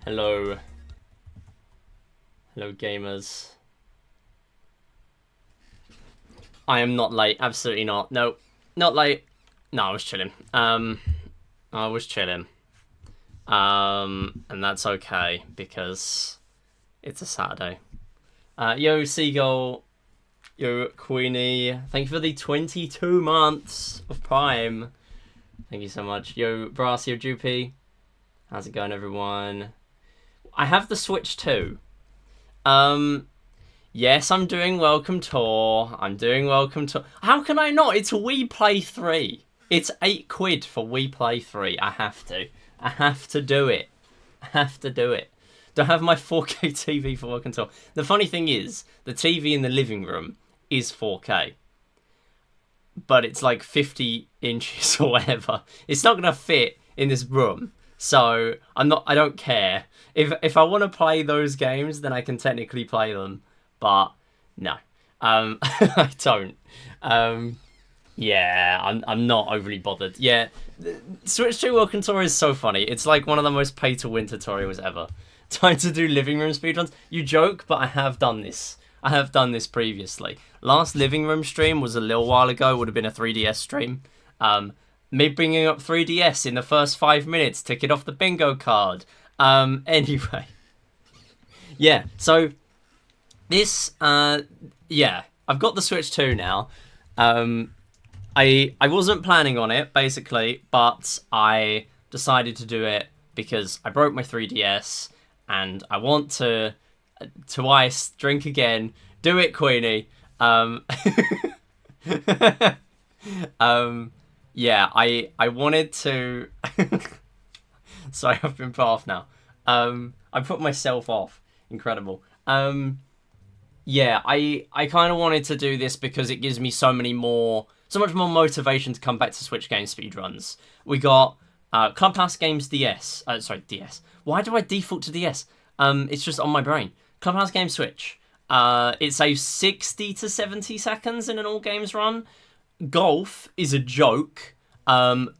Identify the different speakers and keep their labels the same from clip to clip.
Speaker 1: Hello. Hello, gamers. I am not late. Absolutely not. No, not late. No, I was chilling. I was chilling. And that's okay because it's a Saturday. Yo, Seagull. Yo, Queenie. Thank you for the 22 months of Prime. Thank you so much. Yo, Brass, yo, Droopy. How's it going, everyone? I have the Switch too. Yes, I'm doing Welcome Tour. I'm doing Welcome Tour. How can I not? It's We Play 3. It's £8 for We Play 3. I have to. I have to do it. I have to do it. Do I have my 4K TV for Welcome Tour? The funny thing is, the TV in the living room is 4K. But it's like 50 inches or whatever. It's not going to fit in this room. So I don't care. If I want to play those games, then I can technically play them. But no, I don't. Yeah, I'm not overly bothered. Yeah, Switch 2 Welcome Tour is so funny. It's like one of the most pay-to-win tutorials ever. Trying to do living room speedruns. You joke, but I have done this. I have done this previously. Last living room stream was a little while ago. It would have been a 3DS stream. Me bringing up 3DS in the first 5 minutes, tick it off the bingo card. Anyway. Yeah, so this, yeah, I've got the Switch 2 now. I wasn't planning on it, basically, but I decided to do it because I broke my 3DS and I want to ice, drink again, do it, Queenie. Yeah, I wanted to... Sorry, I've been put off now. I put myself off. Incredible. Yeah, I kind of wanted to do this because it gives me so much more motivation to come back to Switch Games speedruns. We got Clubhouse Games DS. Sorry, DS. Why do I default to DS? It's just on my brain. Clubhouse Games Switch. It saves 60 to 70 seconds in an all games run. Golf is a joke.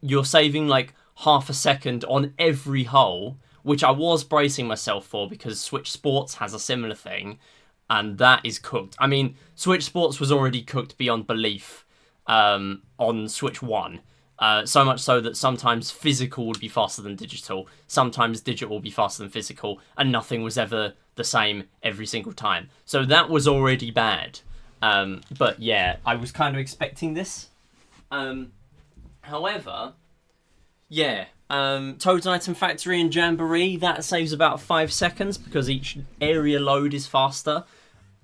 Speaker 1: You're saving like half a second on every hole, which I was bracing myself for because Switch Sports has a similar thing, and that is cooked. I mean, Switch Sports was already cooked beyond belief on Switch 1. So much so that sometimes physical would be faster than digital, sometimes digital would be faster than physical, and nothing was ever the same every single time. So that was already bad. But yeah, I was kind of expecting this. However, yeah, Toad's Item Factory and Jamboree, that saves about 5 seconds because each area load is faster.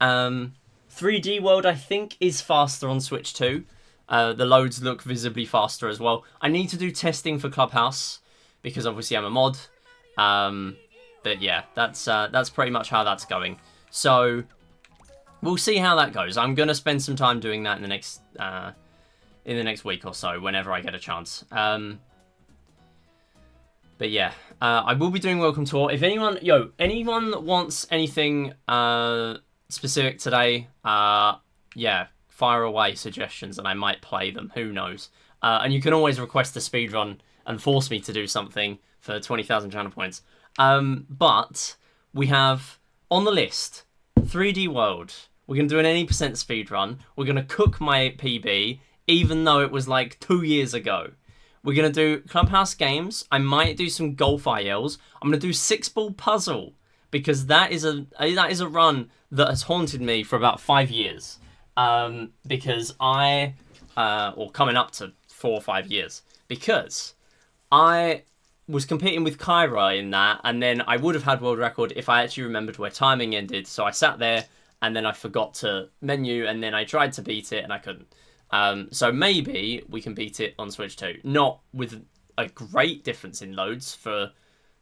Speaker 1: 3D World, I think, is faster on Switch 2. The loads look visibly faster as well. I need to do testing for Clubhouse because obviously I'm a mod. But yeah, that's pretty much how that's going. So we'll see how that goes. I'm gonna spend some time doing that in the next week or so, whenever I get a chance. But yeah, I will be doing Welcome Tour. If anyone wants anything specific today, yeah, fire away suggestions and I might play them. Who knows? And you can always request a speedrun and force me to do something for 20,000 channel points. But we have on the list 3D World. We're going to do an any % speedrun. We're going to cook my PB, even though it was like 2 years ago. We're going to do Clubhouse Games. I might do some golf ILs. I'm going to do 6-ball puzzle because that is a run that has haunted me for about 5 years. Because or coming up to 4 or 5 years, because I was competing with Kyra in that, and then I would have had world record if I actually remembered where timing ended. So I sat there and then I forgot to menu, and then I tried to beat it and I couldn't. So maybe we can beat it on Switch 2. Not with a great difference in loads for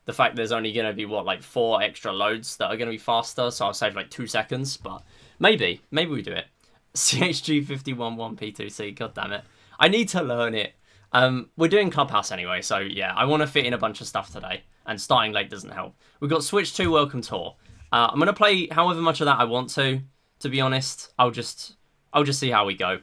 Speaker 1: the fact there's only going to be, like 4 extra loads that are going to be faster. So I'll save like 2 seconds, but maybe we do it. CHG511P2C, god damn it. I need to learn it. We're doing Clubhouse anyway, so yeah, I want to fit in a bunch of stuff today, and starting late doesn't help. We've got Switch 2 Welcome Tour. I'm going to play however much of that I want to be honest. I'll just see how we go.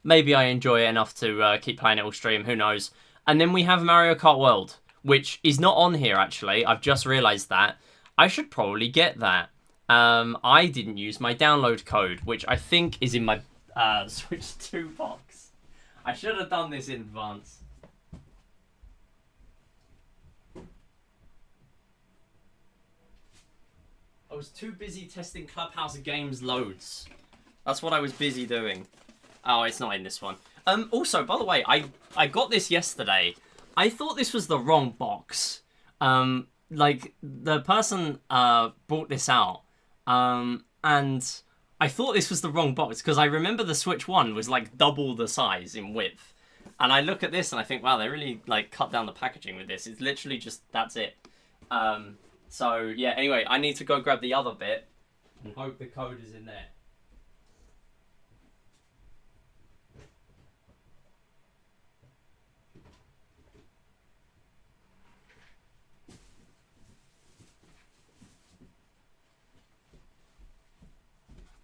Speaker 1: Maybe I enjoy it enough to keep playing it all stream, who knows. And then we have Mario Kart World, which is not on here actually. I've just realised that. I should probably get that. I didn't use my download code, which I think is in my Switch 2 box. I should have done this in advance. I was too busy testing Clubhouse Games loads. That's what I was busy doing. Oh, it's not in this one. Also, by the way, I got this yesterday. I thought this was the wrong box. Like, the person brought this out. And I thought this was the wrong box because I remember the Switch 1 was like double the size in width. And I look at this and I think, wow, they really like cut down the packaging with this. It's literally just, that's it. So yeah, anyway, I need to go grab the other bit and hope the code is in there.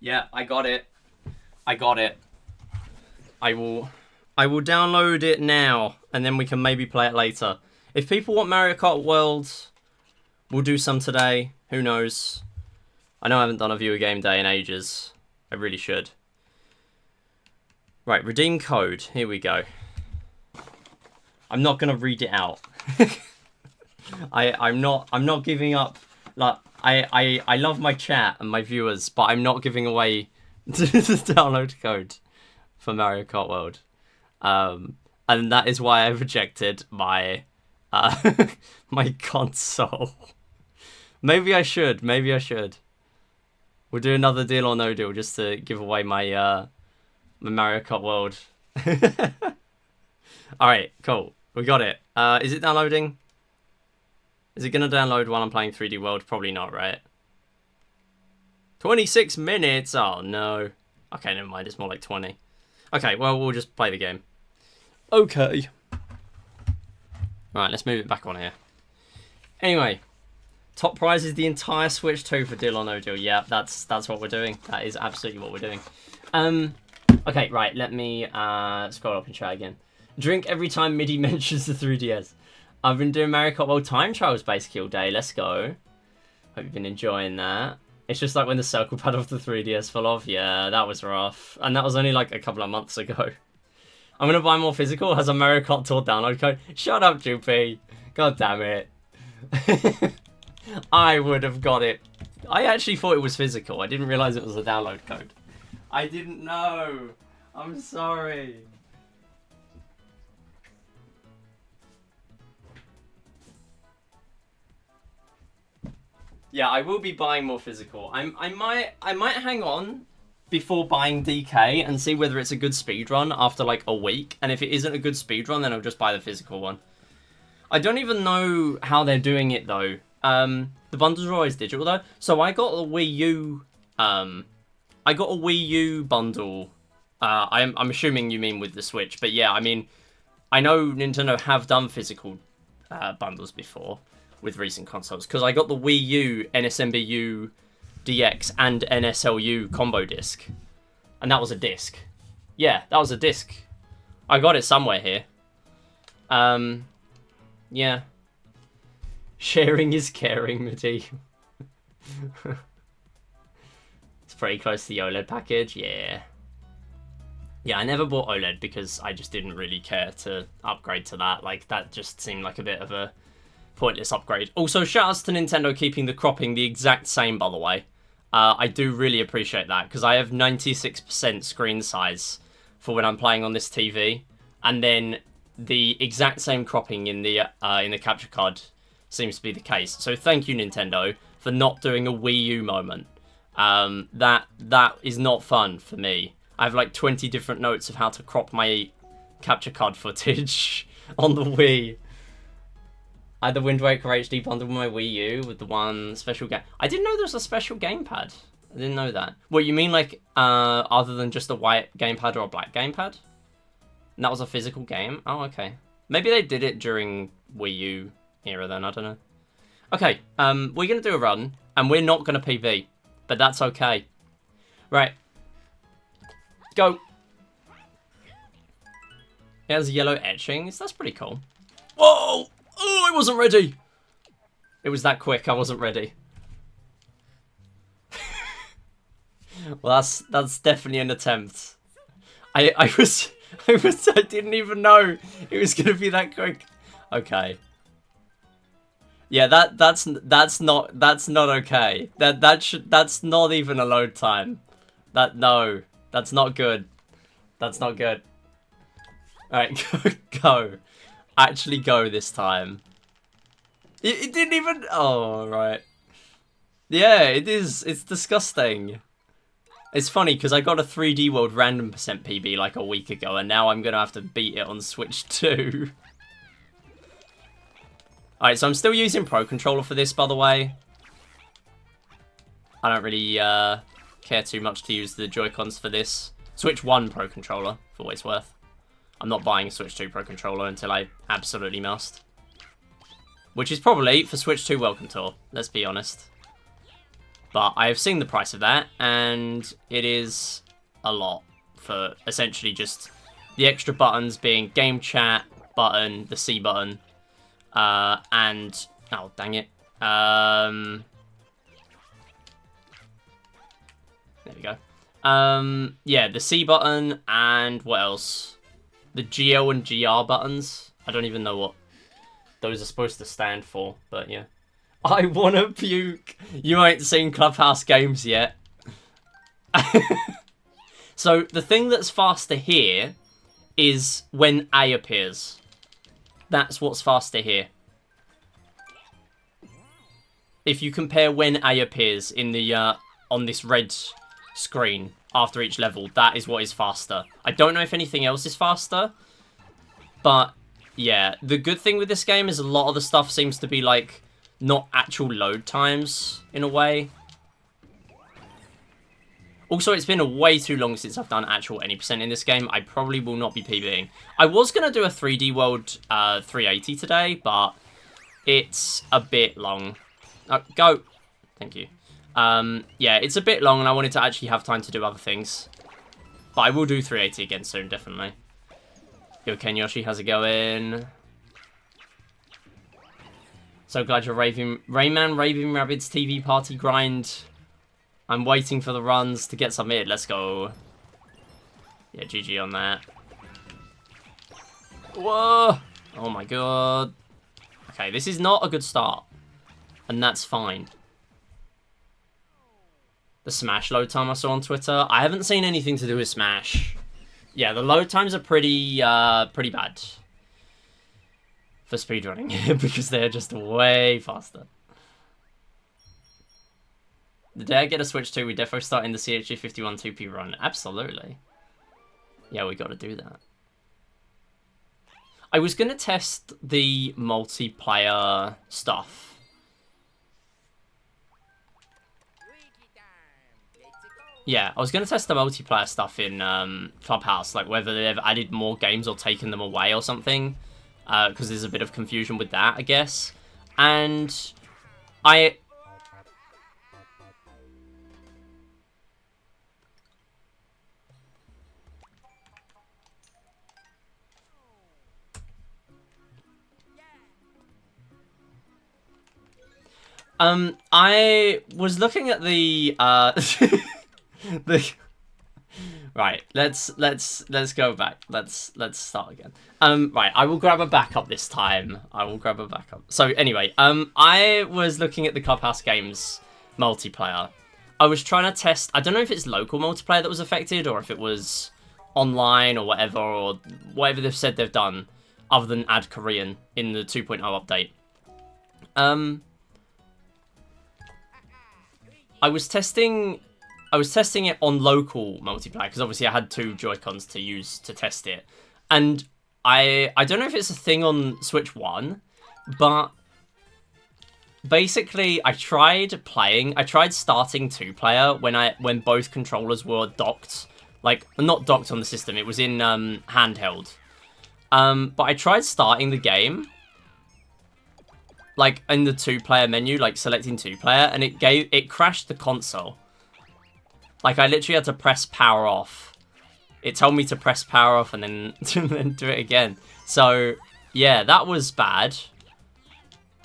Speaker 1: Yeah, I got it. I will download it now, and then we can maybe play it later. If people want Mario Kart World, we'll do some today. Who knows? I know I haven't done a viewer game day in ages. I really should. Right, redeem code. Here we go. I'm not gonna read it out. I'm not giving up. Like I love my chat and my viewers, but I'm not giving away the download code for Mario Kart World. And that is why I rejected my my console. Maybe I should. We'll do another deal or no deal just to give away my my Mario Kart World. Alright, cool. We got it. Is it downloading? Is it going to download while I'm playing 3D World? Probably not, right? 26 minutes? Oh, no. Okay, never mind. It's more like 20. Okay, well, we'll just play the game. Okay. Right, let's move it back on here. Anyway, top prize is the entire Switch 2 for Deal or No Deal. Yeah, that's what we're doing. That is absolutely what we're doing. Okay, right, let me scroll up and try again. Drink every time MIDI mentions the 3DS. I've been doing Mario Kart World time trials basically all day. Let's go. Hope you've been enjoying that. It's just like when the circle pad of the 3DS fell off. Yeah, that was rough. And that was only like a couple of months ago. I'm going to buy more physical. Has a Mario Kart Tour download code. Shut up, Joopy. God damn it. I would have got it. I actually thought it was physical. I didn't realise it was a download code. I didn't know. I'm sorry. Yeah, I will be buying more physical. I might hang on before buying DK and see whether it's a good speedrun after like a week. And if it isn't a good speedrun, then I'll just buy the physical one. I don't even know how they're doing it though. The bundles are always digital though. So I got a Wii U. I got a Wii U bundle. I'm assuming you mean with the Switch, but yeah, I mean, I know Nintendo have done physical bundles before with recent consoles because I got the Wii U NSMBU DX and NSLU combo disc, and that was a disc. Yeah, that was a disc. I got it somewhere here. Yeah. Sharing is caring, Madi. It's pretty close to the OLED package, yeah. Yeah, I never bought OLED because I just didn't really care to upgrade to that. Like, that just seemed like a bit of a pointless upgrade. Also, shoutouts to Nintendo keeping the cropping the exact same, by the way. I do really appreciate that, because I have 96% screen size for when I'm playing on this TV, and then the exact same cropping in the capture card seems to be the case. So thank you, Nintendo, for not doing a Wii U moment. That is not fun for me. I have like 20 different notes of how to crop my capture card footage on the Wii. I had the Wind Waker HD bundle with my Wii U with the one special game. I didn't know there was a special gamepad. I didn't know that. What, you mean like other than just a white gamepad or a black gamepad? And that was a physical game? Oh, okay. Maybe they did it during Wii U era then, I don't know. Okay, we're going to do a run, and we're not going to PB, but that's okay. Right. Go. It has yellow etchings. That's pretty cool. Whoa! Oh, I wasn't ready. It was that quick. I wasn't ready. Well, that's definitely an attempt. I didn't even know it was gonna be that quick. Okay. Yeah, that's not okay. That's not even a load time. No, that's not good. That's not good. All right, go. Actually go this time. It didn't even... Oh, right. Yeah, it is. It's disgusting. It's funny, because I got a 3D World random percent PB like a week ago, and now I'm going to have to beat it on Switch 2. Alright, so I'm still using Pro Controller for this, by the way. I don't really care too much to use the Joy-Cons for this. Switch 1 Pro Controller, for what it's worth. I'm not buying a Switch 2 Pro Controller until I absolutely must. Which is probably, for Switch 2 Welcome Tour, let's be honest. But I have seen the price of that, and it is a lot for essentially just the extra buttons being Game Chat button, the C button, and... Oh, dang it. There we go. Yeah, the C button, and what else? The GL and GR buttons. I don't even know what those are supposed to stand for, but yeah. I wanna puke. You ain't seen Clubhouse Games yet. So the thing that's faster here is when A appears. That's what's faster here. If you compare when A appears in the on this red screen after each level, that is what is faster. I don't know if anything else is faster, but yeah, the good thing with this game is a lot of the stuff seems to be like not actual load times in a way. Also, it's been way too long since I've done actual any percent in this game. I probably will not be PBing. I was going to do a 3D World 380 today, but it's a bit long. Go. Thank you. Yeah, it's a bit long, and I wanted to actually have time to do other things. But I will do 380 again soon, definitely. Yo, Ken Yoshi, how's it going? So glad you're Rayman Raving Rabbids TV party grind. I'm waiting for the runs to get submitted. Let's go. Yeah, GG on that. Whoa! Oh my god. Okay, this is not a good start. And that's fine. The Smash load time I saw on Twitter. I haven't seen anything to do with Smash. Yeah, the load times are pretty bad. For speedrunning. Because they're just way faster. The day I get a Switch 2, we definitely start in the CHG 51 2P run. Absolutely. Yeah, we got to do that. I was going to test the multiplayer stuff. Yeah, I was going to test the multiplayer stuff in Clubhouse, like whether they've added more games or taken them away or something. Because there's a bit of confusion with that, I guess. And I... I was looking at the the right. Let's go back. Let's start again. Right. I will grab a backup this time. I will grab a backup. So anyway, I was looking at the Clubhouse Games multiplayer. I was trying to test. I don't know if it's local multiplayer that was affected or if it was online or whatever they've said they've done, other than add Korean in the 2.0 update. I was testing it on local multiplayer because obviously I had 2 Joy-Cons to use to test it. And I don't know if it's a thing on Switch 1, but basically I tried starting 2-player when both controllers were docked. Like, not docked on the system, it was in handheld. But I tried starting the game, like in the 2-player menu, like selecting 2-player, and it crashed the console. Like I literally had to press power off. It told me to press power off and then do it again. So yeah, that was bad.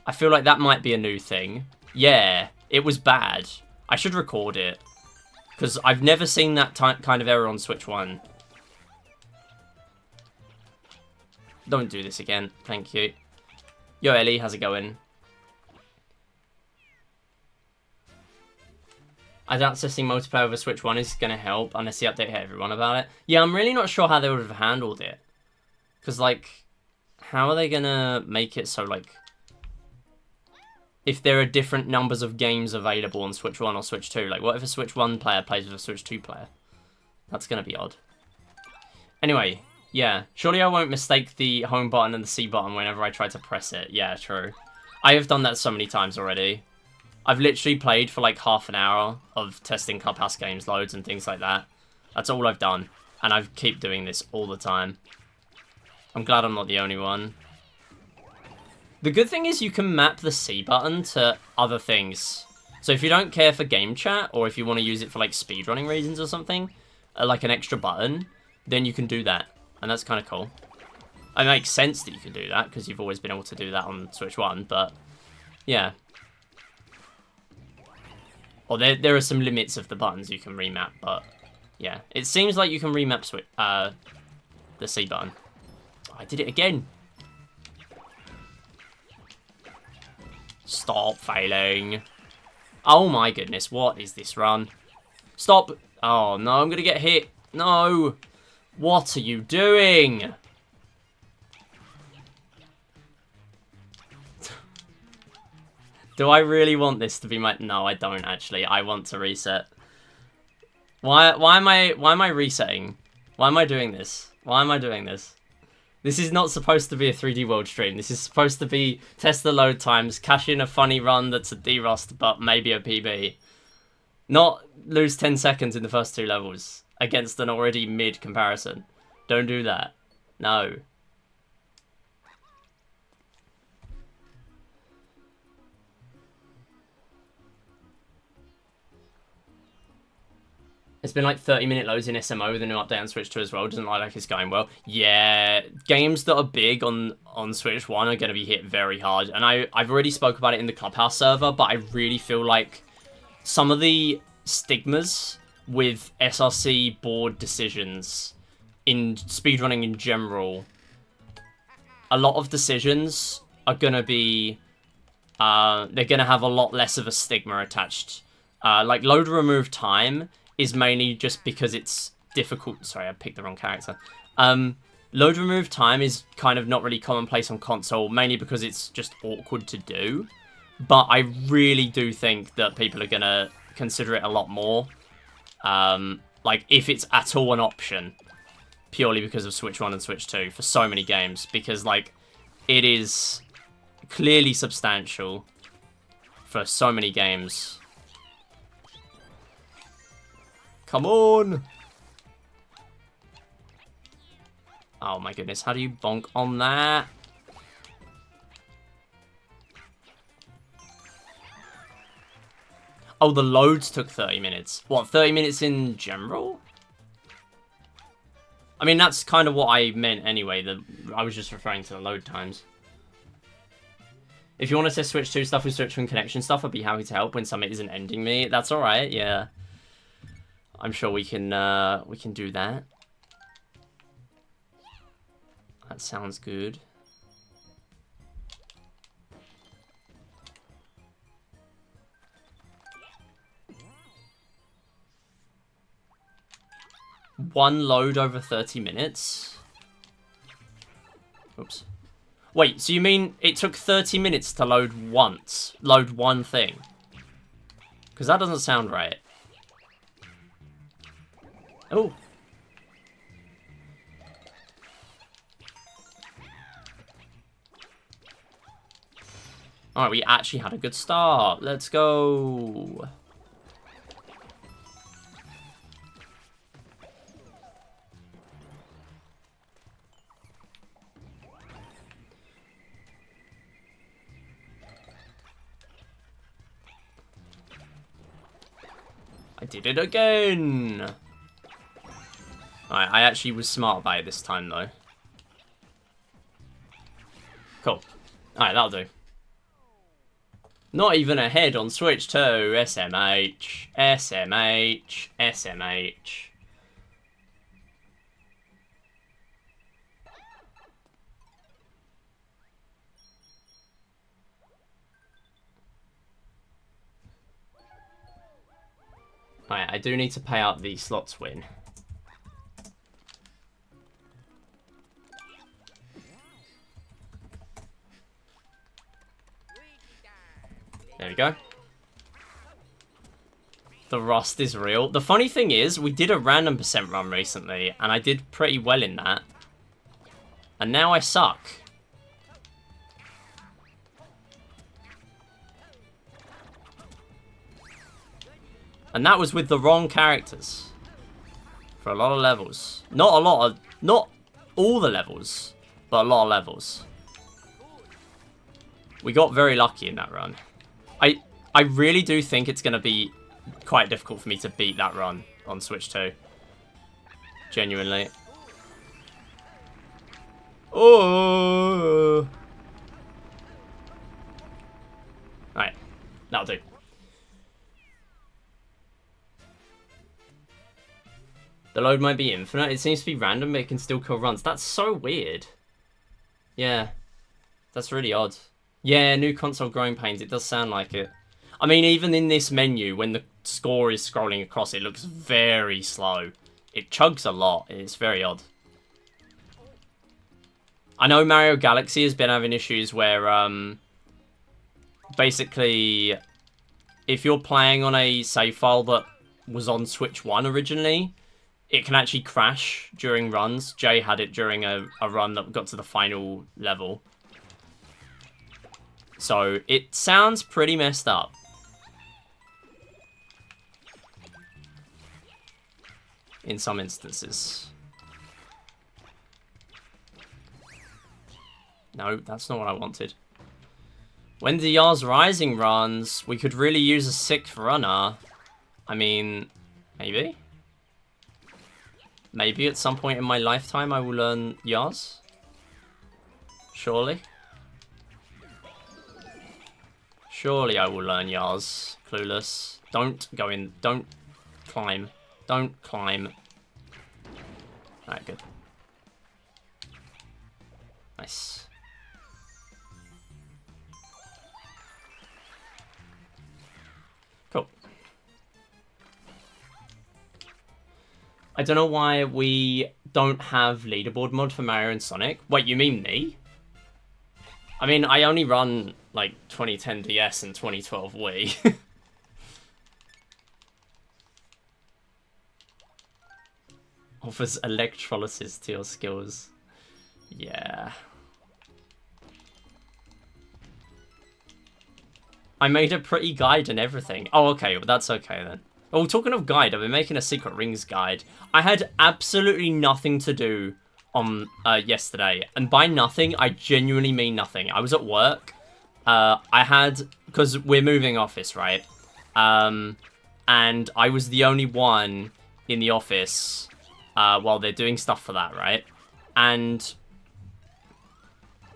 Speaker 1: I feel like that might be a new thing. Yeah, it was bad. I should record it because I've never seen that kind of error on Switch 1. Don't do this again, thank you. Yo Ellie, how's it going? I doubt testing multiplayer over Switch 1 is going to help unless the update hit everyone about it. Yeah, I'm really not sure how they would have handled it. Because, like, how are they going to make it so, like, if there are different numbers of games available on Switch 1 or Switch 2? Like, what if a Switch 1 player plays with a Switch 2 player? That's going to be odd. Anyway, yeah. Surely I won't mistake the home button and the C button whenever I try to press it. Yeah, true. I have done that so many times already. I've literally played for like half an hour of testing Clubhouse Games loads and things like that. That's all I've done. And I keep doing this all the time. I'm glad I'm not the only one. The good thing is you can map the C button to other things. So if you don't care for game chat, or if you want to use it for like speedrunning reasons or something, like an extra button, then you can do that. And that's kind of cool. It makes sense that you can do that, because you've always been able to do that on Switch 1, but yeah. Or there are some limits of the buttons you can remap, but yeah. It seems like you can remap the C button. Oh, I did it again. Stop failing. Oh my goodness, what is this run? Stop. Oh no, I'm going to get hit. No. What are you doing? Do I really want this to be my... No, I don't actually. I want to reset. Why am I resetting? Why am I doing this? Why am I doing this? This is not supposed to be a 3D World stream. This is supposed to be test the load times, cash in a funny run that's a D-Rust, but maybe a PB. Not lose 10 seconds in the first 2 levels against an already mid comparison. Don't do that. No. It's been like 30-minute loads in SMO with a new update on Switch 2 as well. Doesn't look like it's going well. Yeah, games that are big on Switch 1 are going to be hit very hard. And I've already spoke about it in the Clubhouse server, but I really feel like some of the stigmas with SRC board decisions in speedrunning in general, a lot of decisions are going to be... they're going to have a lot less of a stigma attached. Like load remove time is mainly just because it's difficult. Sorry, I picked the wrong character. Load remove time is kind of not really commonplace on console, mainly because it's just awkward to do. But I really do think that people are gonna consider it a lot more. Like, if it's at all an option, purely because of Switch 1 and Switch 2 for so many games. Because, like, it is clearly substantial for so many games. Come on! Oh my goodness, how do you bonk on that? Oh, the loads took 30 minutes. What, 30 minutes in general? I mean, that's kind of what I meant anyway. I was just referring to the load times. If you want to test Switch 2 stuff with Switch 1 connection stuff, I'd be happy to help when Summit isn't ending me. That's alright, yeah. I'm sure we can do that. That sounds good. One load over 30 minutes? Oops. Wait, so you mean it took 30 minutes to load once? Load one thing? Because that doesn't sound right. Oh. Alright, we actually had a good start. Let's go. I did it again. Alright, I actually was smart about it this time, though. Cool. Alright, that'll do. Not even ahead on Switch 2. SMH. SMH. SMH. Alright, I do need to pay out the slots win. There we go. The rust is real. The funny thing is, we did a random percent run recently, and I did pretty well in that. And now I suck. And that was with the wrong characters. For a lot of levels. Not all the levels, but a lot of levels. We got very lucky in that run. I really do think it's going to be quite difficult for me to beat that run on Switch 2. Genuinely. Oh! Alright, that'll do. The load might be infinite. It seems to be random, but it can still kill runs. That's so weird. Yeah. That's really odd. Yeah, new console growing pains. It does sound like it. I mean, even in this menu, when the score is scrolling across, it looks very slow. It chugs a lot. It's very odd. I know Mario Galaxy has been having issues where, basically, if you're playing on a save file that was on Switch 1 originally, it can actually crash during runs. Jay had it during a run that got to the final level. So, it sounds pretty messed up. In some instances. No, that's not what I wanted. When the Yars Rising runs, we could really use a 6th runner. I mean, maybe? Maybe at some point in my lifetime I will learn Yars? Surely? Surely I will learn Yars. Clueless. Don't go in. Don't climb. Don't climb. Alright, good. Nice. Cool. I don't know why we don't have leaderboard mod for Mario and Sonic. Wait, you mean me? I mean, I only run, like, 2010 DS and 2012 Wii. Offers electrolysis to your skills. Yeah. I made a pretty guide and everything. Oh, okay. Well, that's okay then. Oh, talking of guide, I've been making a Secret Rings guide. I had absolutely nothing to do on yesterday. And by nothing, I genuinely mean nothing. I was at work. I had... Because we're moving office, right? And I was the only one in the office while they're doing stuff for that, right? And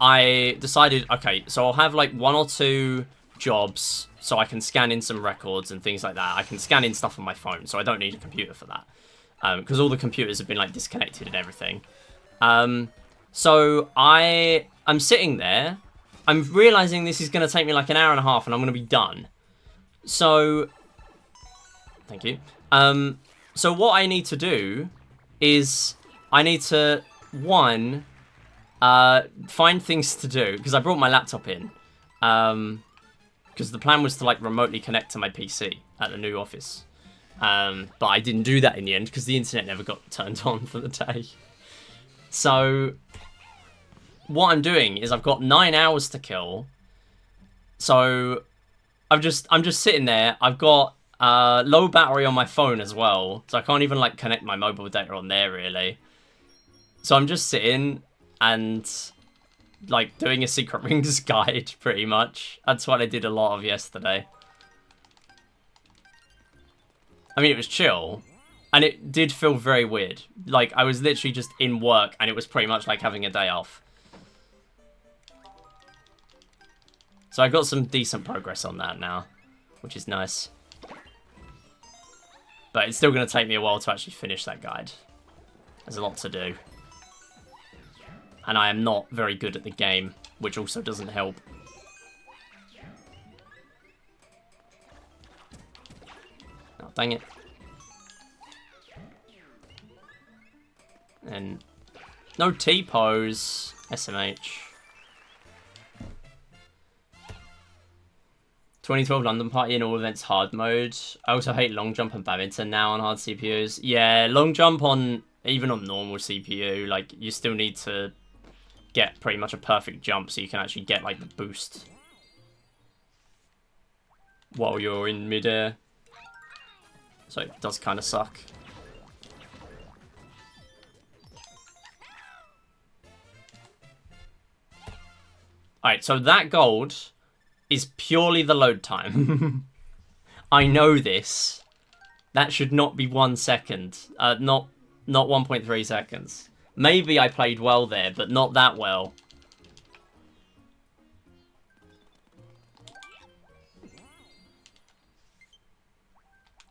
Speaker 1: I decided, okay, so I'll have like 1 or 2 jobs so I can scan in some records and things like that. I can scan in stuff on my phone, so I don't need a computer for that. Because all the computers have been like disconnected and everything. So I'm sitting there. I'm realizing this is going to take me like an hour and a half and I'm going to be done. So, thank you. So what I need to do is I need to, one, find things to do, because I brought my laptop in. Because the plan was to like remotely connect to my PC at the new office. But I didn't do that in the end because the internet never got turned on for the day. So what I'm doing is I've got 9 hours to kill. So I'm just sitting there. I've got low battery on my phone as well, so I can't even like connect my mobile data on there really. So I'm just sitting and like doing a Secret Rings guide pretty much. That's what I did a lot of yesterday. I mean, it was chill, and it did feel very weird. Like, I was literally just in work, and it was pretty much like having a day off. So I got some decent progress on that now, which is nice. But it's still going to take me a while to actually finish that guide. There's a lot to do. And I am not very good at the game, which also doesn't help. Oh, dang it. And no T-pose, SMH. 2012 London Party in all events hard mode. I also hate long jump and badminton now on hard CPUs. Yeah, long jump on, even on normal CPU, like, you still need to get pretty much a perfect jump so you can actually get, like, the boost while you're in midair. So it does kind of suck. Alright, so that gold is purely the load time. I know this. That should not be 1 second. Not 1.3 seconds. Maybe I played well there, but not that well.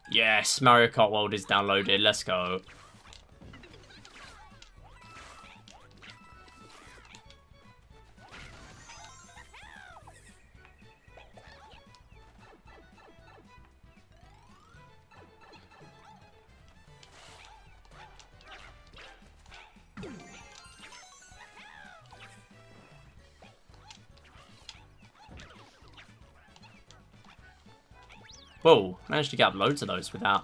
Speaker 1: Yes, Mario Kart World is downloaded. Let's go. Whoa, managed to get up loads of those without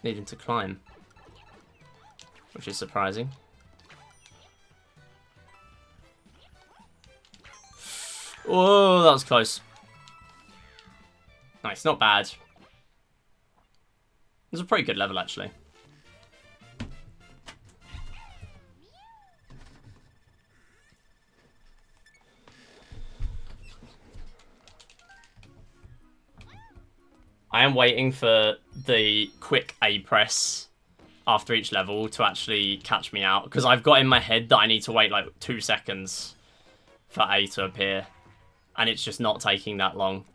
Speaker 1: needing to climb, which is surprising. Oh, that was close. Nice, not bad. It was a pretty good level, actually. I am waiting for the quick A press after each level to actually catch me out, because I've got in my head that I need to wait like 2 seconds for A to appear, and it's just not taking that long.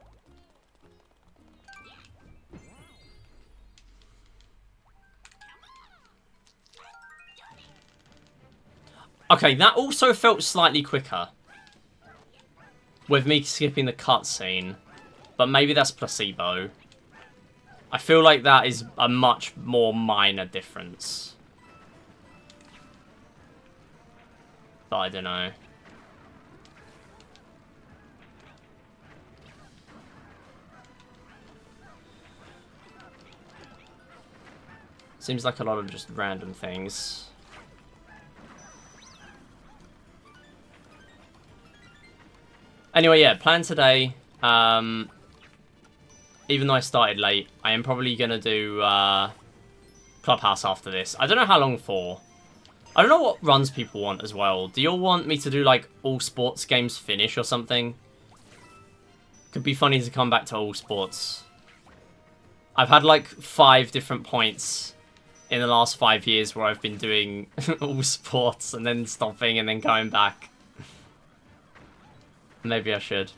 Speaker 1: Okay, that also felt slightly quicker with me skipping the cutscene, but maybe that's placebo. I feel like that is a much more minor difference. But I don't know. Seems like a lot of just random things. Anyway, yeah, plan today. Even though I started late, I am probably going to do Clubhouse after this. I don't know how long for. I don't know what runs people want as well. Do you all want me to do, like, all sports games finish or something? Could be funny to come back to all sports. I've had, like, 5 different points in the last 5 years where I've been doing all sports and then stopping and then going back. Maybe I should.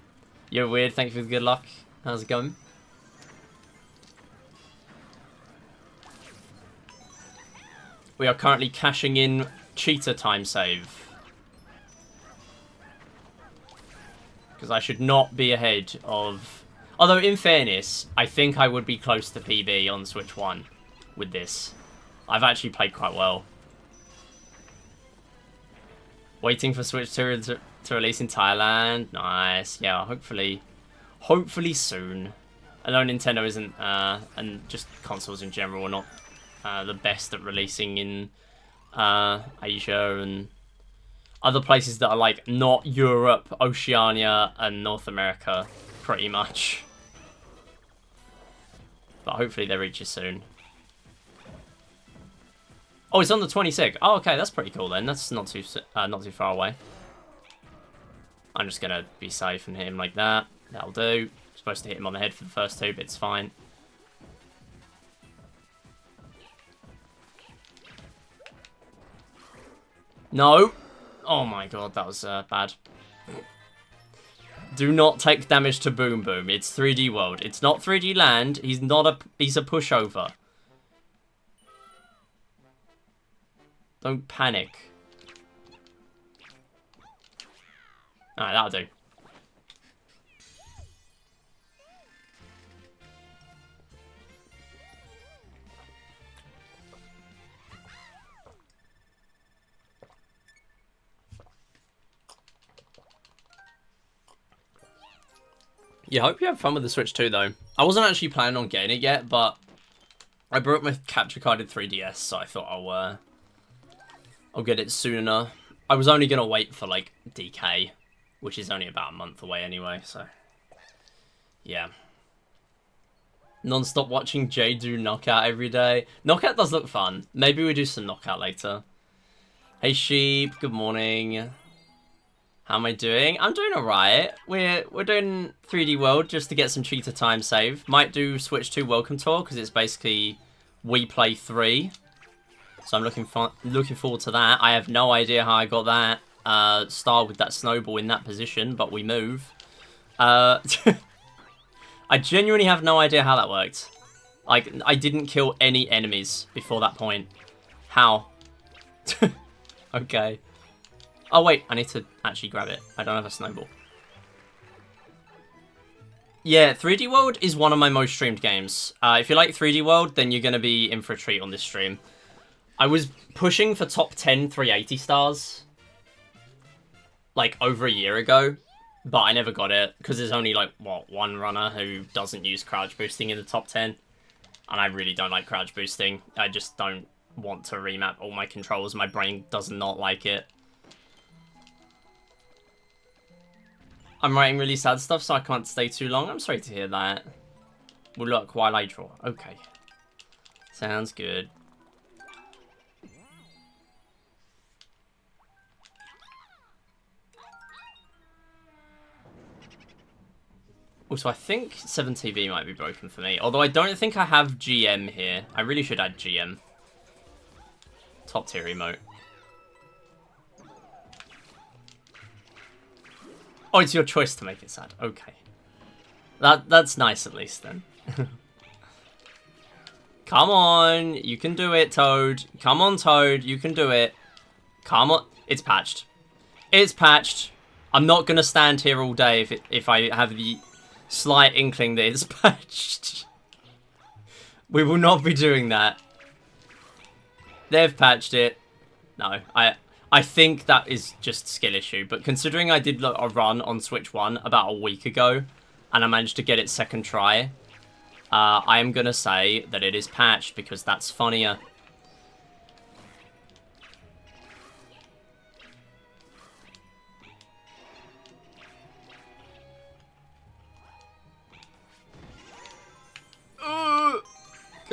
Speaker 1: You're weird. Thank you for the good luck. How's it going? We are currently cashing in cheetah time save. Because I should not be ahead of... Although, in fairness, I think I would be close to PB on Switch 1 with this. I've actually played quite well. Waiting for Switch 2 to release in Thailand. Nice. Yeah, hopefully soon. I know Nintendo isn't, and just consoles in general are not the best at releasing in Asia and other places that are like not Europe, Oceania, and North America, pretty much. But hopefully they reach it soon. Oh, it's on the 26th. Oh, okay, that's pretty cool then. That's not too far away. I'm just gonna be safe and hit him like that. That'll do. Supposed to hit him on the head for the first 2, but it's fine. No! Oh my god, that was bad. Do not take damage to Boom Boom. It's 3D World. It's not 3D Land. He's a pushover. Don't panic. Alright, that'll do. Yeah, I hope you have fun with the Switch 2, though. I wasn't actually planning on getting it yet, but I broke my capture card in 3DS, so I thought I'll get it sooner. I was only going to wait for, like, DK, which is only about a month away anyway, so... Yeah. Non-stop watching Jay do Knockout every day. Knockout does look fun. Maybe we do some Knockout later. Hey, Sheep. Good morning. How am I doing? I'm doing alright. We're doing 3D World just to get some cheetah time save. Might do Switch 2 Welcome Tour because it's basically We Play 3. So I'm looking forward to that. I have no idea how I got that star with that snowball in that position, but we move. I genuinely have no idea how that worked. Like, I didn't kill any enemies before that point. How? Okay. Oh, wait. I need to actually grab it. I don't have a snowball. Yeah, 3D World is one of my most streamed games. If you like 3D World, then you're going to be in for a treat on this stream. I was pushing for top 10 380 stars, like, over a year ago, but I never got it, because there's only, like, what, one runner who doesn't use crouch boosting in the top 10, and I really don't like crouch boosting. I just don't want to remap all my controls. My brain does not like it. I'm writing really sad stuff, so I can't stay too long. I'm sorry to hear that. Well, look, while I draw. Okay. Sounds good. Also, I think 7TV might be broken for me. Although I don't think I have GM here. I really should add GM. Top tier emote. Oh, it's your choice to make it sad. Okay. That's nice at least then. Come on. You can do it, Toad. Come on, Toad. You can do it. Come on. It's patched. It's patched. I'm not going to stand here all day if I have the slight inkling that it's patched. We will not be doing that. They've patched it. No, I think that is just skill issue, but considering I did a run on Switch 1 about a week ago, and I managed to get it second try, I am going to say that it is patched, because that's funnier.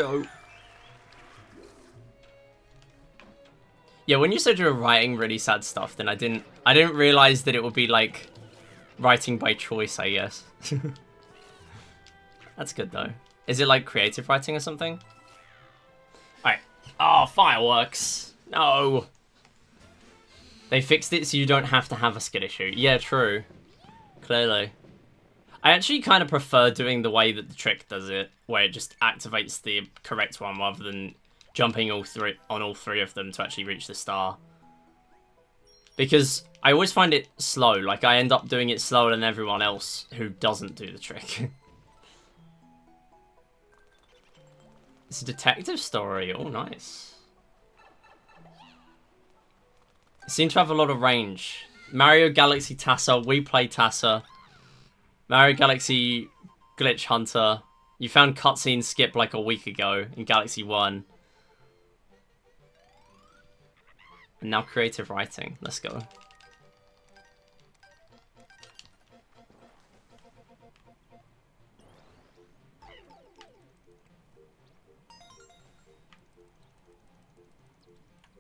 Speaker 1: go. Yeah, when you said you were writing really sad stuff, then I didn't realize that it would be like writing by choice, I guess. That's good though. Is it like creative writing or something? Alright. Oh, fireworks. No. They fixed it so you don't have to have a skid issue. Yeah, true. Clearly. I actually kind of prefer doing the way that the trick does it, where it just activates the correct one rather than jumping on all three of them to actually reach the star. Because I always find it slow. Like, I end up doing it slower than everyone else who doesn't do the trick. It's a detective story. Oh, nice. It seems to have a lot of range. Mario Galaxy Tassa. We play Tassa. Mario Galaxy Glitch Hunter. You found cutscene skip like a week ago in Galaxy 1. And now creative writing. Let's go.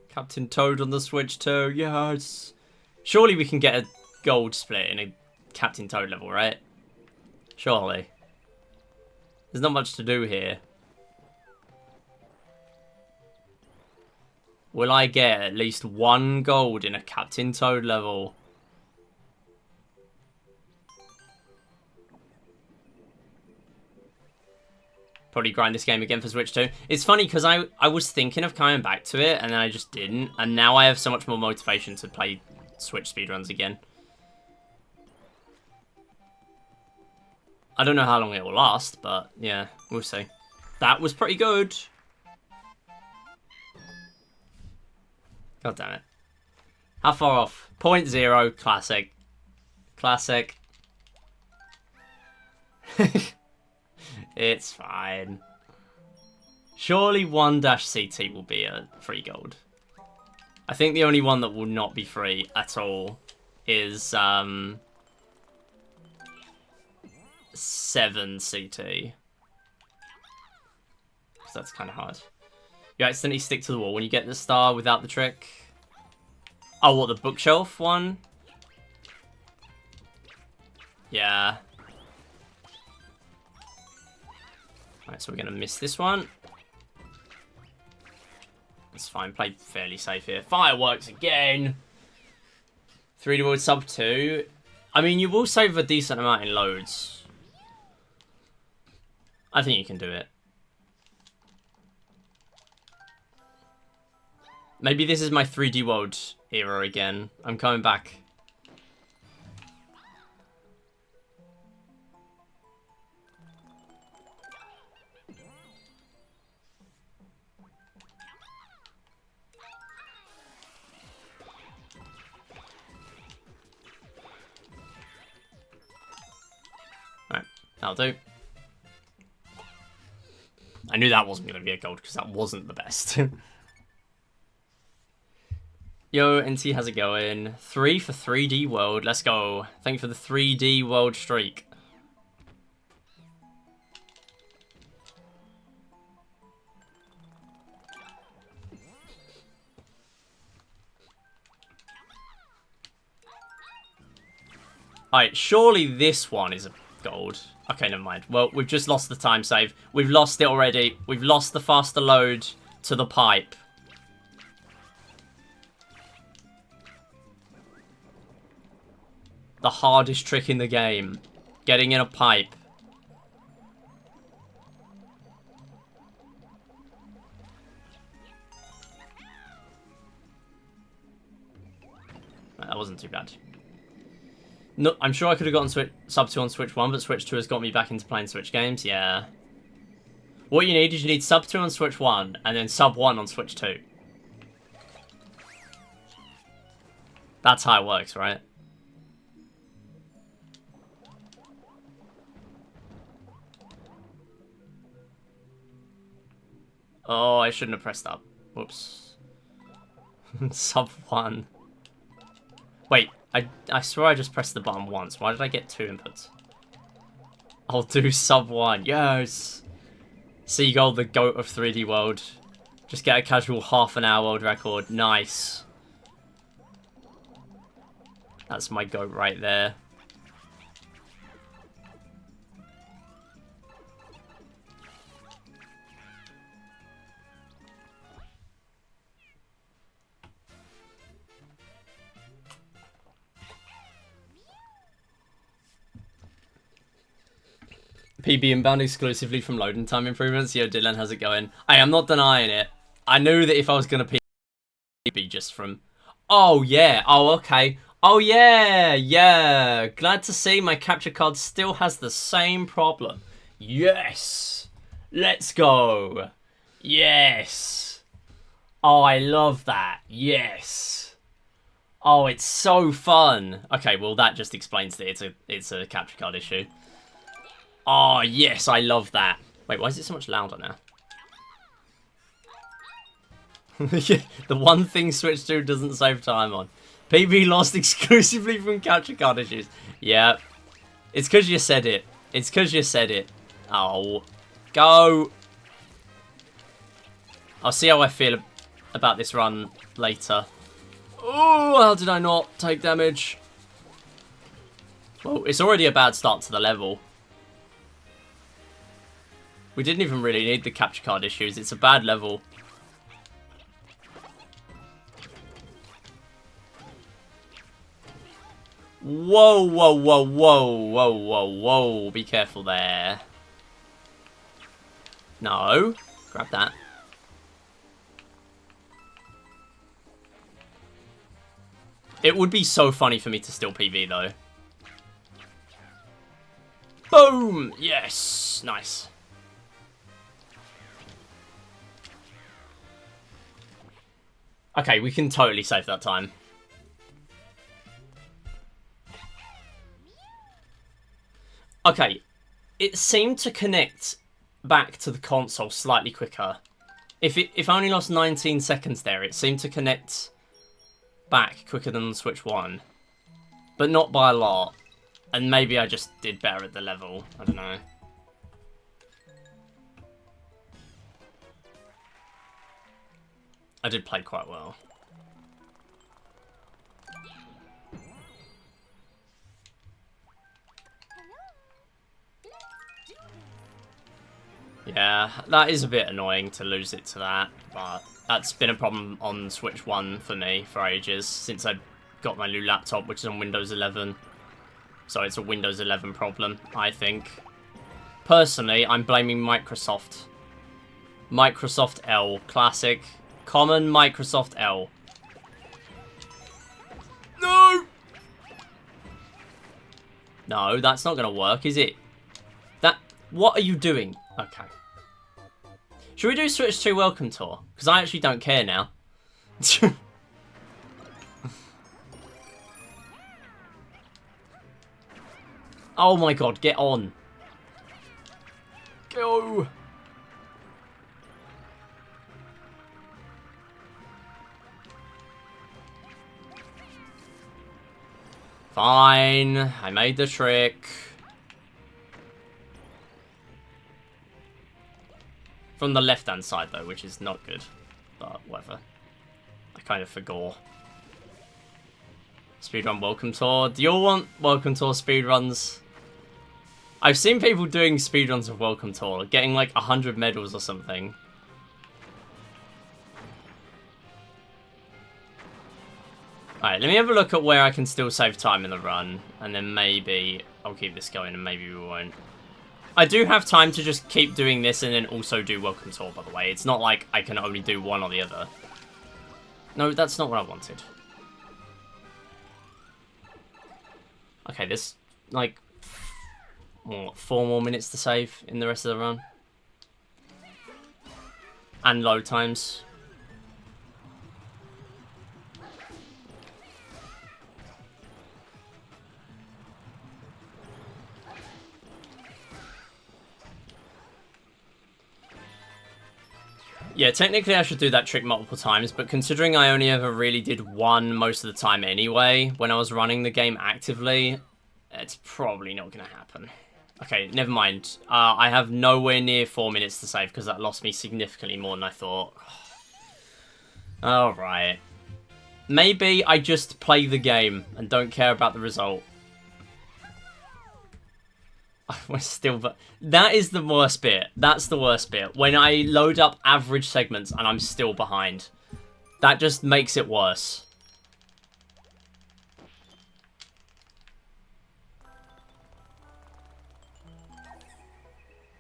Speaker 1: Captain Toad on the Switch too. Yes. Surely we can get a gold split in a Captain Toad level, right? Surely. There's not much to do here. Will I get at least 1 gold in a Captain Toad level? Probably grind this game again for Switch 2. It's funny because I was thinking of coming back to it and then I just didn't. And now I have so much more motivation to play Switch speedruns again. I don't know how long it will last, but yeah, we'll see. That was pretty good. God damn it. How far off? 0.0, classic. Classic. It's fine. Surely 1-CT will be a free gold. I think the only one that will not be free at all is 7-CT. Because that's kind of hard. You accidentally stick to the wall when you get the star without the trick. Oh, what, the bookshelf one? Yeah. Alright, so we're going to miss this one. It's fine, played fairly safe here. Fireworks again! 3D World sub 2. I mean, you will save a decent amount in loads. I think you can do it. Maybe this is my 3D World era again. I'm coming back. Alright, that'll do. I knew that wasn't going to be a gold because that wasn't the best. Yo, NT, how's it going? 3 for 3D World. Let's go. Thank you for the 3D World streak. Alright, surely this one is a gold. Okay, never mind. Well, we've just lost the time save. We've lost it already. We've lost the faster load to the pipe. The hardest trick in the game. Getting in a pipe. That wasn't too bad. No, I'm sure I could have gotten sub 2 on Switch 1, but Switch 2 has got me back into playing Switch games. Yeah. What you need is you need sub 2 on Switch 1, and then sub 1 on Switch 2. That's how it works, right? Oh, I shouldn't have pressed up. Whoops. Sub 1. Wait, I swear I just pressed the button once. Why did I get 2 inputs? I'll do sub 1. Yes! Seagull, the goat of 3D World. Just get a casual half-an-hour world record. Nice. That's my goat right there. PB inbound exclusively from loading time improvements. Yo, Dylan, how's it going? I am not denying it. I knew that if I was going to PB just from... Oh, yeah. Oh, okay. Oh, yeah. Yeah. Glad to see my capture card still has the same problem. Yes. Let's go. Yes. Oh, I love that. Yes. Oh, it's so fun. Okay, well, that just explains that it's a capture card issue. Oh, yes, I love that. Wait, why is it so much louder now? The one thing Switch 2 doesn't save time on. PB lost exclusively from capture card issues. Yeah. It's because you said it. It's because you said it. Oh. Go. I'll see how I feel about this run later. Oh, how did I not take damage? Well, it's already a bad start to the level. We didn't even really need the capture card issues. It's a bad level. Whoa, whoa, whoa, whoa, whoa, whoa, whoa. Be careful there. No. Grab that. It would be so funny for me to steal PB, though. Boom! Yes! Nice. Okay, we can totally save that time. Okay, it seemed to connect back to the console slightly quicker. If I only lost 19 seconds there, it seemed to connect back quicker than the Switch 1. But not by a lot. And maybe I just did better at the level. I don't know. I did play quite well. Yeah, that is a bit annoying to lose it to that, but that's been a problem on Switch 1 for me for ages, since I got my new laptop, which is on Windows 11. So it's a Windows 11 problem, I think. Personally, I'm blaming Microsoft. Microsoft L. Classic. Common Microsoft L. No! No, that's not going to work, is it? What are you doing? Okay. Should we do Switch 2 Welcome Tour? Because I actually don't care now. Oh my god, get on. Go. Fine, I made the trick. From the left-hand side, though, which is not good. But whatever. I kind of forgot. Speedrun Welcome Tour. Do you all want Welcome Tour speedruns? I've seen people doing speedruns of Welcome Tour, getting like 100 medals or something. Alright, let me have a look at where I can still save time in the run, and then maybe I'll keep this going and maybe we won't. I do have time to just keep doing this and then also do Welcome Tour, by the way. It's not like I can only do one or the other. No, that's not what I wanted. Okay, there's like what, 4 more minutes to save in the rest of the run. And load times. Yeah, technically I should do that trick multiple times, but considering I only ever really did one most of the time anyway, when I was running the game actively, it's probably not going to happen. Okay, never mind. I have nowhere near 4 minutes to save because that lost me significantly more than I thought. Alright. Maybe I just play the game and don't care about the result. We're still... That is the worst bit. That's the worst bit. When I load up average segments and I'm still behind. That just makes it worse.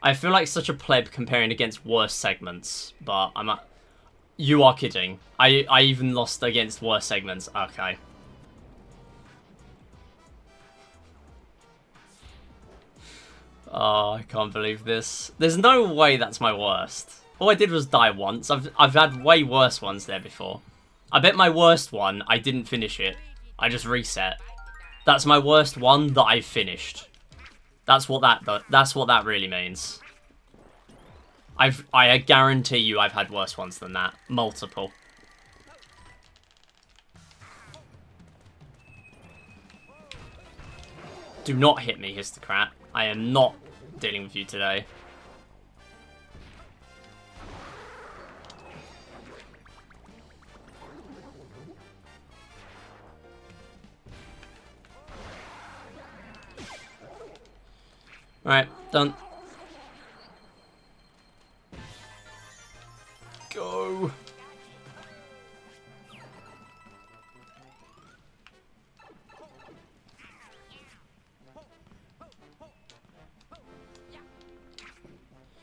Speaker 1: I feel like such a pleb comparing against worse segments, but I'm at... You are kidding. I even lost against worse segments. Okay. Oh, I can't believe this. There's no way that's my worst. All I did was die once. I've had way worse ones there before. I bet my worst one, I didn't finish it. I just reset. That's my worst one that I finished. That's what that really means. I guarantee you I've had worse ones than that. Multiple. Do not hit me, Histocrat. I am not dealing with you today. Alright, done. Go.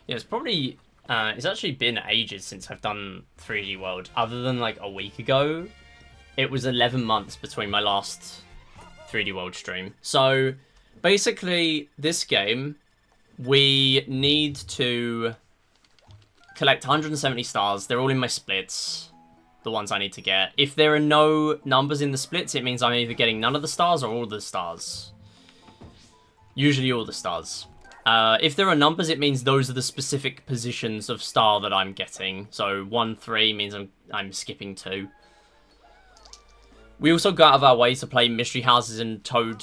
Speaker 1: Yeah, it's probably, it's actually been ages since I've done 3D World. Other than like a week ago, it was 11 months between my last 3D World stream. So, basically, this game, we need to collect 170 stars. They're all in my splits, the ones I need to get. If there are no numbers in the splits, it means I'm either getting none of the stars or all the stars. Usually all the stars. If there are numbers, it means those are the specific positions of star that I'm getting. So 1, 3 means I'm skipping 2. We also go out of our way to play Mystery Houses and Toad,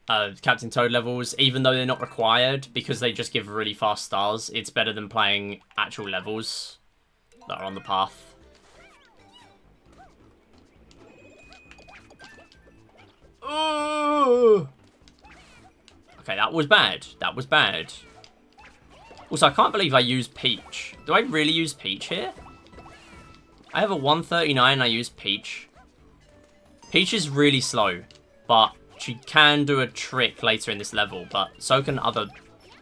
Speaker 1: Captain Toad levels, even though they're not required, because they just give really fast stars. It's better than playing actual levels that are on the path. Oh! Okay, that was bad. That was bad. Also, I can't believe I used Peach. Do I really use Peach here? I have a 139 and I use Peach. Peach is really slow, but she can do a trick later in this level, but so can other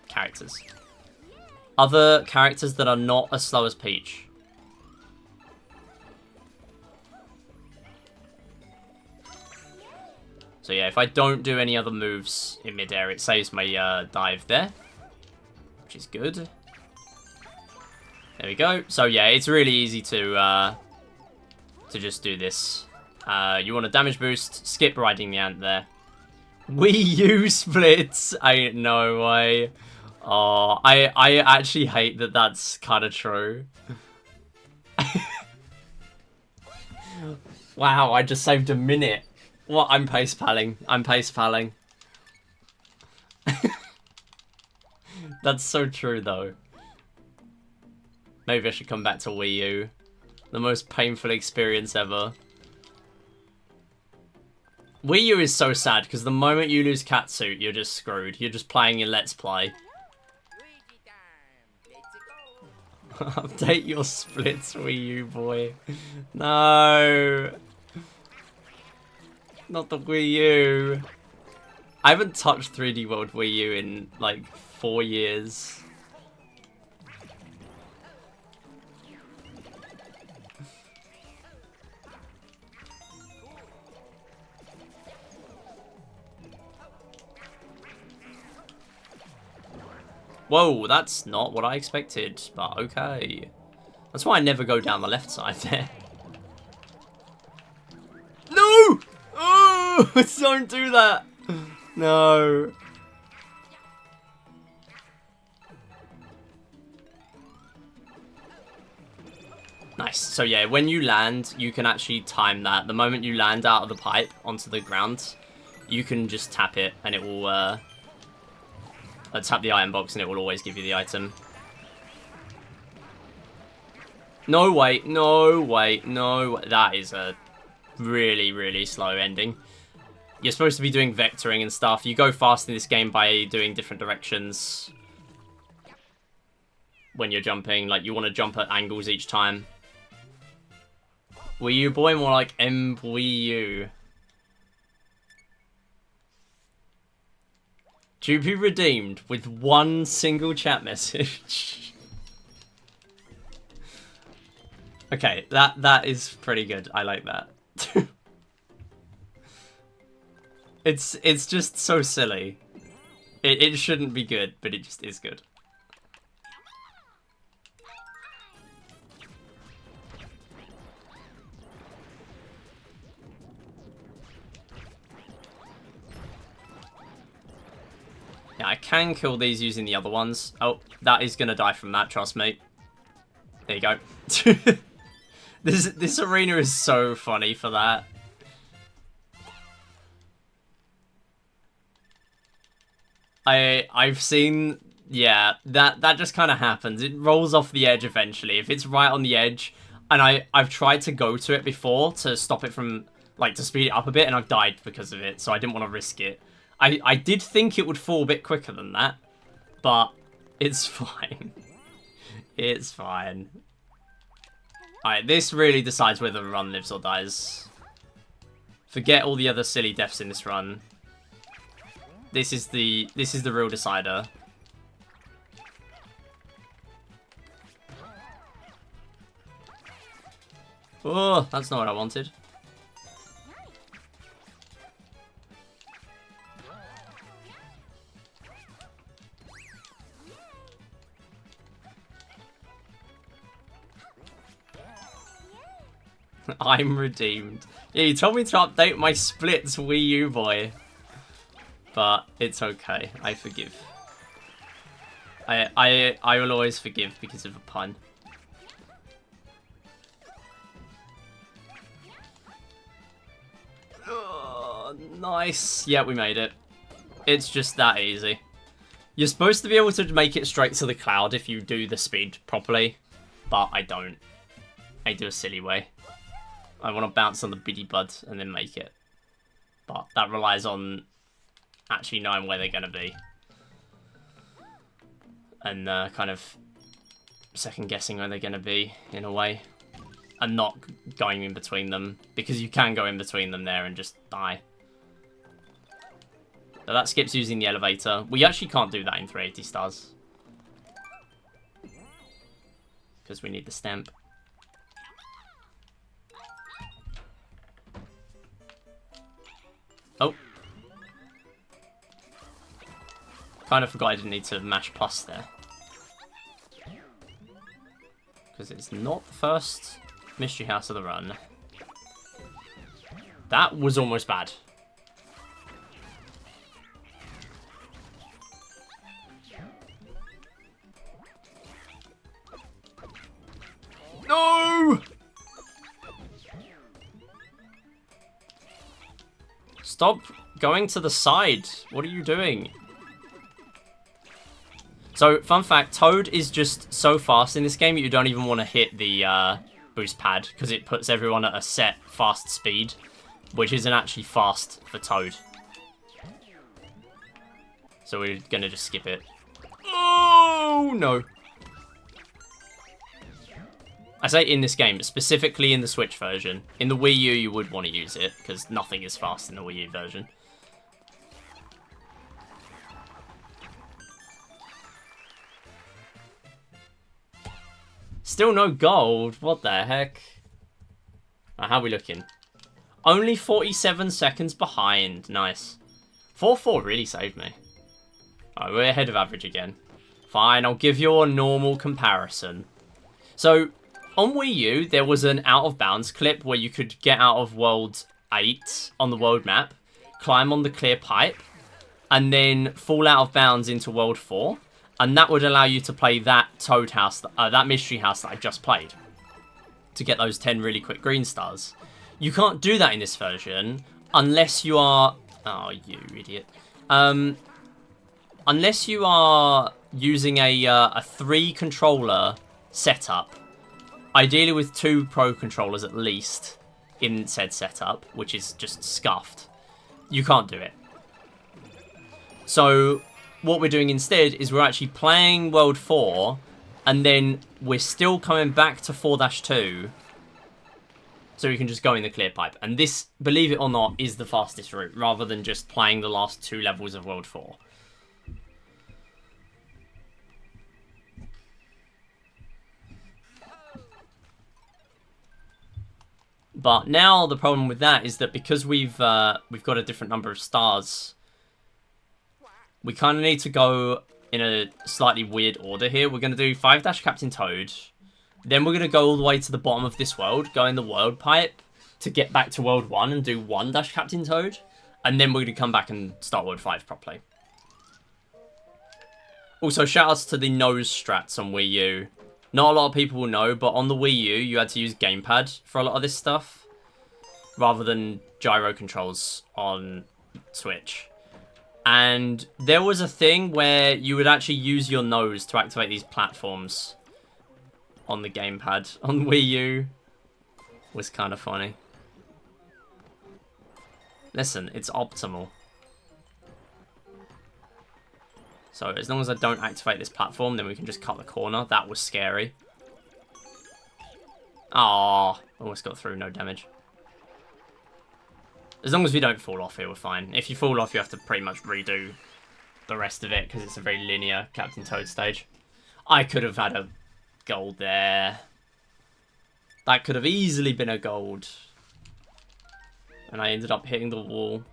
Speaker 1: characters. Other characters that are not as slow as Peach. So yeah, if I don't do any other moves in midair, it saves my dive there, which is good. There we go. So yeah, it's really easy to just do this. You want a damage boost, skip riding the ant there. Wii U splits. Ain't no way. Oh, I actually hate that that's kind of true. Wow, I just saved a minute. What? I'm pace palling. I'm pace palling. That's so true, though. Maybe I should come back to Wii U. The most painful experience ever. Wii U is so sad, because the moment you lose Catsuit, you're just screwed. You're just playing your Let's Play. Update your splits, Wii U, boy. No. Not the Wii U. I haven't touched 3D World Wii U in, like, 4 years. Whoa, that's not what I expected, but okay. That's why I never go down the left side there. No! Oh, don't do that. No. Nice. So yeah, when you land, you can actually time that. The moment you land out of the pipe onto the ground, you can just tap it and it will Tap the item box and it will always give you the item. No way, no way, no. That is a really, really slow ending. You're supposed to be doing vectoring and stuff. You go fast in this game by doing different directions when you're jumping. Like, you want to jump at angles each time. Wii U boy, more like Wii U. To be redeemed with one single chat message. Okay, that is pretty good. I like that. It's just so silly. It shouldn't be good, but it just is good. Yeah, I can kill these using the other ones. Oh, that is gonna die from that, trust me. There you go. This arena is so funny for that. I've seen, yeah, that just kind of happens. It rolls off the edge eventually. If it's right on the edge, and I've tried to go to it before to stop it from, like, to speed it up a bit, and I've died because of it, so I didn't want to risk it. I did think it would fall a bit quicker than that, but it's fine. It's fine. Alright, this really decides whether the run lives or dies. Forget all the other silly deaths in this run. This is the real decider. Oh, that's not what I wanted. I'm redeemed. Yeah, you told me to update my splits, Wii U boy. But it's okay. I forgive. I will always forgive because of a pun. Oh, nice. Yeah, we made it. It's just that easy. You're supposed to be able to make it straight to the cloud if you do the speed properly, but I don't. I do a silly way. I want to bounce on the biddy bud and then make it. But that relies on actually knowing where they're going to be. And kind of second guessing where they're going to be, in a way. And not going in between them. Because you can go in between them there and just die. But that skips using the elevator. We actually can't do that in 380 stars. Because we need the stamp. Oh. Kind of forgot I didn't need to mash plus there. Because it's not the first mystery house of the run. That was almost bad. No! Stop going to the side. What are you doing? So, fun fact, Toad is just so fast in this game you don't even want to hit the boost pad because it puts everyone at a set fast speed, which isn't actually fast for Toad. So we're going to just skip it. Oh, no. I say in this game, specifically in the Switch version. In the Wii U, you would want to use it because nothing is fast in the Wii U version. Still no gold. What the heck? How are we looking? Only 47 seconds behind. Nice. 4-4 really saved me. Alright, we're ahead of average again. Fine, I'll give you a normal comparison. So, on Wii U, there was an out of bounds clip where you could get out of World 8 on the world map, climb on the clear pipe, and then fall out of bounds into World 4. And that would allow you to play that Toad house, that mystery house that I just played. To get those 10 really quick green stars. You can't do that in this version unless you are... Oh, you idiot. unless you are using a 3-controller setup, ideally with 2 Pro controllers at least in said setup, which is just scuffed, you can't do it. So what we're doing instead is we're actually playing World 4, and then we're still coming back to 4-2, so we can just go in the clear pipe. And this, believe it or not, is the fastest route, rather than just playing the last 2 levels of World 4. But now the problem with that is that because we've got a different number of stars, we kind of need to go in a slightly weird order here. We're going to do 5-Captain Toad. Then we're going to go all the way to the bottom of this world, go in the world pipe to get back to World 1 and do 1-Captain Toad. And then we're going to come back and start World 5 properly. Also, shoutouts to the nose strats on Wii U. Not a lot of people will know, but on the Wii U, you had to use gamepad for a lot of this stuff, rather than gyro controls on Switch. And there was a thing where you would actually use your nose to activate these platforms on the gamepad. On Wii U, was kind of funny. Listen, it's optimal. So as long as I don't activate this platform, then we can just cut the corner. That was scary. Ah, almost got through, no damage. As long as we don't fall off here, we're fine. If you fall off, you have to pretty much redo the rest of it, because it's a very linear Captain Toad stage. I could have had a gold there. That could have easily been a gold. And I ended up hitting the wall.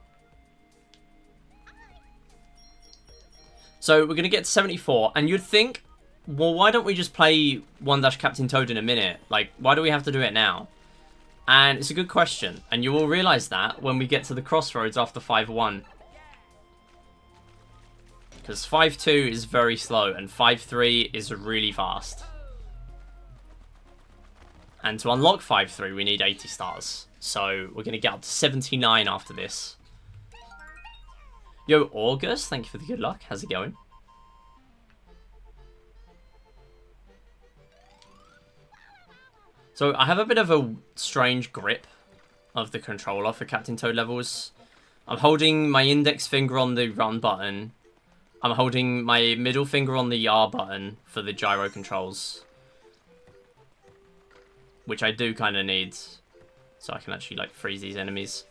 Speaker 1: So we're going to get to 74, and you'd think, well, why don't we just play 1-Captain Toad in a minute? Like, why do we have to do it now? And it's a good question, and you will realise that when we get to the crossroads after 5-1. Because 5-2 is very slow, and 5-3 is really fast. And to unlock 5-3, we need 80 stars. So we're going to get up to 79 after this. Yo, August, thank you for the good luck. How's it going? So I have a bit of a strange grip of the controller for Captain Toad levels. I'm holding my index finger on the run button. I'm holding my middle finger on the R button for the gyro controls. Which I do kind of need, so I can actually like freeze these enemies.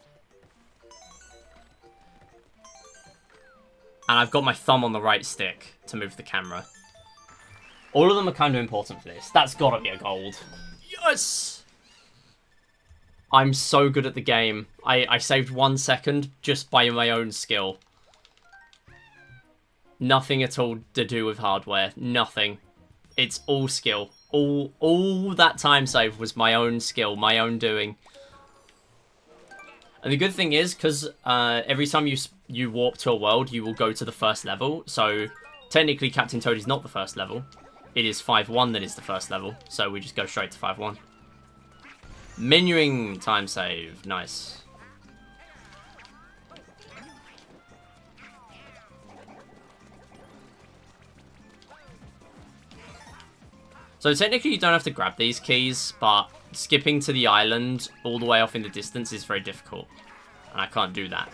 Speaker 1: And I've got my thumb on the right stick to move the camera. All of them are kind of important for this. That's gotta be a gold. Yes! I'm so good at the game. I saved 1 second just by my own skill. Nothing at all to do with hardware. Nothing. It's all skill. All that time save was my own skill, my own doing. And the good thing is, because every time you warp to a world, you will go to the first level. So, technically, Captain Toad is not the first level. It is 5-1 that is the first level. So, we just go straight to 5-1. Menuing time save. Nice. So, technically, you don't have to grab these keys, but skipping to the island all the way off in the distance is very difficult. And I can't do that.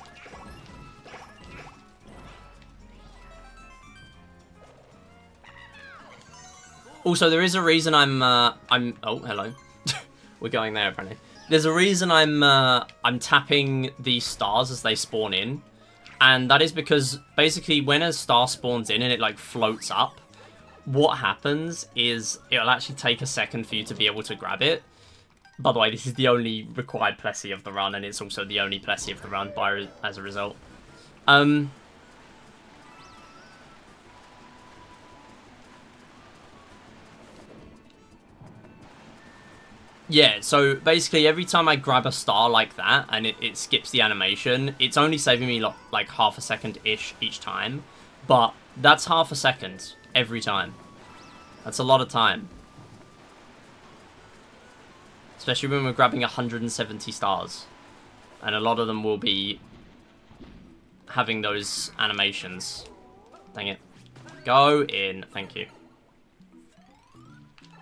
Speaker 1: Also, there is a reason I'm oh, hello. We're going there, apparently. There's a reason I'm tapping these stars as they spawn in. And that is because, basically, when a star spawns in and it, like, floats up, what happens is it'll actually take a second for you to be able to grab it. By the way, this is the only required Plessy of the run, and it's also the only Plessy of the run as a result. Yeah, so basically every time I grab a star like that and it skips the animation, it's only saving me like half a second-ish each time. But that's half a second every time. That's a lot of time. Especially when we're grabbing 170 stars. And a lot of them will be having those animations. Dang it. Go in. Thank you.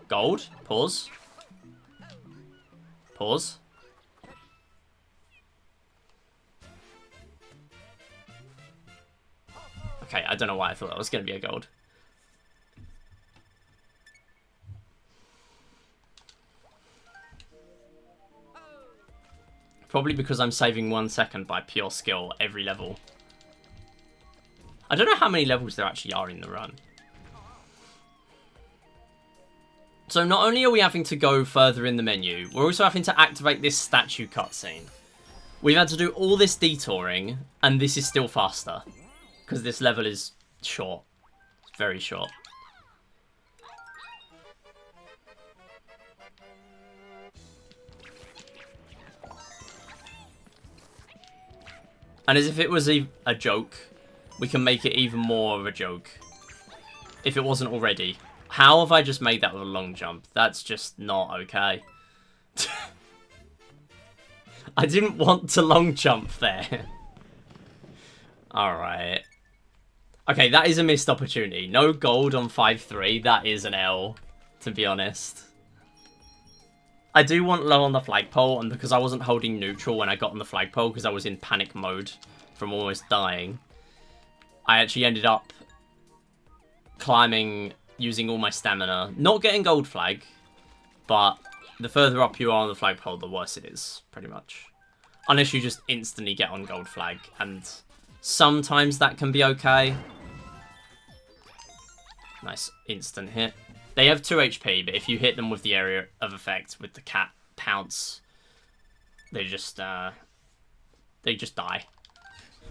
Speaker 1: Gold. Pause. Pause. Okay, I don't know why I thought that was going to be a gold. Probably because I'm saving 1 second by pure skill every level. I don't know how many levels there actually are in the run. So not only are we having to go further in the menu, we're also having to activate this statue cutscene. We've had to do all this detouring, and this is still faster. Because this level is short. It's very short. And as if it was a joke, we can make it even more of a joke. If it wasn't already. How have I just made that with a long jump? That's just not okay. I didn't want to long jump there. Alright. Okay, that is a missed opportunity. No gold on 5-3. That is an L, to be honest. I do want low on the flagpole, and because I wasn't holding neutral when I got on the flagpole because I was in panic mode from almost dying, I actually ended up climbing using all my stamina. Not getting gold flag, but the further up you are on the flagpole, the worse it is, pretty much. Unless you just instantly get on gold flag, and sometimes that can be okay. Nice instant hit. They have 2 HP, but if you hit them with the area of effect with the cat pounce, they just die.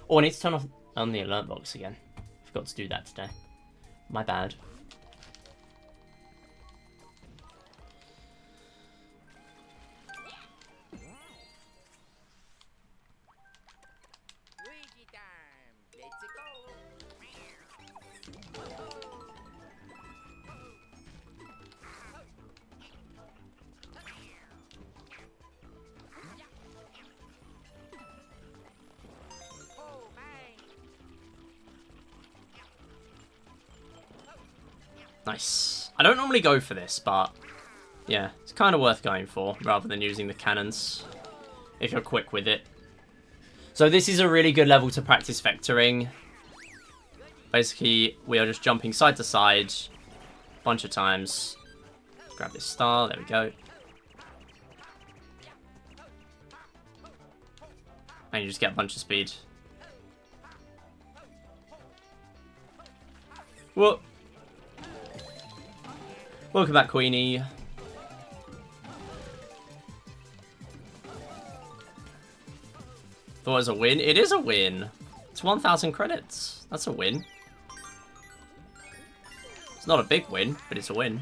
Speaker 1: Oh, I need to turn off on the alert box again. Forgot to do that today. My bad. Nice. I don't normally go for this, but yeah, it's kind of worth going for rather than using the cannons if you're quick with it. So this is a really good level to practice vectoring. Basically, we are just jumping side to side a bunch of times. Grab this star, there we go. And you just get a bunch of speed. Whoop. Welcome back, Queenie. Thought it was a win. It is a win. It's 1,000 credits. That's a win. It's not a big win, but it's a win.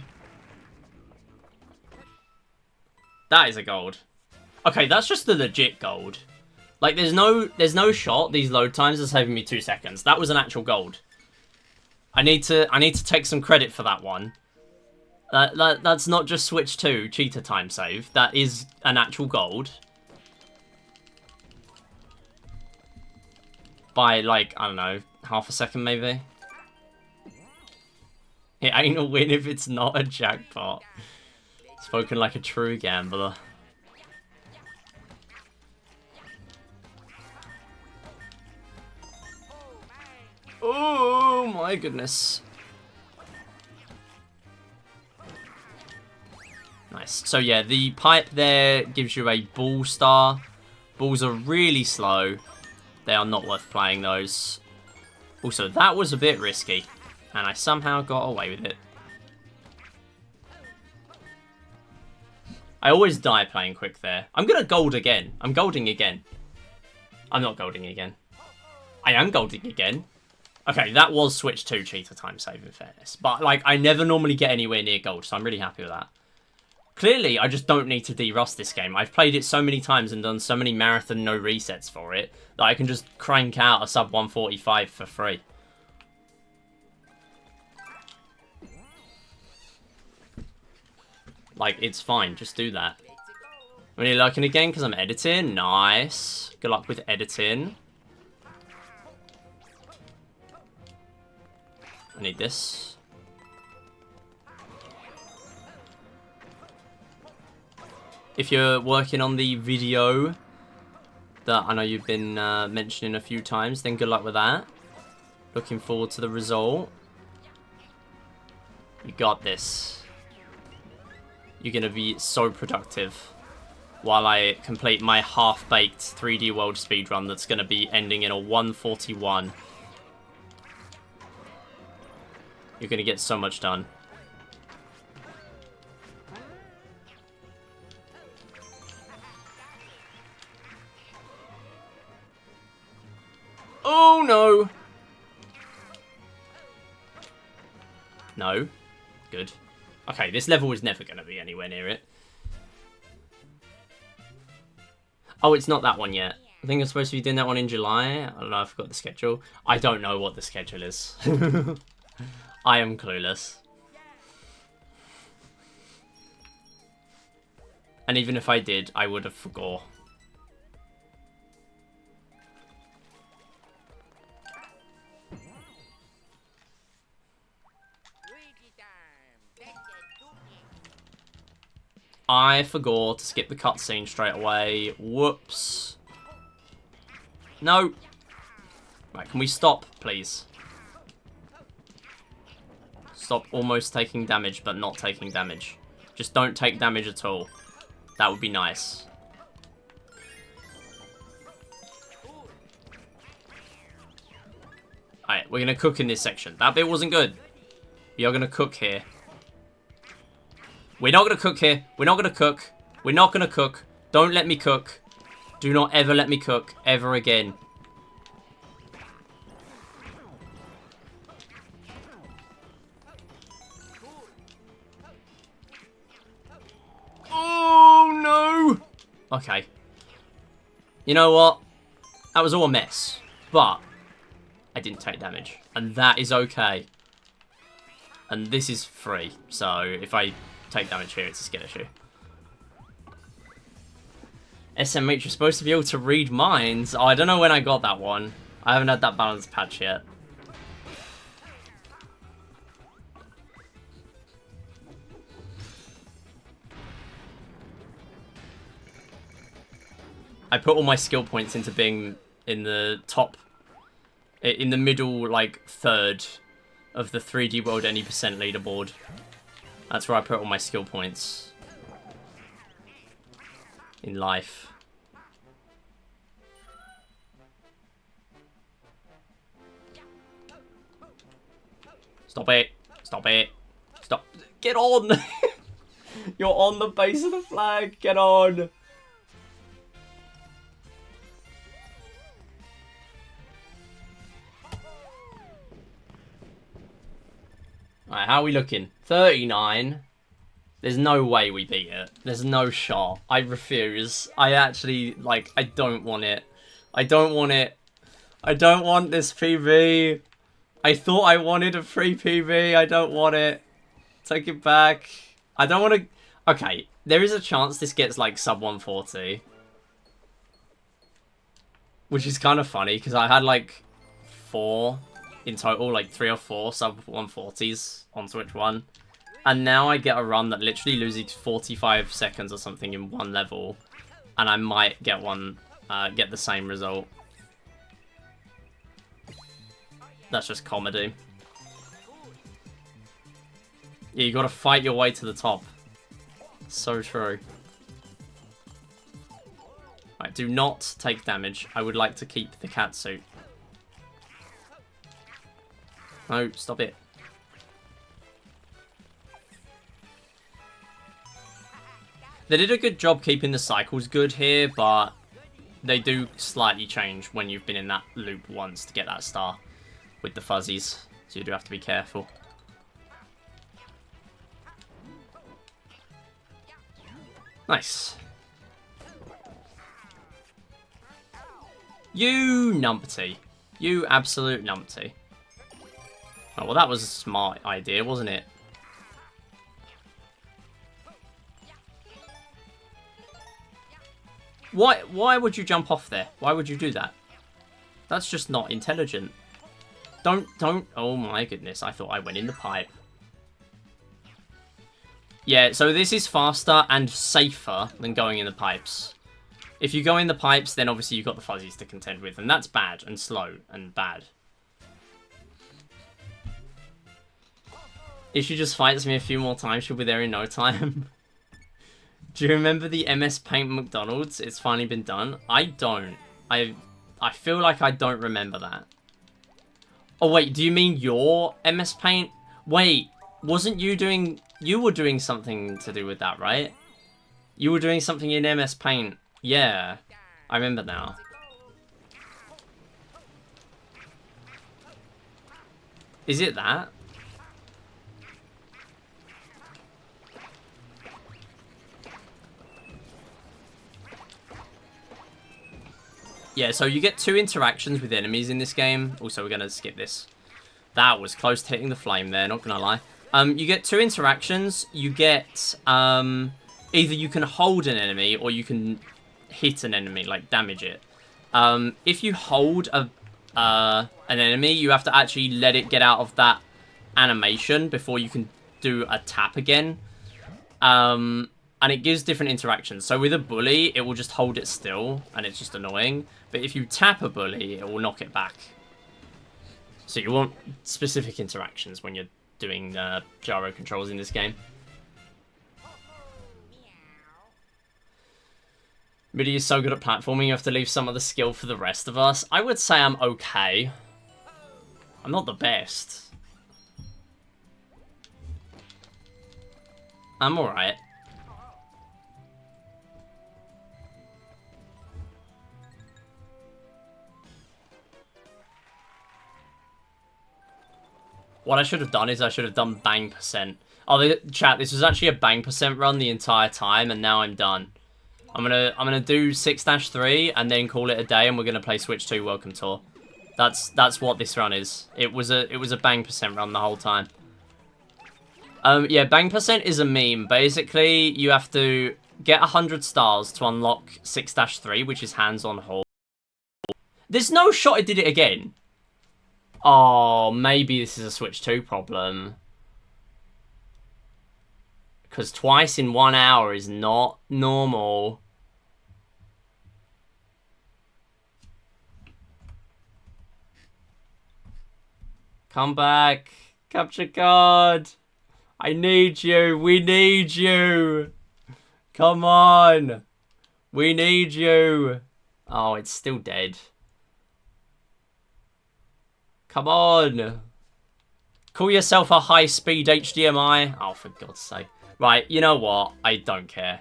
Speaker 1: That is a gold. Okay, that's just the legit gold. Like, there's no shot. These load times are saving me 2 seconds. That was an actual gold. I need to take some credit for that one. That's not just Switch 2 cheater time save. That is an actual gold. By, like, I don't know, half a second maybe. It ain't a win if it's not a jackpot. Spoken like a true gambler. Oh my goodness. Nice. So yeah, the pipe there gives you a ball star. Balls are really slow. They are not worth playing those. Also, that was a bit risky. And I somehow got away with it. I always die playing quick there. I'm going to gold again. I'm golding again. I'm not golding again. I am golding again. Okay, that was Switch 2 cheater time save in fairness. But, like, I never normally get anywhere near gold, so I'm really happy with that. Clearly, I just don't need to de-rust this game. I've played it so many times and done so many marathon no resets for it that I can just crank out a sub 145 for free. Like, it's fine. Just do that. Really liking the game because I'm editing. Nice. Good luck with editing. I need this. If you're working on the video that I know you've been mentioning a few times, then good luck with that. Looking forward to the result. You got this. You're going to be so productive while I complete my half-baked 3D World speedrun that's going to be ending in a 1:41. You're going to get so much done. Oh, no. No. Good. Okay, this level is never going to be anywhere near it. Oh, it's not that one yet. I think I'm supposed to be doing that one in July. I don't know, I forgot the schedule. I don't know what the schedule is. I am clueless. And even if I did, I would have forgot. I forgot to skip the cutscene straight away. Whoops. No. Right, can we stop, please? Stop almost taking damage, but not taking damage. Just don't take damage at all. That would be nice. Alright, we're going to cook in this section. That bit wasn't good. We are going to cook here. We're not going to cook here. We're not going to cook. We're not going to cook. Don't let me cook. Do not ever let me cook. Ever again. Oh, no. Okay. You know what? That was all a mess. But I didn't take damage. And that is okay. And this is free. So if I take damage here, it's a skill issue. SMH, you're supposed to be able to read minds. Oh, I don't know when I got that one. I haven't had that balance patch yet. I put all my skill points into being in the top, in the middle, like, third of the 3D World Any percent leaderboard. That's where I put all my skill points in life. Stop it. Stop it. Stop. Get on. You're on the base of the flag. Get on. Alright, how are we looking? 39. There's no way we beat it. There's no shot. I refuse. I actually, like, I don't want it. I don't want it. I don't want this PB. I thought I wanted a free PB. I don't want it. Take it back. I don't want to... Okay, there is a chance this gets, like, sub 140. Which is kind of funny, because I had, like, 4... in total, like 3 or 4 sub 140s on Switch 1. And now I get a run that literally loses 45 seconds or something in one level. And I might get one, get the same result. That's just comedy. Yeah, you gotta fight your way to the top. So true. Right, do not take damage. I would like to keep the cat suit. No, stop it. They did a good job keeping the cycles good here, but they do slightly change when you've been in that loop once to get that star with the fuzzies. So you do have to be careful. Nice. You numpty. You absolute numpty. Oh, well, that was a smart idea, wasn't it? Why would you jump off there? Why would you do that? That's just not intelligent. Don't. Oh my goodness, I thought I went in the pipe. Yeah, so this is faster and safer than going in the pipes. If you go in the pipes, then obviously you've got the fuzzies to contend with, and that's bad and slow and bad. If she just fights me a few more times, she'll be there in no time. Do you remember the MS Paint McDonald's? It's finally been done. I don't. I feel like I don't remember that. Oh wait, do you mean your MS Paint? Wait, wasn't you doing... You were doing something to do with that, right? You were doing something in MS Paint. Yeah, I remember now. Is it that? Yeah, so you get 2 interactions with enemies in this game. Also, we're going to skip this. That was close to hitting the flame there, not going to lie. You get 2 interactions. You get, either you can hold an enemy or you can hit an enemy, like damage it. If you hold an enemy, you have to actually let it get out of that animation before you can do a tap again. And it gives different interactions. So with a bully, it will just hold it still, and it's just annoying. But if you tap a bully, it will knock it back. So you want specific interactions when you're doing gyro controls in this game. Midi is so good at platforming, you have to leave some of the skill for the rest of us. I would say I'm okay. I'm not the best. I'm alright. What I should have done is I should have done bang percent. Oh, chat, this was actually a bang percent run the entire time, and now I'm done. I'm gonna do 6-3 and then call it a day, and we're gonna play Switch 2 Welcome Tour. That's what this run is. It was a bang percent run the whole time. Yeah, bang percent is a meme. Basically, you have to get 100 stars to unlock 6-3, which is hands-on hold. There's no shot I did it again. Oh, maybe this is a Switch 2 problem. Because twice in 1 hour is not normal. Come back. Capture card. I need you. We need you. Come on. We need you. Oh, it's still dead. Come on. Call yourself a high-speed HDMI. Oh, for God's sake. Right, you know what? I don't care.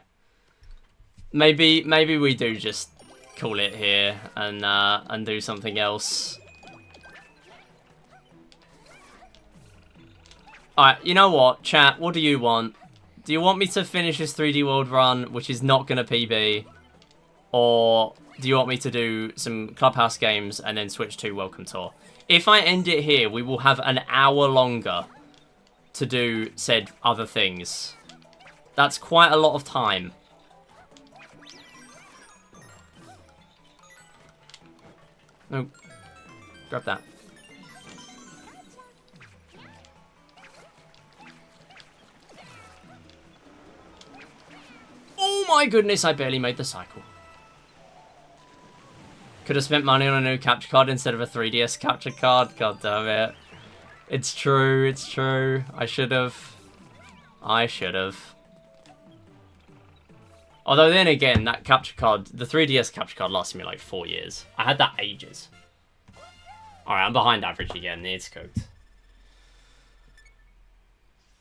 Speaker 1: Maybe we do just call it here and do something else. Alright, you know what? Chat, what do you want? Do you want me to finish this 3D World run, which is not going to PB? Or do you want me to do some Clubhouse Games and then Switch 2 Welcome Tour? If I end it here, we will have an hour longer to do said other things. That's quite a lot of time. No. Grab that. Oh my goodness, I barely made the cycle. Could have spent money on a new capture card instead of a 3DS capture card. God damn it. It's true, it's true. I should have. Although then again, that capture card, the 3DS capture card lasted me like 4 years. I had that ages. Alright, I'm behind average again. It's cooked.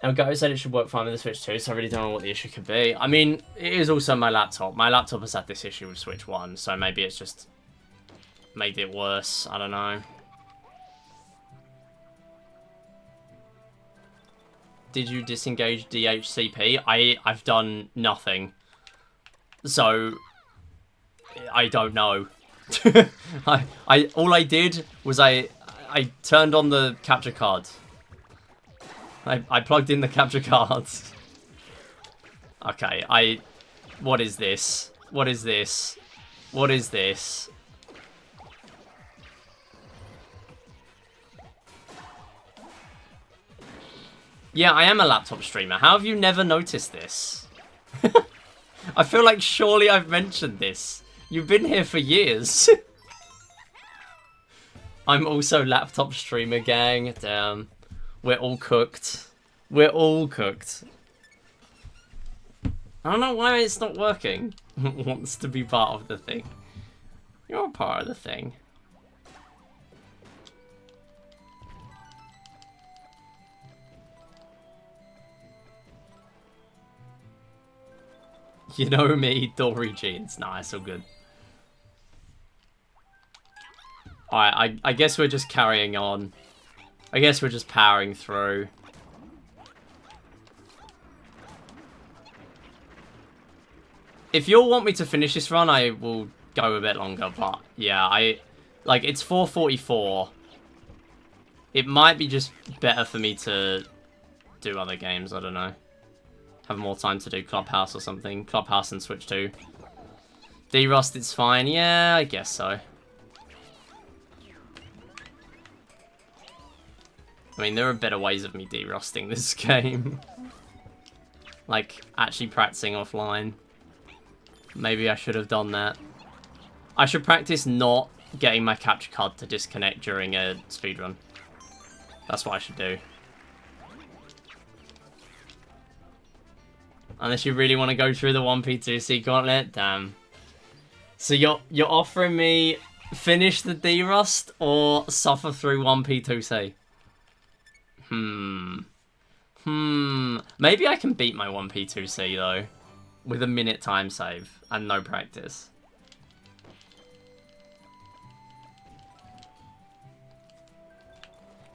Speaker 1: Elgato said it should work fine with the Switch 2, so I really don't know what the issue could be. I mean, it is also my laptop. My laptop has had this issue with Switch 1, so maybe it's just made it worse. I don't know. Did you disengage DHCP? I've done nothing. So, I don't know. All I did was I turned on the capture card. I plugged in the capture cards. Okay, what is this? What is this? What is this? Yeah, I am a laptop streamer. How have you never noticed this? I feel like surely I've mentioned this. You've been here for years. I'm also laptop streamer, gang. Damn. We're all cooked. We're all cooked. I don't know why it's not working. Wants to be part of the thing. You're a part of the thing. You know me, Dory jeans. Nah, it's all good. Alright, I guess we're just carrying on. I guess we're just powering through. If you'll want me to finish this run, I will go a bit longer. But yeah, like it's 4:44. It might be just better for me to do other games. I don't know. Have more time to do Clubhouse or something. Clubhouse and Switch 2. D-Rust, it's fine. Yeah, I guess so. I mean, there are better ways of me de-rusting this game. Like, actually practicing offline. Maybe I should have done that. I should practice not getting my capture card to disconnect during a speedrun. That's what I should do. Unless you really want to go through the 1P2C gauntlet, damn. So you're offering me finish the D-Rust or suffer through 1P2C? Maybe I can beat my 1P2C though, with a minute time save and no practice.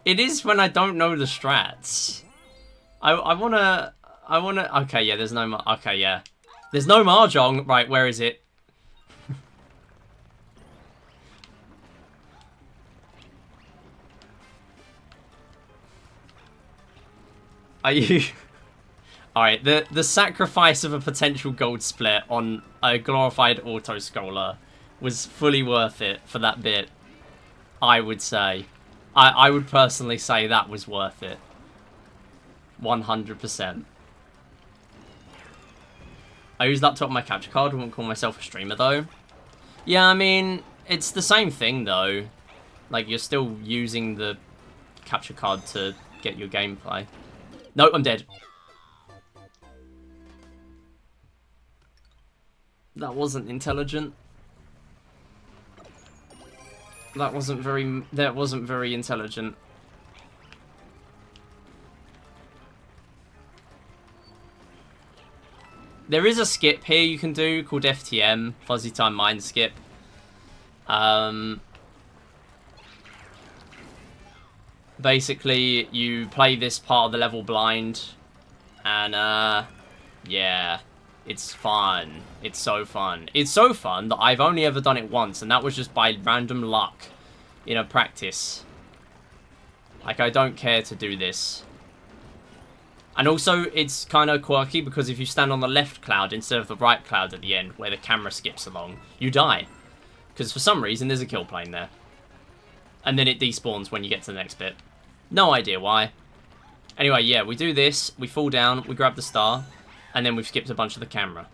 Speaker 1: It is when I don't know the strats. I wanna. Okay, yeah. There's no. Okay, yeah. There's no mahjong. Right, where is it? Are you? All right. The sacrifice of a potential gold split on a glorified auto scholar was fully worth it for that bit. I would say. I would personally say that was worth it. 100%. I use laptop on my capture card. I wouldn't call myself a streamer though. Yeah, I mean, it's the same thing though. Like, you're still using the capture card to get your gameplay. No, I'm dead. That wasn't intelligent. That wasn't very intelligent. There is a skip here you can do called FTM, Fuzzy Time Mind Skip. Basically, you play this part of the level blind, and yeah, it's fun. It's so fun. It's so fun that I've only ever done it once, and that was just by random luck in a practice. Like, I don't care to do this. And also, it's kind of quirky because if you stand on the left cloud instead of the right cloud at the end, where the camera skips along, you die. Because for some reason, there's a kill plane there. And then it despawns when you get to the next bit. No idea why. Anyway, yeah, we do this, we fall down, we grab the star, and then we've skipped a bunch of the camera.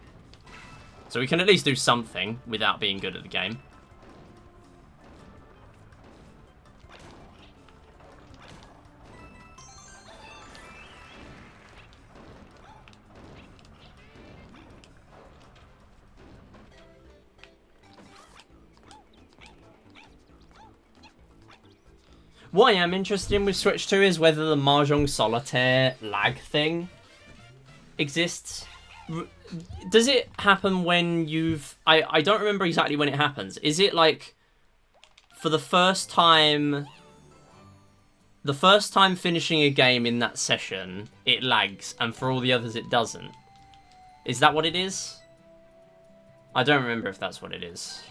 Speaker 1: So we can at least do something without being good at the game. What I am interested in with Switch 2 is whether the Mahjong Solitaire lag thing exists. Does it happen when you've... I don't remember exactly when it happens. Is it like... For the first time... The first time finishing a game in that session, it lags, and for all the others it doesn't. Is that what it is? I don't remember if that's what it is.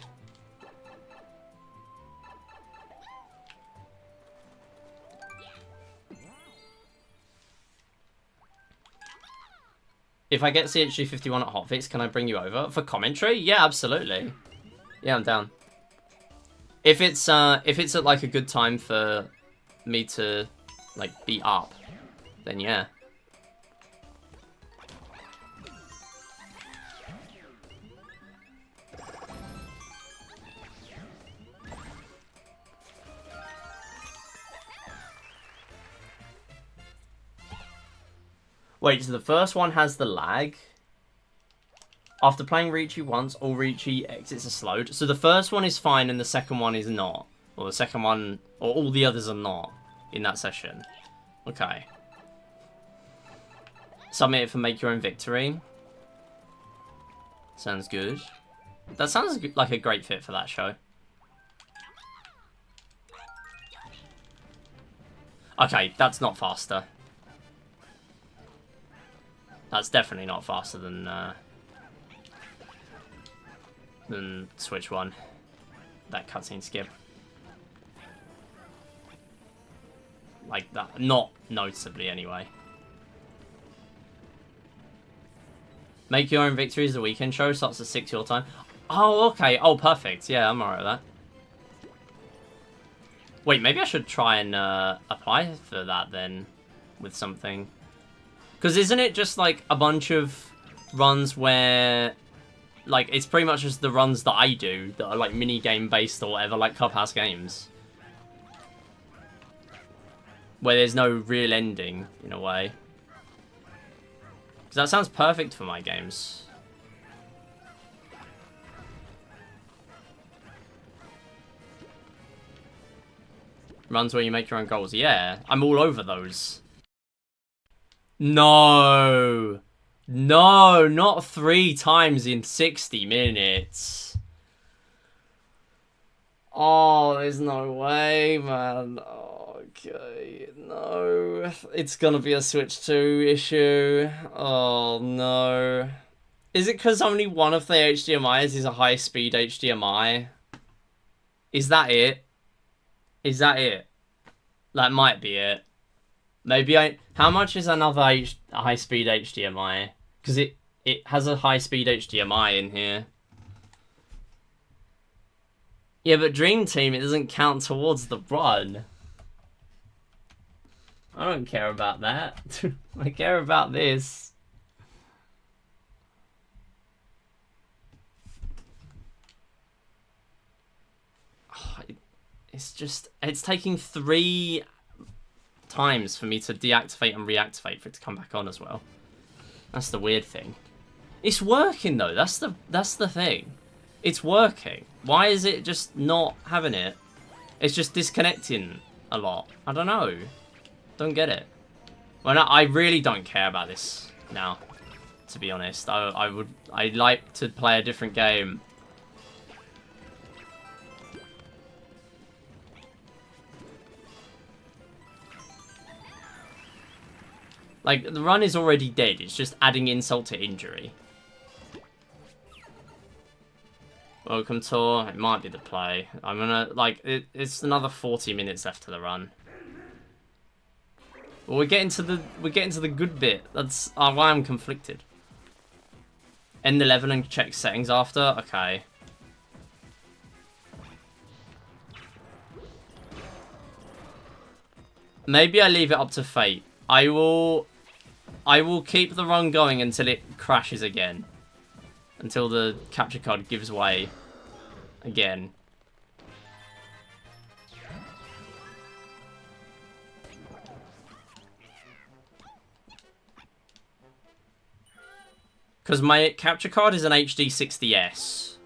Speaker 1: If I get CHG51 at Hotfix, can I bring you over for commentary? Yeah, absolutely. Yeah, I'm down. If it's at like a good time for me to like be up, then yeah. Wait, so the first one has the lag. After playing Ricci once, all Ricci exits are slowed. So the first one is fine and the second one is not. Or the second one, or all the others are not in that session. Okay. Submit it for Make Your Own Victory. Sounds good. That sounds like a great fit for that show. Okay, that's not faster. That's definitely not faster than Switch 1. That cutscene skip. Like that. Not noticeably, anyway. Make Your Own Victory is the weekend show. Starts at 6 your time. Oh, okay. Oh, perfect. Yeah, I'm alright with that. Wait, maybe I should try and apply for that then with something. Because isn't it just like a bunch of runs where... Like, it's pretty much just the runs that I do that are like mini-game based or whatever, like Clubhouse Games. Where there's no real ending, in a way. Because that sounds perfect for my games. Runs where you make your own goals. Yeah, I'm all over those. No! No, not 3 times in 60 minutes. Oh, there's no way, man. Okay, no. It's gonna be a Switch 2 issue. Oh, no. Is it because only one of the HDMIs is a high-speed HDMI? Is that it? Is that it? That might be it. Maybe I... How much is another high-speed HDMI? Because it has a high-speed HDMI in here. Yeah, but Dream Team, it doesn't count towards the run. I don't care about that. I care about this. Oh, it's just... It's taking 3 times for me to deactivate and reactivate for it to come back on as well. That's the weird thing. It's working though. That's the thing. It's working. Why is it just not having it? It's just disconnecting a lot. I don't know. Don't get it. Well, no, I really don't care about this now. To be honest, I'd like to play a different game. Like, the run is already dead. It's just adding insult to injury. Welcome tour. It might be the play. I'm gonna, like, it's another 40 minutes left to the run. Well, we're getting to the good bit. That's why I'm conflicted. End 11 and check settings after? Okay. Maybe I leave it up to fate. I will keep the run going until it crashes again. Until the capture card gives way again. Because my capture card is an HD 60S.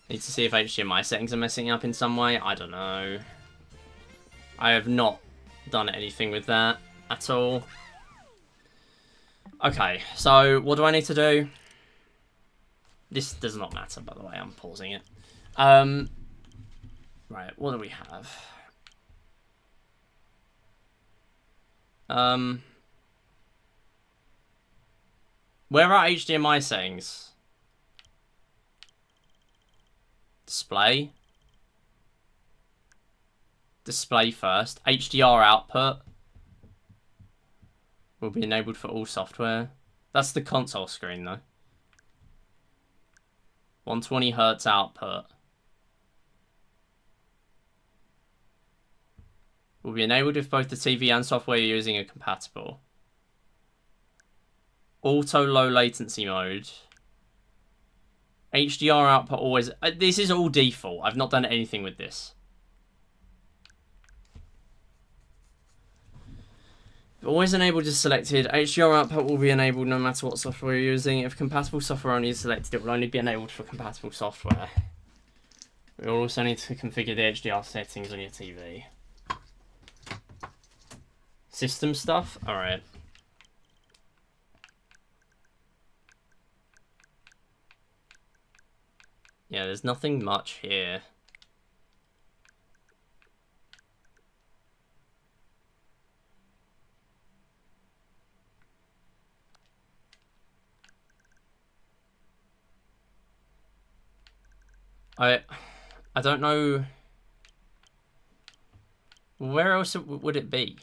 Speaker 1: Need to see if HDMI settings are messing up in some way. I don't know. I have not done anything with that at all. Okay, so what do I need to do? This does not matter, by the way. I'm pausing it. Right, what do we have? Where are HDMI settings? Display. Display first. HDR output will be enabled for all software. That's the console screen though. 120 Hz output will be enabled if both the TV and software you're using are compatible. Auto low latency mode. HDR output always... this is all default. I've not done anything with this. Always enabled is selected. HDR output will be enabled no matter what software you're using. If compatible software only is selected, it will only be enabled for compatible software. You'll also need to configure the HDR settings on your TV. System stuff? Alright. Yeah, there's nothing much here. I don't know. Where else would it be?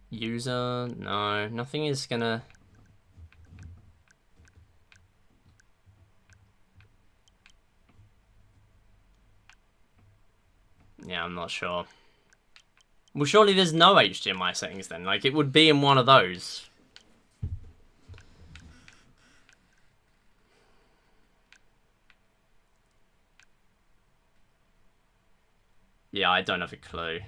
Speaker 1: User? No, nothing is gonna... Yeah, I'm not sure. Well, surely there's no HDMI settings then. Like, it would be in one of those. Yeah, I don't have a clue.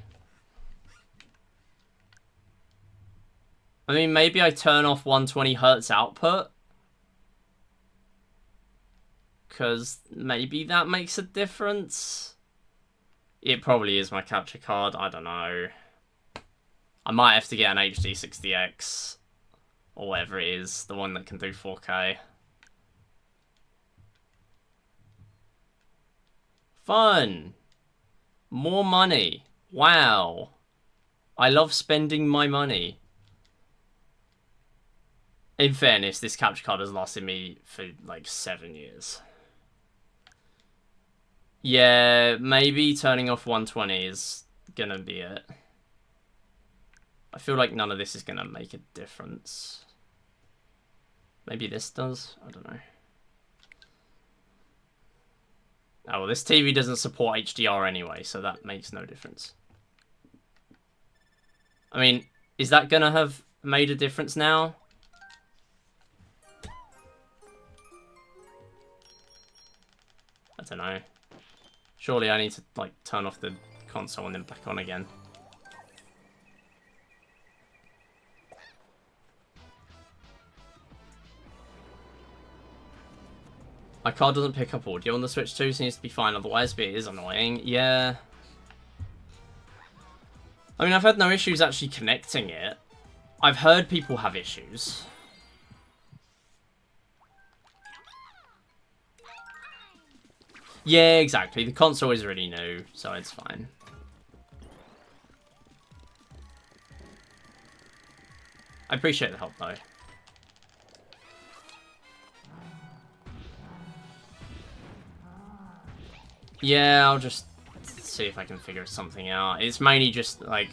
Speaker 1: I mean, maybe I turn off 120 Hz output. Because maybe that makes a difference. It probably is my capture card. I don't know. I might have to get an HD60X. Or whatever it is. The one that can do 4K. Fun! More money. Wow. I love spending my money. In fairness, this capture card has lasted me for like 7 years. Yeah, maybe turning off 120 is gonna be it. I feel like none of this is gonna make a difference. Maybe this does? I don't know. Oh, well, this TV doesn't support HDR anyway, so that makes no difference. I mean, is that gonna have made a difference now? I don't know. Surely I need to, like, turn off the console and then back on again. My card doesn't pick up audio on the Switch 2, seems to be fine otherwise, but it is annoying. Yeah. I mean, I've had no issues actually connecting it. I've heard people have issues. Yeah, exactly. The console is really new, so it's fine. I appreciate the help, though. Yeah, I'll just see if I can figure something out. It's mainly just, like,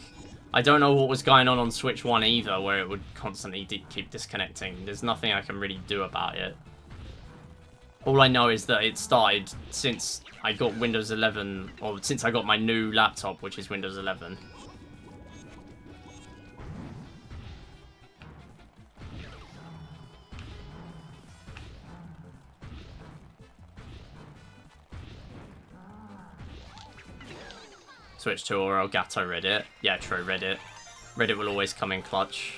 Speaker 1: I don't know what was going on Switch 1 either, where it would constantly keep disconnecting. There's nothing I can really do about it. All I know is that it started since I got Windows 11, or since I got my new laptop, which is Windows 11. Switch to or Elgato Reddit. Yeah, true, Reddit. Reddit will always come in clutch.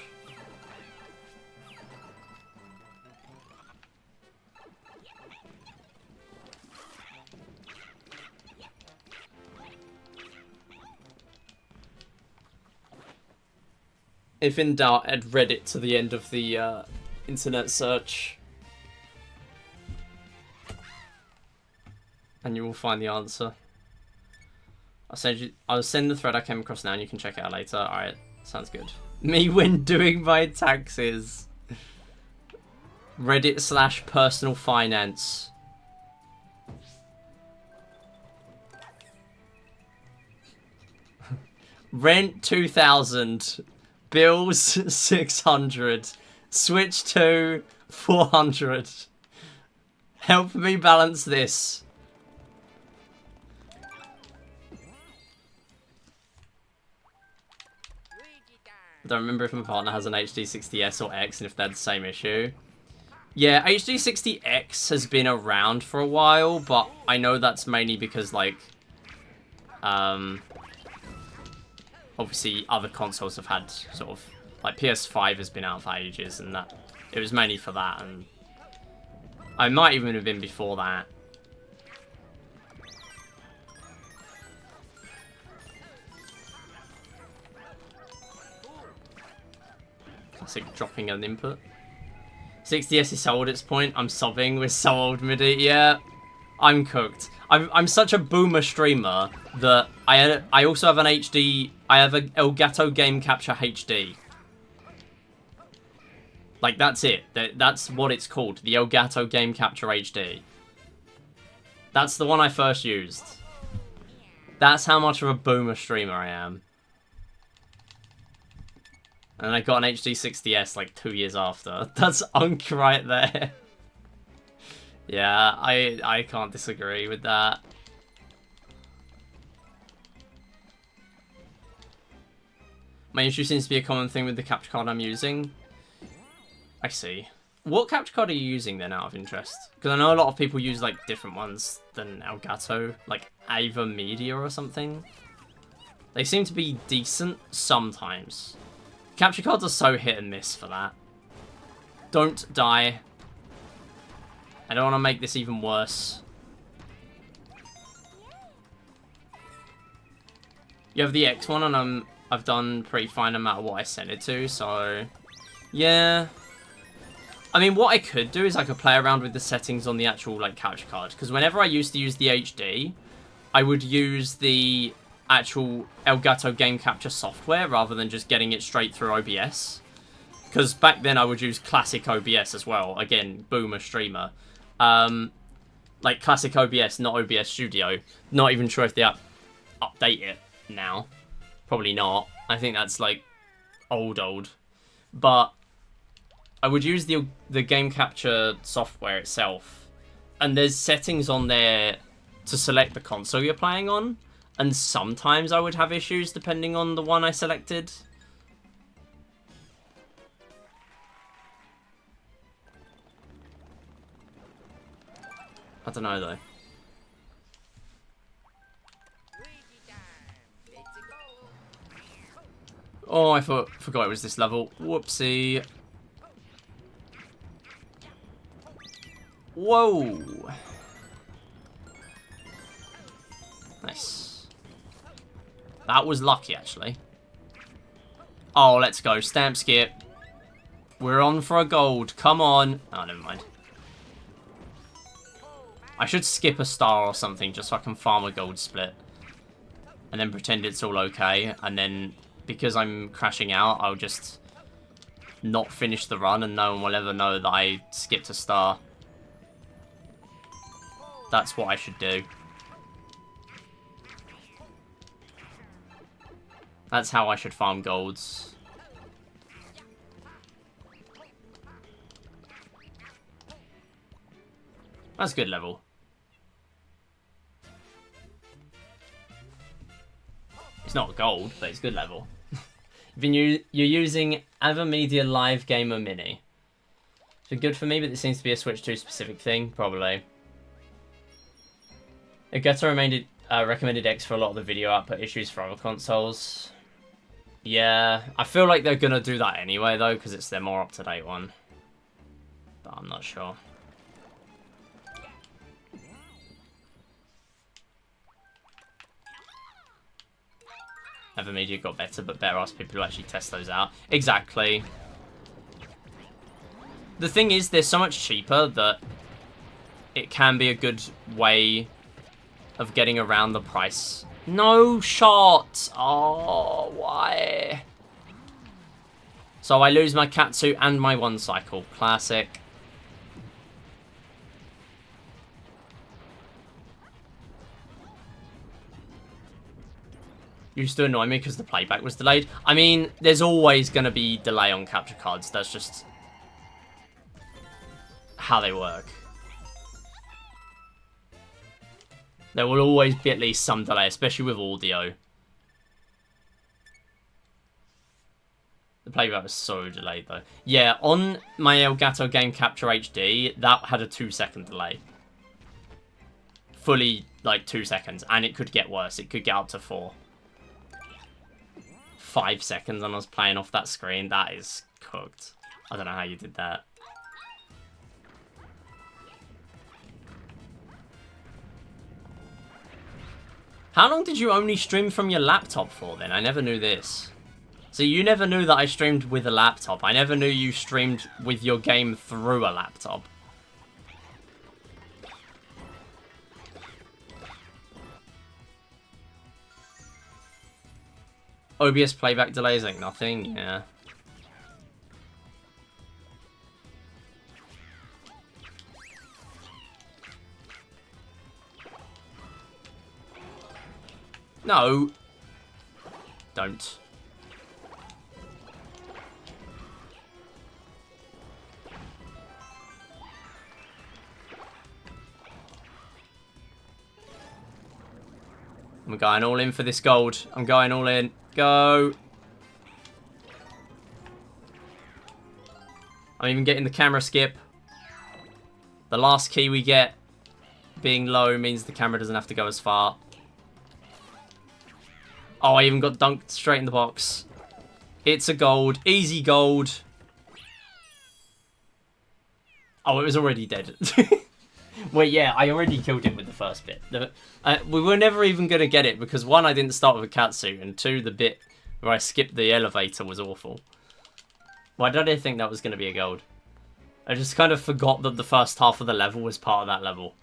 Speaker 1: If in doubt, add Reddit to the end of the internet search. And you will find the answer. I'll send the thread I came across now and you can check it out later. Alright, sounds good. Me when doing my taxes. Reddit / personal finance. Rent 2,000. Bills 600. Switch to 400. Help me balance this. I don't remember if my partner has an HD60S or X and if they're the same issue. Yeah, HD60X has been around for a while, but I know that's mainly because, like, obviously other consoles have had sort of, like PS5 has been out for ages, and that it was mainly for that, and I might even have been before that. Classic dropping an input. 60S is so old at this point. I'm sobbing. We're so old, MIDI. Yeah, I'm cooked. I'm such a boomer streamer that I also have an HD. I have an Elgato Game Capture HD. Like, that's it. That's what it's called. The Elgato Game Capture HD. That's the one I first used. That's how much of a boomer streamer I am. And I got an HD 60S like 2 years after. That's unk right there. Yeah, I can't disagree with that. My issue seems to be a common thing with the capture card I'm using. I see. What capture card are you using then, out of interest? Because I know a lot of people use like different ones than Elgato, like Ava Media or something. They seem to be decent sometimes. Capture cards are so hit and miss for that. Don't die. I don't want to make this even worse. You have the X one, and I've done pretty fine no matter what I sent it to, so yeah. I mean, what I could do is I could play around with the settings on the actual like capture card, because whenever I used to use the HD, I would use the actual Elgato Game Capture software rather than just getting it straight through OBS. Because back then I would use classic OBS as well. Again, boomer streamer. Like classic OBS, not OBS Studio. Not even sure if they update it now. Probably not. I think that's like old. But I would use the Game Capture software itself. And there's settings on there to select the console you're playing on. And sometimes I would have issues depending on the one I selected. I don't know though. Oh, I forgot it was this level. Whoopsie. Whoa. Nice. That was lucky, actually. Oh, let's go. Stamp skip. We're on for a gold. Come on. Oh, never mind. I should skip a star or something just so I can farm a gold split. And then pretend it's all okay. And then, because I'm crashing out, I'll just not finish the run and no one will ever know that I skipped a star. That's what I should do. That's how I should farm golds. That's a good level. It's not gold, but it's good level. You're using AvaMedia Live Gamer Mini. It's been good for me, but it seems to be a Switch 2 specific thing, probably. Elgato recommended X for a lot of the video output issues for other consoles. Yeah, I feel like they're gonna do that anyway, though, because it's their more up-to-date one. But I'm not sure. AvaMedia got better, but better ask people to actually test those out. Exactly. The thing is, they're so much cheaper that it can be a good way of getting around the price. No shot! Oh, why? So I lose my Katsu and my one cycle. Classic. Used to annoy me because the playback was delayed. I mean, there's always going to be delay on capture cards. That's just how they work. There will always be at least some delay, especially with audio. The playback was so delayed, though. Yeah, on my Elgato Game Capture HD, that had a 2-second delay. Fully, like, 2 seconds. And it could get worse. It could get up to 4. 5 seconds and I was playing off that screen. That is cooked. I don't know how you did that. How long did you only stream from your laptop for then? I never knew this. So you never knew that I streamed with a laptop. I never knew you streamed with your game through a laptop. OBS playback delays ain't nothing, yeah. No. Don't. I'm going all in for this gold. I'm going all in. Go. I'm even getting the camera skip. The last key we get being low means the camera doesn't have to go as far. Oh, I even got dunked straight in the box. It's a gold. Easy gold. Oh, it was already dead. Wait, yeah, I already killed it with the first bit. We were never even going to get it because, one, I didn't start with a catsuit, and two, the bit where I skipped the elevator was awful. Why did I think that was going to be a gold? I just kind of forgot that the first half of the level was part of that level.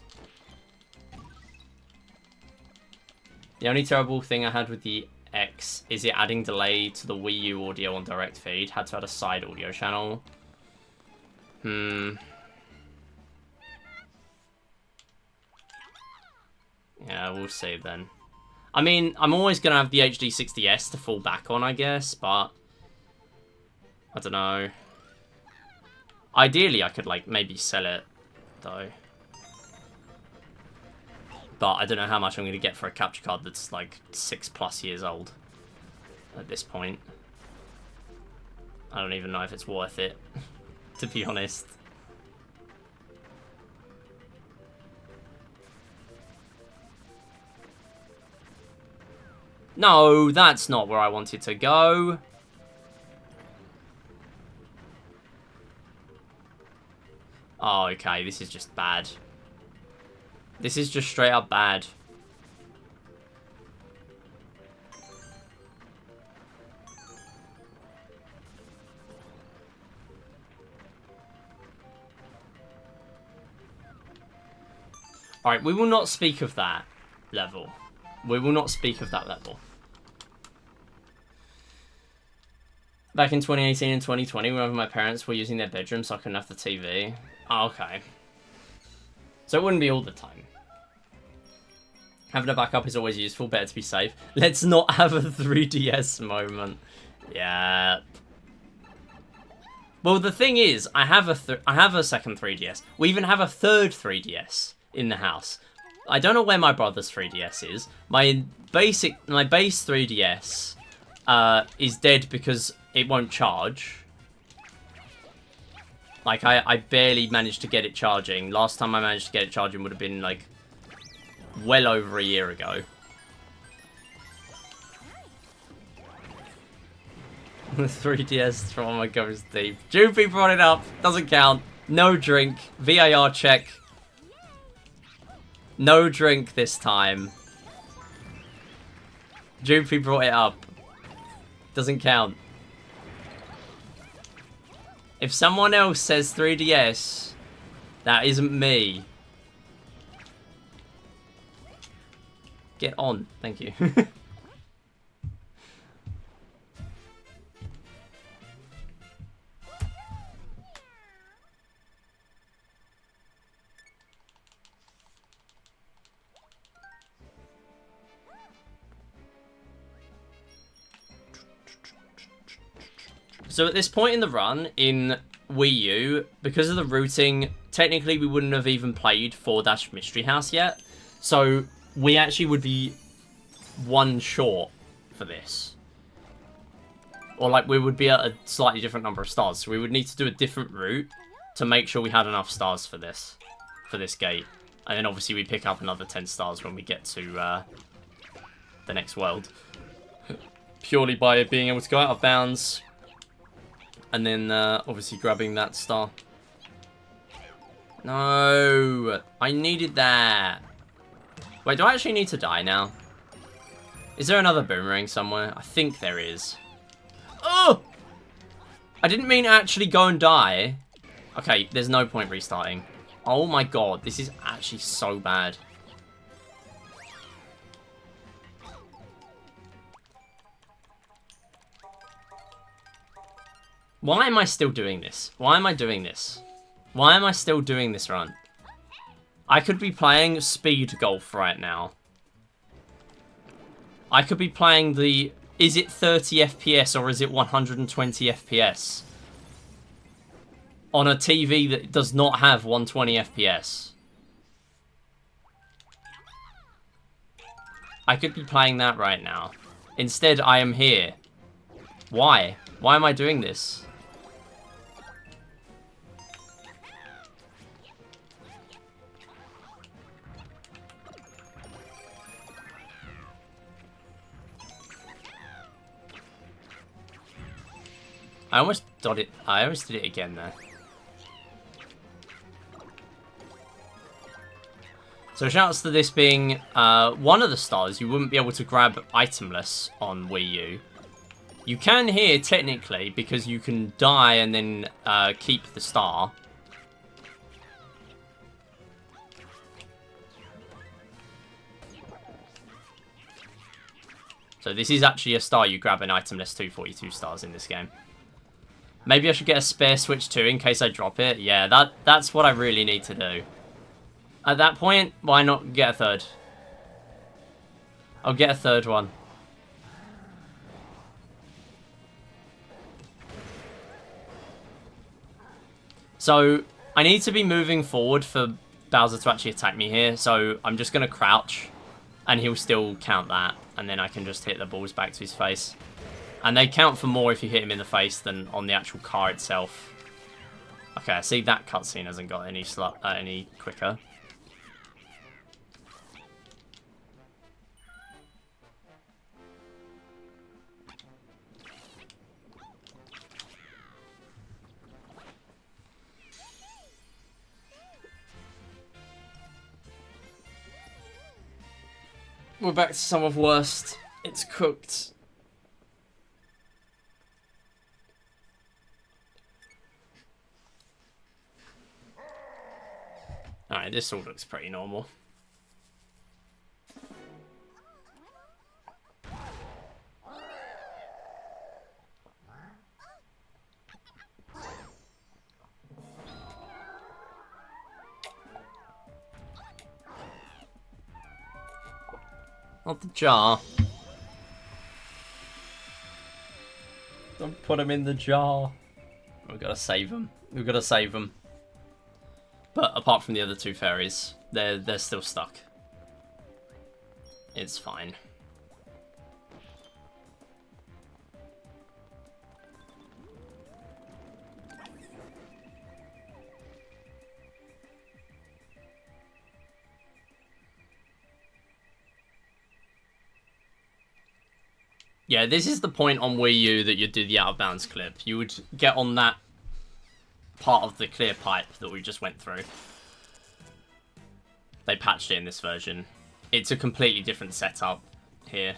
Speaker 1: The only terrible thing I had with the X is it adding delay to the Wii U audio on direct feed. Had to add a side audio channel. Yeah, we'll see then. I mean, I'm always going to have the HD60S to fall back on, I guess, but I don't know. Ideally, I could, like, maybe sell it, though. But I don't know how much I'm going to get for a capture card that's, like, 6+ years old at this point. I don't even know if it's worth it, to be honest. No, that's not where I wanted to go. Oh, okay, this is just bad. This is just straight up bad. Alright, we will not speak of that level. We will not speak of that level. Back in 2018 and 2020, whenever my parents were using their bedroom so I couldn't have the TV. Oh, okay. So it wouldn't be all the time. Having a backup is always useful, better to be safe. Let's not have a 3DS moment. Yeah. Well, the thing is, I have a second 3DS. We even have a third 3DS in the house. I don't know where my brother's 3DS is. My base 3DS is dead because it won't charge. Like, I barely managed to get it charging. Last time I managed to get it charging would have been, like, well over a year ago. The 3DS trauma goes deep. Joopy brought it up. Doesn't count. No drink. VAR check. No drink this time. Joopy brought it up. Doesn't count. If someone else says 3DS, that isn't me. Get on. Thank you. So at this point in the run, in Wii U, because of the routing, technically we wouldn't have even played 4-Mystery House yet. So we actually would be one short for this. Or like we would be at a slightly different number of stars. So we would need to do a different route to make sure we had enough stars for this gate. And then obviously we pick up another 10 stars when we get to the next world. purely by being able to go out of bounds. And then, obviously, grabbing that star. No! I needed that. Wait, do I actually need to die now? Is there another boomerang somewhere? I think there is. Oh! I didn't mean to actually go and die. Okay, there's no point restarting. Oh my god, this is actually so bad. Why am I still doing this? Why am I doing this? Why am I still doing this run? I could be playing speed golf right now. I could be playing the... Is it 30 FPS or is it 120 FPS? On a TV that does not have 120 FPS. I could be playing that right now. Instead, I am here. Why? Why am I doing this? I almost did it. I almost did it again there. So shouts to this being one of the stars you wouldn't be able to grab itemless on Wii U. You can here technically because you can die and then keep the star. So this is actually a star you grab an itemless 242 stars in this game. Maybe I should get a spare Switch 2 in case I drop it. Yeah, that's what I really need to do. At that point, why not get a third? I'll get a third one. So, I need to be moving forward for Bowser to actually attack me here. So, I'm just going to crouch. And he'll still count that. And then I can just hit the balls back to his face. And they count for more if you hit him in the face than on the actual car itself. Okay, I see that cutscene hasn't got any quicker. We're back to some of worst. It's cooked. Alright, this all looks pretty normal. Not the jar. Don't put him in the jar. We've got to save him. We've got to save him. But apart from the other two fairies, they're still stuck. It's fine. Yeah, this is the point on Wii U that you do the out of bounds clip. You would get on that part of the clear pipe that we just went through. They patched it in this version. It's a completely different setup here.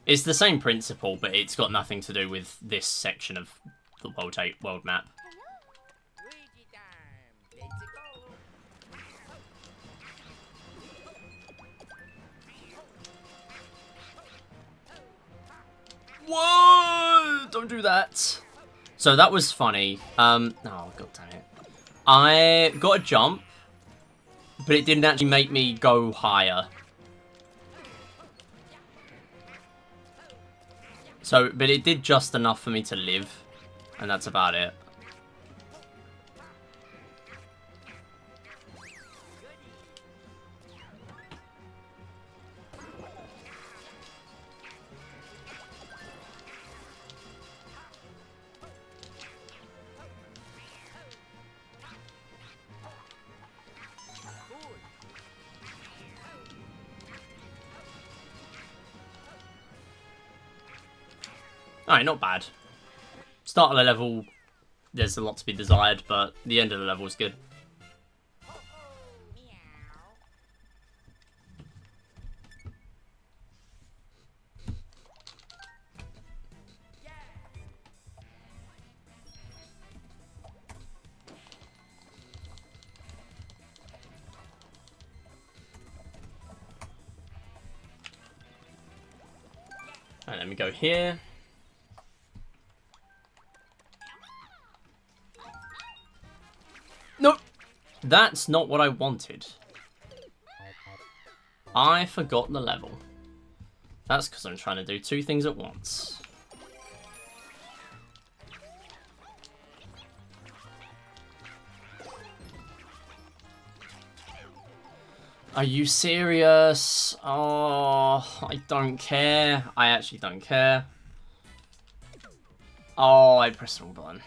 Speaker 1: It's the same principle, but it's got nothing to do with this section of the world map. Whoa! Don't do that. So that was funny. Oh, god damn it. I got a jump, but it didn't actually make me go higher. So, but it did just enough for me to live, and that's about it. Alright, not bad. Start of the level, there's a lot to be desired, but the end of the level is good. Alright, let me go here. Nope! That's not what I wanted. I forgot the level. That's because I'm trying to do two things at once. Are you serious? Oh, I don't care. I actually don't care. Oh, I pressed the wrong button.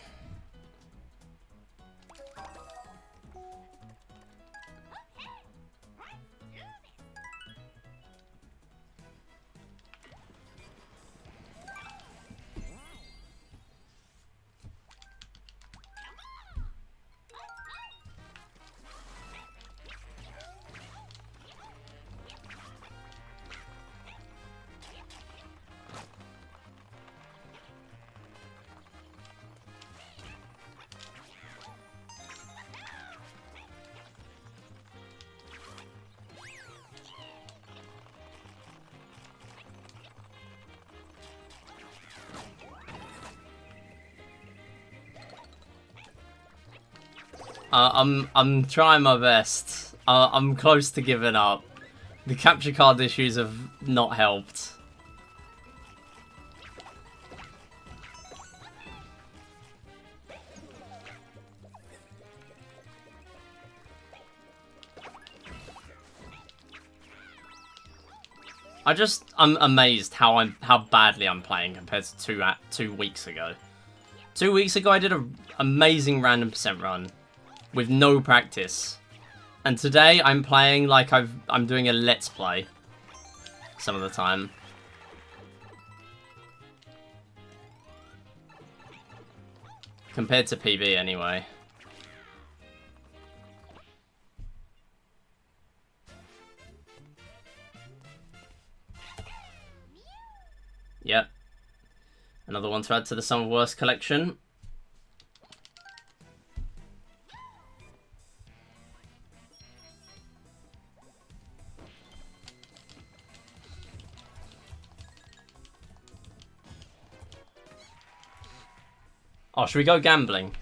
Speaker 1: I'm trying my best. I'm close to giving up. The capture card issues have not helped. I'm amazed how badly I'm playing compared to 2 weeks ago. 2 weeks ago I did an amazing random percent run with no practice. And today I'm playing like I'm doing a let's play some of the time. Compared to PB anyway. Yep. Another one to add to the Some of Worst collection. Oh, should we go gambling?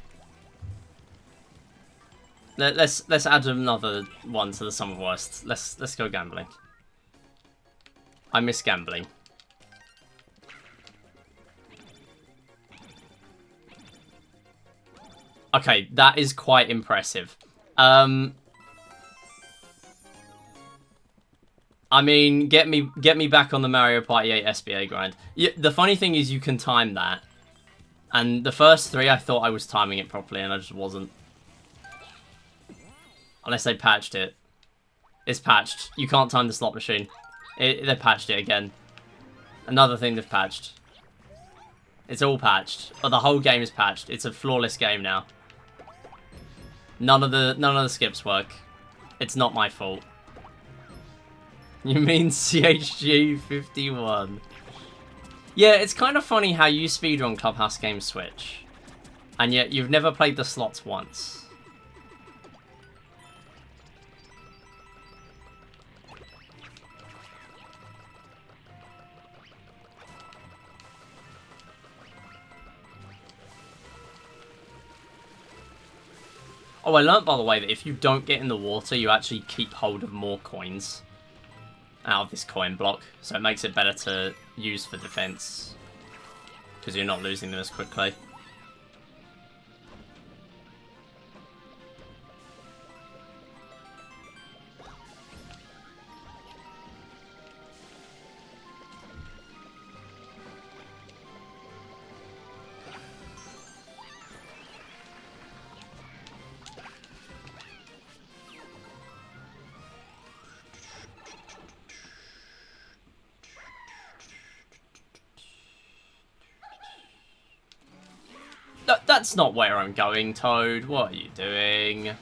Speaker 1: Let's add another one to the Some of Worst. Let's go gambling. I miss gambling. Okay, that is quite impressive. I mean, get me back on the Mario Party 8 SBA grind. Yeah, the funny thing is you can time that. And the first 3 I thought I was timing it properly and I just wasn't. Unless they patched it. It's patched. You can't time the slot machine. They patched it again. Another thing they've patched. It's all patched. Oh, the whole game is patched. It's a flawless game now. None of the skips work. It's not my fault. You mean CHG 51? Yeah, it's kind of funny how you speedrun Clubhouse Games Switch, and yet you've never played the slots once. Oh, I learnt, by the way, that if you don't get in the water, you actually keep hold of more coins out of this coin block. So it makes it better to use for defense, because you're not losing them as quickly. That's not where I'm going, Toad. What are you doing?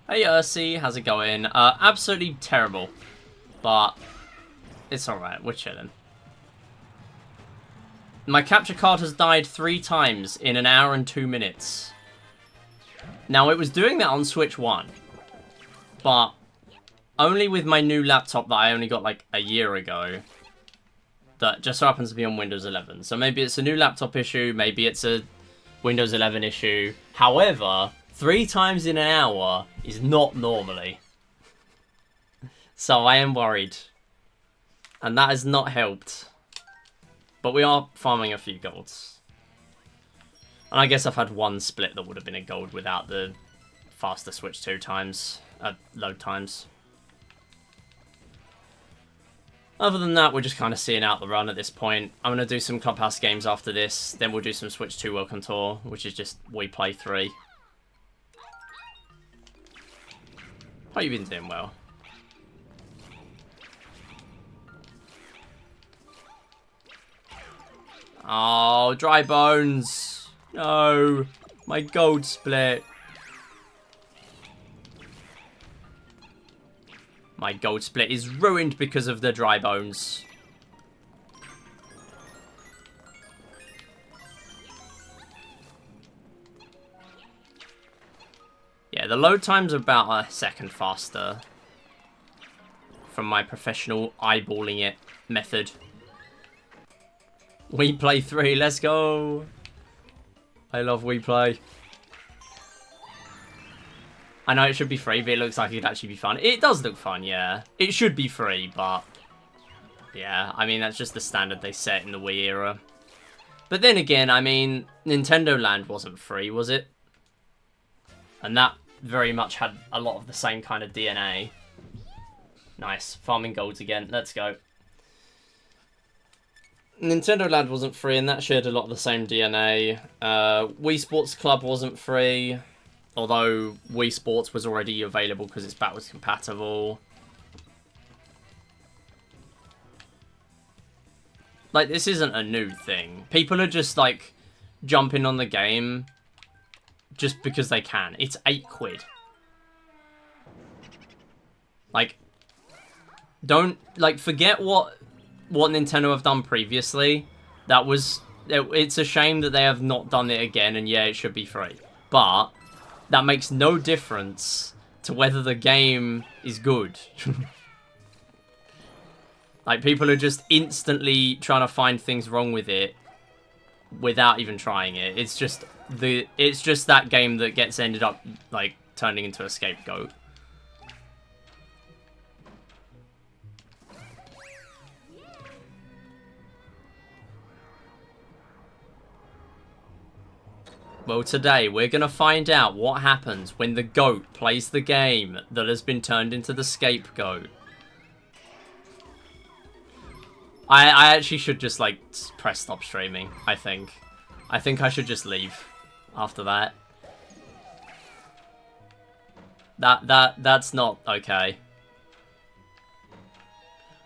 Speaker 1: Hey, Ursi. How's it going? Absolutely terrible. But it's alright. We're chilling. My capture card has died 3 times in an hour and 2 minutes. Now, it was doing that on Switch 1. But only with my new laptop that I only got like a year ago. That just so happens to be on Windows 11. So maybe it's a new laptop issue. Maybe it's a Windows 11 issue. However, 3 times in an hour is not normally. So I am worried. And that has not helped. But we are farming a few golds. And I guess I've had 1 split that would have been a gold without the faster switch 2 times. Load times. Other than that, we're just kind of seeing out the run at this point. I'm going to do some Clubhouse Games after this. Then we'll do some Switch 2 Welcome Tour, which is just We Play 3. How you been doing? Well. Oh, dry bones. No. My gold split. My gold split is ruined because of the dry bones. Yeah, the load time's about a second faster. From my professional eyeballing it method. We Play 3, let's go! I love We Play. I know it should be free, but it looks like it'd actually be fun. It does look fun, yeah. It should be free, but... yeah, I mean, that's just the standard they set in the Wii era. But then again, I mean, Nintendo Land wasn't free, was it? And that very much had a lot of the same kind of DNA. Nice. Farming golds again. Let's go. Nintendo Land wasn't free, and that shared a lot of the same DNA. Wii Sports Club wasn't free. Although Wii Sports was already available because it's backwards compatible. Like, this isn't a new thing. People are just, like, jumping on the game just because they can. It's £8. Like, don't, like, forget what Nintendo have done previously. That was, it's a shame that they have not done it again, and yeah, it should be free. But that makes no difference to whether the game is good. Like, people are just instantly trying to find things wrong with it without even trying it. It's just that game that gets ended up, like, turning into a scapegoat. Well, today we're going to find out what happens when the goat plays the game that has been turned into the scapegoat. I actually should just, like, press stop streaming, I think. I think I should just leave after that. That's not okay.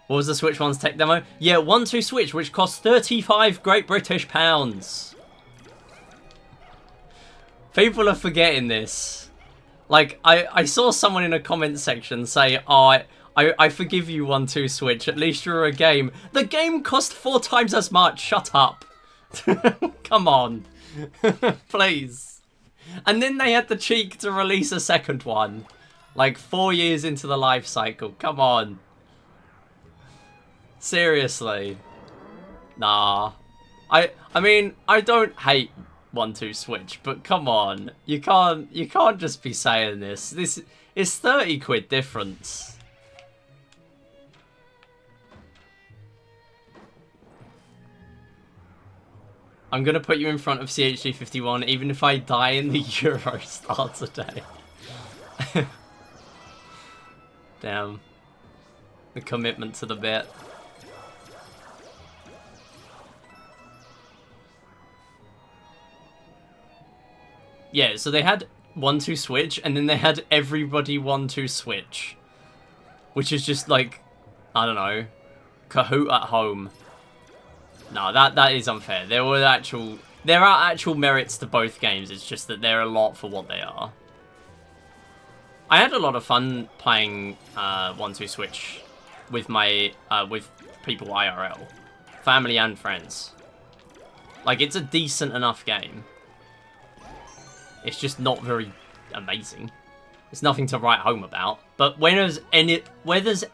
Speaker 1: What was the Switch One's tech demo? Yeah, 1-2 Switch, which costs 35 Great British pounds. People are forgetting this. Like, I saw someone in a comment section say, oh, I forgive you 1-2 Switch, at least you're a game. The game cost 4 times as much, shut up. Come on. Please. And then they had the cheek to release a second one. Like, 4 years into the life cycle, come on. Seriously. Nah. I mean, I don't hate 1-2 Switch, but come on, you can't just be saying this. This is £30 difference. I'm gonna put you in front of CHD51 even if I die in the Eurostar today. Damn. The commitment to the bit. Yeah, so they had 1-2 Switch, and then they had everybody 1-2 Switch. Which is just like, I don't know, Kahoot at home. No, that is unfair. There are actual merits to both games. It's just that they're a lot for what they are. I had a lot of fun playing 1-2 Switch with my with people IRL, family and friends. Like, it's a decent enough game. It's just not very amazing. It's nothing to write home about. But when has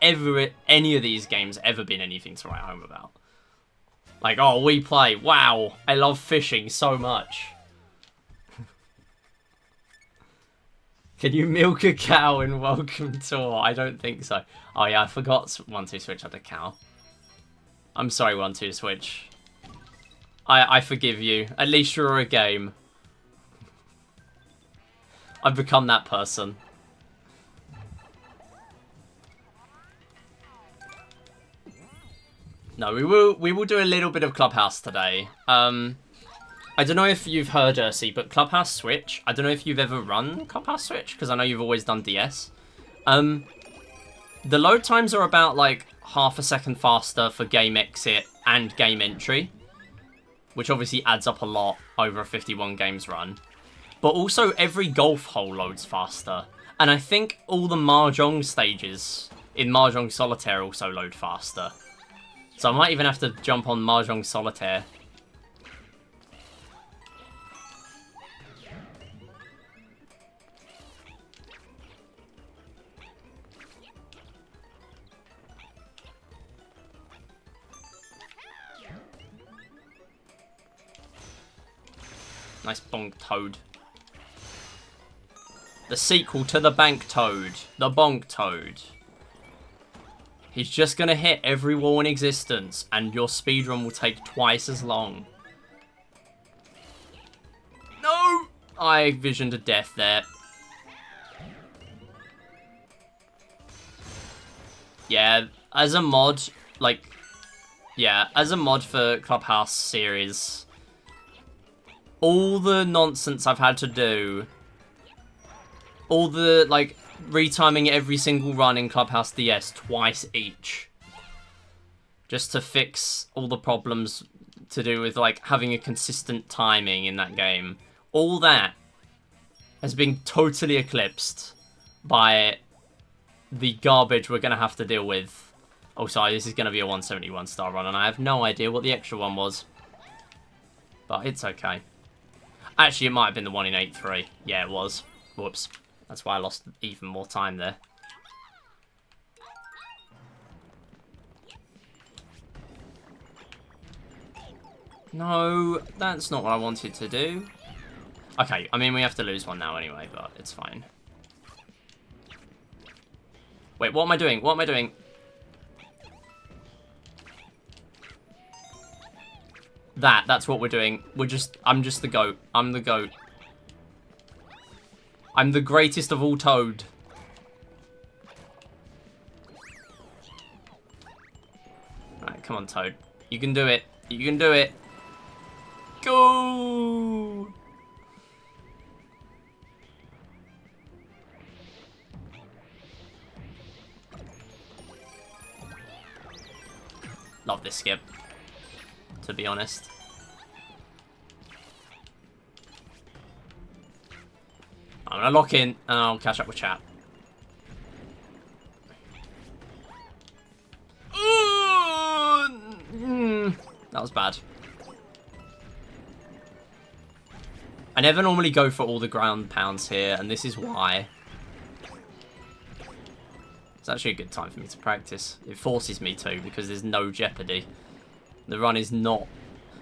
Speaker 1: ever any of these games ever been anything to write home about? Like, oh, we play. Wow, I love fishing so much. Can you milk a cow in Welcome Tour? I don't think so. Oh yeah, I forgot 1-2 Switch had a cow. I'm sorry, 1-2 Switch. I forgive you. At least you're a game. I've become that person. No, we will do a little bit of Clubhouse today. I don't know if you've heard, Ursi, but Clubhouse Switch, I don't know if you've ever run Clubhouse Switch, because I know you've always done DS. The load times are about, like, half a second faster for game exit and game entry, which obviously adds up a lot over a 51 games run. But also, every golf hole loads faster. And I think all the Mahjong stages in Mahjong Solitaire also load faster. So I might even have to jump on Mahjong Solitaire. Nice bonk toad. The sequel to the bank toad. The bonk toad. He's just gonna hit every wall in existence, and your speedrun will take twice as long. No! I visioned a death there. Yeah, as a mod, like... Yeah, as a mod for Clubhouse series... all the nonsense I've had to do, all the, like, retiming every single run in Clubhouse DS twice each, just to fix all the problems to do with, like, having a consistent timing in that game, all that has been totally eclipsed by the garbage we're going to have to deal with. Oh, sorry, this is going to be a 171 star run, and I have no idea what the extra one was. But it's okay. Actually, it might have been the one in 8-3. Yeah, it was. Whoops. That's why I lost even more time there. No, that's not what I wanted to do. Okay, I mean, we have to lose one now anyway, but it's fine. Wait, what am I doing? What am I doing? That's what we're doing. I'm just the GOAT. I'm the GOAT. I'm the greatest of all Toad. Alright, come on, Toad. You can do it. You can do it. Go! Love this skip, to be honest. I'm gonna lock in and I'll catch up with chat. That was bad. I never normally go for all the ground pounds here, and this is why. It's actually a good time for me to practice. It forces me to, because there's no jeopardy. The run is not...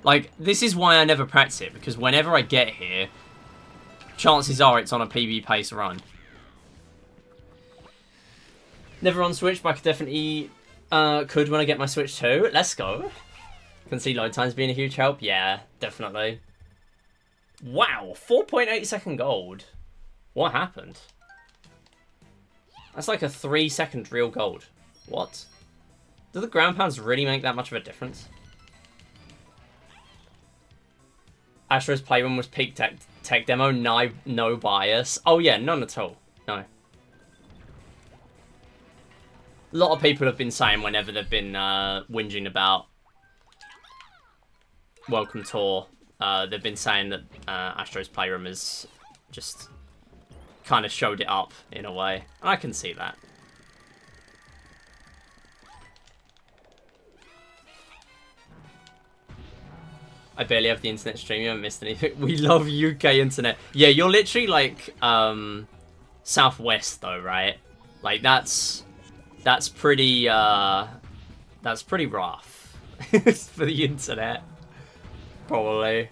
Speaker 1: Like, this is why I never practice it, because whenever I get here, chances are it's on a PB pace run. Never on Switch, but I could definitely could when I get my Switch 2. Let's go. Can see load times being a huge help. Yeah, definitely. Wow, 4.8 second gold. What happened? That's like a 3-second real gold. What? Do the ground pounds really make that much of a difference? Astro's Playroom was peak tech demo, no bias. Oh yeah, none at all. No. A lot of people have been saying whenever they've been whinging about welcome tour, they've been saying that Astro's Playroom has just kind of showed it up in a way. And I can see that. I barely have the internet stream. You haven't missed anything. We love UK internet. Yeah, you're literally like southwest though, right? Like that's pretty rough for the internet. Probably.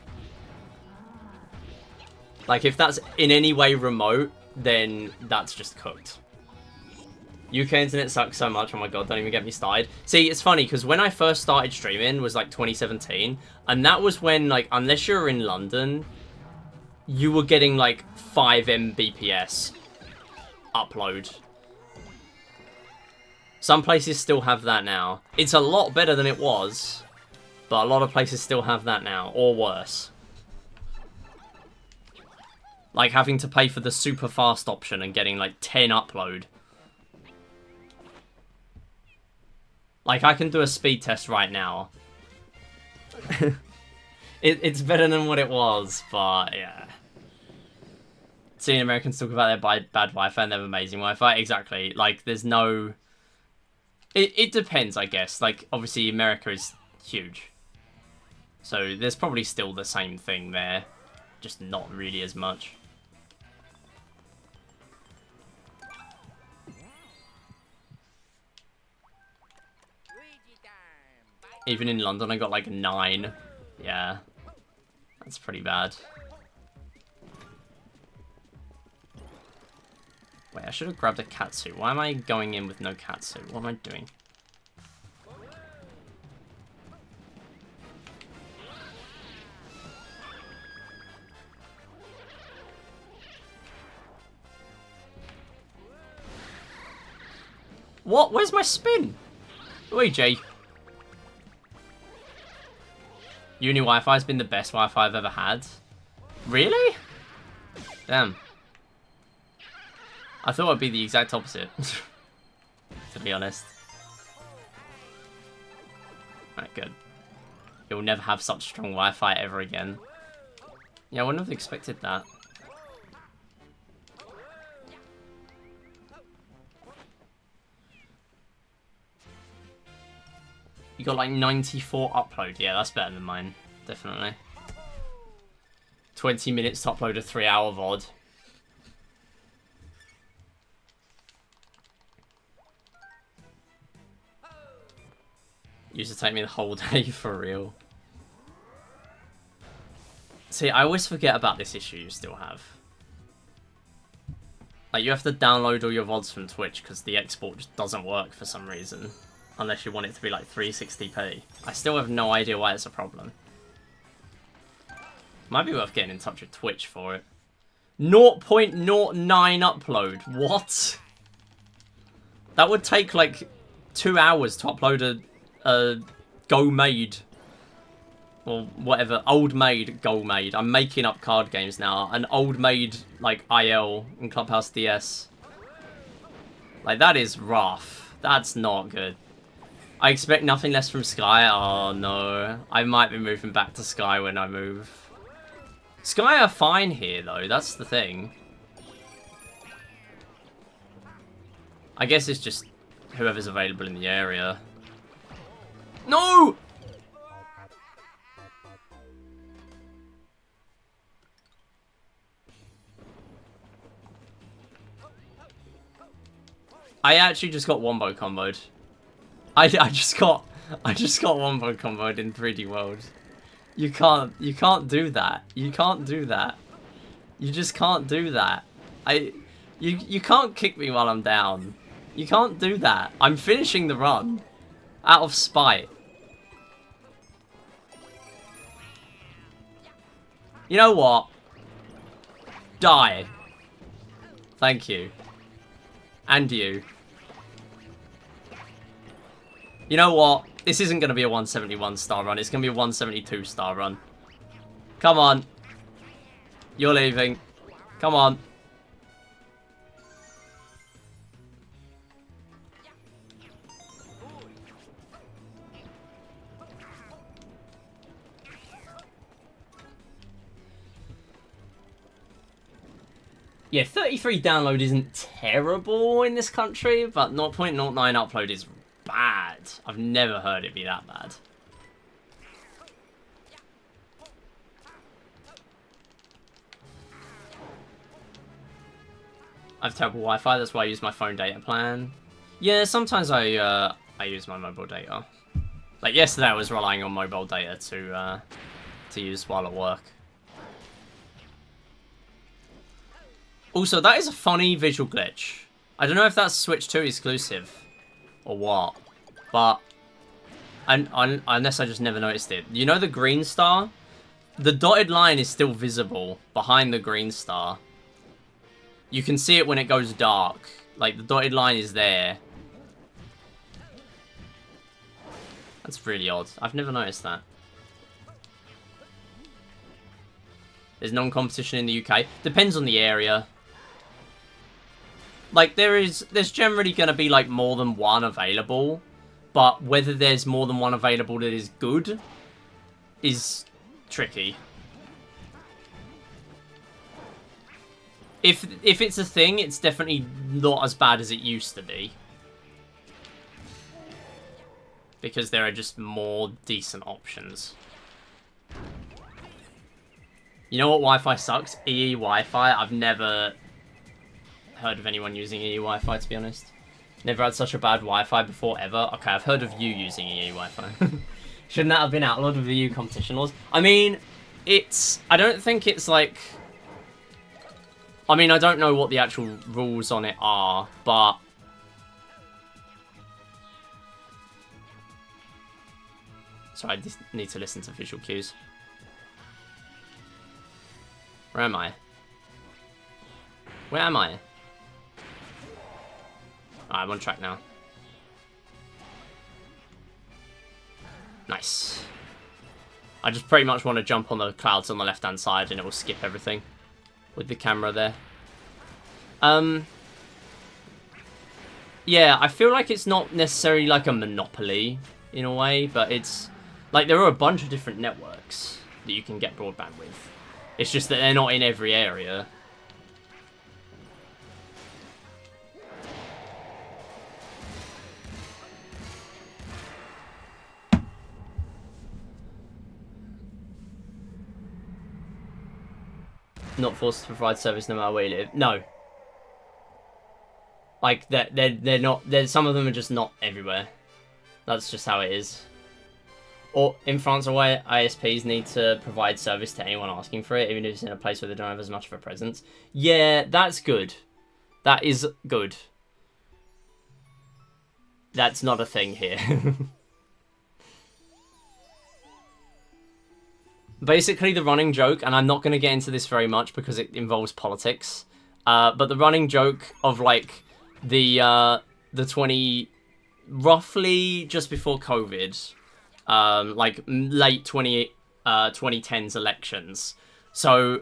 Speaker 1: Like if that's in any way remote, then that's just cooked. UK internet sucks so much. Oh my god, don't even get me started. See, it's funny because when I first started streaming was like 2017, and that was when, like, unless you're in London, you were getting like 5 Mbps upload. Some places still have that now. It's a lot better than it was, but a lot of places still have that now, or worse. Like having to pay for the super fast option and getting like 10 upload. Like, I can do a speed test right now. It's better than what it was, but yeah. Seeing Americans talk about their bad Wi-Fi and their amazing Wi-Fi, exactly. Like, there's no... It depends, I guess. Like, obviously, America is huge. So, there's probably still the same thing there. Just not really as much. Even in London, I got like 9. Yeah. That's pretty bad. Wait, I should have grabbed a catsuit. Why am I going in with no catsuit? What am I doing? What? Where's my spin? Luigi. Uni Wi-Fi has been the best Wi-Fi I've ever had. Really? Damn. I thought it'd be the exact opposite. To be honest. Alright, good. You'll never have such strong Wi-Fi ever again. Yeah, I wouldn't have expected that. You got like 94 upload. Yeah, that's better than mine. Definitely. 20 minutes to upload a 3-hour VOD. Used to take me the whole day for real. See, I always forget about this issue you still have. Like, you have to download all your VODs from Twitch because the export just doesn't work for some reason. Unless you want it to be like 360p. I still have no idea why it's a problem. Might be worth getting in touch with Twitch for it. 0.09 upload. What? That would take like 2 hours to upload a Go Made. Or whatever. Old Made Go Made. I'm making up card games now. An old made like IL in Clubhouse DS. Like, that is rough. That's not good. I expect nothing less from Sky. Oh no. I might be moving back to Sky when I move. Sky are fine here though, that's the thing. I guess it's just whoever's available in the area. No! I actually just got wombo comboed. I just got wombo comboed in 3D World. You can't do that. You can't do that. You just can't do that. You can't kick me while I'm down. You can't do that. I'm finishing the run. Out of spite. You know what? Die. Thank you. And you. You know what? This isn't going to be a 171 star run. It's going to be a 172 star run. Come on. You're leaving. Come on. Yeah, 33 download isn't terrible in this country, but 0.09 upload is bad. I've never heard it be that bad. I have terrible Wi-Fi, that's why I use my phone data plan. Yeah, sometimes I use my mobile data. Like yesterday I was relying on mobile data to use while at work. Also, that is a funny visual glitch. I don't know if that's Switch 2 exclusive or what, but unless I just never noticed it. You know the green star? The dotted line is still visible behind the green star. You can see it when it goes dark. Like, the dotted line is there. That's really odd. I've never noticed that. There's non-competition in the UK. Depends on the area. Like, there's generally going to be, like, more than one available. But whether there's more than one available that is good is tricky. If it's a thing, it's definitely not as bad as it used to be. Because there are just more decent options. You know what Wi-Fi sucks? EE Wi-Fi. I've never heard of anyone using EE Wi-Fi, to be honest. Never had such a bad Wi-Fi before, ever. Okay, I've heard of you using EE Wi-Fi. Shouldn't that have been outlawed with the EU competition laws? I mean, I don't think it's like... I mean, I don't know what the actual rules on it are, but... Sorry, I just need to listen to visual cues. Where am I? Where am I? Alright, I'm on track now. Nice. I just pretty much want to jump on the clouds on the left-hand side and it will skip everything with the camera there. Yeah, I feel like it's not necessarily like a monopoly in a way, but it's like there are a bunch of different networks that you can get broadband with. It's just that they're not in every area. Not forced to provide service no matter where you live. No. Like, they're not... Some of them are just not everywhere. That's just how it is. Or, in France or where ISPs need to provide service to anyone asking for it, even if it's in a place where they don't have as much of a presence. Yeah, that's good. That is good. That's not a thing here. Basically, the running joke, and I'm not going to get into this very much because it involves politics, but the running joke of, like, the 20... Roughly just before COVID, like, late 2010s elections. So,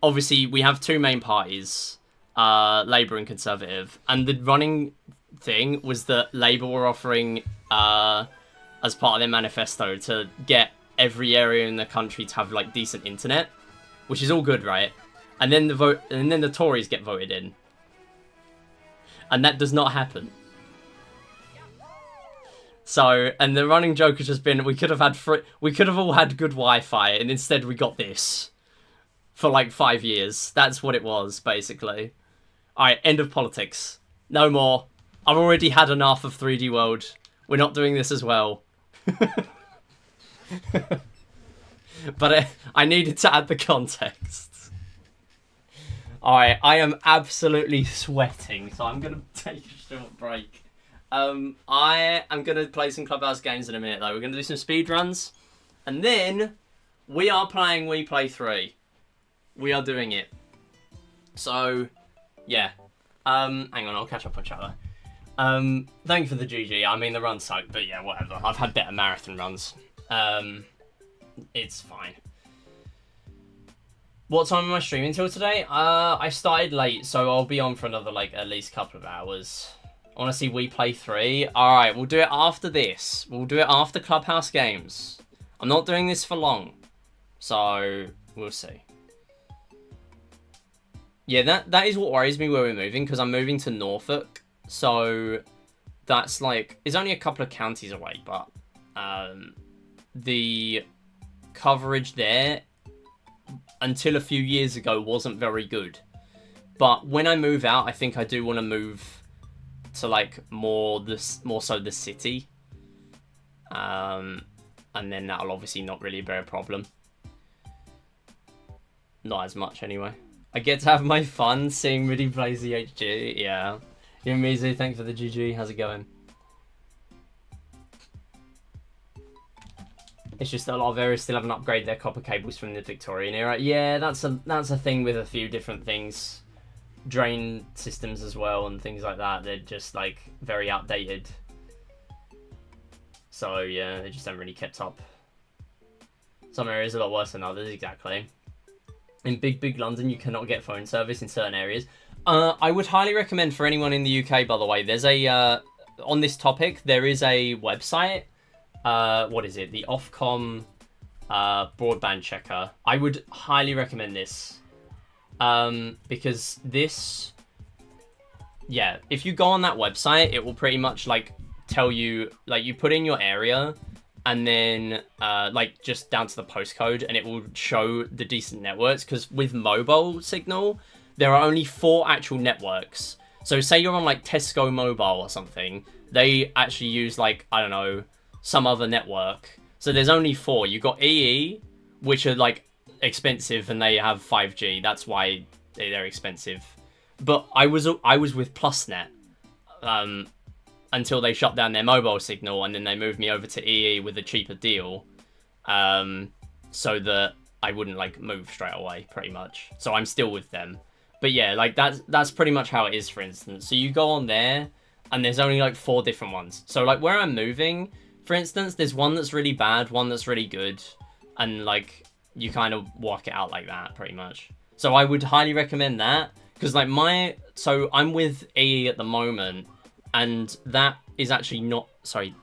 Speaker 1: obviously, we have two main parties, Labour and Conservative, and the running thing was that Labour were offering, as part of their manifesto, to get every area in the country to have like decent internet, which is all good, right? And then the Tories get voted in, and that does not happen. So, and the running joke has just been we could have all had good Wi-Fi, and instead we got this for like 5 years. That's what it was, basically. All right, end of politics. No more. I've already had enough of 3D World. We're not doing this as well. But I needed to add the context. Alright, I am absolutely sweating, so I'm going to take a short break. I am going to play some Clubhouse Games in a minute, though. We're going to do some speed runs. And then we are playing We Play 3. We are doing it. So, yeah. Hang on, I'll catch up on chat, though. Thank you for the GG. I mean, the run sucked, but yeah, whatever. I've had better marathon runs. It's fine. What time am I streaming till today? I started late, so I'll be on for another, like, at least couple of hours. I want to see We Play 3. Alright, we'll do it after this. We'll do it after Clubhouse Games. I'm not doing this for long. So, we'll see. Yeah, that is what worries me where we're moving, because I'm moving to Norfolk, so that's like it's only a couple of counties away, but um, the coverage there until a few years ago wasn't very good. But when I move out, I think I do want to move to like more so the city, um, and then that'll obviously not really be a problem. Not as much anyway. I get to have my fun seeing Midi plays the HG. Yeah. Yeah, Mizu, thanks for the GG. How's it going? It's just that a lot of areas still haven't upgraded their copper cables from the Victorian era. Yeah, that's a thing with a few different things. Drain systems as well and things like that. They're just like very outdated. So yeah, they just haven't really kept up. Some areas are a lot worse than others, exactly. In big London, you cannot get phone service in certain areas. I would highly recommend for anyone in the UK, by the way, there's a, on this topic, there is a website. What is it? The Ofcom broadband checker. I would highly recommend this. Because this, yeah, if you go on that website, it will pretty much like tell you, like you put in your area and then like just down to the postcode and it will show the decent networks, because with mobile signal, there are only 4 actual networks. So say you're on like Tesco Mobile or something, they actually use like, I don't know, some other network. So there's only 4. You got EE, which are like expensive and they have 5G. That's why they're expensive. But I was with PlusNet until they shut down their mobile signal, and then they moved me over to EE with a cheaper deal, so that I wouldn't like move straight away, pretty much. So I'm still with them. But yeah, like that's pretty much how it is, for instance. So you go on there, and there's only like 4 different ones. So like where I'm moving, for instance, there's one that's really bad, one that's really good, and like you kind of work it out like that, pretty much. So I would highly recommend that, because like so I'm with EE at the moment, and that is actually not, sorry,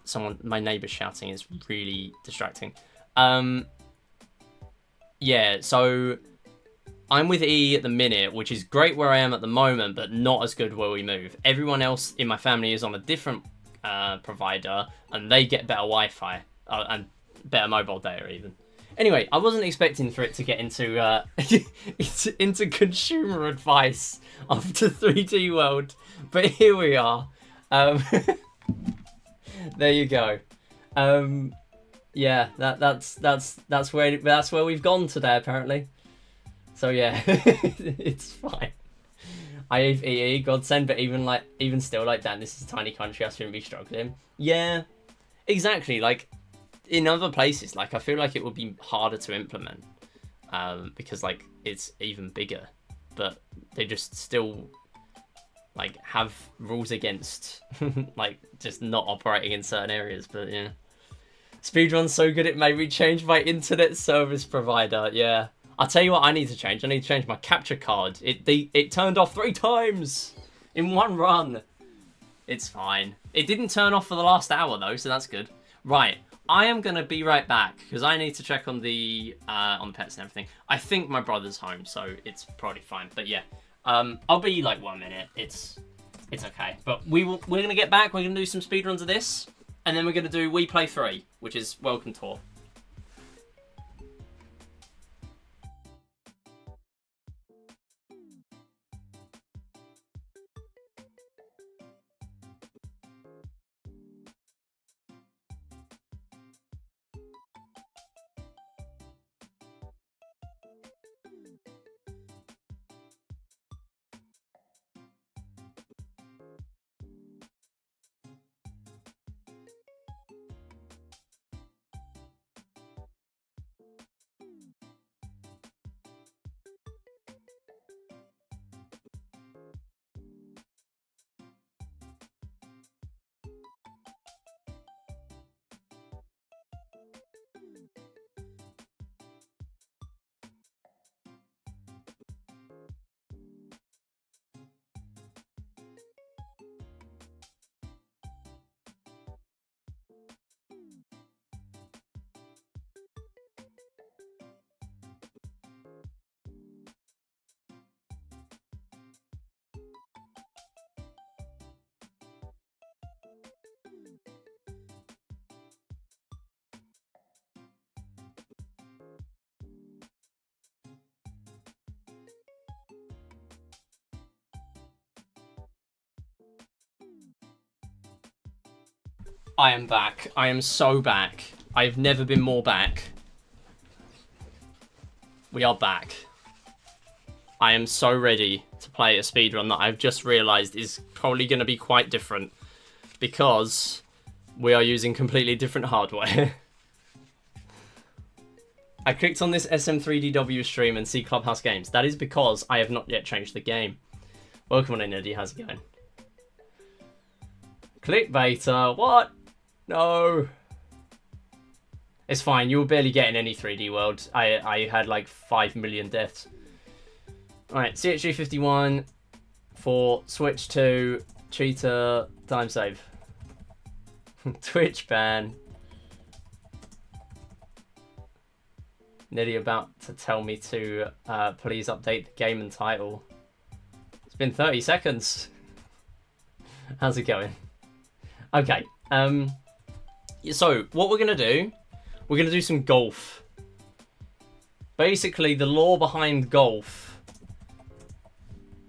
Speaker 1: my neighbor's shouting is really distracting. Yeah, so I'm with E at the minute, which is great where I am at the moment, but not as good where we move. Everyone else in my family is on a different provider, and they get better Wi-Fi and better mobile data even. Anyway, I wasn't expecting for it to get into into consumer advice after 3D World, but here we are. There you go. Yeah, that's where we've gone today apparently. So yeah, it's fine. I have EE, godsend, but even still, like, damn, this is a tiny country, I shouldn't be struggling. Yeah, exactly. Like in other places, like I feel like it would be harder to implement, because like it's even bigger, but they just still like have rules against like just not operating in certain areas. But yeah, speedrun's so good it made me change my internet service provider. Yeah. I'll tell you what I need to change. I need to change my capture card. It turned off 3 times in one run. It's fine. It didn't turn off for the last hour though, so that's good. Right, I am gonna be right back because I need to check on the pets and everything. I think my brother's home, so it's probably fine. But yeah, I'll be like 1 minute. It's okay. But we're gonna get back. We're gonna do some speedruns of this, and then we're gonna do We Play 3, which is Welcome Tour. I am back. I am so back. I've never been more back. We are back. I am so ready to play a speedrun that I've just realised is probably going to be quite different because we are using completely different hardware. I clicked on this SM3DW stream and see Clubhouse Games. That is because I have not yet changed the game. Welcome on in, Eddie. How's it going? Click beta. What? No. It's fine. You were barely getting any 3D world. I had like 5 million deaths. Alright, CHG51 for Switch 2, cheater, time save. Twitch ban. Nearly about to tell me to please update the game and title. It's been 30 seconds. How's it going? Okay, so what we're going to do, we're going to do some golf. Basically, the lore behind golf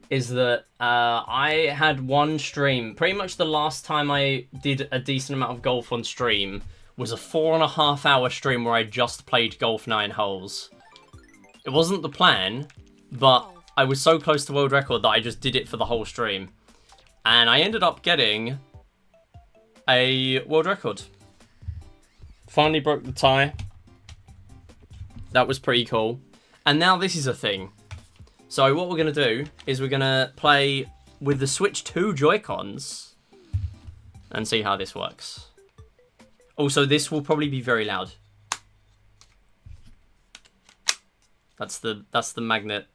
Speaker 1: is that I had one stream. Pretty much the last time I did a decent amount of golf on stream was a 4.5 hour stream where I just played golf 9 holes. It wasn't the plan, but I was so close to world record that I just did it for the whole stream. And I ended up getting a world record. Finally broke the tie. That was pretty cool. And now this is a thing. So what we're going to do is we're going to play with the Switch 2 Joy-Cons and see how this works. Also, this will probably be very loud. That's the magnet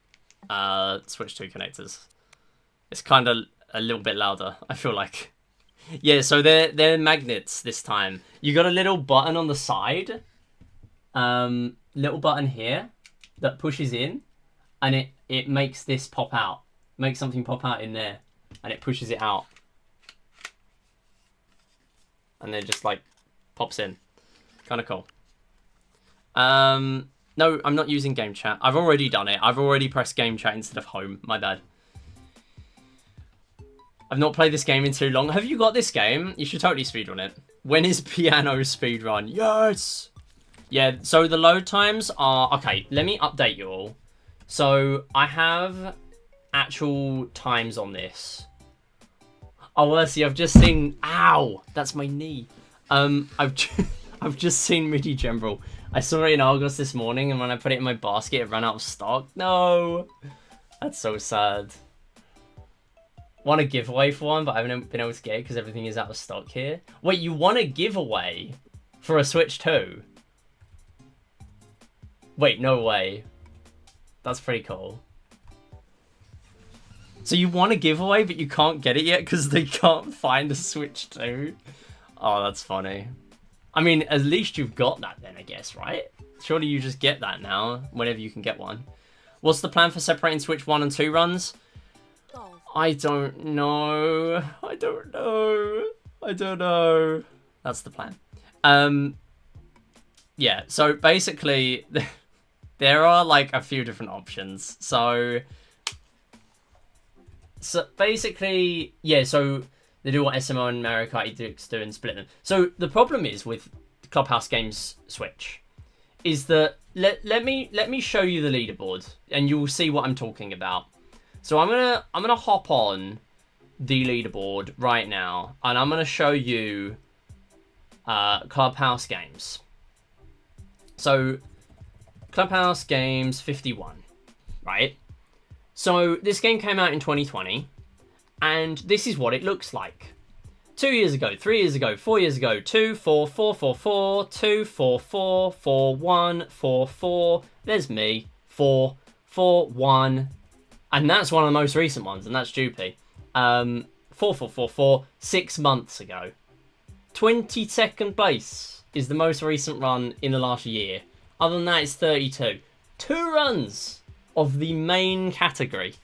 Speaker 1: Switch 2 connectors. It's kind of a little bit louder, I feel like. Yeah, so they're magnets this time. You got a little button on the side. Little button here that pushes in. And it makes this pop out. Makes something pop out in there. And it pushes it out. And then just like pops in. Kind of cool. No, I'm not using game chat. I've already done it. I've already pressed game chat instead of home. My bad. I've not played this game in too long. Have you got this game? You should totally speedrun it. When is piano speedrun? Yes! Yeah, so the load times are... Okay, let me update you all. So, I have actual times on this. Oh, Ursi, I've just seen... Ow! That's my knee. I've just seen MIDI General. I saw it in Argos this morning, and when I put it in my basket, it ran out of stock. No! That's so sad. Want a giveaway for one, but I haven't been able to get it because everything is out of stock here. Wait, you want a giveaway for a Switch 2? Wait, no way. That's pretty cool. So you want a giveaway, but you can't get it yet because they can't find a Switch 2? Oh, that's funny. I mean, at least you've got that then, I guess, right? Surely you just get that now, whenever you can get one. What's the plan for separating Switch 1 and 2 runs? I don't know. I don't know. That's the plan. Yeah, so basically, there are like a few different options. So basically, yeah, so they do what SMO and Mario Kart 8 do and split them. So the problem is with Clubhouse Games Switch is that let me show you the leaderboard and you'll see what I'm talking about. So I'm gonna hop on the leaderboard right now, and I'm gonna show you Clubhouse Games. So Clubhouse Games 51, right? So this game came out in 2020, and this is what it looks like. 2 years ago, 3 years ago, 4 years ago, 2, 4, 4, 4, 4, 2, 4, 4, 4, 1, 4, 4. There's me, 4, 4, 1. And that's one of the most recent ones, and that's Joopy. 4, 4, 4, 4, 6 months ago. 22nd place is the most recent run in the last year. Other than that, it's 32. 2 runs of the main category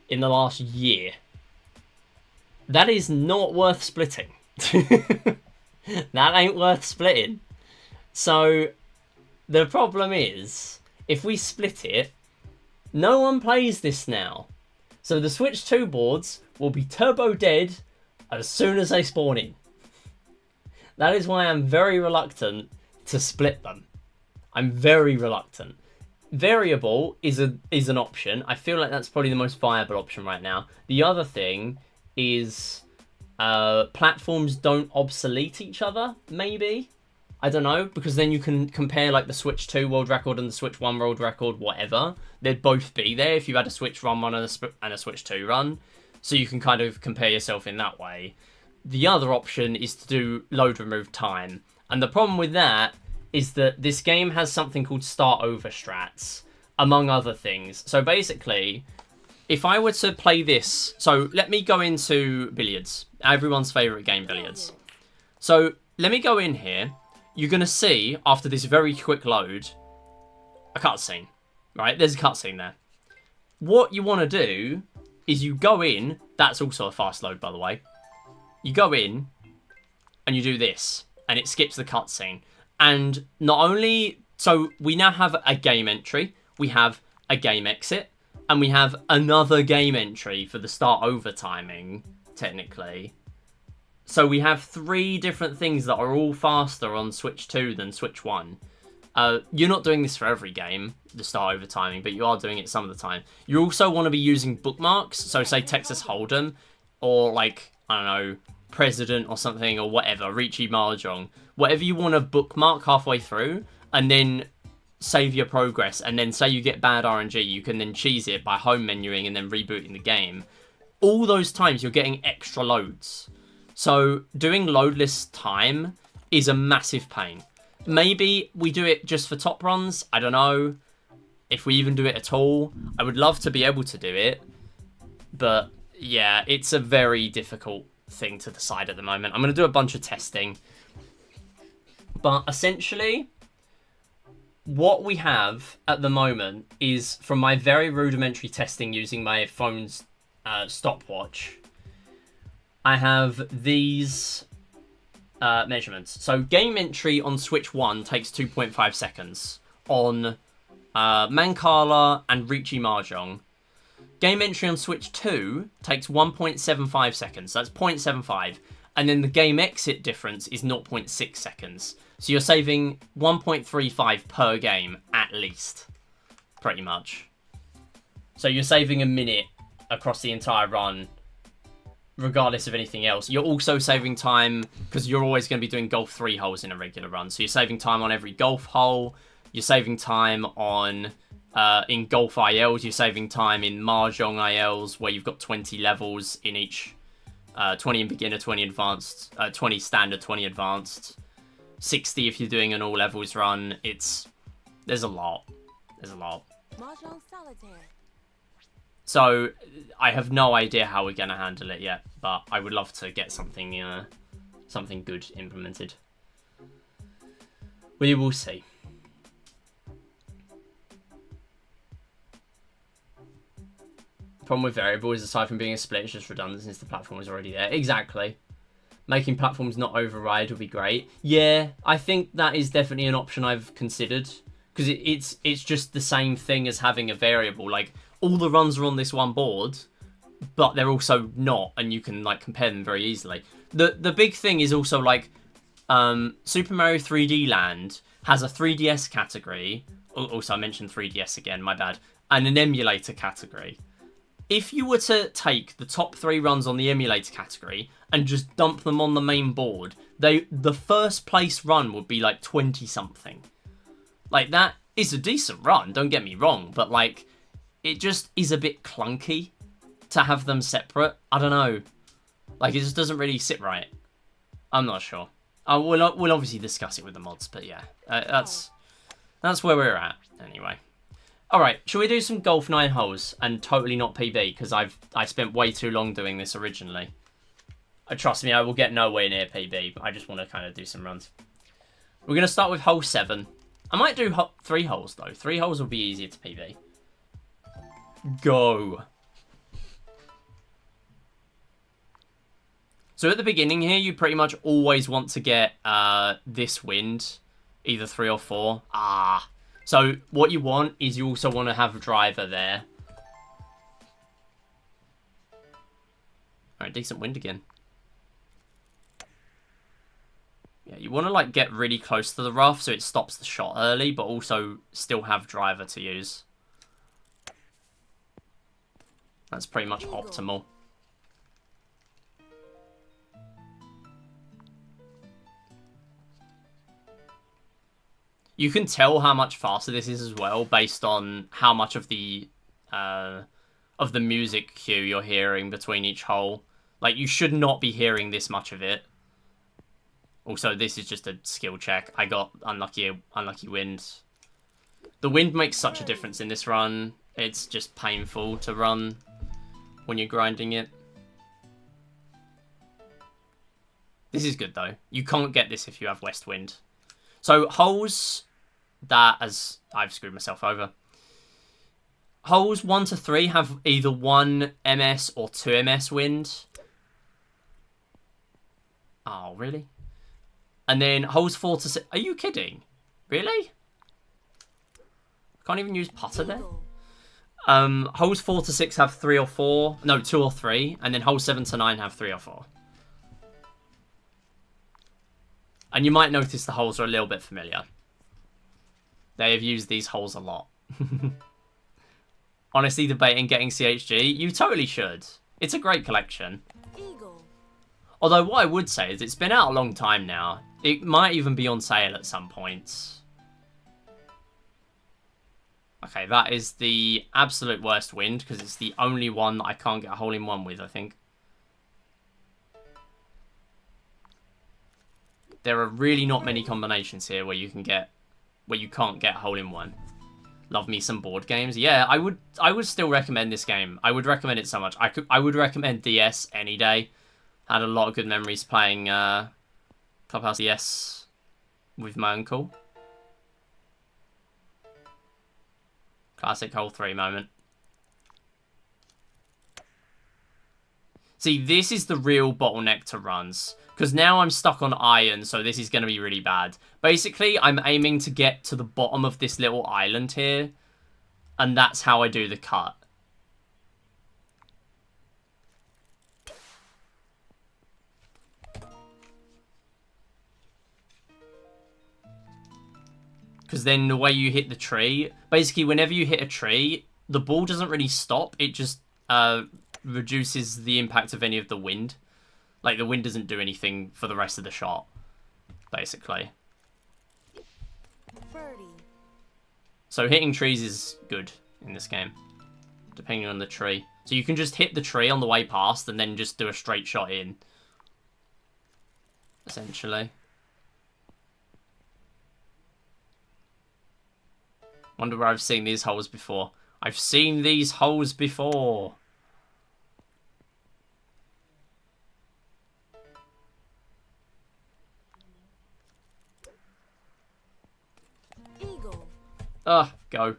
Speaker 1: in the last year. That is not worth splitting. That ain't worth splitting. So, the problem is, if we split it, no one plays this now. So the Switch 2 boards will be turbo dead as soon as they spawn in. That is why I'm very reluctant to split them. I'm very reluctant. Variable is an option. I feel like that's probably the most viable option right now. The other thing is platforms don't obsolete each other, maybe. I don't know, because then you can compare like the Switch 2 world record and the Switch 1 world record, whatever. They'd both be there if you had a Switch 1 run and a Switch 2 run. So you can kind of compare yourself in that way. The other option is to do load remove time. And the problem with that is that this game has something called start over strats, among other things. So basically, if I were to play this... So let me go into billiards. Everyone's favourite game, billiards. So let me go in here. You're going to see, after this very quick load, a cutscene. Right? There's a cutscene there. What you want to do is you go in. That's also a fast load, by the way. You go in and you do this. And it skips the cutscene. And not only... So we now have a game entry. We have a game exit. And we have another game entry for the start over timing, technically. So we have 3 different things that are all faster on Switch 2 than Switch 1. You're not doing this for every game, the start over timing, but you are doing it some of the time. You also want to be using bookmarks. So say Texas Hold'em or like, I don't know, President or something or whatever, Richie Mahjong. Whatever you want to bookmark halfway through and then save your progress. And then say you get bad RNG, you can then cheese it by home menuing and then rebooting the game. All those times you're getting extra loads. So doing loadless time is a massive pain. Maybe we do it just for top runs. I don't know if we even do it at all. I would love to be able to do it. But yeah, it's a very difficult thing to decide at the moment. I'm going to do a bunch of testing. But essentially, what we have at the moment is from my very rudimentary testing using my phone's stopwatch. I have these measurements. So game entry on Switch 1 takes 2.5 seconds. On Mancala and Richie Mahjong. Game entry on Switch 2 takes 1.75 seconds. That's 0.75. And then the game exit difference is 0.6 seconds. So you're saving 1.35 per game, at least. Pretty much. So you're saving a minute across the entire run, regardless of anything else. You're also saving time, because you're always going to be doing golf 3 holes in a regular run. So you're saving time on every golf hole. You're saving time on... in golf ILs, you're saving time in Mahjong ILs, where you've got 20 levels in each. 20 in beginner, 20 advanced, 20 standard, 20 advanced. 60 if you're doing an all levels run. There's a lot. There's a lot.
Speaker 2: Mahjong Solitaire.
Speaker 1: So I have no idea how we're gonna handle it yet, but I would love to get something something good implemented. We will see. Problem with variable is, aside from being a split, it's just redundant since the platform is already there. Exactly. Making platforms not override would be great. Yeah, I think that is definitely an option I've considered, because it's just the same thing as having a variable. Like, all the runs are on this one board, but they're also not, and you can like compare them very easily. The big thing is also like Super Mario 3D Land has a 3DS category. Also, I mentioned 3DS again, my bad, and an emulator category. If you were to take the top 3 runs on the emulator category and just dump them on the main board, the first place run would be like 20 something. Like, that is a decent run, don't get me wrong, but like, it just is a bit clunky to have them separate. I don't know. Like, it just doesn't really sit right. I'm not sure. We'll obviously discuss it with the mods, but yeah, that's where we're at anyway. Alright, shall we do some golf 9 holes and totally not PB? Because I spent way too long doing this originally. Trust me, I will get nowhere near PB, but I just want to kind of do some runs. We're going to start with hole 7. I might do 3 holes, though. 3 holes will be easier to PB. Go. So at the beginning here, you pretty much always want to get this wind. Either 3 or 4. So what you want is you also want to have a driver there. Alright, decent wind again. You want to like get really close to the rough so it stops the shot early, but also still have driver to use. That's pretty much optimal. You can tell how much faster this is as well based on how much of the music cue you're hearing between each hole. Like, you should not be hearing this much of it. Also, this is just a skill check. I got unlucky wind. The wind makes such a difference in this run. It's just painful to run when you're grinding it. This is good, though. You can't get this if you have west wind. So, holes that, as I've screwed myself over, holes 1 to 3 have either 1 ms or 2 ms wind. Oh, really? And then holes 4 to 6... Are you kidding? Really? Can't even use putter there? Holes 4 to 6 have 3 or 4. No, 2 or 3. And then holes 7 to 9 have 3 or 4. And you might notice the holes are a little bit familiar. They have used these holes a lot. Honestly, debating getting CHG, you totally should. It's a great collection. Eagle. Although what I would say is it's been out a long time now. It might even be on sale at some point. Okay, that is the absolute worst wind because it's the only one that I can't get a hole in one with, I think. There are really not many combinations here where you can't get a hole in one. Love me some board games. Yeah, I would still recommend this game. I would recommend it so much. I would recommend DS any day. Had a lot of good memories playing Clubhouse DS with my uncle. Classic hole 3 moment. See, this is the real bottleneck to runs. Because now I'm stuck on iron, so this is going to be really bad. Basically, I'm aiming to get to the bottom of this little island here. And that's how I do the cut. Because then the way you hit the tree... Basically, whenever you hit a tree, the ball doesn't really stop. It just reduces the impact of any of the wind. Like, the wind doesn't do anything for the rest of the shot, basically. Birdie. So hitting trees is good in this game, depending on the tree. So you can just hit the tree on the way past and then just do a straight shot in, essentially. Wonder where I've seen these holes before. I've seen these holes before. Go.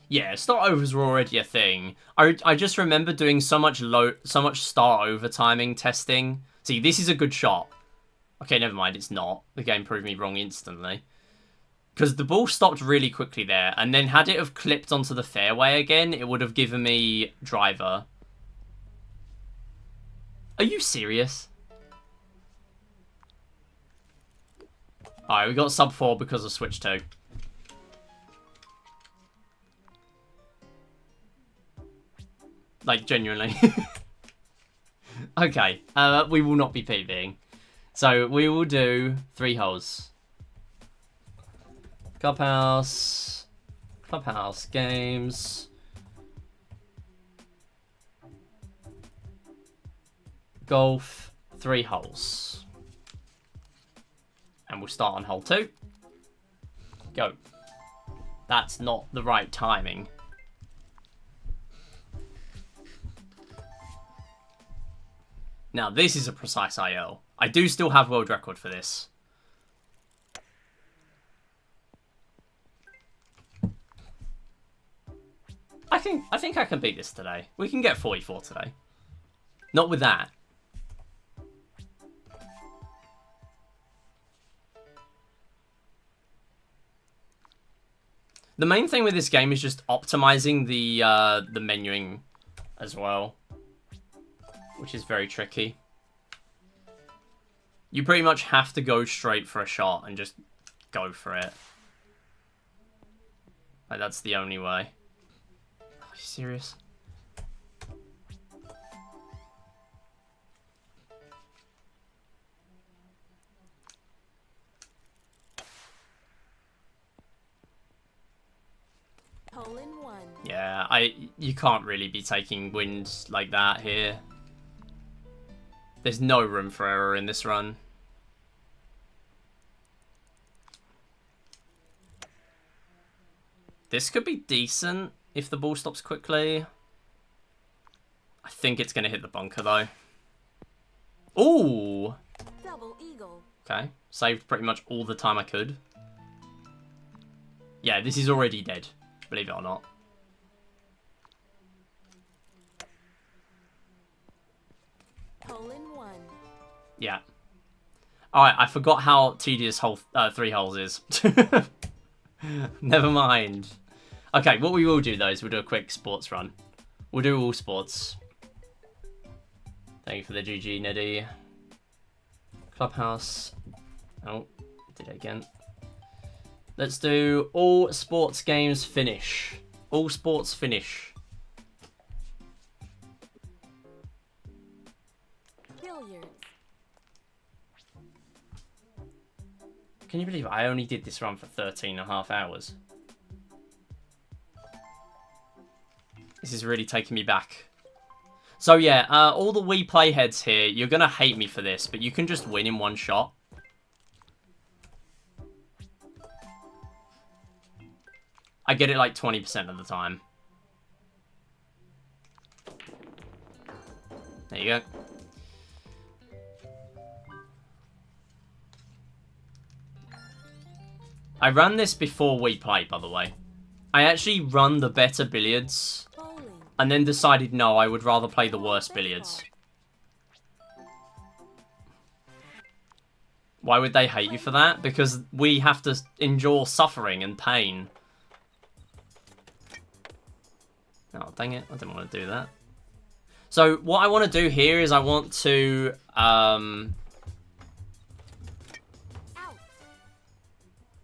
Speaker 1: Yeah, start overs were already a thing. I just remember doing so much start over timing testing. See, this is a good shot. Okay, never mind, it's not. The game proved me wrong instantly. Because the ball stopped really quickly there, and then had it have clipped onto the fairway again, it would have given me driver. Are you serious? Alright, we got sub 4 because of switch 2. Like, genuinely. Okay, we will not be PBing. So, we will do 3 holes. Clubhouse Games. Golf, 3 holes. And we'll start on hole 2. Go. That's not the right timing. Now, this is a precise IL. I do still have world record for this. I think I can beat this today. We can get 44 today. Not with that. The main thing with this game is just optimizing the menuing as well, which is very tricky. You pretty much have to go straight for a shot and just go for it. Like, that's the only way. Are you serious?
Speaker 2: Hole in one.
Speaker 1: Yeah, you can't really be taking wins like that here. There's no room for error in this run. This could be decent if the ball stops quickly. I think it's going to hit the bunker, though. Ooh!
Speaker 2: Double eagle.
Speaker 1: Okay, saved pretty much all the time I could. Yeah, this is already dead, believe it or not.
Speaker 2: Hole in one.
Speaker 1: Yeah. Alright, I forgot how tedious hole 3 holes is. Never mind. Okay, what we will do, though, is we'll do a quick sports run. We'll do all sports. Thank you for the GG, Neddy. Clubhouse. Oh, did it again. Let's do all sports games finish. All sports finish.
Speaker 2: Billiards.
Speaker 1: Can you believe I only did this run for 13.5 hours? This is really taking me back. So yeah, all the Wii playheads here, you're going to hate me for this, but you can just win in one shot. I get it like 20% of the time. There you go. I ran this before Wii Play, by the way. I actually run the better billiards.
Speaker 2: Bowling.
Speaker 1: And then decided, no, I would rather play the worst billiards. Why would they hate you for that? Because we have to endure suffering and pain. Oh, dang it. I didn't want to do that. So, what I want to do here is I want to...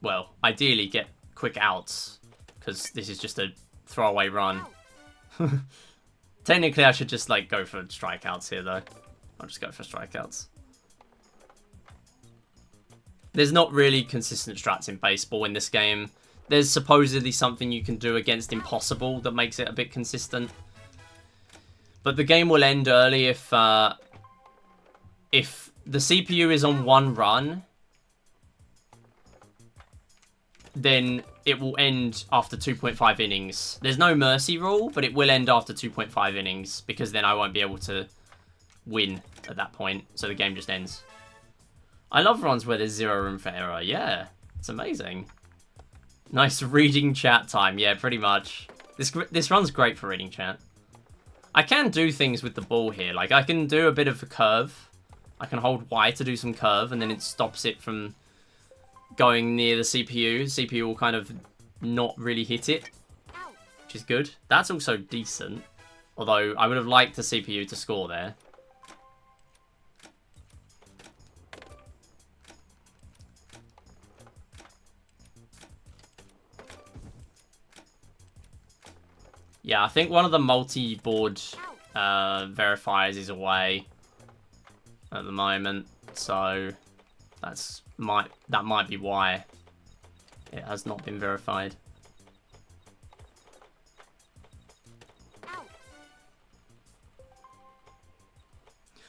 Speaker 1: well, ideally get quick outs. Because this is just a throwaway run. Technically, I should just, like, go for strikeouts here, though. I'll just go for strikeouts. There's not really consistent strats in baseball in this game. There's supposedly something you can do against Impossible that makes it a bit consistent. But the game will end early if the CPU is on one run, then it will end after 2.5 innings. There's no mercy rule, but it will end after 2.5 innings, because then I won't be able to win at that point, so the game just ends. I love runs where there's zero room for error. Yeah, it's amazing. Nice reading chat time. Yeah, pretty much. This run's great for reading chat. I can do things with the ball here. Like, I can do a bit of a curve. I can hold Y to do some curve, and then it stops it from going near the CPU. The CPU will kind of not really hit it, which is good. That's also decent. Although, I would have liked the CPU to score there. Yeah, I think one of the multi-board verifiers is away at the moment, so that might be why it has not been verified.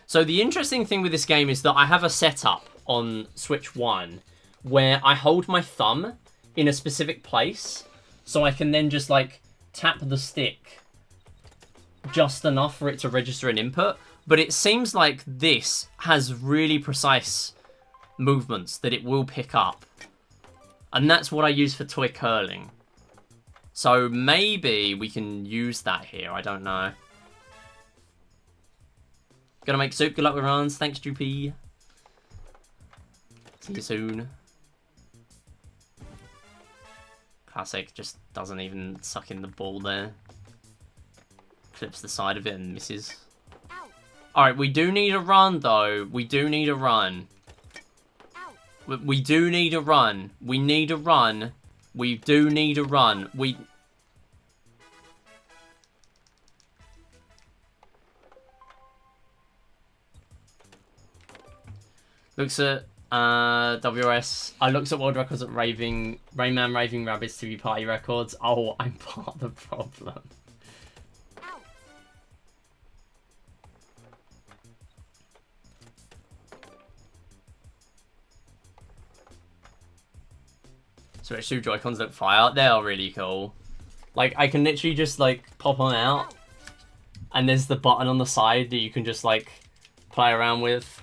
Speaker 1: So the interesting thing with this game is that I have a setup on Switch 1 where I hold my thumb in a specific place, so I can then just, like, tap the stick just enough for it to register an input. But it seems like this has really precise movements that it will pick up. And that's what I use for toy curling. So maybe we can use that here. I don't know. Gonna make soup. Good luck with runs. Thanks, Droopy. See you soon. Classic, just doesn't even suck in the ball there. Clips the side of it and misses. Alright, we do need a run, though. We do need a run. We do need a run. We need a run. We do need a run. Looks at WS. I looked at world records at Rayman Raving Rabbids TV party records. Oh, I'm part of the problem.
Speaker 2: Out.
Speaker 1: Switch 2 Joy-Cons look fire. They are really cool. Like, I can literally just, like, pop them out. And there's the button on the side that you can just, like, play around with.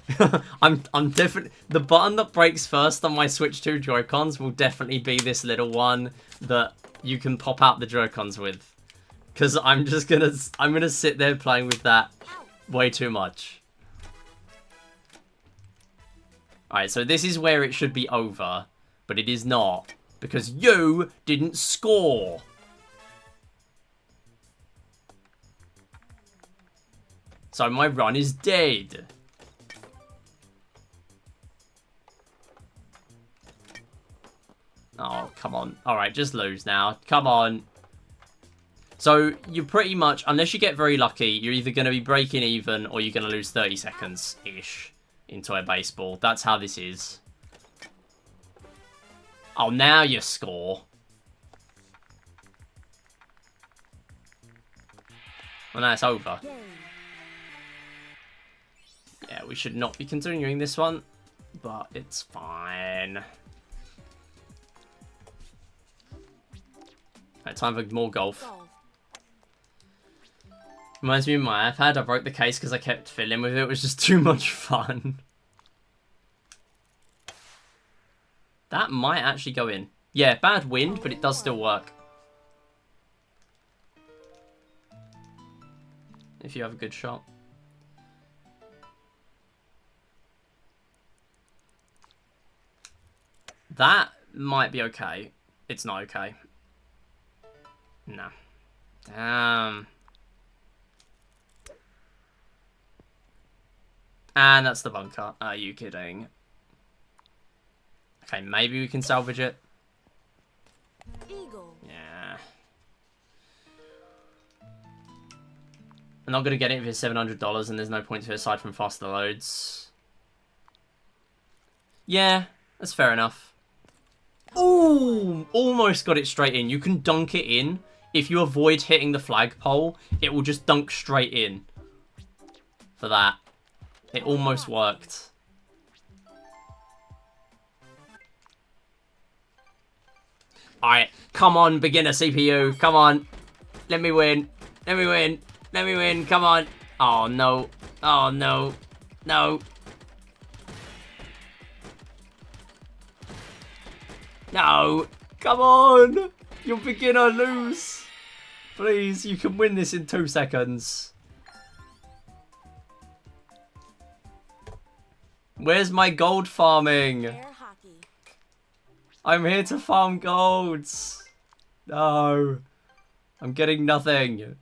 Speaker 1: I'm different. The button that breaks first on my Switch 2 Joy-Cons will definitely be this little one that you can pop out the Joy-Cons with. Because I'm gonna sit there playing with that way too much. Alright, so this is where it should be over. But it is not. Because you didn't score. So my run is dead. Oh, come on. Alright, just lose now. Come on. So you're pretty much, unless you get very lucky, you're either going to be breaking even or you're going to lose 30 seconds-ish into a baseball. That's how this is. Oh, now you score. Well, now it's over. Yeah, we should not be continuing this one, but it's fine. Right, time for more golf. Reminds me of my iPad. I broke the case because I kept fiddling with it. It was just too much fun. That might actually go in. Yeah, bad wind, but it does still work. If you have a good shot. That might be okay. It's not okay. No. Damn. And that's the bunker. Are you kidding? Okay, maybe we can salvage it.
Speaker 2: Eagle.
Speaker 1: Yeah. I'm not going to get it if it's $700 and there's no point to it aside from faster loads. Yeah, that's fair enough. Ooh, almost got it straight in. You can dunk it in. If you avoid hitting the flagpole, it will just dunk straight in. For that. It almost worked. Alright, come on, beginner CPU. Come on. Let me win. Let me win. Let me win. Come on. Oh, no. Oh, no. No. No. Come on. You're beginner, lose. Please, you can win this in 2 seconds. Where's my gold farming?
Speaker 2: Air hockey.
Speaker 1: I'm here to farm golds. No. I'm getting nothing.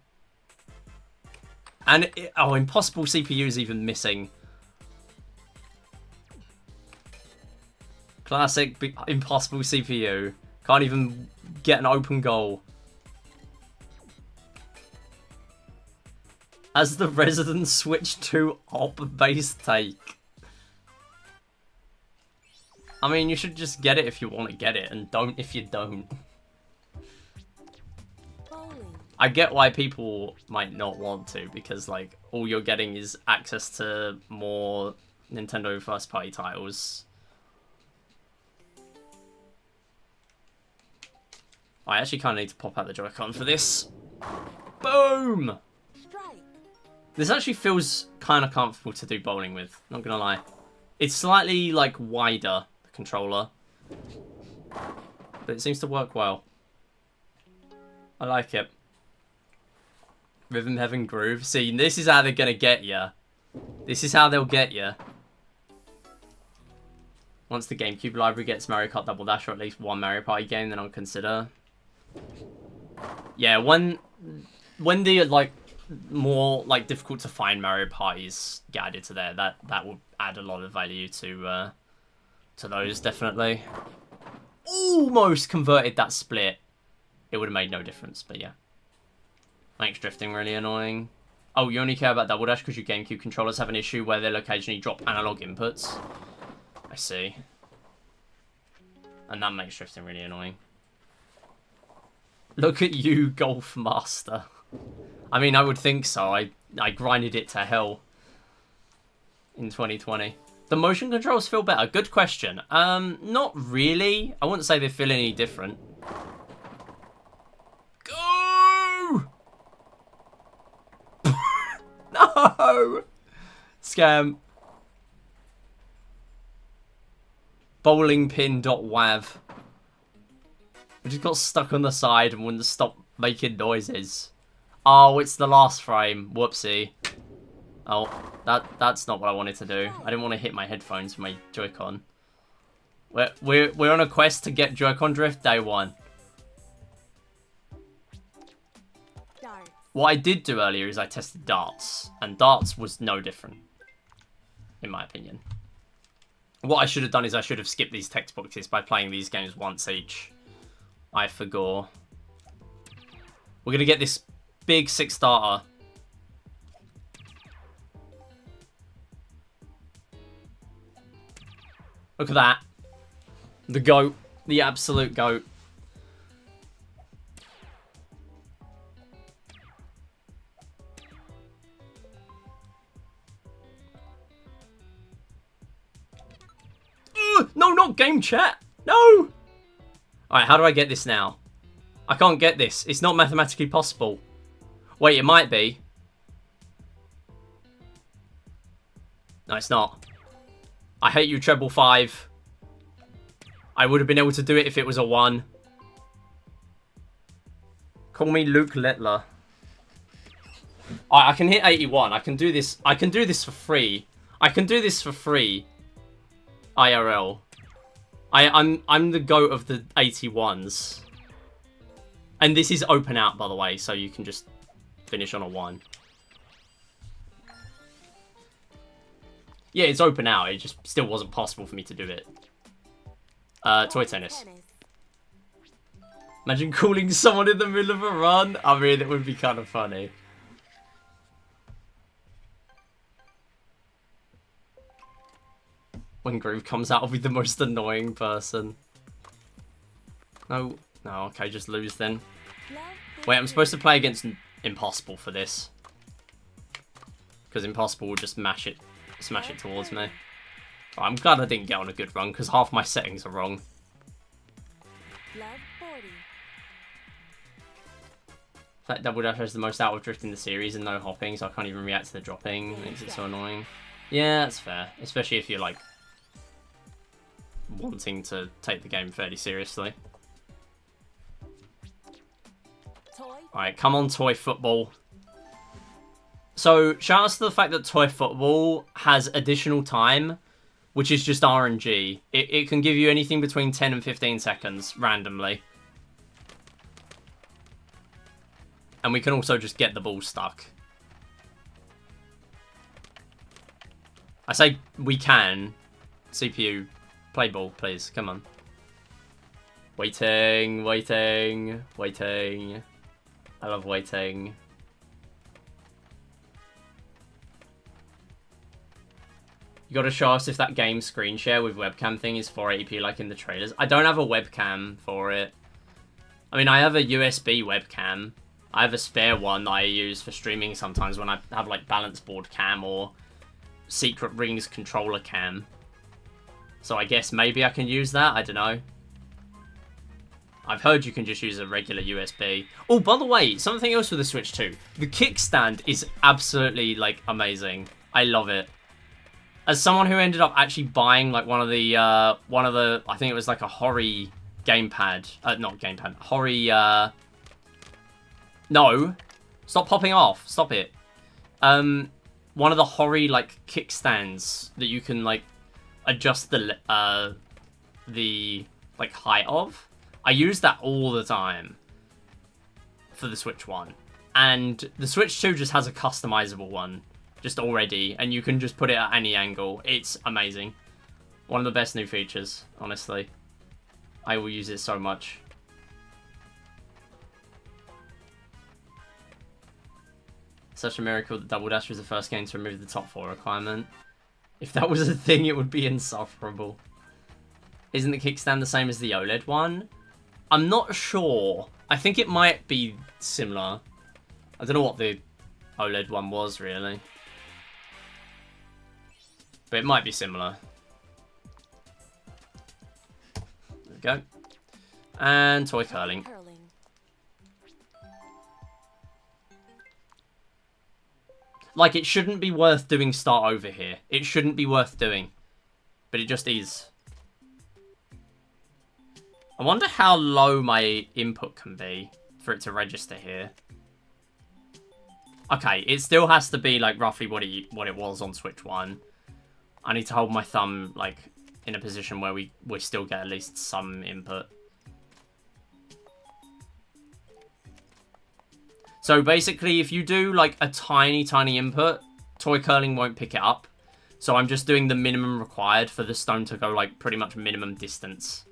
Speaker 1: And, oh, impossible CPU's even missing. Classic impossible CPU. Can't even get an open goal. As the resident switch to op base take. I mean, you should just get it if you want to get it, and don't if you don't.
Speaker 2: Bowling.
Speaker 1: I get why people might not want to, because, like, all you're getting is access to more Nintendo first-party titles. I actually kind of need to pop out the Joy-Con for this. Boom!
Speaker 2: Strike.
Speaker 1: This actually feels kind of comfortable to do bowling with, not gonna lie. It's slightly, like, wider, the controller. But it seems to work well. I like it. Rhythm, Heaven, Groove. See, this is how they're gonna get you. This is how they'll get you. Once the GameCube library gets Mario Kart Double Dash or at least one Mario Party game, then I'll consider. Yeah, when the, like, more, like, difficult to find Mario Parties get added to there, that will add a lot of value to to those, definitely. Almost converted that split. It would have made no difference, but yeah. Makes drifting really annoying. Oh, you only care about Double Dash because your GameCube controllers have an issue where they'll occasionally drop analog inputs. I see. And that makes drifting really annoying. Look at you, Golf Master. I mean, I would think so. I grinded it to hell in 2020. The motion controls feel better. Good question. Not really. I wouldn't say they feel any different. Go! No! Scam. Bowlingpin.wav. I just got stuck on the side and wouldn't stop making noises. Oh, it's the last frame. Whoopsie. Oh, that's not what I wanted to do. I didn't want to hit my headphones with my Joy-Con. We're on a quest to get Joy-Con drift day 1.
Speaker 2: Darts.
Speaker 1: What I did do earlier is I tested darts, and darts was no different, in my opinion. What I should have done is I should have skipped these text boxes by playing these games once each. I forgot. We're going to get this big 6-starter. Look at that. The GOAT. The absolute GOAT. No, not game chat. No. Alright, how do I get this now? I can't get this. It's not mathematically possible. Wait, it might be. No, it's not. I hate you, treble 5. I would have been able to do it if it was a 1. Call me Luke Littler. I can hit 81. I can do this. I can do this for free. I can do this for free. IRL. I'm the GOAT of the 81s. And this is open out, by the way, so you can just finish on a 1. Yeah, it's open out. It just still wasn't possible for me to do it. Toy tennis. Imagine calling someone in the middle of a run. I mean, it would be kind of funny. When Groove comes out, I'll be the most annoying person. No, okay, just lose then. Wait, I'm supposed to play against Impossible for this. Because Impossible will just smash it towards me. I'm glad I didn't get on a good run, because half my settings are wrong. In fact, Double Dash has the most out of drift in the series and no hopping, so I can't even react to the dropping. It makes it so annoying. Yeah, that's fair. Especially if you're, like, wanting to take the game fairly seriously. Alright, come on, Toy Football. So, shout out to the fact that Toy Football has additional time, which is just RNG. It can give you anything between 10 and 15 seconds, randomly. And we can also just get the ball stuck. I say we can. CPU, play ball, please. Come on. Waiting, waiting, waiting. I love waiting. You gotta show us if that game screen share with webcam thing is 480p like in the trailers. I don't have a webcam for it. I mean, I have a USB webcam. I have a spare one that I use for streaming sometimes when I have like balance board cam or Secret Rings controller cam. So I guess maybe I can use that. I don't know. I've heard you can just use a regular USB. Oh, by the way, something else with the Switch 2. The kickstand is absolutely, like, amazing. I love it. As someone who ended up actually buying, like, one of the, I think it was like a Hori gamepad. Not gamepad. Hori, no. Stop popping off. Stop it. One of the Hori, like, kickstands that you can, like, adjust the like, height of. I use that all the time for the Switch 1. And the Switch 2 just has a customizable one just already, and you can just put it at any angle. It's amazing. One of the best new features, honestly. I will use it so much. Such a miracle that Double Dash was the first game to remove the top 4 requirement. If that was a thing, it would be insufferable. Isn't the kickstand the same as the OLED one? I'm not sure. I think it might be similar. I don't know what the OLED one was, really. But it might be similar. There we go. And toy curling. Like, it shouldn't be worth doing start over here. It shouldn't be worth doing. But it just is. I wonder how low my input can be for it to register here. Okay, it still has to be, like, roughly what it was on Switch 1. I need to hold my thumb, like, in a position where we still get at least some input. So basically, if you do like a tiny input, toy curling won't pick it up. So I'm just doing the minimum required for the stone to go like pretty much minimum distance.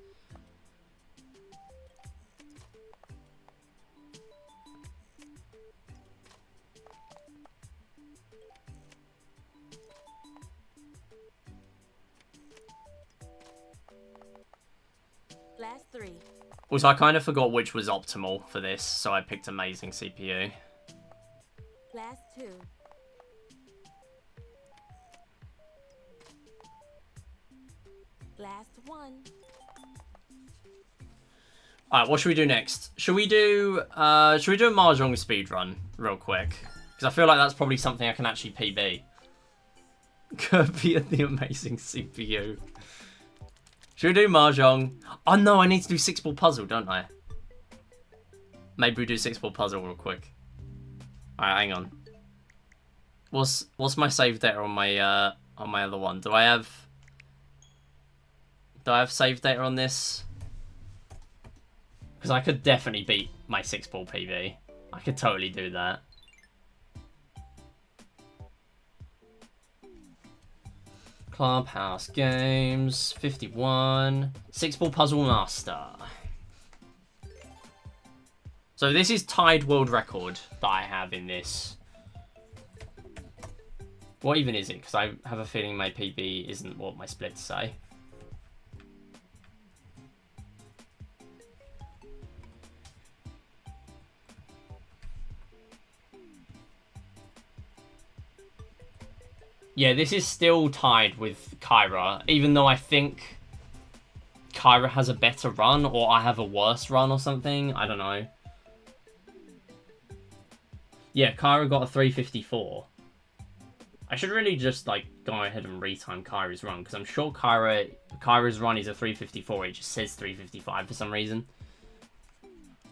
Speaker 2: Last 3.
Speaker 1: Also, I kind of forgot which was optimal for this, so I picked amazing CPU.
Speaker 2: Last 2. Last 1.
Speaker 1: Alright, what should we do next? Should we do a Mahjong speedrun real quick? Because I feel like that's probably something I can actually PB. Kirby and the amazing CPU. Should we do Mahjong? Oh no, I need to do 6-ball puzzle, don't I? Maybe we do 6-ball puzzle real quick. Alright, hang on. What's my save data on my other one? Do I have save data on this? Because I could definitely beat my 6-ball PB. I could totally do that. Clubhouse Games, 51. 6-ball puzzle master. So this is tied world record that I have in this. What even is it? Because I have a feeling my PB isn't what my splits say. Yeah, this is still tied with Kyra, even though I think Kyra has a better run, or I have a worse run or something. I don't know. Yeah, Kyra got a 354. I should really just, like, go ahead and retime Kyra's run, because I'm sure Kyra's run is a 354. It just says 355 for some reason.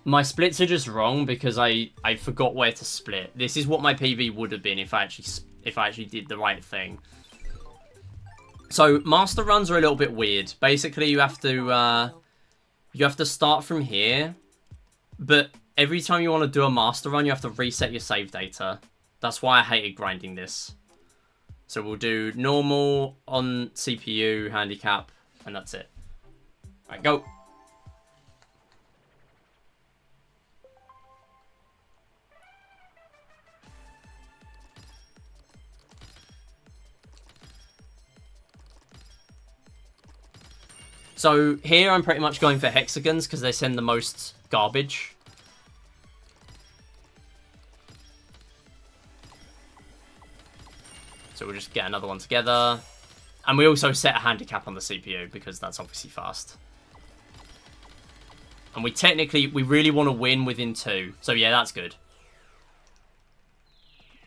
Speaker 1: My splits are just wrong, because I forgot where to split. This is what my PB would have been if I actually did the right thing. So, master runs are a little bit weird. Basically, you have to start from here, but every time you want to do a master run, you have to reset your save data. That's why I hated grinding this. So we'll do normal on CPU, handicap, and that's it. Alright, go. So here I'm pretty much going for hexagons because they send the most garbage. So we'll just get another one together. And we also set a handicap on the CPU because that's obviously fast. And we really want to win within 2. So yeah, that's good.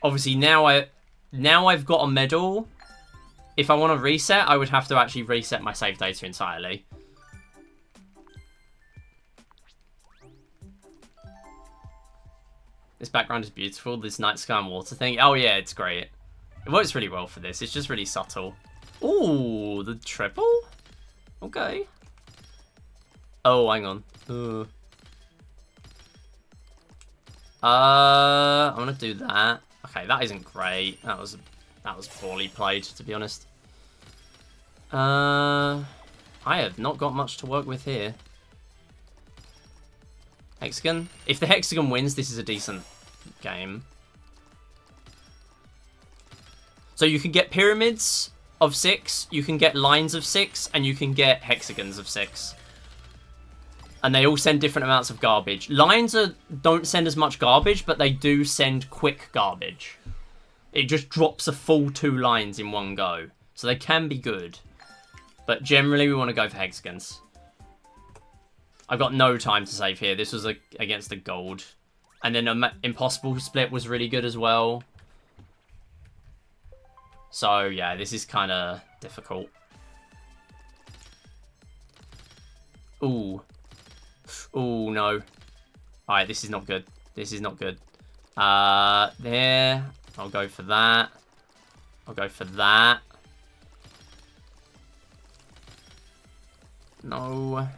Speaker 1: Obviously now I've got a medal. If I want to reset, I would have to actually reset my save data entirely. This background is beautiful. This night sky and water thing. Oh yeah, it's great. It works really well for this. It's just really subtle. Ooh, the triple? Okay. Oh, hang on. I'm gonna do that. Okay, that isn't great. That was poorly played, to be honest. I have not got much to work with here. Hexagon. If the hexagon wins, this is a decent game. So you can get pyramids of 6, you can get lines of 6, and you can get hexagons of 6. And they all send different amounts of garbage. Lines don't send as much garbage, but they do send quick garbage. It just drops a full 2 lines in one go. So they can be good. But generally, we want to go for hexagons. I've got no time to save here. This was against the gold. And then an impossible split was really good as well. So, yeah, this is kind of difficult. Ooh. Ooh, no. Alright, this is not good. This is not good. There. I'll go for that. I'll go for that. No.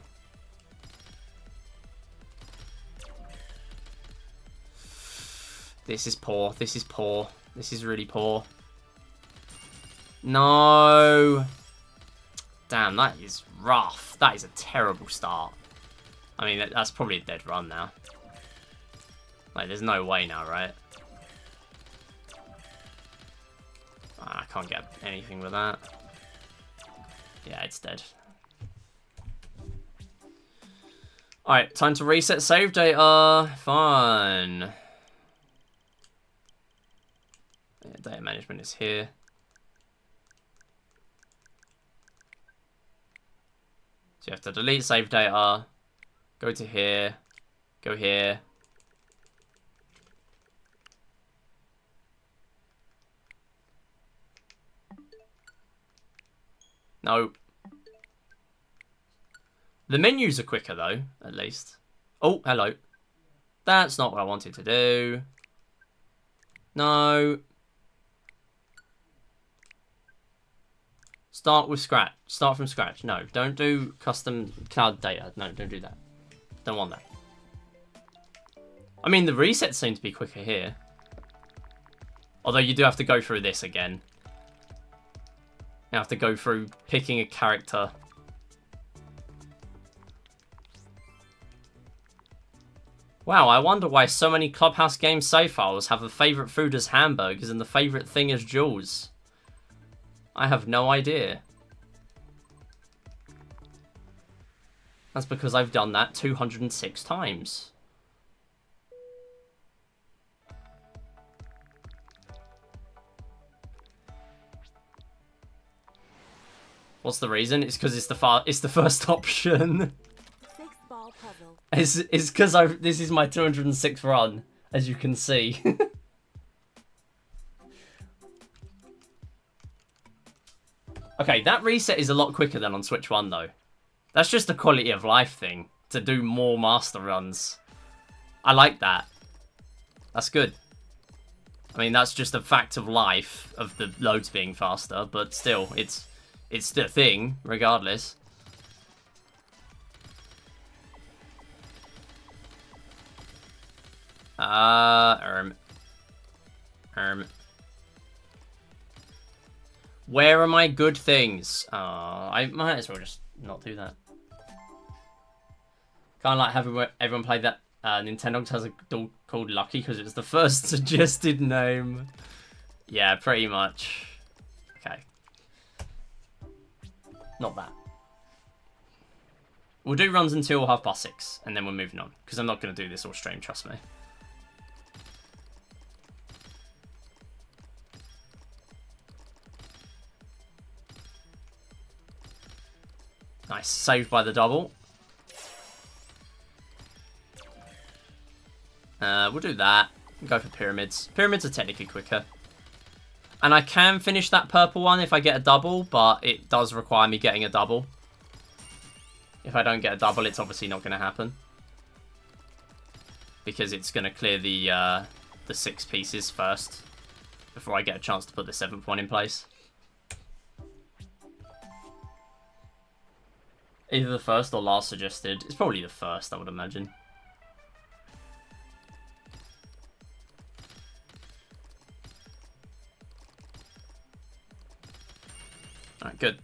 Speaker 1: This is poor. This is poor. This is really poor. No. Damn, that is rough. That is a terrible start. I mean, that's probably a dead run now. Like, there's no way now, right? I can't get anything with that. Yeah, it's dead. Alright, time to reset save data. Fun. Yeah, data management is here. So you have to delete save data. Go to here. Go here. No. The menus are quicker though, at least. Oh, hello. That's not what I wanted to do. No. Start with scratch. Start from scratch. No, don't do custom cloud data. No, don't do that. Don't want that. I mean, the resets seem to be quicker here. Although you do have to go through this again. You have to go through picking a character. Wow, I wonder why so many Clubhouse Games save files have a favourite food as hamburgers and the favourite thing as jewels. I have no idea. That's because I've done that 206 times. What's the reason? It's because it's the first option.
Speaker 2: 6-ball puzzle.
Speaker 1: It's because this is my 206th run, as you can see. Okay, that reset is a lot quicker than on Switch 1 though. That's just a quality of life thing to do more master runs. I like that. That's good. I mean, that's just a fact of life of the loads being faster, but still, it's the thing regardless. Where are my good things? I might as well just not do that. Kind of like having everyone play that Nintendo has a dog called Lucky because it was the first suggested name. Yeah, pretty much. Okay. Not that. We'll do runs until 6:30, and then we're moving on. Because I'm not going to do this all stream, trust me. Nice, saved by the double. We'll do that. Go for pyramids. Pyramids are technically quicker. And I can finish that purple one if I get a double, but it does require me getting a double. If I don't get a double, it's obviously not going to happen. Because it's going to clear the 6 pieces first before I get a chance to put the 7th one in place. Either the first or last suggested. It's probably the first, I would imagine. Alright, good.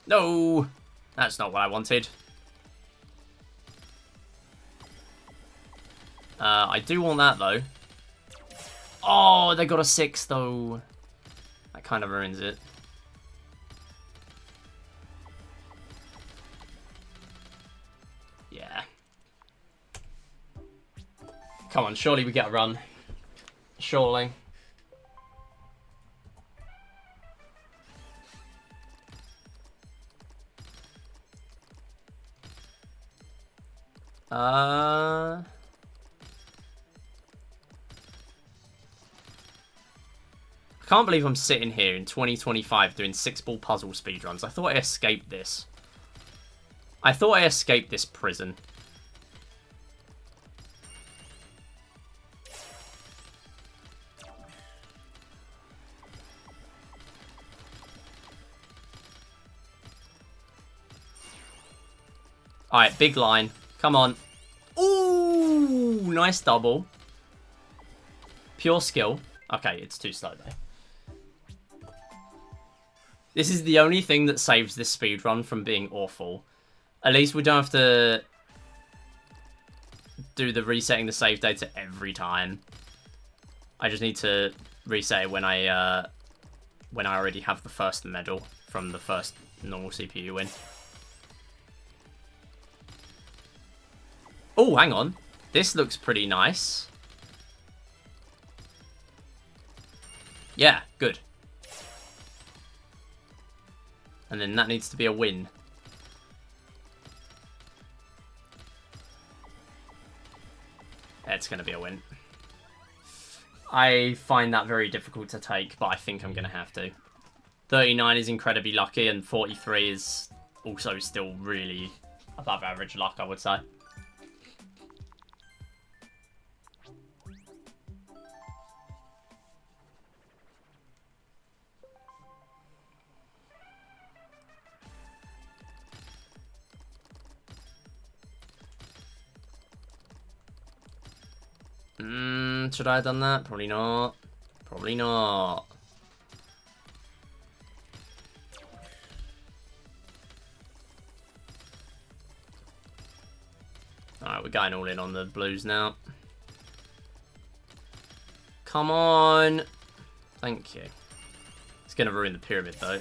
Speaker 1: No! That's not what I wanted. I do want that, though. Oh, they got a 6, though. That kind of ruins it. Yeah. Come on, surely we get a run. Surely. I can't believe I'm sitting here in 2025 doing 6-ball puzzle speedruns. I thought I escaped this. I thought I escaped this prison. Alright, big line. Come on. Ooh, nice double. Pure skill. Okay, it's too slow though. This is the only thing that saves this speedrun from being awful. At least we don't have to do the resetting the save data every time. I just need to reset it when I already have the first medal from the first normal CPU win. Oh, hang on. This looks pretty nice. Yeah, good. And then that needs to be a win. It's going to be a win. I find that very difficult to take, but I think I'm going to have to. 39 is incredibly lucky, and 43 is also still really above average luck, I would say. Should I have done that? Probably not. Probably not. Alright, we're going all in on the blues now. Come on. Thank you. It's going to ruin the pyramid, though.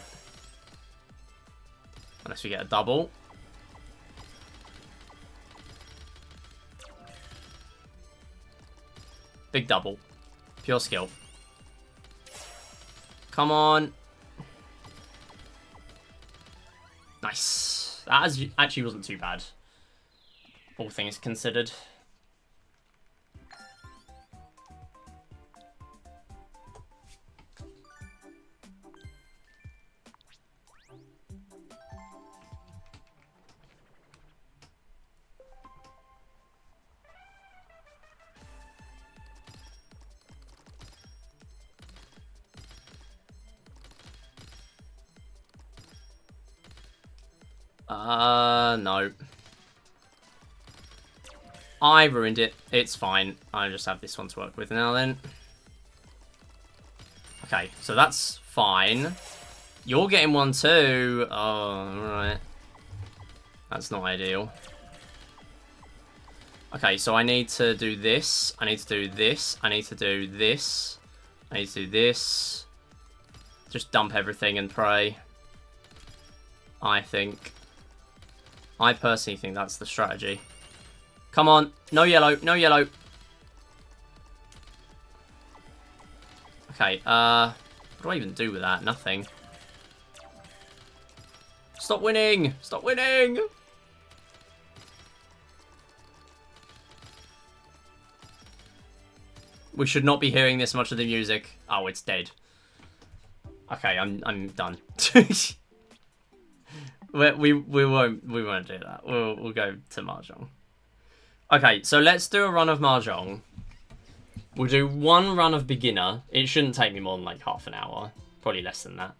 Speaker 1: Unless we get a double. Big double. Pure skill. Come on. Nice. That actually wasn't too bad. All things considered. No. I ruined it. It's fine. I just have this one to work with now then. Okay, so that's fine. You're getting one too. Oh, alright. That's not ideal. Okay, so I need to do this. I need to do this. I need to do this. I need to do this. Just dump everything and pray. I think. I personally think that's the strategy. Come on. No yellow. No yellow. Okay, what do I even do with that? Nothing. Stop winning! Stop winning! We should not be hearing this much of the music. Oh, it's dead. Okay, I'm done. we won't do that. We'll go to Mahjong. Okay, so let's do a run of Mahjong. We'll do one run of beginner. It shouldn't take me more than like half an hour. Probably less than that.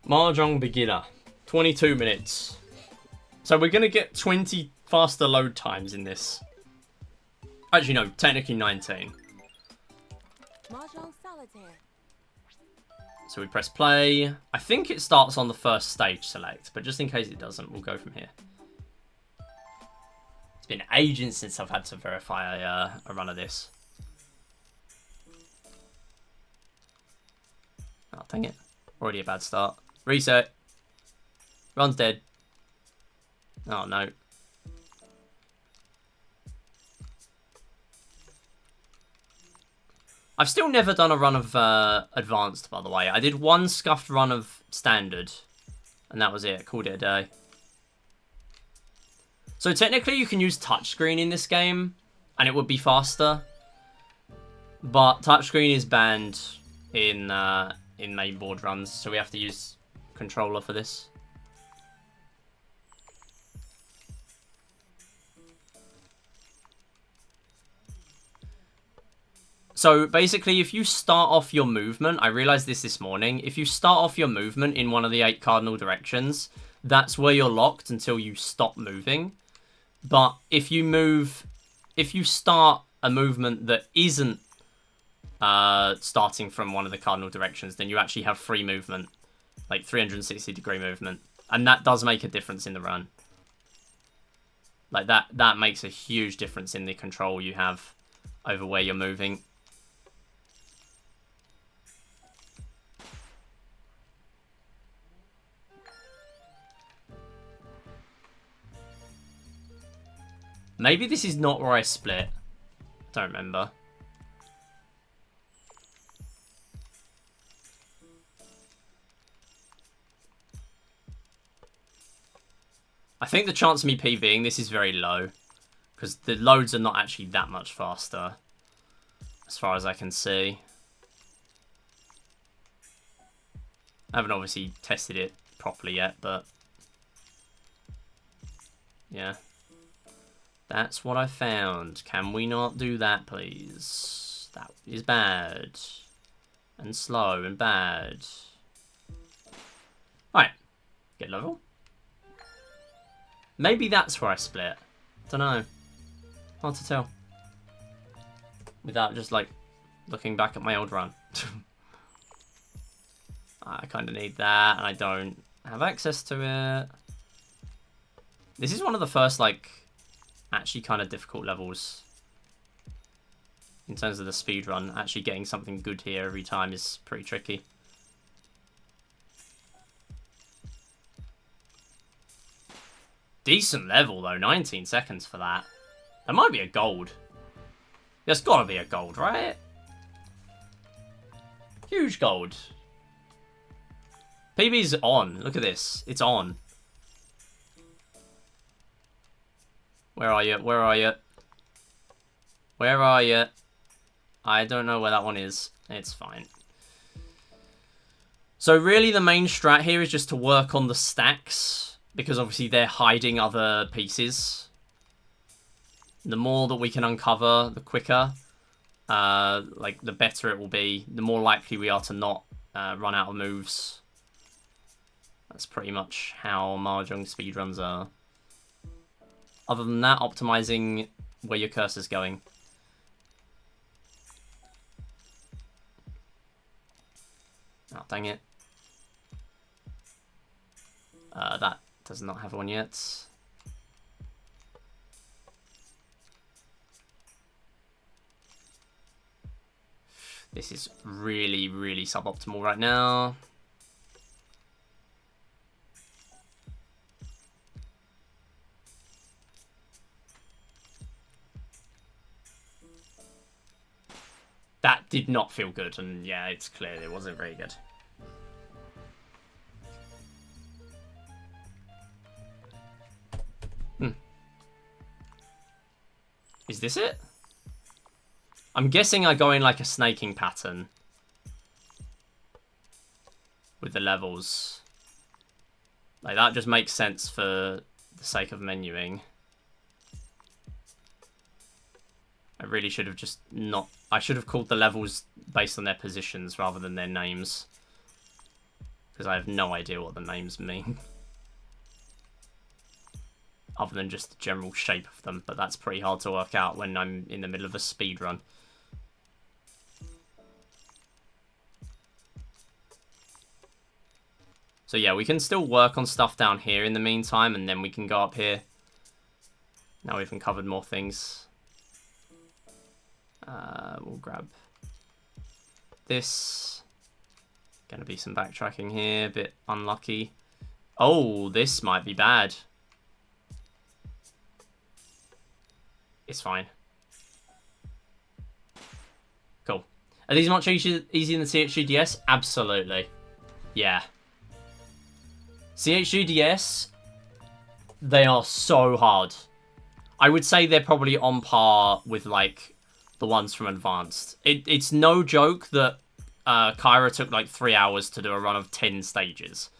Speaker 1: Mahjong beginner. 22 minutes. So we're going to get 20 faster load times in this. Actually, no, technically 19.
Speaker 2: Mahjong Solitaire.
Speaker 1: So we press play. I think it starts on the first stage select, but just in case it doesn't, we'll go from here. It's been ages since I've had to verify a run of this. Oh, dang it. Already a bad start. Reset. Run's dead. Oh, no. I've still never done a run of Advanced, by the way. I did one scuffed run of Standard, and that was it. Called it a day. So technically you can use touchscreen in this game, and it would be faster. But touchscreen is banned in mainboard runs, so we have to use controller for this. So basically, if you start off your movement, I realized this morning, if you start off your movement in one of the 8 cardinal directions, that's where you're locked until you stop moving. But if you start a movement that isn't starting from one of the cardinal directions, then you actually have free movement, like 360-degree movement. And that does make a difference in the run. Like, that makes a huge difference in the control you have over where you're moving. Maybe this is not where I split. I don't remember. I think the chance of me PVing this is very low, because the loads are not actually that much faster, as far as I can see. I haven't obviously tested it properly yet, but yeah. That's what I found. Can we not do that, please? That is bad. And slow and bad. Right. Get level. Maybe that's where I split. Don't know. Hard to tell. Without just, like, looking back at my old run. I kind of need that, and I don't have access to it. This is one of the first, like, actually kind of difficult levels. In terms of the speed run, actually getting something good here every time is pretty tricky. Decent level, though. 19 seconds for that. That might be a gold. There's gotta be a gold, right? Huge gold. PB's on. Look at this. It's on. Where are you? Where are you? Where are you? I don't know where that one is. It's fine. So really the main strat here is just to work on the stacks, because obviously they're hiding other pieces. The more that we can uncover, the quicker. Like, the better it will be. The more likely we are to not run out of moves. That's pretty much how Mahjong speedruns are. Other than that, optimizing where your cursor's going. Oh, dang it. That does not have one yet. This is really, really suboptimal right now. That did not feel good, and yeah, it's clear it wasn't very good. Is this it? I'm guessing I go in like a snaking pattern with the levels. Like, that just makes sense for the sake of menuing. I really should have just not... I should have called the levels based on their positions rather than their names. Because I have no idea what the names mean. Other than just the general shape of them. But that's pretty hard to work out when I'm in the middle of a speed run. So yeah, we can still work on stuff down here in the meantime, and then we can go up here. Now we've uncovered more things. We'll grab this. Gonna be some backtracking here, a bit unlucky. Oh, this might be bad. It's fine. Cool. Are these much easier than CHUDS? Absolutely. Yeah. CHUDS, they are so hard. I would say they're probably on par with, like, the ones from Advanced. It's no joke that Kyra took, like, 3 hours to do a run of 10 stages.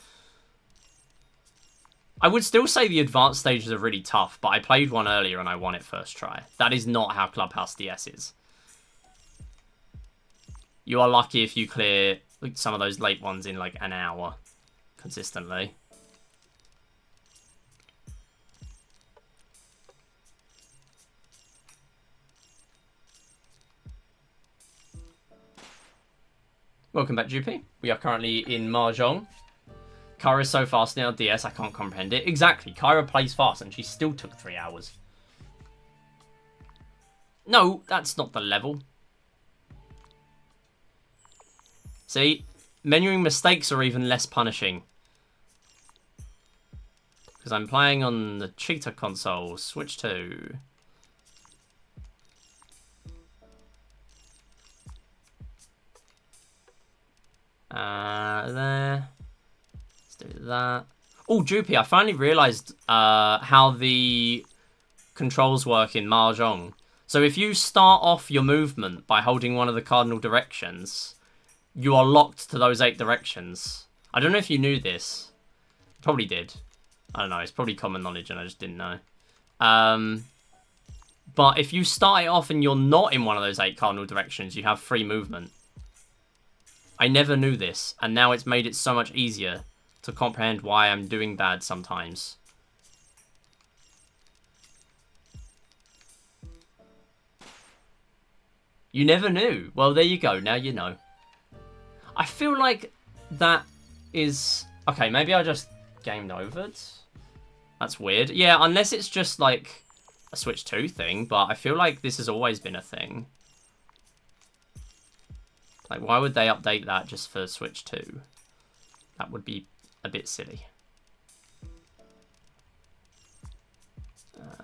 Speaker 1: I would still say the Advanced stages are really tough, but I played one earlier and I won it first try. That is not how Clubhouse DS is. You are lucky if you clear like, some of those late ones in, like, an hour consistently. Welcome back, GP. We are currently in Mahjong. Kyra is so fast now, DS, I can't comprehend it. Exactly, Kyra plays fast and she still took 3 hours. No, that's not the level. See, menuing mistakes are even less punishing. Because I'm playing on the cheater console. Switch to... there. Let's do that. Oh, Droopy, I finally realised how the controls work in Mahjong. So if you start off your movement by holding one of the cardinal directions, you are locked to those 8 directions. I don't know if you knew this. Probably did. I don't know, it's probably common knowledge and I just didn't know. But if you start it off and you're not in one of those 8 cardinal directions, you have free movement. I never knew this, and now it's made it so much easier to comprehend why I'm doing bad sometimes. You never knew. Well, there you go. Now you know. I feel like that is... Okay, maybe I just gamed over. That's weird. Yeah, unless it's just like a Switch 2 thing, but I feel like this has always been a thing. Like, why would they update that just for Switch 2? That would be a bit silly.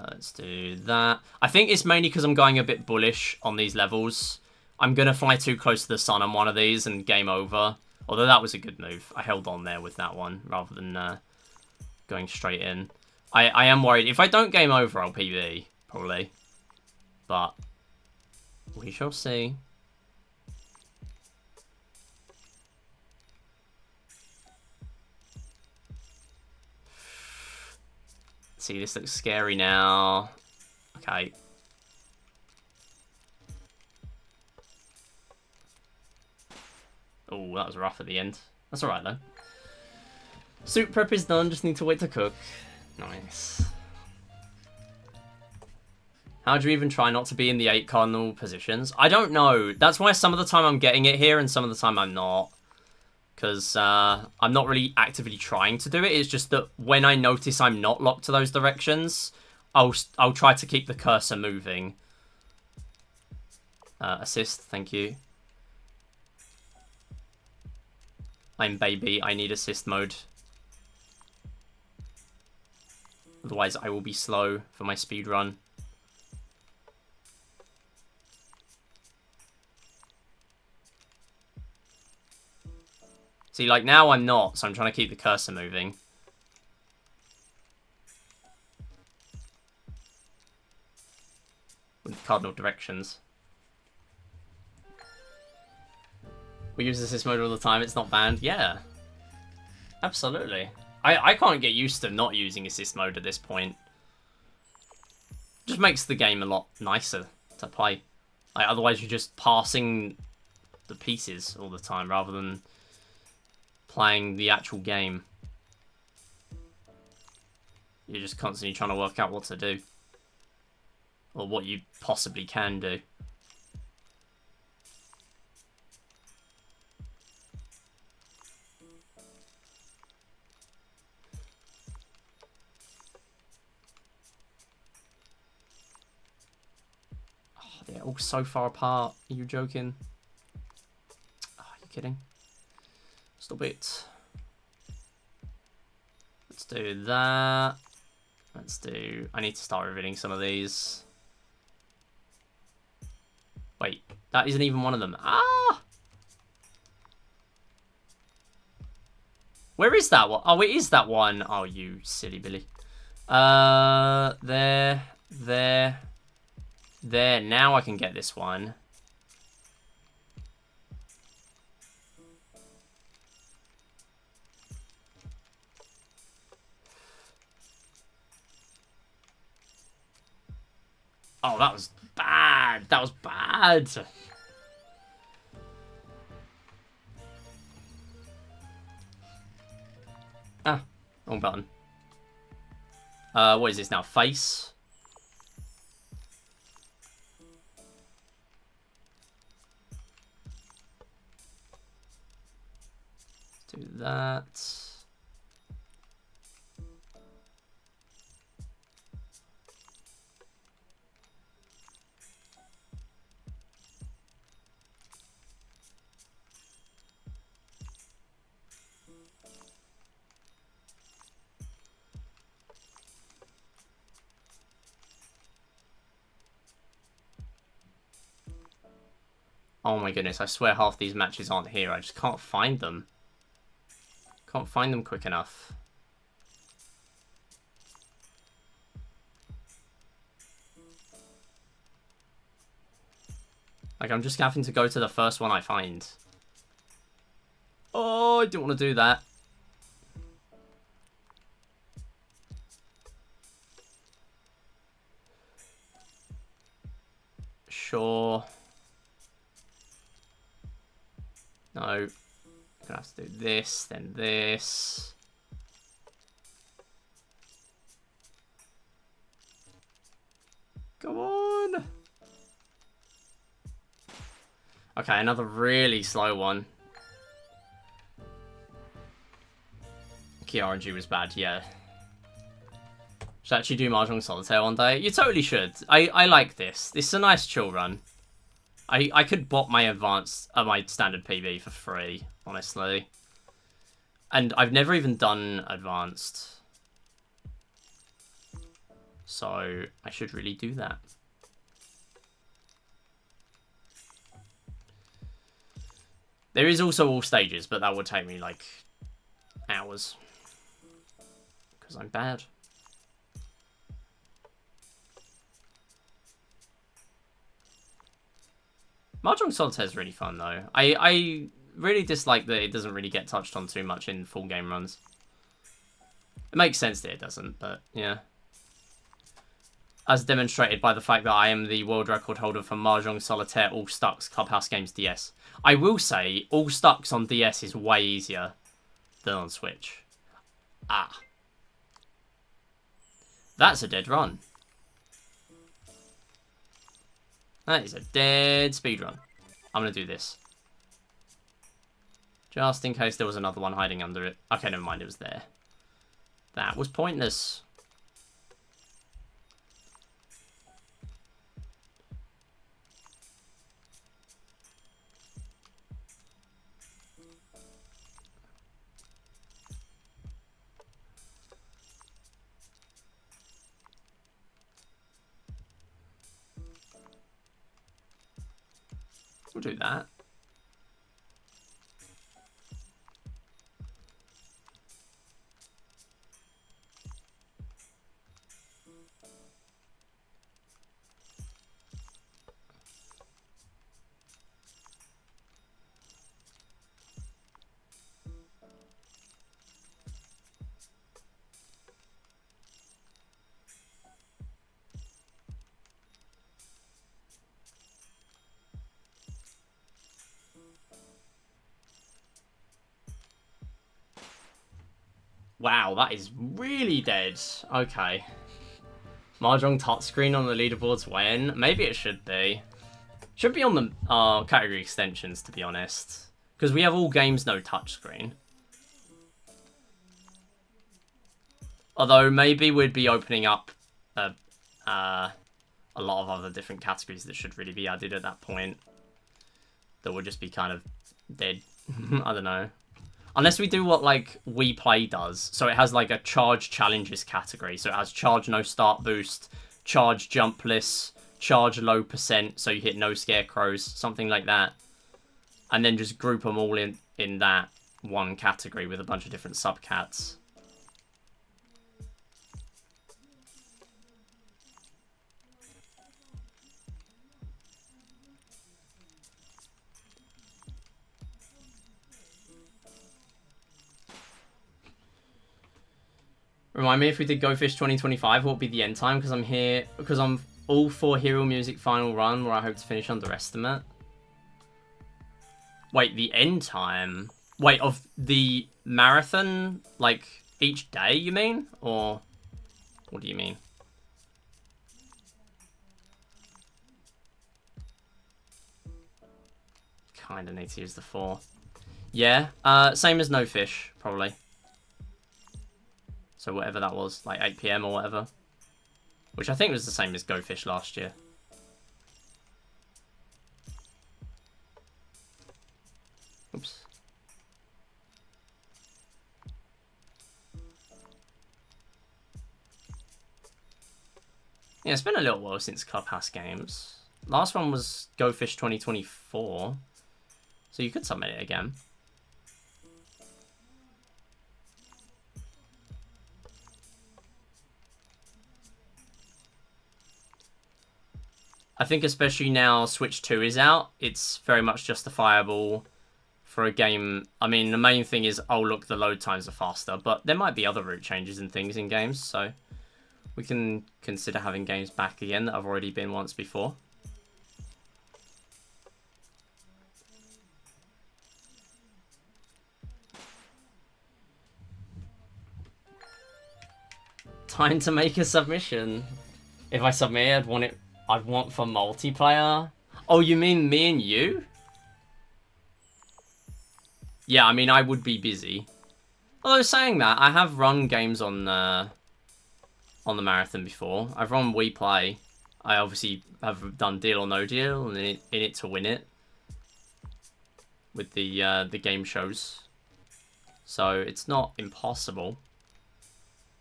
Speaker 1: Let's do that. I think it's mainly because I'm going a bit bullish on these levels. I'm going to fly too close to the sun on one of these and game over. Although that was a good move. I held on there with that one rather than going straight in. I am worried. If I don't game over, I'll PB, probably. But we shall see. See, this looks scary now. Okay. Oh, that was rough at the end. That's alright, though. Soup prep is done, just need to wait to cook. Nice. How do you even try not to be in the 8 cardinal positions? I don't know. That's why some of the time I'm getting it here and some of the time I'm not. Because I'm not really actively trying to do it. It's just that when I notice I'm not locked to those directions, I'll try to keep the cursor moving. Assist, thank you. I'm baby, I need assist mode. Otherwise I will be slow for my speed run. See, like now I'm not, so I'm trying to keep the cursor moving. With cardinal directions. We use assist mode all the time, it's not banned. Yeah. Absolutely. I can't get used to not using assist mode at this point. Just makes the game a lot nicer to play. Like, otherwise you're just passing the pieces all the time rather than playing the actual game. You're just constantly trying to work out what to do. Or what you possibly can do. They're all so far apart. Are you joking? Oh, are you kidding? Stop it. Let's do that. Let's do... I need to start revealing some of these. Wait, that isn't even one of them. Ah! Where is that one? Oh, it is that one. Oh, you silly Billy. There. Now I can get this one. Oh, that was bad. That was bad. Ah, wrong button. What is this now? Face. Do that. Oh my goodness, I swear half these matches aren't here. I just can't find them. Can't find them quick enough. Like, I'm just having to go to the first one I find. Oh, I didn't want to do that. Sure. No. Gonna have to do this, then this. Come on. Okay, another really slow one. Key RNG was bad, yeah. Should actually do Mahjong Solitaire one day. You totally should. I like this. This is a nice chill run. I could bot my advanced, my standard PB for free, honestly. And I've never even done advanced. So I should really do that. There is also all stages, but that would take me like hours. Because I'm bad. Mahjong Solitaire is really fun though. I really dislike that it doesn't really get touched on too much in full game runs. It makes sense that it doesn't, but yeah. As demonstrated by the fact that I am the world record holder for Mahjong Solitaire All Stucks Clubhouse Games DS. I will say, All Stucks on DS is way easier than on Switch. Ah. That's a dead run. That is a dead speedrun. I'm going to do this. Just in case there was another one hiding under it. Okay, never mind, it was there. That was pointless. We'll do that. Wow, that is really dead. Okay. Mahjong touchscreen on the leaderboards when? Maybe it should be. Should be on the category extensions, to be honest. Because we have all games no touchscreen. Although maybe we'd be opening up a a lot of other different categories that should really be added at that point. That would just be kind of dead. I don't know. Unless we do what, like, We Play does. So it has, like, a charge challenges category. So it has charge no start boost, charge jumpless, charge low percent, so you hit no scarecrows, something like that. And then just group them all in that one category with a bunch of different subcats. Remind me, if we did Go Fish 2025, what would be the end time? Because I'm here, because I'm all for Hero Music final run, where I hope to finish underestimate. Wait, the end time? Wait, of the marathon? Like, each day, you mean? Or what do you mean? Kinda need to use the 4. Yeah, same as No Fish, probably. So whatever that was, like 8 PM or whatever. Which I think was the same as Go Fish last year. Oops. Yeah, it's been a little while since Clubhouse Games. Last one was Go Fish 2024. So you could submit it again. I think especially now Switch 2 is out, it's very much justifiable for a game. I mean, the main thing is, oh look, the load times are faster, but there might be other route changes and things in games, so we can consider having games back again that have already been once before. Time to make a submission. If I submit, I'd want for multiplayer. Oh, you mean me and you? Yeah, I mean, I would be busy. Although saying that, I have run games on the marathon before. I've run We Play. I obviously have done Deal or No Deal and in it to win it with the game shows. So it's not impossible.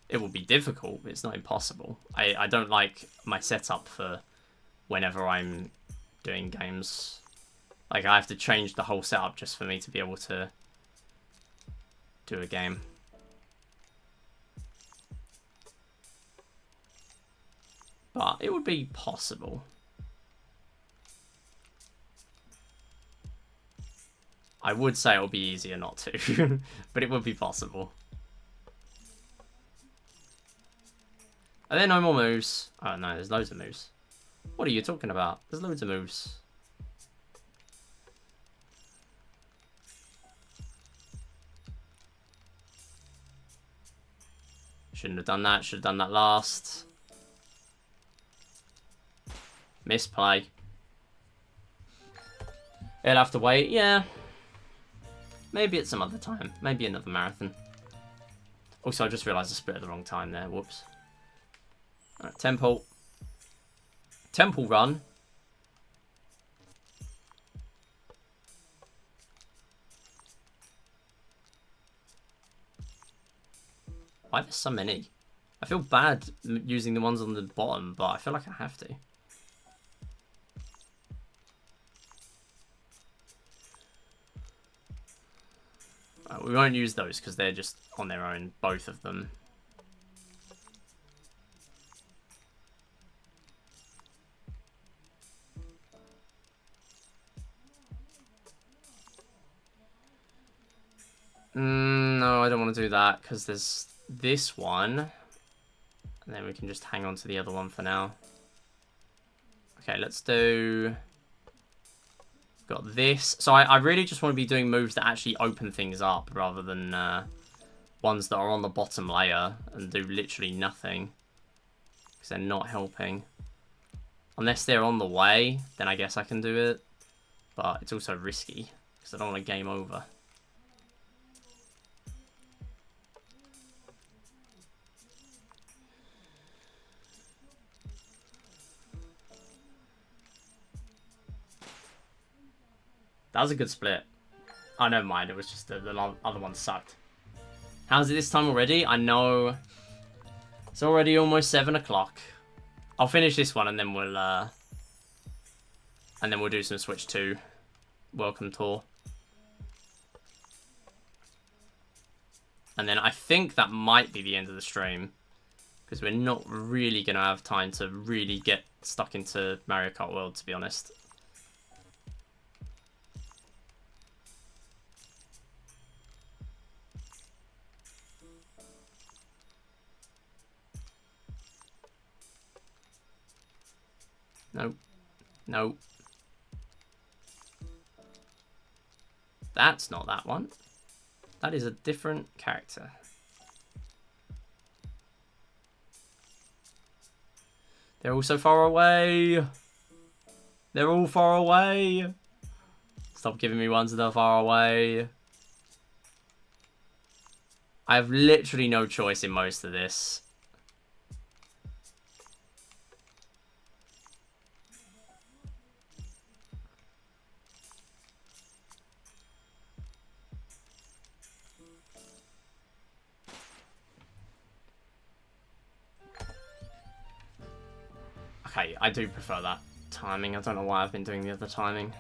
Speaker 1: It will be difficult, but it's not impossible. I don't like my setup for whenever I'm doing games. Like, I have to change the whole setup just for me to be able to do a game. But it would be possible. I would say it would be easier not to, but it would be possible. Are there no more moves? Oh no, there's loads of moves. What are you talking about? There's loads of moves. Shouldn't have done that. Should have done that last. Misplay. It'll have to wait. Yeah. Maybe at some other time. Maybe another marathon. Also, I just realised I split at the wrong time there. Whoops. Alright, Temple. Temple run. Why are there so many? I feel bad using the ones on the bottom, but I feel like I have to. We won't use those because they're just on their own, both of them. No, I don't want to do that because there's this one. And then we can just hang on to the other one for now. Okay, let's do... Got this. So I really just want to be doing moves that actually open things up rather than ones that are on the bottom layer and do literally nothing. Because they're not helping. Unless they're on the way, then I guess I can do it. But it's also risky because I don't want to game over. That was a good split. Oh, never mind. It was just the other one sucked. How's it this time already? I know. It's already almost 7 o'clock. I'll finish this one and then we'll do some Switch 2 welcome tour. And then I think that might be the end of the stream, because we're not really going to have time to really get stuck into Mario Kart World, to be honest. Nope. Nope. That's not that one. That is a different character. They're all so far away. They're all far away. Stop giving me ones that are far away. I have literally no choice in most of this. Okay, I do prefer that timing. I don't know why I've been doing the other timing.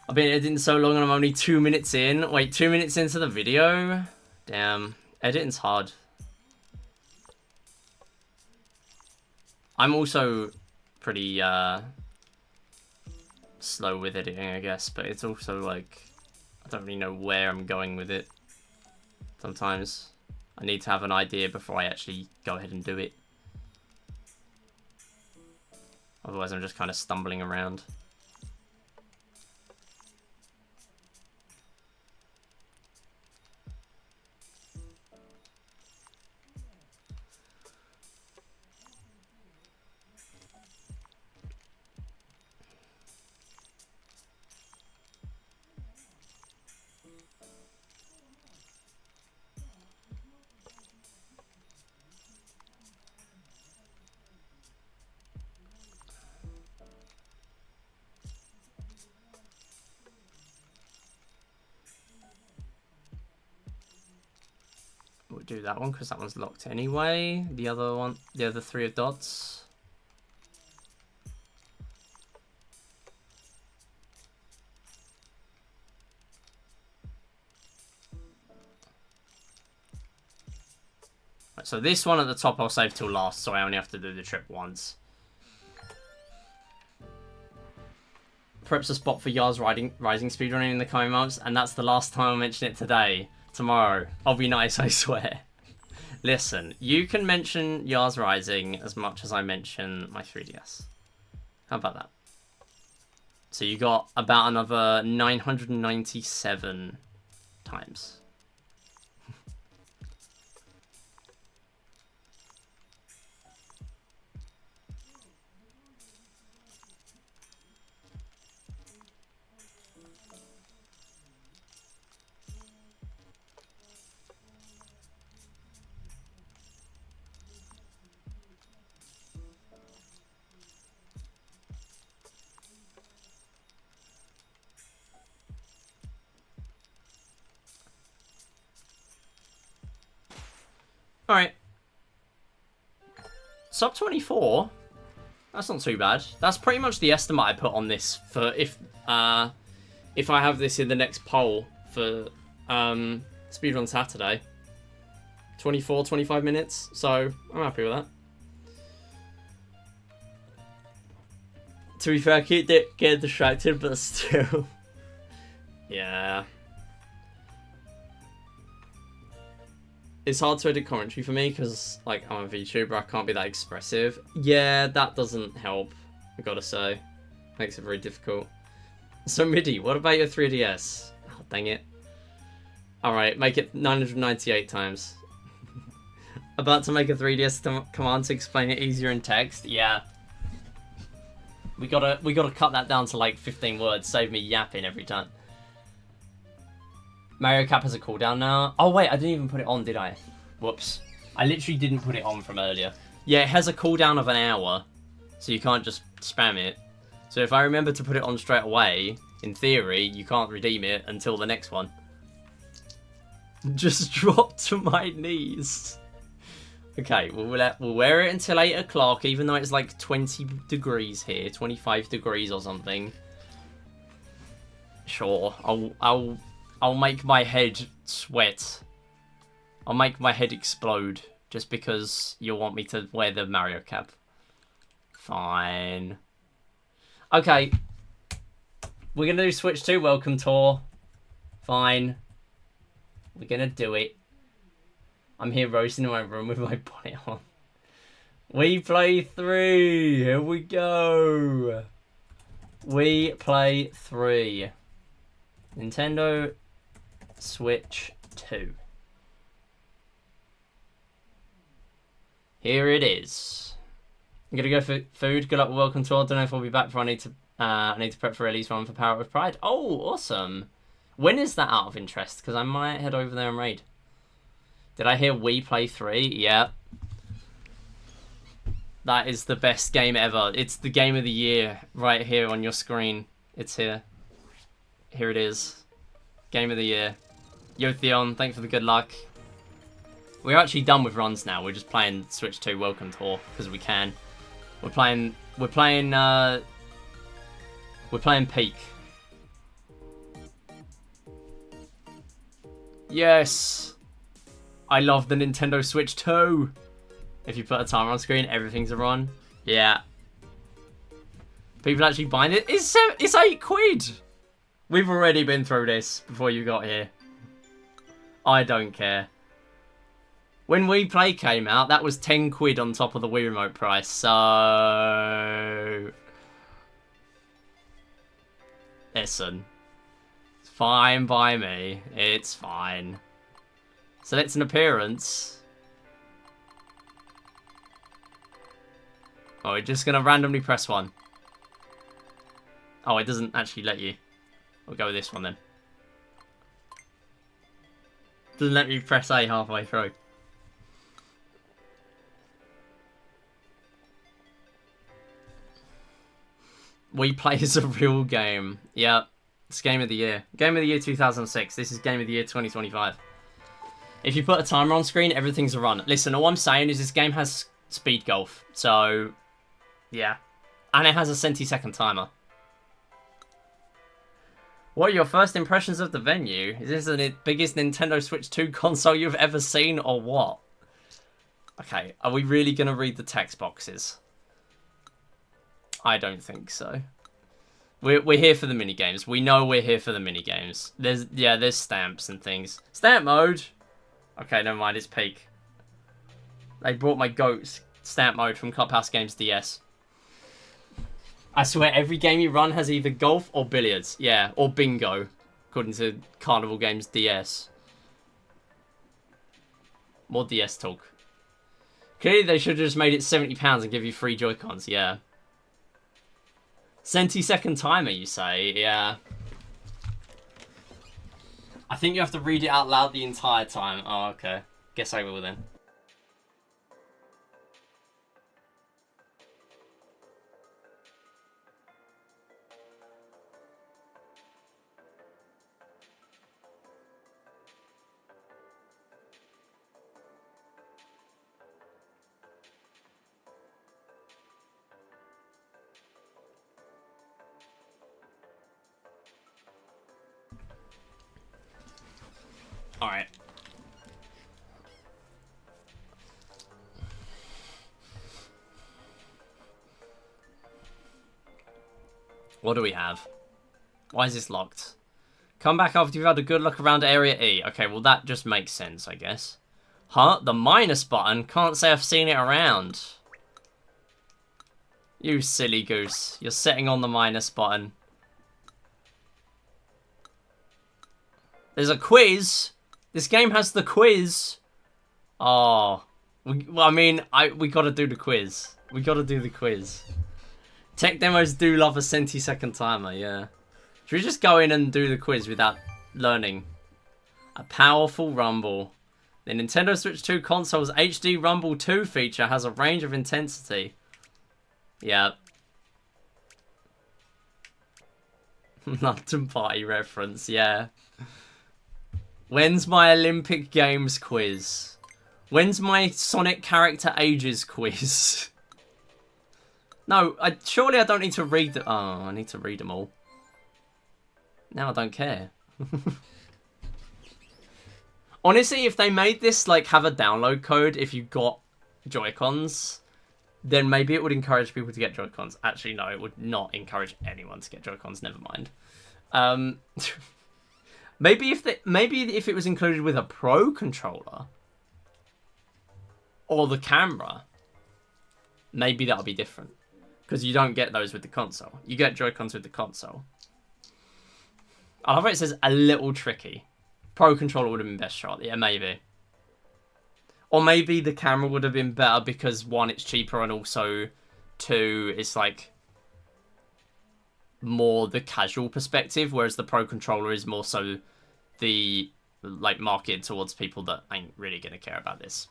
Speaker 1: I've been editing so long and I'm only 2 minutes in. Wait, 2 minutes into the video? Damn, editing's hard. I'm also pretty slow with editing, I guess, but it's also like, I don't really know where I'm going with it. Sometimes I need to have an idea before I actually go ahead and do it. Otherwise I'm just kind of stumbling around. We'll do that one because that one's locked anyway. The other one, the other three of dots. Right, so this one at the top I'll save till last, so I only have to do the trip once. Perhaps a spot for Yar's rising speedrunning in the coming months, and that's the last time I'll mention it today. Tomorrow. I'll be nice, I swear. Listen, you can mention Yar's Rising as much as I mention my 3DS. How about that? So you got about another 997 times. Alright. Sub 24? That's not too bad. That's pretty much the estimate I put on this for if I have this in the next poll for Speedrun Saturday. 24, 25 minutes. So, I'm happy with that. To be fair, I keep getting distracted, but still. Yeah. It's hard to edit commentary for me because, like, I'm a VTuber, I can't be that expressive. Yeah, that doesn't help, I gotta say. Makes it very difficult. So, MIDI, what about your 3DS? Oh, dang it. Alright, make it 998 times. About to make a 3DS command to explain it easier in text? Yeah. We gotta cut that down to, like, 15 words, save me yapping every time. Mario Cap has a cooldown now. Oh wait, I didn't even put it on, did I? Whoops. I literally didn't put it on from earlier. Yeah, it has a cooldown of an hour, so you can't just spam it. So if I remember to put it on straight away, in theory, you can't redeem it until the next one. Just drop to my knees. Okay, we'll wear it until 8 o'clock, even though it's like 20 degrees here, 25 degrees or something. Sure, I'll make my head sweat. I'll make my head explode just because you want me to wear the Mario cap. Fine. Okay. We're gonna do Switch 2 welcome tour. Fine. We're gonna do it. I'm here roasting in my room with my bonnet on. We play 3. Here we go. We play 3. Nintendo Switch 2. Here it is. I'm gonna go for food. Good luck with welcome tour. Don't know if I'll be back for I need to prep for release one for Power of Pride. Oh, awesome. When is that out of interest? Because I might head over there and raid. Did I hear we play 3? Yeah. That is the best game ever. It's the game of the year right here on your screen. It's here. Here it is. Game of the year. Yo Theon, thanks for the good luck. We're actually done with runs now. We're just playing Switch 2 welcome tour because we can. We're playing Peak. Yes. I love the Nintendo Switch 2. If you put a timer on screen, everything's a run. Yeah. People actually buying it. It's £8. We've already been through this before you got here. I don't care. When Wii Play came out, that was £10 on top of the Wii Remote price. So, listen, it's fine by me. It's fine. Select an appearance. Oh, we're just gonna randomly press one. Oh, it doesn't actually let you. We'll go with this one then. Doesn't let me press A halfway through. We Play is a real game. Yeah, it's Game of the Year. Game of the Year 2006. This is Game of the Year 2025. If you put a timer on screen, everything's a run. Listen, all I'm saying is this game has speed golf. So, yeah. And it has a centisecond timer. What are your first impressions of the venue? Is this the biggest Nintendo Switch 2 console you've ever seen or what? Okay, are we really going to read the text boxes? I don't think so. We're here for the minigames. We know we're here for the minigames. There's stamps and things. Stamp mode! Okay, never mind, it's Peak. They brought my GOAT stamp mode from Clubhouse Games DS. I swear every game you run has either golf or billiards. Yeah, or bingo, according to Carnival Games DS. More DS talk. Clearly they should have just made it £70 and give you free Joy-Cons, yeah. Centisecond timer, you say? Yeah. I think you have to read it out loud the entire time. Oh, okay. Guess I will then. Alright. What do we have? Why is this locked? Come back after you've had a good look around Area E. Okay, well that just makes sense, I guess. Huh? The minus button? Can't say I've seen it around. You silly goose. You're setting on the minus button. There's a quiz. This game has the quiz. Oh. We gotta do the quiz. We gotta do the quiz. Tech demos do love a centisecond timer, yeah. Should we just go in and do the quiz without learning? A powerful rumble. The Nintendo Switch 2 console's HD Rumble 2 feature has a range of intensity. Yeah. London Party reference, yeah. When's my Olympic Games quiz? When's my Sonic character ages quiz? No, surely I don't need to read them. Oh, I need to read them all. Now I don't care. Honestly, if they made this, like, have a download code if you got Joy-Cons, then maybe it would encourage people to get Joy-Cons. Actually, no, it would not encourage anyone to get Joy-Cons, never mind. Maybe if it was included with a Pro controller, or the camera, maybe that'll be different. Because you don't get those with the console. You get Joy-Cons with the console. I love how it says a little tricky. Pro controller would have been best shot. Yeah, maybe. Or maybe the camera would have been better because, one, it's cheaper, and also, two, it's like more the casual perspective, whereas the Pro controller is more so the, like, marketed towards people that ain't really going to care about this.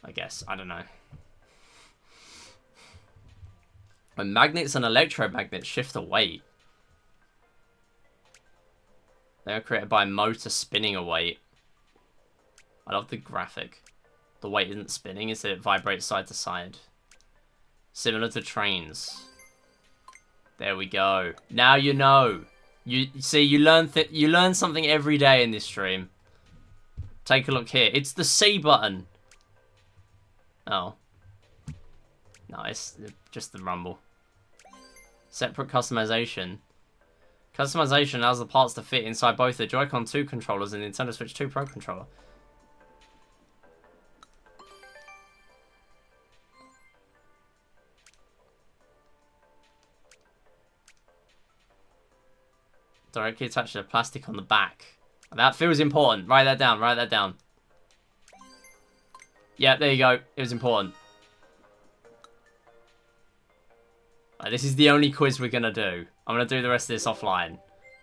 Speaker 1: I guess. I don't know. When magnets and electromagnets shift the weight, they are created by a motor spinning a weight. I love the graphic. The weight isn't spinning, instead it vibrates side to side. Similar to trains. There we go. Now you know. You see, you learn something every day in this stream. Take a look here. It's the C button. Oh. No, it's just the rumble. Separate customization. Customization allows the parts to fit inside both the Joy-Con 2 controllers and Nintendo Switch 2 Pro controller. Directly attached to the plastic on the back. That feels important. Write that down. Write that down. Yeah, there you go. It was important. Right, this is the only quiz we're going to do. I'm going to do the rest of this offline.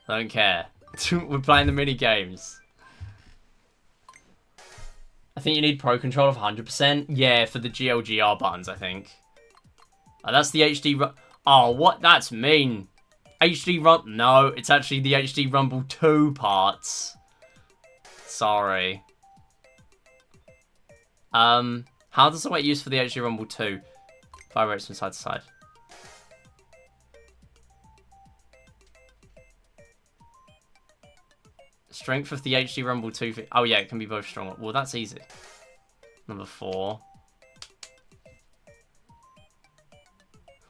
Speaker 1: I don't care. We're playing the mini games. I think you need Pro Controller of 100%. Yeah, for the GLGR buttons, I think. Oh, that's the HD... Oh, what? That's mean. HD Rumble... No, it's actually the HD Rumble 2 parts. Sorry. How does the weight use for the HD Rumble 2? Vibrates from side to side. Strength of the HD Rumble 2... Oh, yeah, it can be both strong. Well, that's easy. Number 4.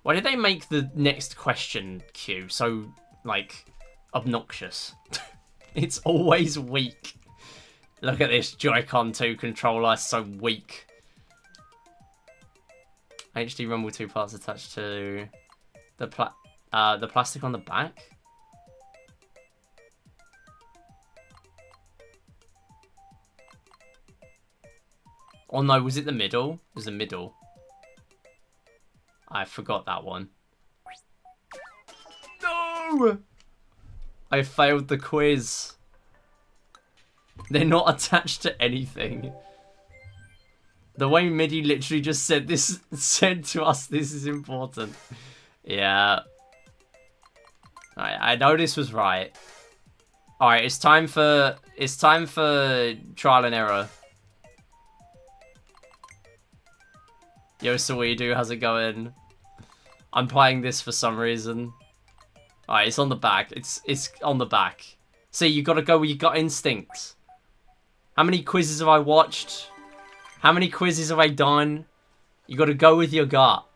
Speaker 1: Why did they make the next question queue so, like, obnoxious? It's always weak. Look at this Joy-Con 2 controller, so weak. HD Rumble 2 parts attached to the plastic on the back. Oh no, was it the middle? It was the middle. I forgot that one. No! I failed the quiz. They're not attached to anything. The way MIDI literally just said this, said to us this is important. Yeah. Alright, I know this was right. Alright, it's time for trial and error. Yo, Saweedu, how's it going? I'm playing this for some reason. Alright, it's on the back. It's on the back. See, you gotta go with your gut instincts. How many quizzes have I watched? How many quizzes have I done? You gotta go with your gut.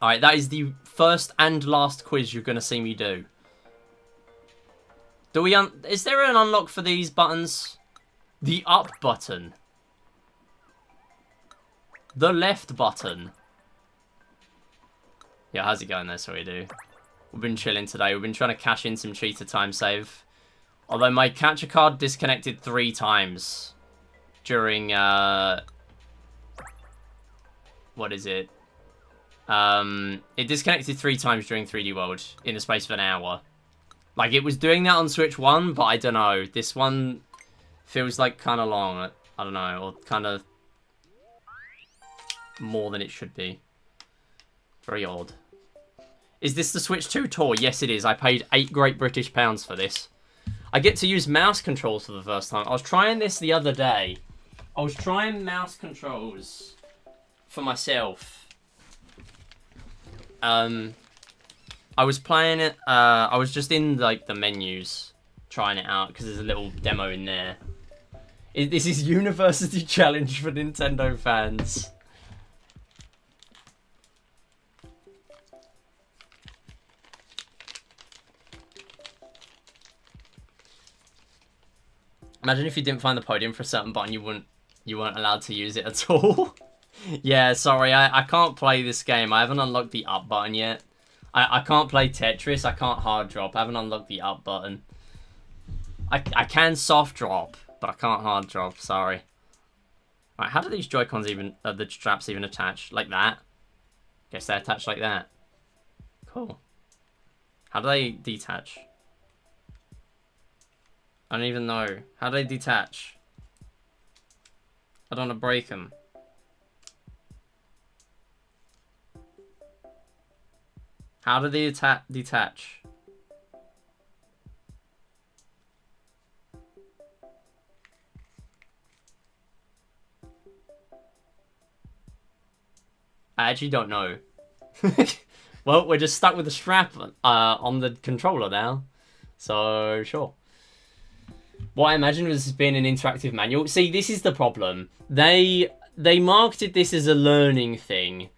Speaker 1: Alright, that is the first and last quiz you're gonna see me do. Is there an unlock for these buttons? The up button. The left button. Yeah, how's it going there, Saweedu? We've been chilling today. We've been trying to cash in some cheater time save. Although my capture card disconnected 3 times during, what is it? It disconnected 3 times during 3D World in the space of an hour. Like, it was doing that on Switch 1, but I don't know. This one feels like kind of long. I don't know, or kind of more than it should be. Very odd. Is this the Switch 2 tour? Yes, it is. I paid £8 Great British pounds for this. I get to use mouse controls for the first time. I was trying this the other day. I was trying mouse controls for myself. I was playing it. I was just in like the menus, trying it out because there's a little demo in there. This is University Challenge for Nintendo fans. Imagine if you didn't find the podium for a certain button, you weren't allowed to use it at all. Yeah, sorry, I can't play this game. I haven't unlocked the up button yet. I can't play Tetris. I can't hard drop. I haven't unlocked the up button. I can soft drop, but I can't hard drop. Sorry. Right, how do these Joy-Cons even, the straps even attach? Like that? Guess they're attached like that. Cool. How do they detach? I don't even know. How do they detach? I don't want to break them. How do they detach? I actually don't know. Well, we're just stuck with the strap on the controller now. So, sure. What I imagined was being an interactive manual. See, this is the problem. They marketed this as a learning thing,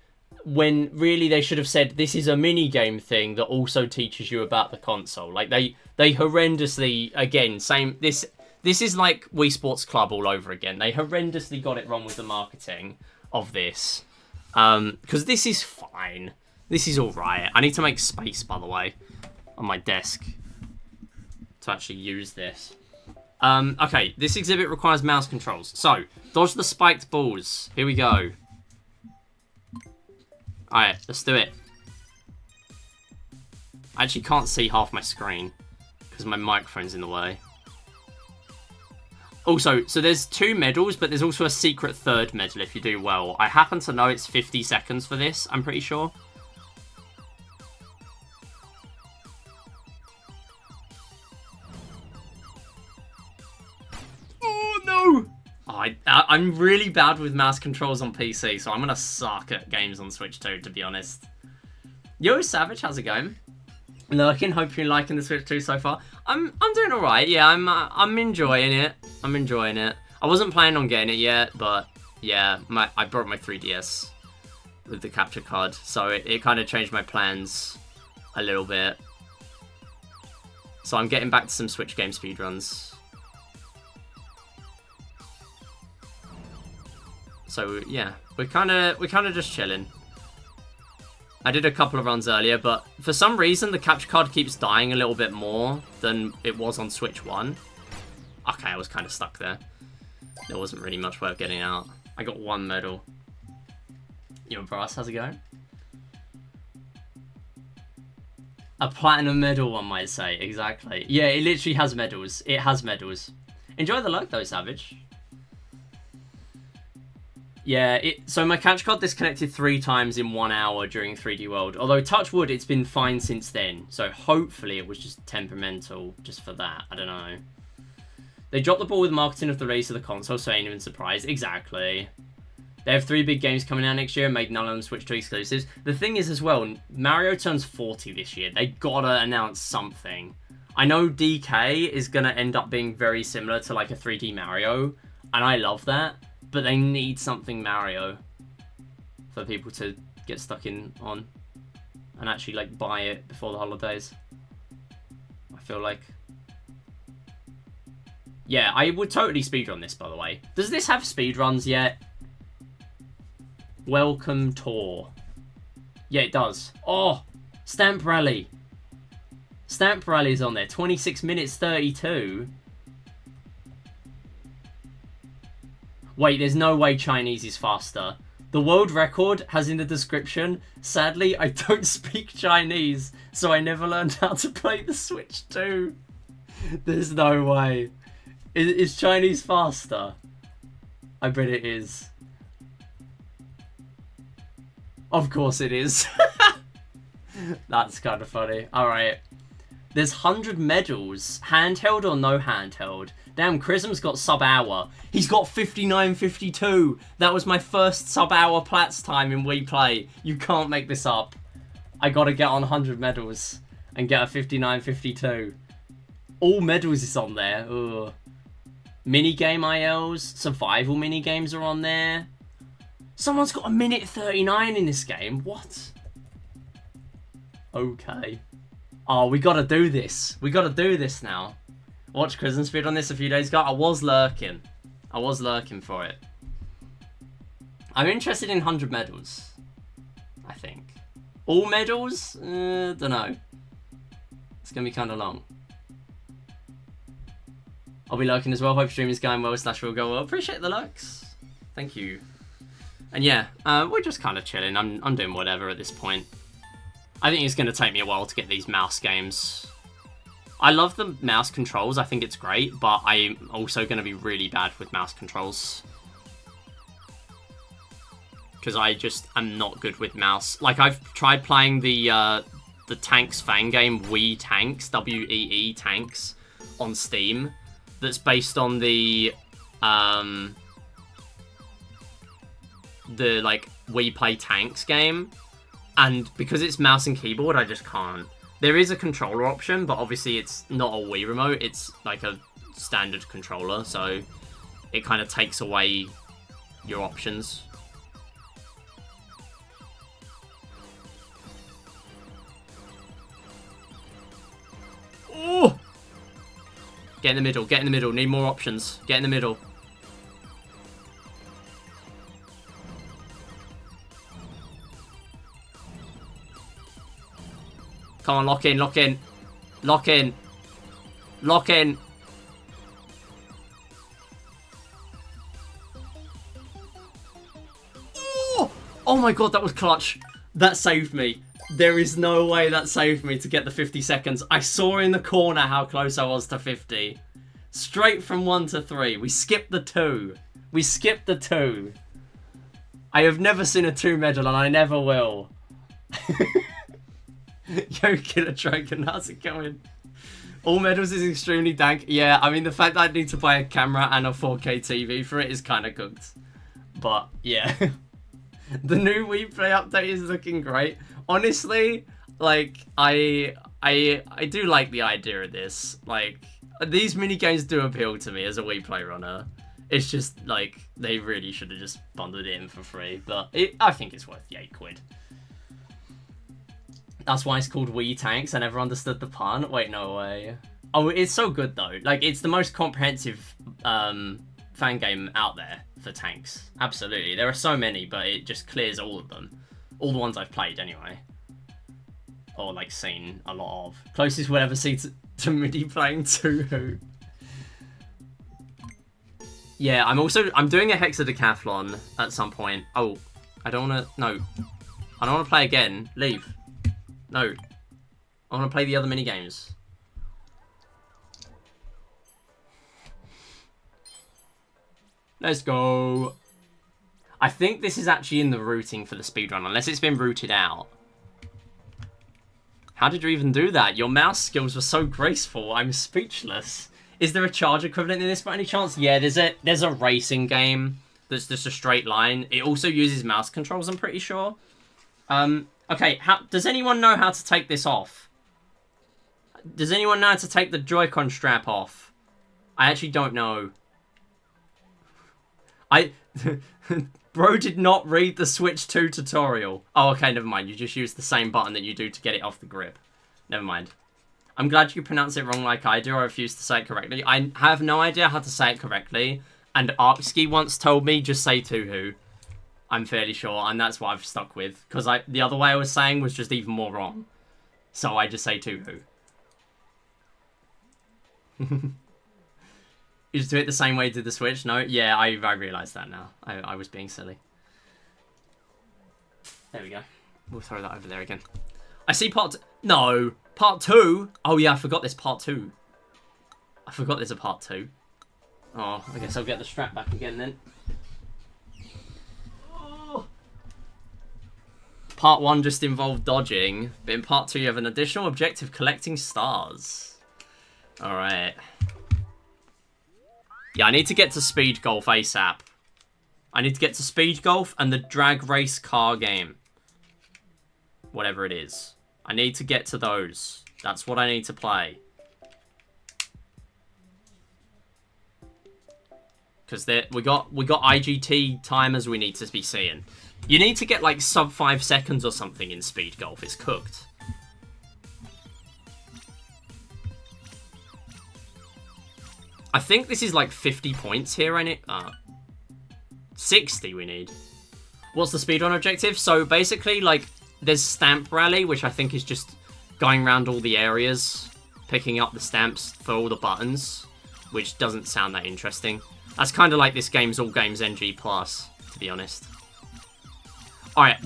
Speaker 1: when really they should have said this is a mini game thing that also teaches you about the console. Like they horrendously, again, same. This is like Wii Sports Club all over again. They horrendously got it wrong with the marketing of this. Because this is fine. This is all right. I need to make space, by the way, on my desk to actually use this. Okay, this exhibit requires mouse controls. So, dodge the spiked balls. Here we go. Alright, let's do it. I actually can't see half my screen because my microphone's in the way. Also, so there's 2 medals, but there's also a secret 3rd medal if you do well. I happen to know it's 50 seconds for this, I'm pretty sure. Oh, no! Oh, I'm really bad with mouse controls on PC, so I'm going to suck at games on Switch 2, to be honest. Yo, Savage, how's it going? Lurking, hope you're liking the Switch 2 so far. I'm doing alright, yeah, I'm enjoying it. I'm enjoying it. I wasn't planning on getting it yet, but yeah, I brought my 3DS with the capture card, so it kind of changed my plans a little bit. So I'm getting back to some Switch game speedruns. So yeah, we're kind of just chilling. I did a couple of runs earlier, but for some reason the capture card keeps dying a little bit more than it was on Switch 1. Okay, I was kind of stuck there. There wasn't really much way of getting out. I got 1 medal. Yo, Brass, how's it going? A platinum medal, one might say. Exactly. Yeah, it literally has medals. It has medals. Enjoy the luck, though, Savage. Yeah, so my catch card disconnected 3 times in 1 hour during 3D World. Although, touch wood, it's been fine since then. So hopefully it was just temperamental just for that. I don't know. They dropped the ball with marketing of the release of the console, so ain't even surprised. Exactly. They have 3 big games coming out next year and made none of them Switch 2 exclusives. The thing is as well, Mario turns 40 this year. They gotta announce something. I know DK is gonna end up being very similar to like a 3D Mario, and I love that. But they need something Mario for people to get stuck in on and actually like buy it before the holidays. I feel like. Yeah, I would totally speedrun this, by the way. Does this have speedruns yet? Welcome tour. Yeah, it does. Oh, Stamp Rally. Stamp Rally's on there. 26 minutes 32. Wait, there's no way Chinese is faster. The world record has in the description, sadly, I don't speak Chinese, so I never learned how to play the Switch 2. There's no way. Is Chinese faster? I bet it is. Of course it is. That's kind of funny. Alright. There's 100 medals. Handheld or no handheld? Damn, Chrism's got sub-hour. He's got 59.52. That was my first sub-hour Platts time in Wii Play. You can't make this up. I gotta get on 100 medals and get a 59.52. All medals is on there. Ugh. Minigame ILs. Survival minigames are on there. Someone's got a minute 39 in this game. What? Okay. Oh, we gotta do this. We gotta do this now. Watched Chrism Speed on this a few days ago. I was lurking. I was lurking for it. I'm interested in 100 medals. I think. All medals? Dunno. It's gonna be kind of long. I'll be lurking as well. Hope stream is going well / will go well. Appreciate the lurks. Thank you. And yeah, we're just kind of chilling. I'm doing whatever at this point. I think it's going to take me a while to get these mouse games. I love the mouse controls. I think it's great, but I'm also going to be really bad with mouse controls. Because I just am not good with mouse. Like, I've tried playing the Tanks fan game, Wii Tanks, W-E-E Tanks, on Steam. That's based on the like, Wii Play Tanks game. And because it's mouse and keyboard, I just can't. There is a controller option, but obviously it's not a Wii remote. It's like a standard controller, so it kind of takes away your options. Oh! Get in the middle, get in the middle. Need more options. Get in the middle. Come on, lock in, lock in. Lock in. Lock in. Oh! Oh my god, that was clutch. That saved me. There is no way that saved me to get the 50 seconds. I saw in the corner how close I was to 50. Straight from 1 to 3. We skipped the 2. We skipped the 2. I have never seen a 2 medal and I never will. Yo, Killer Dragon, how's it going? All medals is extremely dank. Yeah, I mean, the fact that I need to buy a camera and a 4K TV for it is kind of cooked. But, yeah. The new Wii Play update is looking great. Honestly, like, I do like the idea of this. Like, these minigames do appeal to me as a Wii Play runner. It's just, like, they really should have just bundled it in for free. But I think it's worth the £8. That's why it's called Wii Tanks. I never understood the pun. Wait, no way. Oh, it's so good, though. Like, it's the most comprehensive fan game out there for tanks. Absolutely. There are so many, but it just clears all of them. All the ones I've played, anyway. Or, like, seen a lot of. Closest we'll ever see to MIDI playing Touhou. Yeah, I'm doing a hexadecathlon at some point. Oh, I don't want to... No. I don't want to play again. Leave. No. I want to play the other minigames. Let's go. I think this is actually in the routing for the speedrun, unless it's been routed out. How did you even do that? Your mouse skills were so graceful. I'm speechless. Is there a charge equivalent in this by any chance? Yeah, there's a racing game that's just a straight line. It also uses mouse controls, I'm pretty sure. Okay, does anyone know how to take this off? Does anyone know how to take the Joy-Con strap off? I actually don't know. Bro did not read the Switch 2 tutorial. Oh, okay, never mind. You just use the same button that you do to get it off the grip. Never mind. I'm glad you pronounce it wrong like I do. I refuse to say it correctly. I have no idea how to say it correctly. And Arkski once told me, just say Touhou. I'm fairly sure, and that's what I've stuck with. Because the other way I was saying was just even more wrong. So I just say Touhou. You just do it the same way you did the Switch? No? Yeah, I realised that now. I was being silly. There we go. We'll throw that over there again. I see part... No! Part 2? Oh yeah, I forgot there's part 2. I forgot there's a part 2. Oh, I guess I'll get the strap back again then. part 1 just involved dodging, but in part 2 you have an additional objective collecting stars. Alright. Yeah, I need to get to Speed Golf ASAP. I need to get to Speed Golf and the drag race car game. Whatever it is. I need to get to those. That's what I need to play. Because we got IGT timers we need to be seeing. You need to get like sub 5 seconds or something in Speed Golf. It's cooked. I think this is like 50 points here, ain't it? 60 we need. What's the speedrun objective? So basically, like, there's Stamp Rally, which I think is just going around all the areas, picking up the stamps for all the buttons, which doesn't sound that interesting. That's kind of like this game's All Games NG+, to be honest. Alright,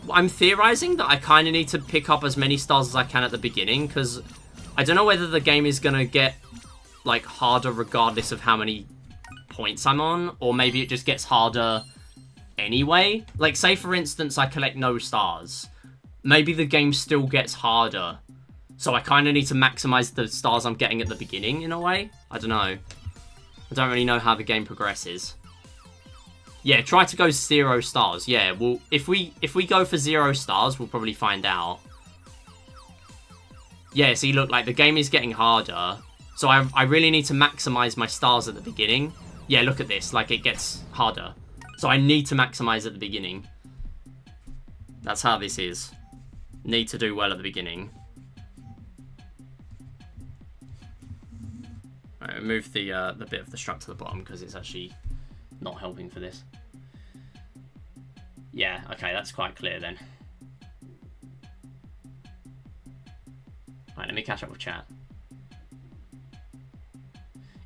Speaker 1: I'm theorizing that I kind of need to pick up as many stars as I can at the beginning, because I don't know whether the game is going to get, like, harder regardless of how many points I'm on, or maybe it just gets harder anyway. Like, say, for instance, I collect no stars. Maybe the game still gets harder. So I kind of need to maximize the stars I'm getting at the beginning, in a way. I don't know. I don't really know how the game progresses. Yeah, try to go 0 stars. Yeah, well, if we go for 0 stars, we'll probably find out. Yeah, see, look, like, the game is getting harder. So I really need to maximize my stars at the beginning. Yeah, look at this. Like, it gets harder. So I need to maximize at the beginning. That's how this is. Need to do well at the beginning. Alright, remove the bit of the struct to the bottom because it's actually not helping for this. Yeah, okay, that's quite clear then. Alright, let me catch up with chat.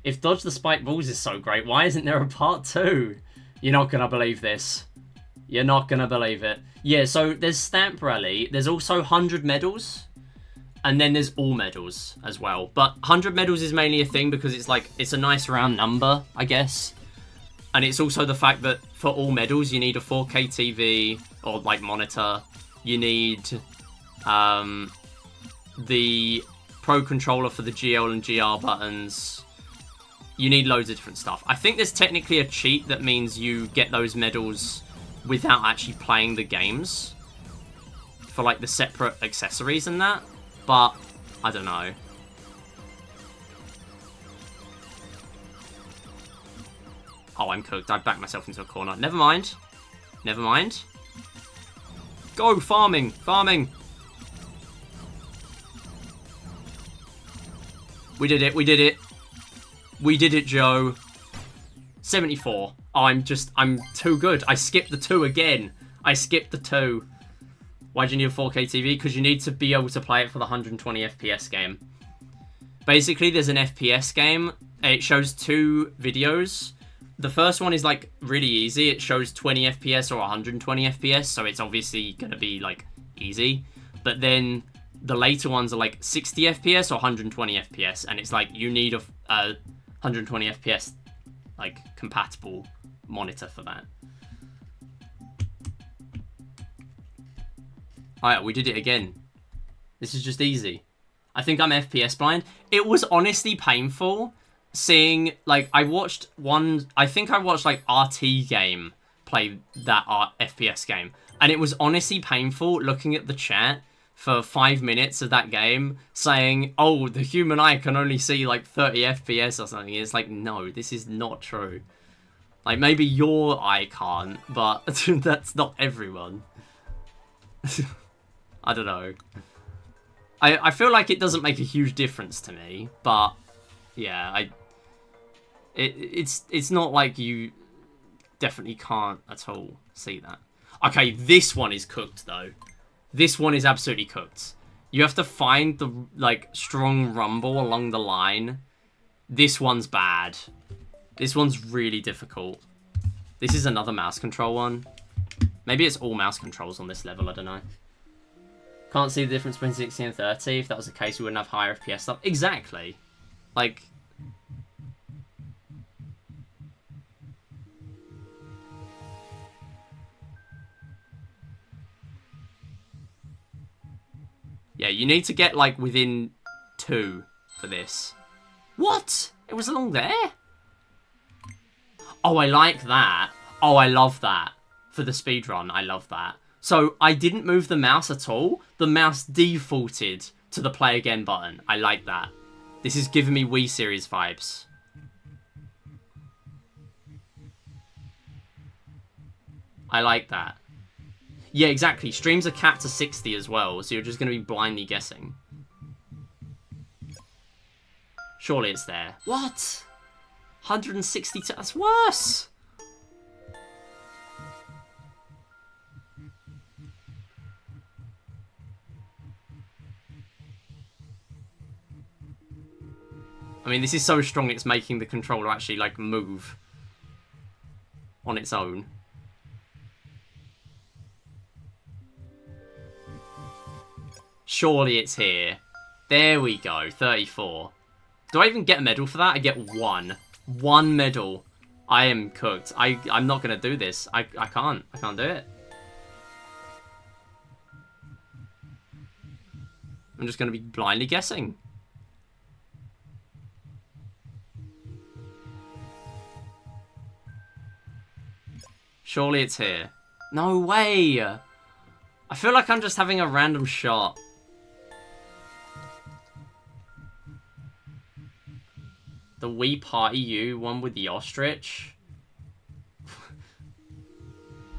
Speaker 1: If Dodge the Spike Balls is so great, why isn't there a part 2? You're not going to believe this. You're not going to believe it. Yeah, so there's Stamp Rally. There's also 100 medals. And then there's all medals as well. But 100 medals is mainly a thing because it's like, it's a nice round number, I guess. And it's also the fact that for all medals, you need a 4K TV or like monitor. You need the Pro Controller for the GL and GR buttons. You need loads of different stuff. I think there's technically a cheat that means you get those medals without actually playing the games. For like the separate accessories and that. But, I don't know. Oh, I'm cooked. I backed myself into a corner. Never mind. Never mind. Go, farming. Farming. We did it. We did it. We did it, Joe. 74. Oh, I'm too good. I skipped the 2 again. I skipped the 2. Why do you need a 4K TV? Because you need to be able to play it for the 120 FPS game. Basically, there's an FPS game. It shows 2 videos. The first one is, like, really easy. It shows 20 FPS or 120 FPS, so it's obviously going to be, like, easy. But then the later ones are, like, 60 FPS or 120 FPS, and it's like, you need a 120 FPS, like, compatible monitor for that. Alright, we did it again. This is just easy. I think I'm FPS blind. It was honestly painful seeing, like, I think I watched, like, RT Game play that FPS game. And it was honestly painful looking at the chat for 5 minutes of that game saying, oh, the human eye can only see, like, 30 FPS or something. It's like, no, this is not true. Like, maybe your eye can't, but that's not everyone. I don't know. I feel like it doesn't make a huge difference to me, but yeah, it's not like you definitely can't at all see that. Okay, this one is cooked though. This one is absolutely cooked. You have to find the like strong rumble along the line. This one's bad. This one's really difficult. This is another mouse control one. Maybe it's all mouse controls on this level, I don't know. Can't see the difference between 60 and 30. If that was the case, we wouldn't have higher FPS stuff. Exactly. Like... Yeah, you need to get, like, within 2 for this. What? It was along there? Oh, I like that. Oh, I love that. For the speedrun, I love that. So, I didn't move the mouse at all. The mouse defaulted to the play again button. I like that. This is giving me Wii Series vibes. I like that. Yeah, exactly. Streams are capped to 60 as well, so you're just going to be blindly guessing. Surely it's there. What? 162? That's worse! I mean, this is so strong it's making the controller actually, like, move on its own. Surely it's here. There we go, 34. Do I even get a medal for that? I get 1. 1 medal. I am cooked. I'm not going to do this. I can't. I can't do it. I'm just going to be blindly guessing. Surely it's here. No way! I feel like I'm just having a random shot. The Wii Party U one with the ostrich.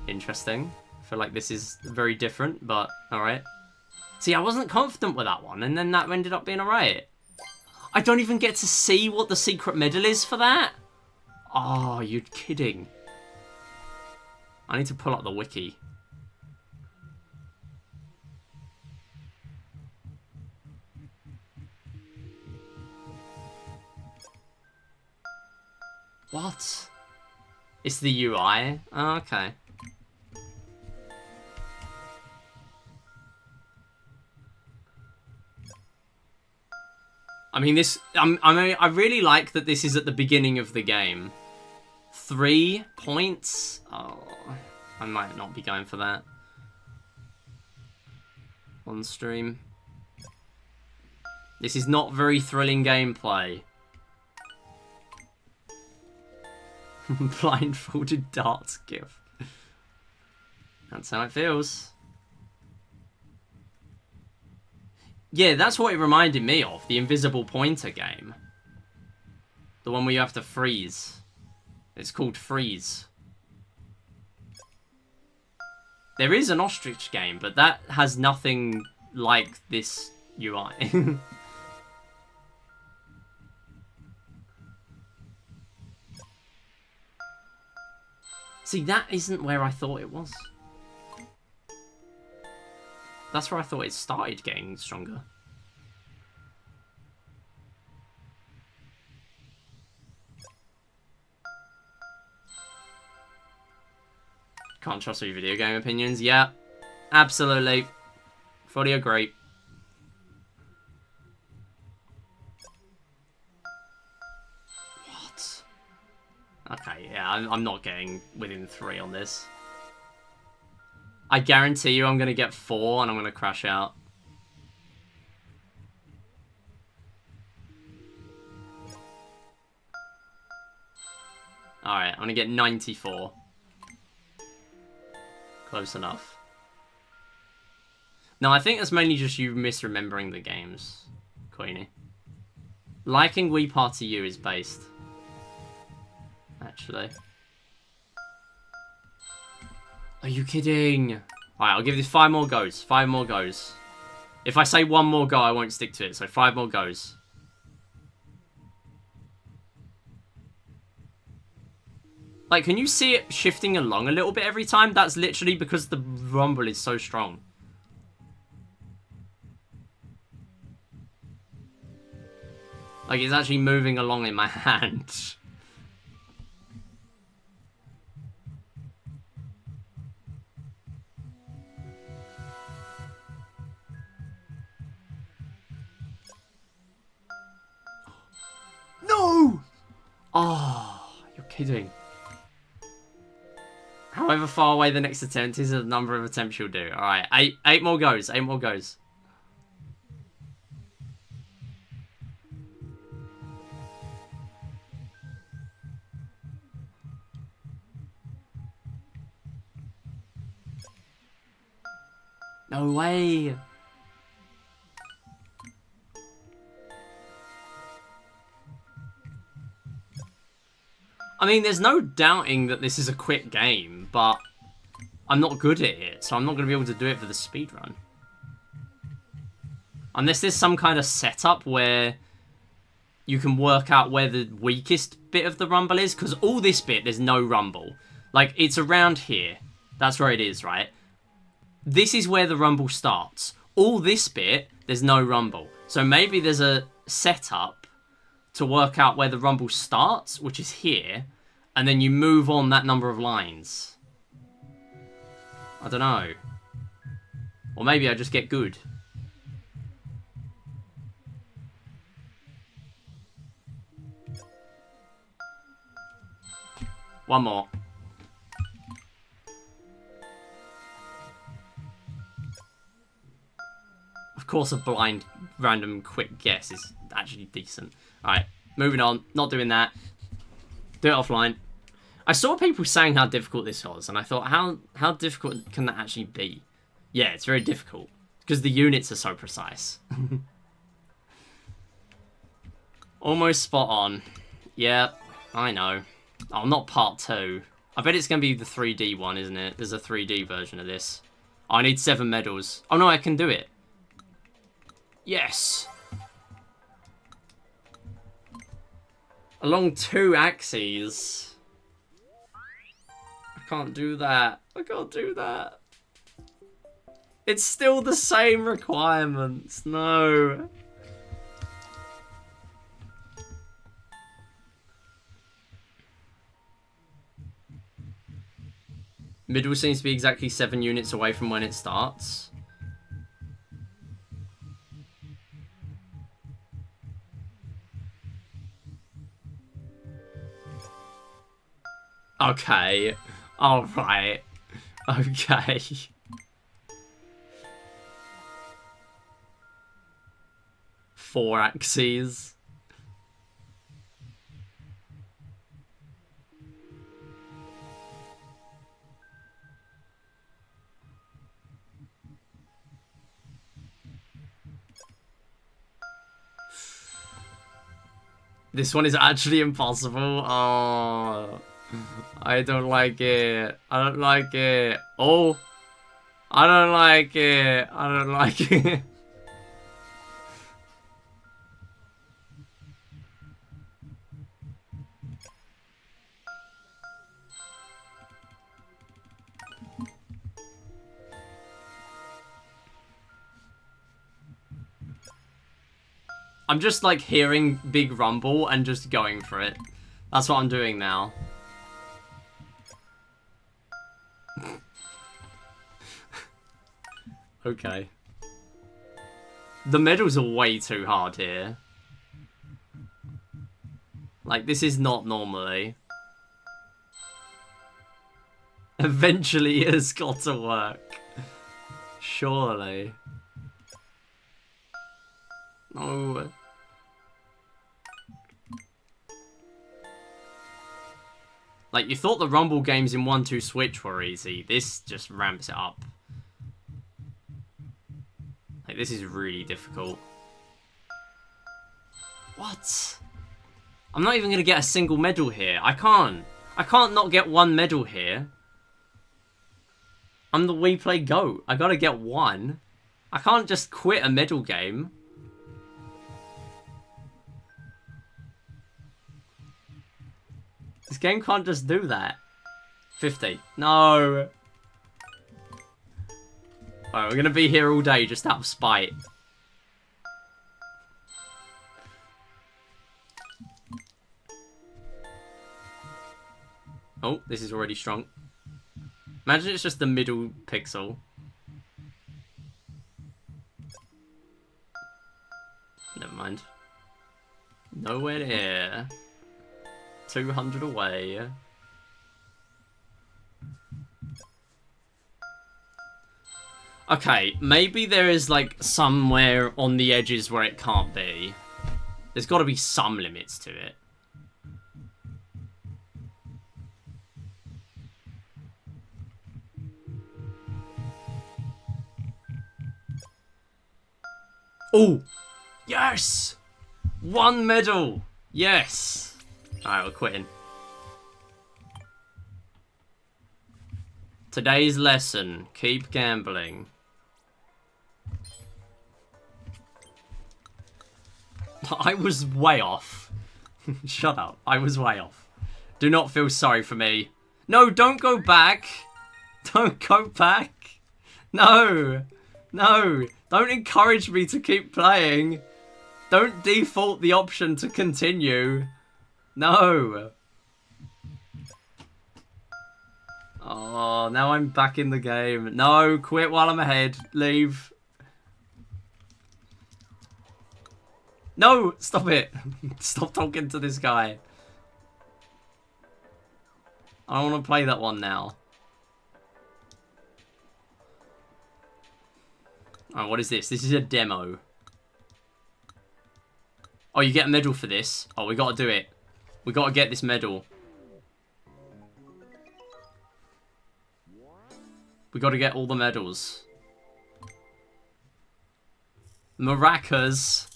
Speaker 1: Interesting. I feel like this is very different, but alright. See, I wasn't confident with that one, and then that ended up being alright. I don't even get to see what the secret medal is for that? Oh, you're kidding. I need to pull up the wiki. What? It's the UI? Oh, okay. I mean, this... I really like that this is at the beginning of the game. 3 points? Oh, I might not be going for that. On stream. This is not very thrilling gameplay. Blindfolded darts gif. That's how it feels. Yeah, that's what it reminded me of. The invisible pointer game. The one where you have to freeze. It's called Freeze. There is an ostrich game, but that has nothing like this UI. See, that isn't where I thought it was. That's where I thought it started getting stronger. Can't trust your video game opinions. Yeah, absolutely. Fully agree. What? Okay, yeah, I'm not getting within 3 on this. I guarantee you I'm going to get 4 and I'm going to crash out. Alright, I'm going to get 94. Close enough. No, I think that's mainly just you misremembering the games, Queenie. Liking Wii Party U is based. Actually. Are you kidding? Alright, I'll give this 5 more goes. 5 more goes. If I say 1 more go, I won't stick to it. So 5 more goes. Like, can you see it shifting along a little bit every time? That's literally because the rumble is so strong. Like, it's actually moving along in my hand. No! Oh, you're kidding. However far away the next attempt is, the number of attempts you'll do. Alright, 8 more goes. 8 more goes. No way. I mean, there's no doubting that this is a quick game, but I'm not good at it, so I'm not going to be able to do it for the speedrun. Unless there's some kind of setup where you can work out where the weakest bit of the rumble is, because all this bit, there's no rumble. Like, it's around here. That's where it is, right? This is where the rumble starts. All this bit, there's no rumble. So maybe there's a setup to work out where the rumble starts, which is here, and then you move on that number of lines. I don't know. Or maybe I just get good. One more. Of course, a blind, random, quick guess is actually decent. Alright, moving on. Not doing that. Do it offline. I saw people saying how difficult this was, and I thought, how difficult can that actually be? Yeah, it's very difficult. Because the units are so precise. Almost spot on. Yep, I know. Oh, not part 2. I bet it's going to be the 3D one, isn't it? There's a 3D version of this. Oh, I need 7 medals. Oh no, I can do it. Yes! Along 2 axes. I can't do that. I can't do that. It's still the same requirements. No. Middle seems to be exactly 7 units away from when it starts. Okay. Alright. Okay. Four axes. This one is actually impossible. Oh, I don't like it. I don't like it. Oh, I don't like it. I don't like it. I'm just like hearing Big Rumble and just going for it. That's what I'm doing now. Okay. The medals are way too hard here. Like, this is not normally. Eventually it has got to work. Surely. No. Like, you thought the Rumble games in 1-2 Switch were easy. This just ramps it up. Like, this is really difficult. What? I'm not even going to get a single medal here. I can't. I can't not get one medal here. I'm the We Play GOAT. I gotta get one. I can't just quit a medal game. This game can't just do that. 50. No. Alright, we're gonna be here all day just out of spite. Oh, this is already strong. Imagine it's just the middle pixel. Never mind. Nowhere near. 200 away. Okay, maybe there is like somewhere on the edges where it can't be. There's got to be some limits to it. Oh, yes! 1 medal. Yes. Alright, we're quitting. Today's lesson, keep gambling. I was way off. Shut up. I was way off. Do not feel sorry for me. No, don't go back. Don't go back. No. No. Don't encourage me to keep playing. Don't default the option to continue. No. Oh, now I'm back in the game. No, quit while I'm ahead. Leave. No, stop it. Stop talking to this guy. I don't want to play that one now. Alright, what is this? This is a demo. Oh, you get a medal for this? Oh, we gotta do it. We gotta get this medal. We gotta get all the medals. Maracas.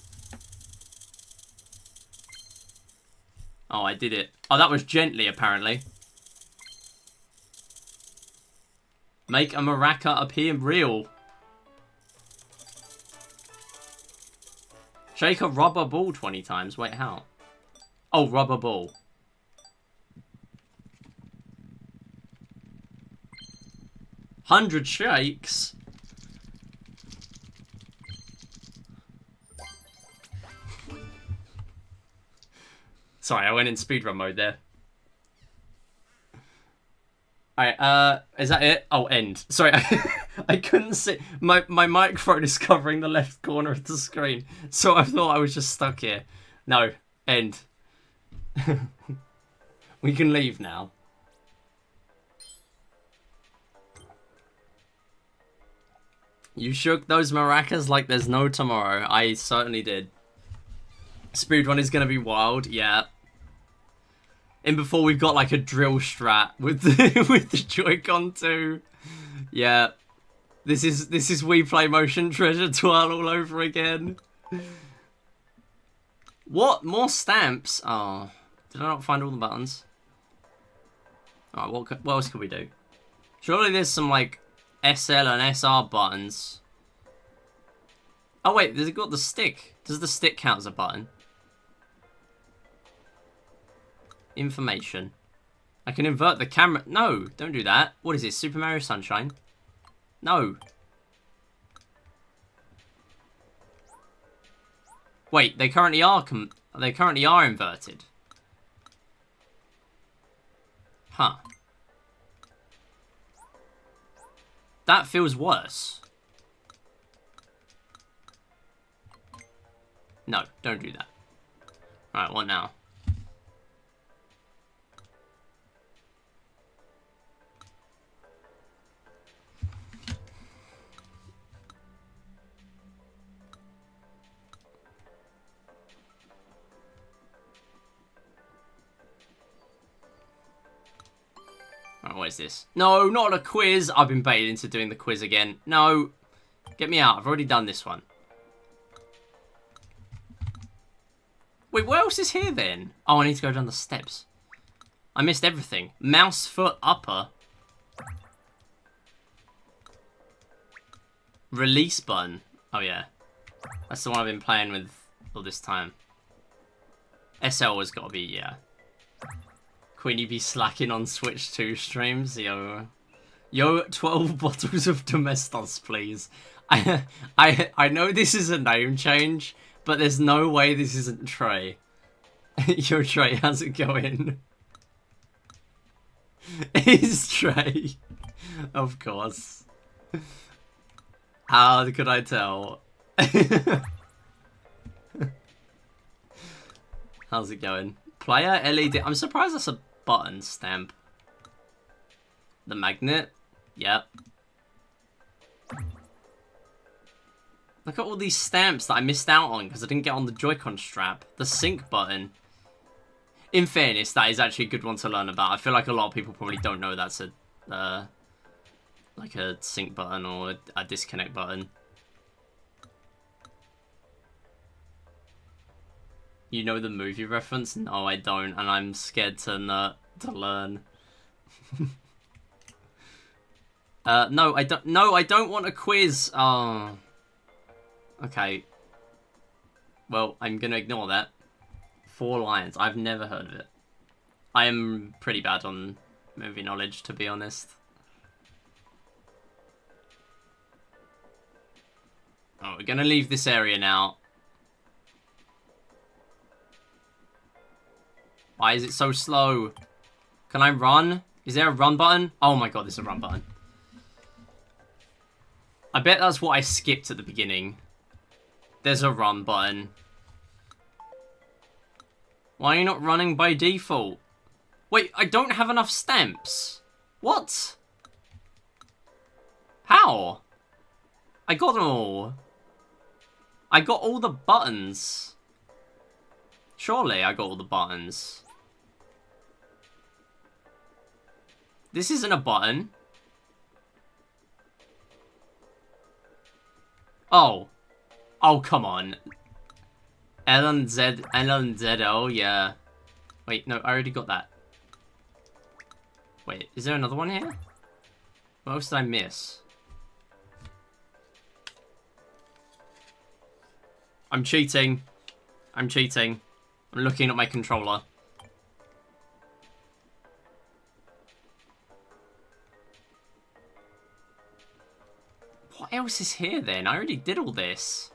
Speaker 1: Oh, I did it. Oh, that was gently, apparently. Make a maraca appear real. Shake a rubber ball 20 times. Wait, how? Oh, rubber ball. $100 shakes? Sorry, I went in speedrun mode there. Alright, is that it? Oh, end. Sorry, I couldn't see. My microphone is covering the left corner of the screen, so I thought I was just stuck here. No, end. We can leave now. You shook those maracas like there's no tomorrow. I certainly did. Speedrun is gonna be wild, yeah. And before we've got like a drill strat with the with the Joy-Con too. Yeah. This is We Play Motion Treasure Twirl all over again. What? More stamps? Oh. Did I not find all the buttons? Alright, what else could we do? Surely there's some like SL and SR buttons. Oh wait, there's got the stick. Does the stick count as a button? Information. I can invert the camera. No, don't do that. What is this? Super Mario Sunshine? No. Wait, they currently are inverted. Huh. That feels worse. No, don't do that. Alright, what now? Alright, what is this? No, not a quiz. I've been baited into doing the quiz again. No. Get me out. I've already done this one. Wait, what else is here then? Oh, I need to go down the steps. I missed everything. Mouse foot upper. Release button. Oh, yeah. That's the one I've been playing with all this time. SL has got to be, yeah. Queenie be slacking on Switch 2 streams, yo. Yo, 12 bottles of Domestos, please. I know this is a name change, but there's no way this isn't Trey. Yo, Trey, how's it going? It's Trey. Of course. How could I tell? How's it going? Player LED. I'm surprised that's a button stamp. The magnet. Yep. Look at all these stamps that I missed out on because I didn't get on the Joy-Con strap. The sync button. In fairness, that is actually a good one to learn about. I feel like a lot of people probably don't know that's a like a sync button or a disconnect button. You know the movie reference? No, I don't, and I'm scared to learn. No, I don't. No, I don't want a quiz. Oh. Okay. Well, I'm gonna ignore that. 4 Lions. I've never heard of it. I am pretty bad on movie knowledge, to be honest. Oh, we're gonna leave this area now. Why is it so slow? Can I run? Is there a run button? Oh my god, there's a run button. I bet that's what I skipped at the beginning. There's a run button. Why are you not running by default? Wait, I don't have enough stamps. What? How? I got them all. I got all the buttons. Surely I got all the buttons. This isn't a button. Oh. Oh, come on. L and Z, oh, yeah. Wait, no, I already got that. Wait, is there another one here? What else did I miss? I'm cheating. I'm cheating. I'm looking at my controller. What else is here then? I already did all this.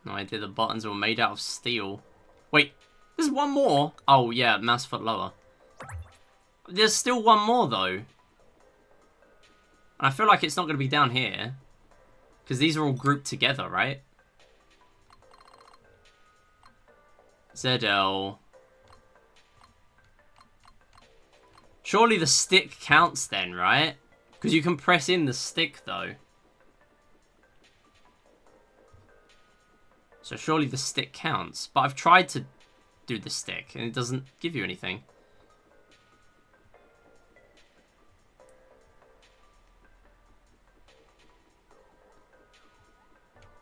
Speaker 1: No idea the buttons were made out of steel. Wait, there's one more. Oh yeah, mass foot lower. There's still one more though. And I feel like it's not going to be down here. Because these are all grouped together, right? ZL. Surely the stick counts then, right? Because you can press in the stick though. So surely the stick counts. But I've tried to do the stick and it doesn't give you anything.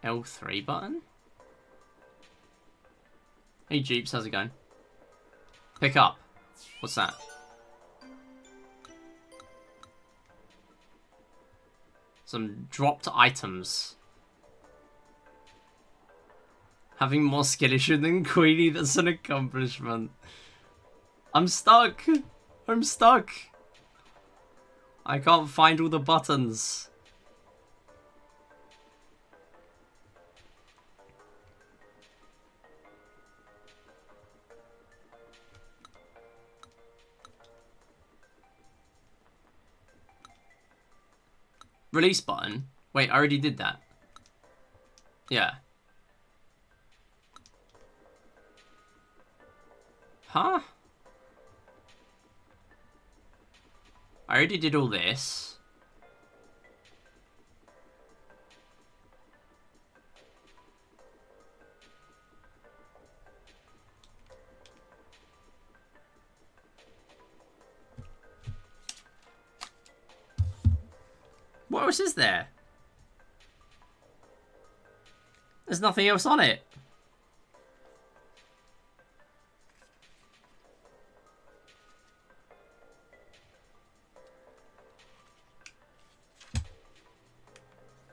Speaker 1: L3 button? Hey Jeeps, how's it going? Pick up. What's that? Some dropped items. Having more skill issue than Queenie, that's an accomplishment. I'm stuck. I'm stuck. I can't find all the buttons. Release button? Wait, I already did that. Yeah. Huh? I already did all this. What else is there? There's nothing else on it.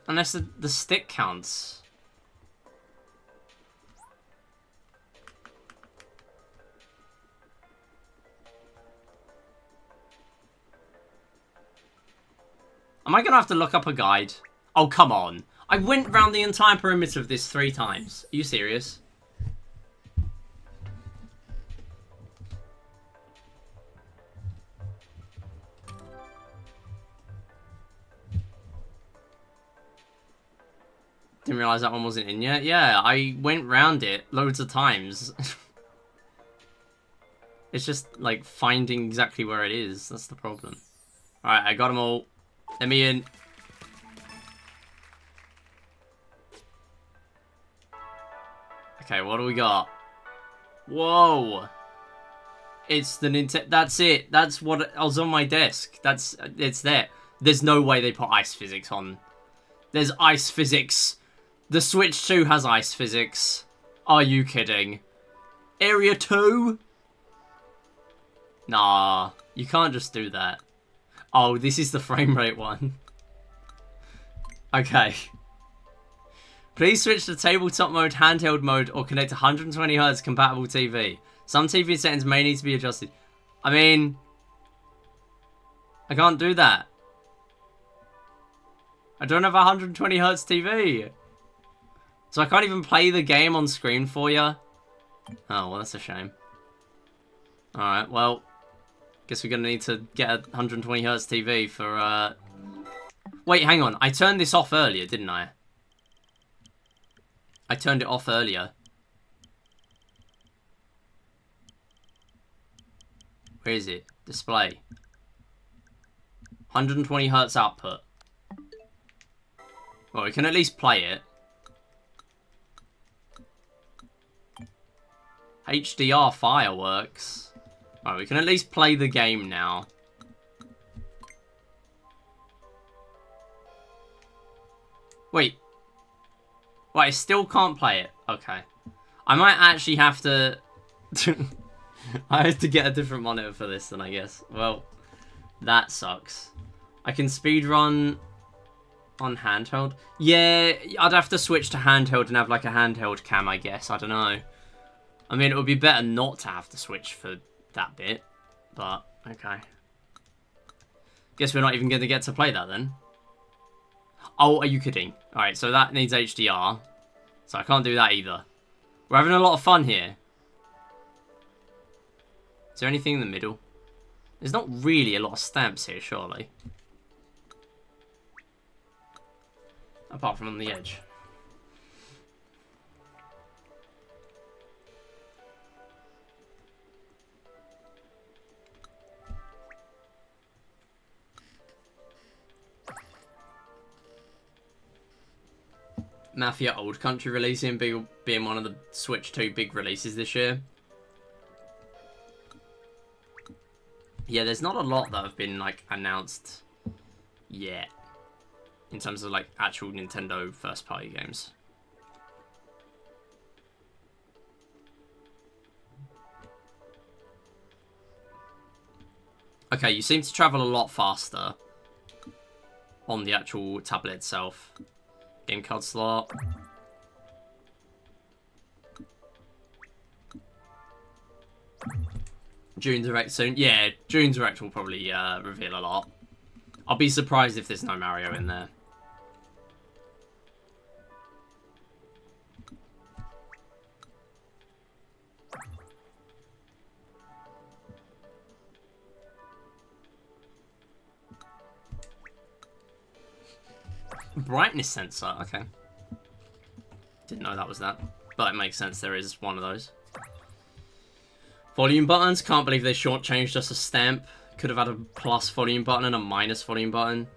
Speaker 1: Unless the stick counts. Am I gonna have to look up a guide? Oh, come on. I went round the entire perimeter of this 3 times. Are you serious? Didn't realise that one wasn't in yet. Yeah, I went round it loads of times. It's just, like, finding exactly where it is. That's the problem. Alright, I got them all. Let me in. Okay, what do we got? Whoa! It's the Nintendo. That's it. That's what I was on my desk. It's there. There's no way they put ice physics on. There's ice physics. The Switch 2 has ice physics. Are you kidding? Area 2? Nah, you can't just do that. Oh, this is the frame rate one. Okay. Please switch to tabletop mode, handheld mode, or connect 120Hz compatible TV. Some TV settings may need to be adjusted. I mean, I can't do that. I don't have a 120Hz TV. So I can't even play the game on screen for you. Oh, well, that's a shame. Alright, well, guess we're going to need to get a 120Hz TV for, Wait, hang on. I turned this off earlier, didn't I? I turned it off earlier. Where is it? Display. 120Hz output. Well, we can at least play it. HDR fireworks. Alright, we can at least play the game now. Wait. Well, I still can't play it. Okay. I might actually have to... I have to get a different monitor for this then, I guess. Well, that sucks. I can speedrun on handheld. Yeah, I'd have to switch to handheld and have like a handheld cam, I guess. I don't know. I mean, it would be better not to have to switch for that bit. But, okay. Guess we're not even going to get to play that then. Oh, are you kidding? Alright, so that needs HDR. So I can't do that either. We're having a lot of fun here. Is there anything in the middle? There's not really a lot of stamps here, surely. Apart from on the edge. Mafia Old Country releasing, being one of the Switch 2 big releases this year. Yeah, there's not a lot that have been, like, announced yet. In terms of, like, actual Nintendo first-party games. Okay, you seem to travel a lot faster on the actual tablet itself. Game card slot. June Direct soon. Yeah, June Direct will probably reveal a lot. I'll be surprised if there's no Mario in there. Brightness sensor, okay. Didn't know that was that. But it makes sense, there is one of those. Volume buttons, can't believe they shortchanged us a stamp. Could have had a plus volume button and a minus volume button.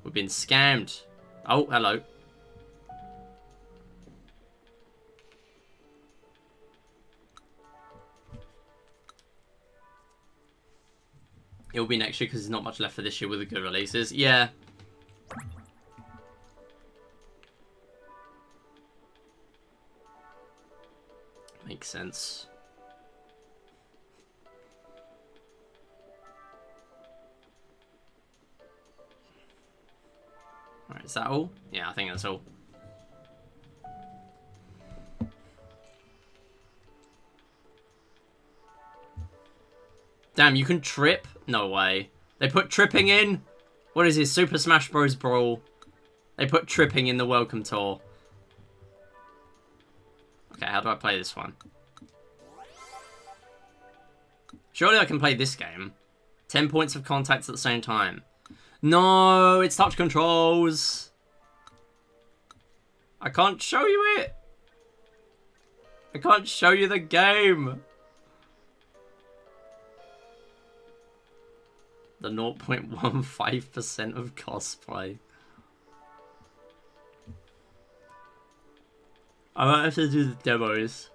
Speaker 1: We've been scammed. Oh, hello. It'll be next year because there's not much left for this year with the good releases. Yeah. Makes sense. Alright, is that all? Yeah, I think that's all. Damn, you can trip? No way. They put tripping in? What is this? Super Smash Bros. Brawl. They put tripping in the welcome tour. Okay, how do I play this one? Surely I can play this game. 10 points of contact at the same time. No, it's touch controls. I can't show you it. I can't show you the game. The 0.15% of cosplay. I might have to do the demos.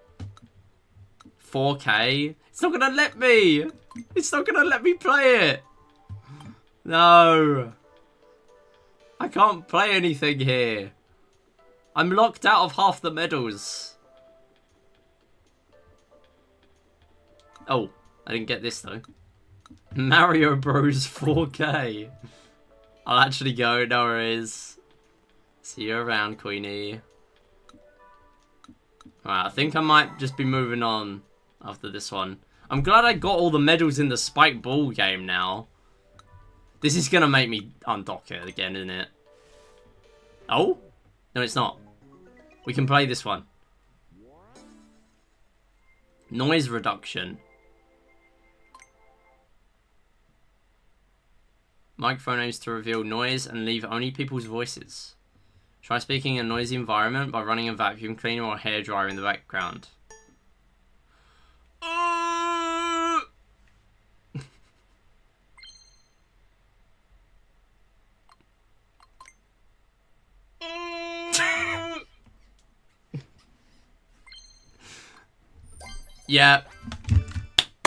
Speaker 1: 4K? It's not gonna let me! It's not gonna let me play it! No! I can't play anything here. I'm locked out of half the medals. Oh, I didn't get this though. Mario Bros 4K. I'll actually go, no worries. See you around, Queenie. Alright, I think I might just be moving on after this one. I'm glad I got all the medals in the Spike Ball game now. This is gonna make me undock it again, isn't it? Oh? No, it's not. We can play this one. Noise reduction. Microphone aims to reveal noise and leave only people's voices. Try speaking in a noisy environment by running a vacuum cleaner or hairdryer in the background. Yeah.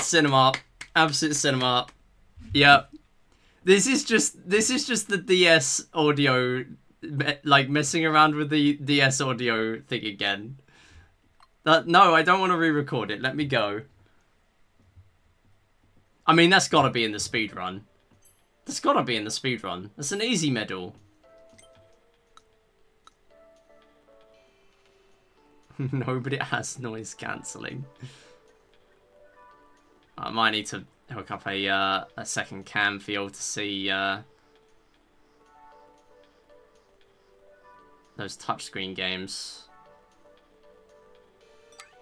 Speaker 1: Cinema. Absolute cinema. Yep. This is just the DS audio, like messing around with the DS audio thing again. No, I don't want to re-record it. Let me go. I mean, that's gotta be in the speedrun. That's gotta be in the speedrun. That's an easy medal. No, but it has noise cancelling. I might need to hook up a second cam field to see those touchscreen games.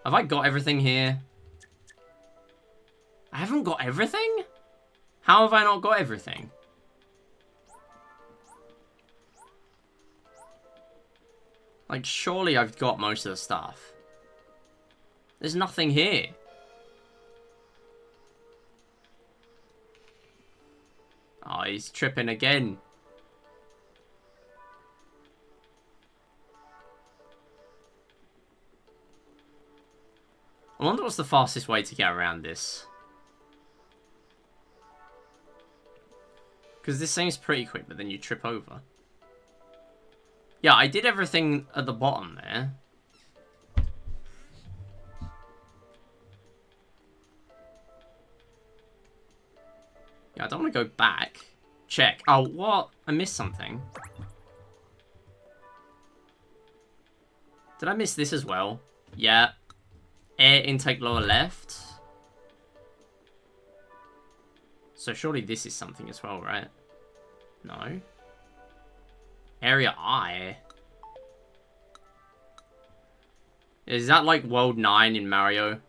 Speaker 1: Have I got everything here? I haven't got everything? How have I not got everything? Like, surely I've got most of the stuff. There's nothing here. Oh, he's tripping again. I wonder what's the fastest way to get around this. Because this seems pretty quick, but then you trip over. Yeah, I did everything at the bottom there. Yeah, I don't want to go back. Check. Oh, what? I missed something. Did I miss this as well? Yeah. Air intake lower left. So surely this is something as well, right? No. Area I. Is that like World 9 in Mario?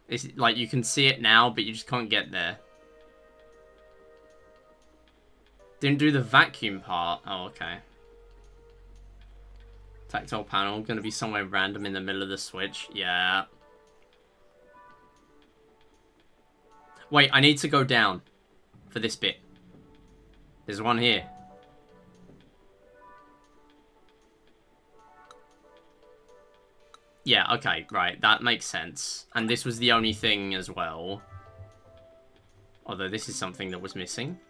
Speaker 1: Is it like you can see it now, but you just can't get there? Didn't do the vacuum part. Oh, okay. Tactile panel, gonna be somewhere random in the middle of the Switch. Yeah. Wait, I need to go down for this bit. There's one here. Yeah, okay, right. That makes sense. And this was the only thing as well. Although this is something that was missing.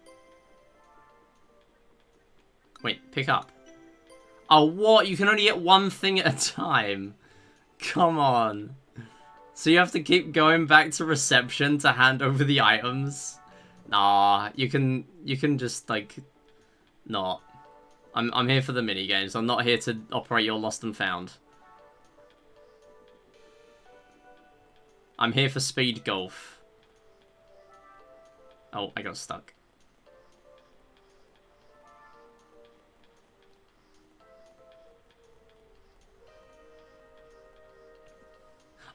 Speaker 1: Wait, pick up. Oh, what? You can only get one thing at a time. Come on. So you have to keep going back to reception to hand over the items? Nah, you can just, like, not. I'm here for the minigames. I'm not here to operate your lost and found. I'm here for speed golf. Oh, I got stuck.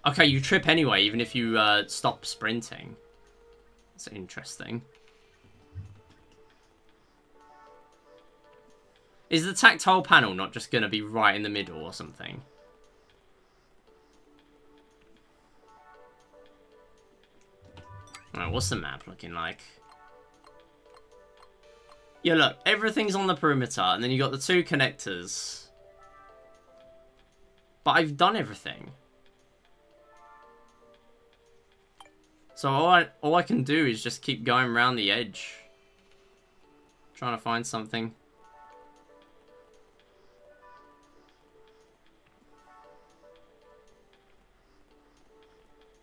Speaker 1: Okay, you trip anyway, even if you stop sprinting. That's interesting. Is the tactile panel not just going to be right in the middle or something? Alright, what's the map looking like? Yeah, look, everything's on the perimeter, and then you got the two connectors. But I've done everything. So all I can do is just keep going around the edge. Trying to find something.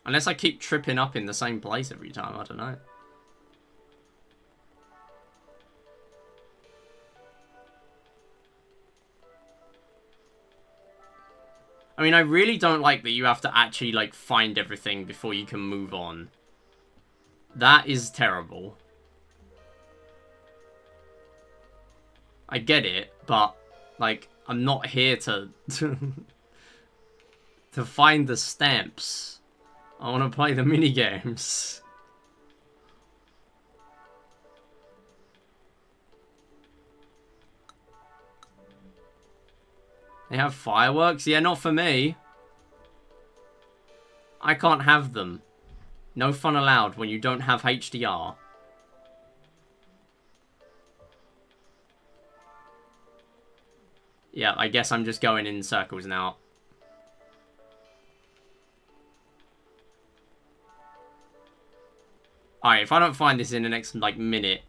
Speaker 1: Unless I keep tripping up in the same place every time, I don't know. I mean, I really don't like that you have to actually, like, find everything before you can move on. That is terrible. I get it, but, like, I'm not here to... to find the stamps. I want to play the minigames. They have fireworks? Yeah, not for me. I can't have them. No fun allowed when you don't have HDR. Yeah, I guess I'm just going in circles now. Alright, if I don't find this in the next, like, minute,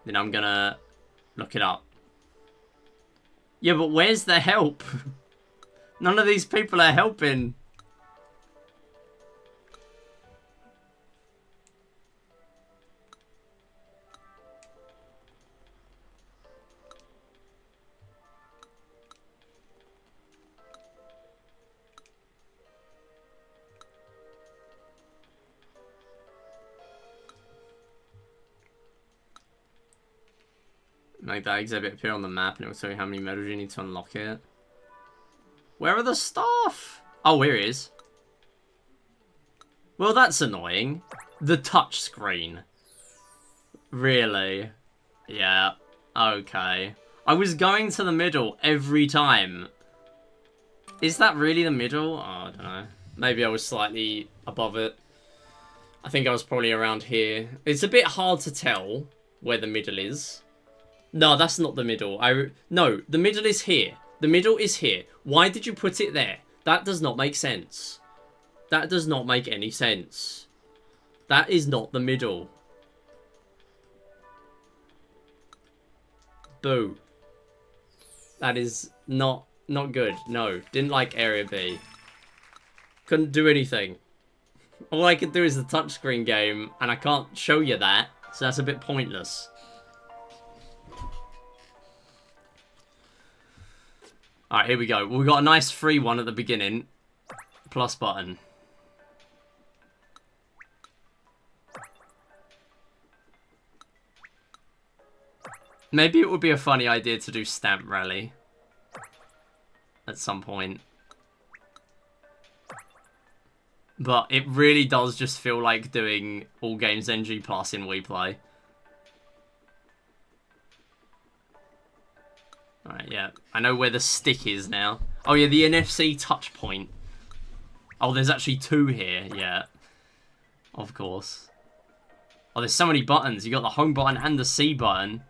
Speaker 1: then I'm gonna look it up. Yeah, but where's the help? None of these people are helping. Make that exhibit appear on the map and it will tell you how many medals you need to unlock it. Where are the staff? Oh, here it is. Well, that's annoying. The touch screen. Really? Yeah. Okay. I was going to the middle every time. Is that really the middle? Oh, I don't know. Maybe I was slightly above it. I think I was probably around here. It's a bit hard to tell where the middle is. No, that's not the middle. No, the middle is here. The middle is here. Why did you put it there? That does not make sense. That does not make any sense. That is not the middle. Boo. That is not good. No, didn't like Area B. Couldn't do anything. All I could do is the touchscreen game, and I can't show you that, so that's a bit pointless. Alright, here we go. We got a nice free one at the beginning. Plus button. Maybe it would be a funny idea to do Stamp Rally. At some point. But it really does just feel like doing All Games NG Plus in WePlay. Alright, yeah. I know where the stick is now. Oh, yeah, the NFC touch point. Oh, there's actually two here. Yeah. Of course. Oh, there's so many buttons. You got the home button and the C button.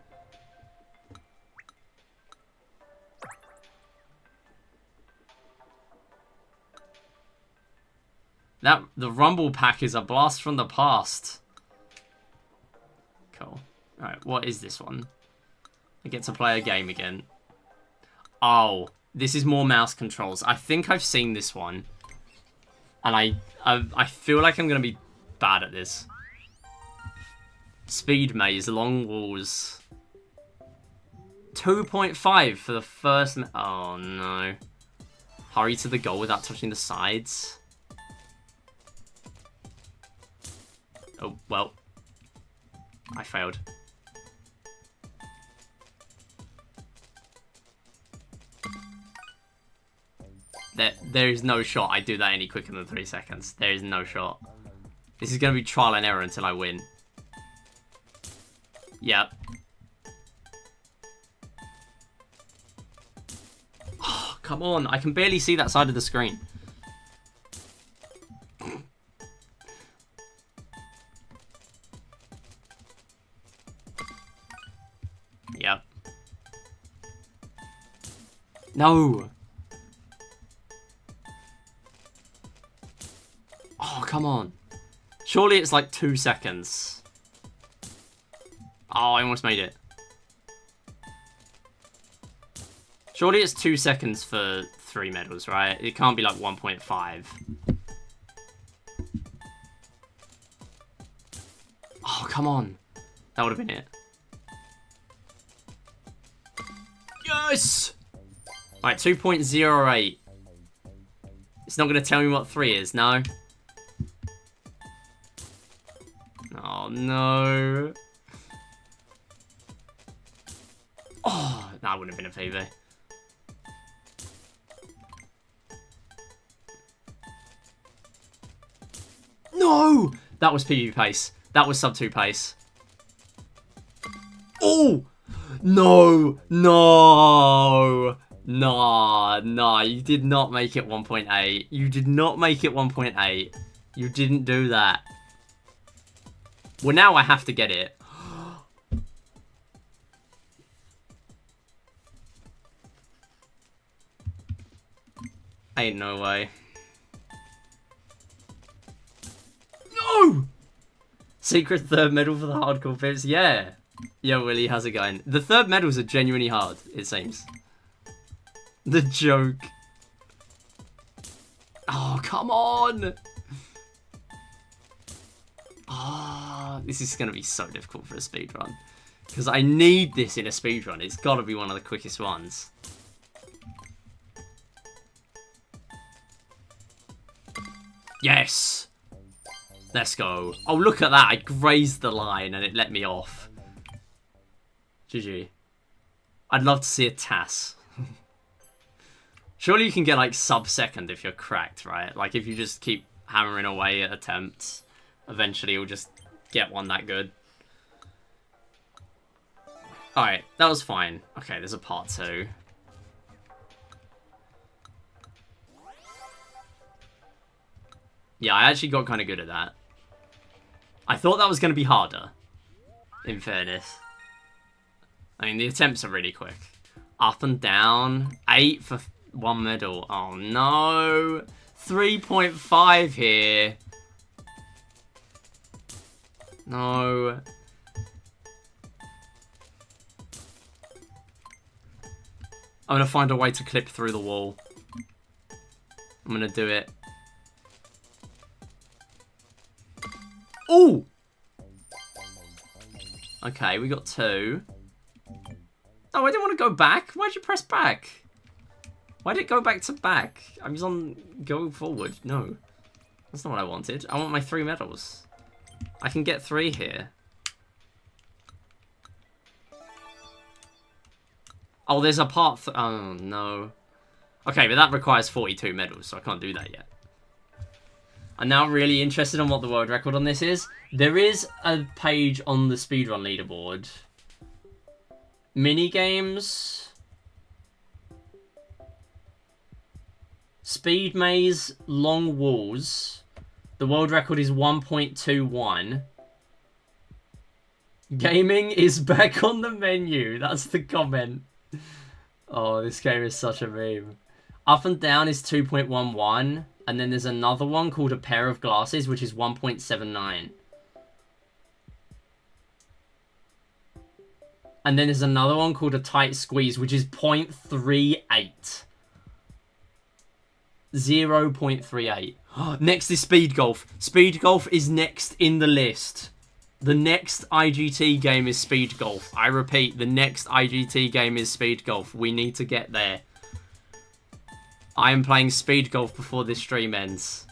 Speaker 1: The Rumble Pack is a blast from the past. Cool. Alright, what is this one? I get to play a game again. Oh, this is more mouse controls. I think I've seen this one. And I feel like I'm going to be bad at this. Speed maze, long walls. 2.5 for the first... Oh, no. Hurry to the goal without touching the sides. Oh, well. I failed. There is no shot I do that any quicker than 3 seconds. There is no shot. This is going to be trial and error until I win. Yep. Oh, come on. I can barely see that side of the screen. Yep. No. Oh, come on. Surely it's like 2 seconds. Oh, I almost made it. Surely it's 2 seconds for 3 medals, right? It can't be like 1.5. Oh, come on. That would have been it. Yes! Alright, 2.08. It's not going to tell me what 3 is, no? Oh, no. Oh, that wouldn't have been a PB. No! That was PB pace. That was sub 2 pace. Oh! No! No! Nah, you did not make it 1.8. You did not make it 1.8. You didn't do that. Well, now I have to get it. Ain't no way. No! Secret third medal for the hardcore pips. Yeah. Yeah, Willie, how's it going? The third medals are genuinely hard, it seems. The joke. Oh, come on! Ah, this is going to be so difficult for a speedrun. Because I need this in a speedrun. It's got to be one of the quickest ones. Yes! Let's go. Oh, look at that. I grazed the line and it let me off. GG. I'd love to see a TAS. Surely you can get, like, sub-second if you're cracked, right? Like, if you just keep hammering away at attempts, eventually you'll just get one that good. Alright, that was fine. Okay, there's a part 2. Yeah, I actually got kind of good at that. I thought that was going to be harder, in fairness. I mean, the attempts are really quick. Up and down. 8 for 1 medal. Oh, no. 3.5 here. No. I'm going to find a way to clip through the wall. I'm going to do it. Ooh! Okay, we got 2. Oh, I didn't want to go back. Why'd you press back? Why did it go back to back? I was on go forward. No. That's not what I wanted. I want my 3 medals. I can get 3 here. Oh, there's a part... Oh, no. Okay, but that requires 42 medals, so I can't do that yet. I'm now really interested in what the world record on this is. There is a page on the speedrun leaderboard. Minigames. Speed maze, long walls. The world record is 1.21. Gaming is back on the menu. That's the comment. Oh, this game is such a meme. Up and down is 2.11. And then there's another one called a pair of glasses, which is 1.79. And then there's another one called a tight squeeze, which is 0.38. 0.38. Next is speed golf. Speed golf is next in the list. The next IGT game is speed golf. I repeat, the next IGT game is speed golf. We need to get there. I am playing speed golf before this stream ends.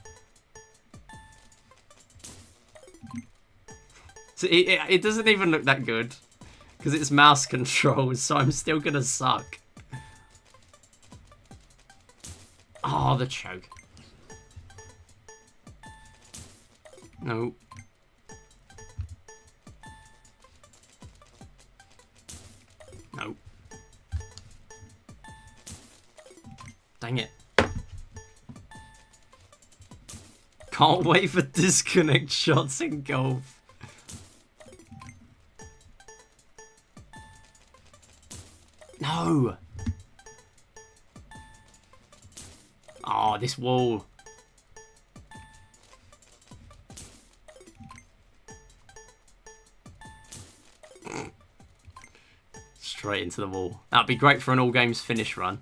Speaker 1: So it doesn't even look that good. Because it's mouse controls, so I'm still going to suck. Oh, the choke. No. No. Dang it. Can't wait for disconnect shots in golf. No. Oh, this wall. straight into the wall. That'd be great for an all games finish run.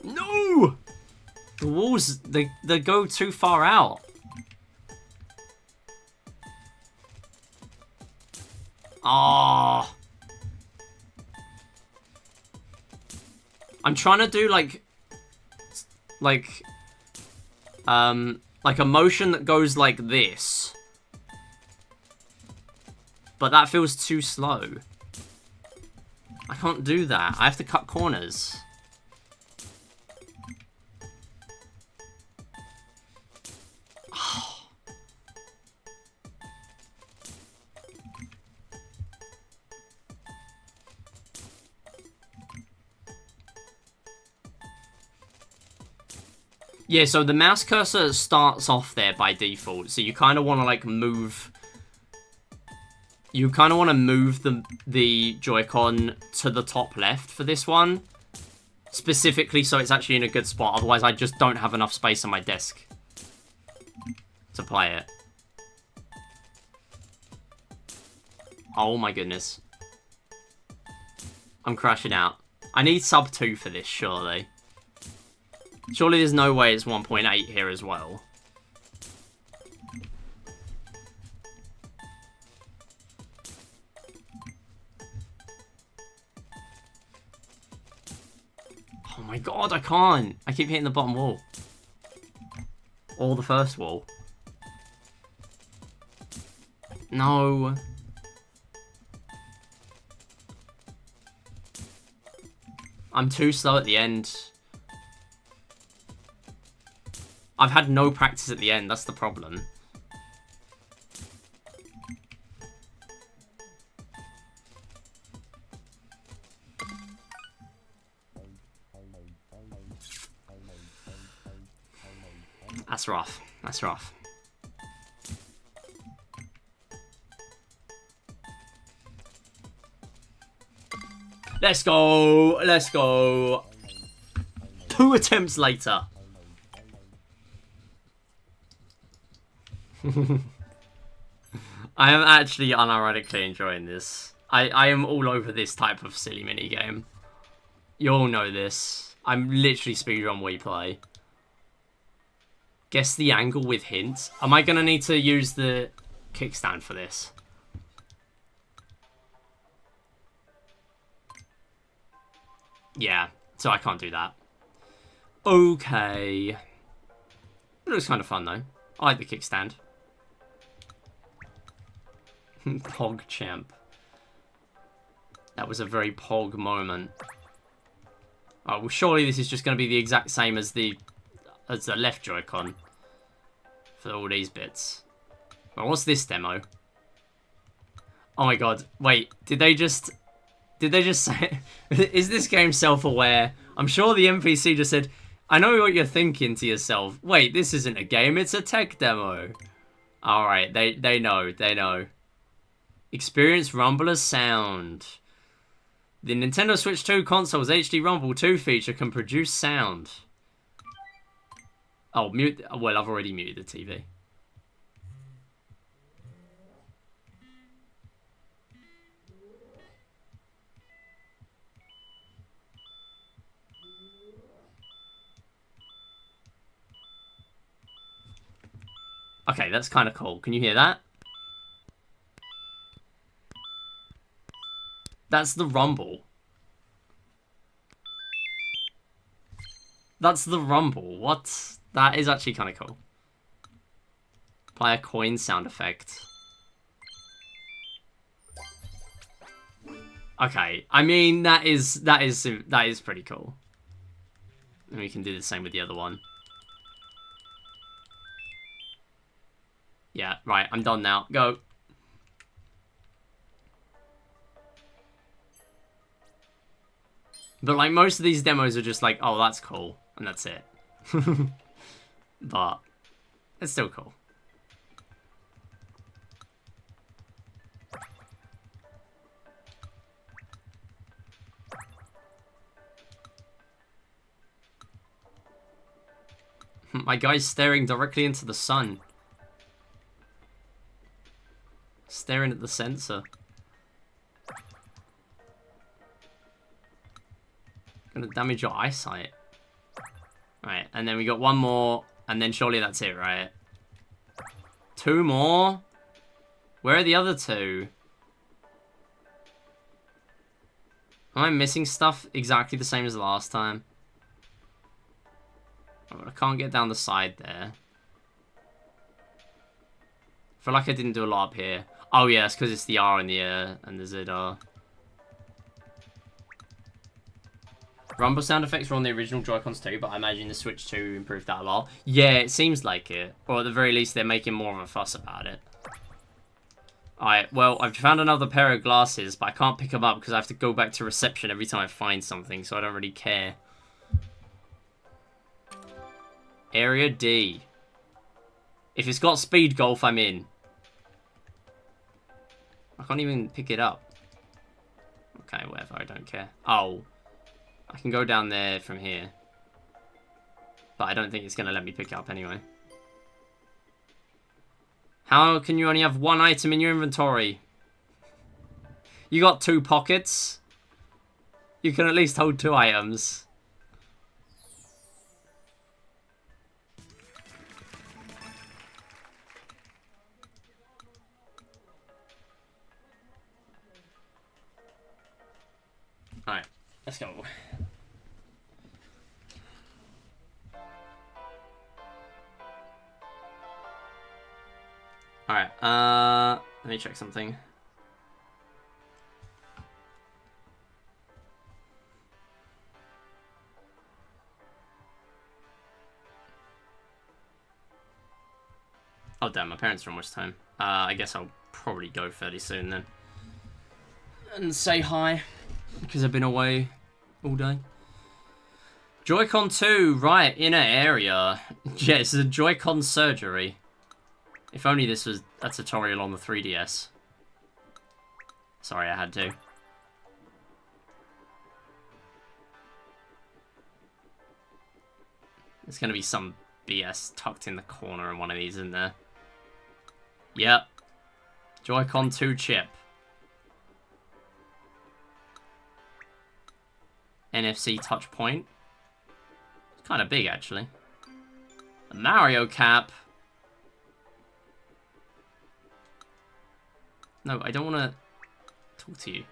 Speaker 1: No! The walls, they go too far out. Ah. I'm trying to do like a motion that goes like this. But that feels too slow. I can't do that. I have to cut corners. Yeah, so the mouse cursor starts off there by default, so you kind of want to like move. You kind of want to move the Joy-Con to the top left for this one, specifically so it's actually in a good spot. Otherwise, I just don't have enough space on my desk to play it. Oh my goodness, I'm crashing out. I need sub 2 for this, surely. Surely there's no way it's 1.8 here as well. Oh my god, I can't. I keep hitting the bottom wall. Or the first wall. No. I'm too slow at the end. I've had no practice at the end, that's the problem. That's rough. That's rough. Let's go. Let's go. 2 attempts later. I am actually unironically enjoying this. I am all over this type of silly minigame. You all know this. I'm literally speedrun we play. Guess the angle with hints. Am I going to need to use the kickstand for this? Yeah, so I can't do that. Okay. It looks kind of fun though. I like the kickstand. Pog champ. That was a very pog moment. Oh, well surely this is just going to be the exact same as the left Joy-Con for all these bits. Well, what's this demo? Oh my god, wait, did they just say, is this game self-aware? I'm sure the NPC just said, I know what you're thinking to yourself. Wait, this isn't a game, it's a tech demo. Alright, they know. Experience Rumbler's sound. The Nintendo Switch 2 console's HD Rumble 2 feature can produce sound. Oh, mute. Well, I've already muted the TV. Okay, that's kind of cool. Can you hear that? That's the rumble. That's the rumble. What? That is actually kind of cool. Play a coin sound effect. Okay, I mean that is pretty cool. And we can do the same with the other one. Yeah, right. I'm done now. Go. But like most of these demos are just like, oh, that's cool, and that's it. But it's still cool. My guy's staring directly into the sun. Staring at the sensor. Gonna damage your eyesight. Right, and then we got one more, and then surely that's it, right? Two more? Where are the other two? Am I missing stuff exactly the same as last time? Oh, I can't get down the side there. I feel like I didn't do a lot up here. Oh yeah, it's because it's the R and the ZR. Rumble sound effects were on the original Joy-Cons too, but I imagine the Switch 2 improved that a lot. Yeah, it seems like it. Or at the very least, they're making more of a fuss about it. Alright, well, I've found another pair of glasses, but I can't pick them up because I have to go back to reception every time I find something, so I don't really care. Area D. If it's got speed golf, I'm in. I can't even pick it up. Okay, whatever, I don't care. Oh. I can go down there from here. But I don't think it's going to let me pick it up anyway. How can you only have one item in your inventory? You got 2 pockets. You can at least hold 2 items. Alright, let's go. Alright, let me check something. Oh damn, my parents are almost home. I guess I'll probably go fairly soon then. And say hi, because I've been away all day. Joy-Con 2, right, inner area. Yeah, it's a Joy-Con surgery. If only this was a tutorial on the 3DS. Sorry, I had to. There's going to be some BS tucked in the corner in one of these, isn't there? Yep. Joy-Con 2 chip. NFC touch point. It's kind of big, actually. A Mario cap. No, I don't want to talk to you.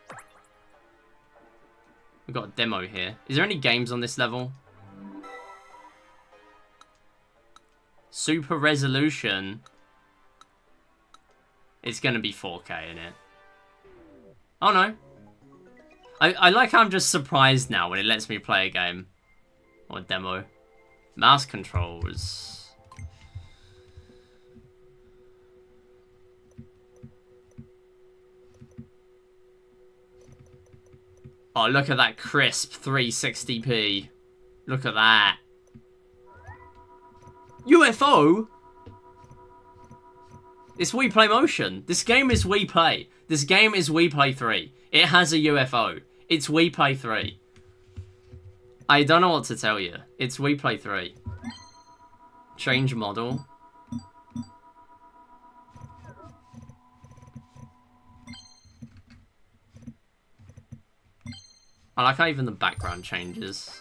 Speaker 1: We've got a demo here. Is there any games on this level? Super resolution. It's going to be 4K in it. Oh no. I like how I'm just surprised now when it lets me play a game. Or a demo. Mouse controls. Oh, look at that crisp 360p. Look at that. UFO? It's Wii Play Motion. This game is Wii Play. This game is Wii Play 3. It has a UFO. It's Wii Play 3. I don't know what to tell you. It's Wii Play 3. Change model. I like how even the background changes.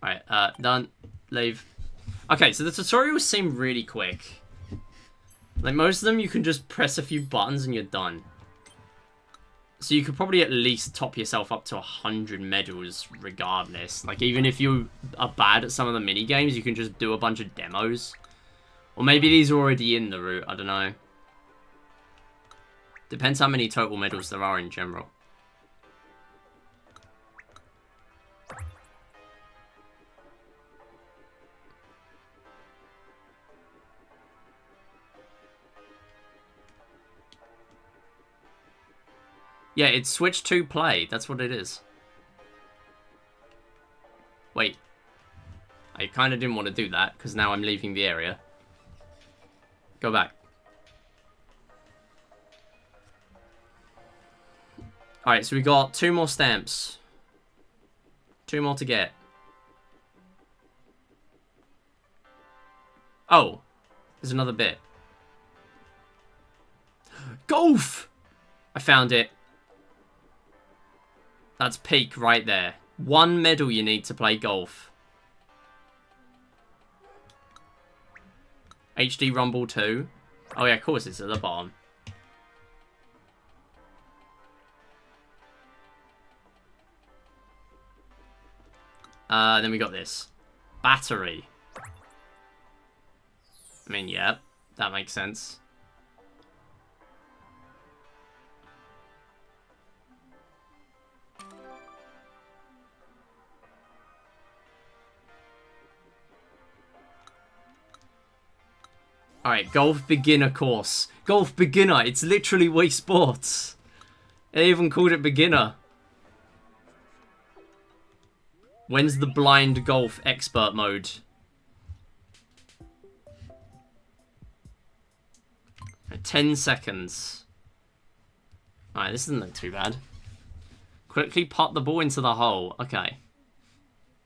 Speaker 1: Alright, done. Leave. Okay, so the tutorials seem really quick. Like, most of them you can just press a few buttons and you're done. So you could probably at least top yourself up to 100 medals regardless. Like, even if you are bad at some of the mini games, you can just do a bunch of demos. Or maybe these are already in the route, I don't know. Depends how many total medals there are in general. Yeah, it's Switch 2 Play. That's what it is. Wait. I kind of didn't want to do that, because now I'm leaving the area. Go back. Alright, so we got 2 more stamps. 2 more to get. Oh, there's another bit. Golf! I found it. That's peak right there. 1 medal you need to play golf. HD Rumble 2. Oh yeah, of course it's at the bottom. Then we got this. Battery. I mean, yeah, that makes sense. Alright, golf beginner course. Golf beginner, it's literally Wii Sports. They even called it beginner. When's the blind golf expert mode? At 10 seconds. Alright, this doesn't look too bad. Quickly pop the ball into the hole. Okay.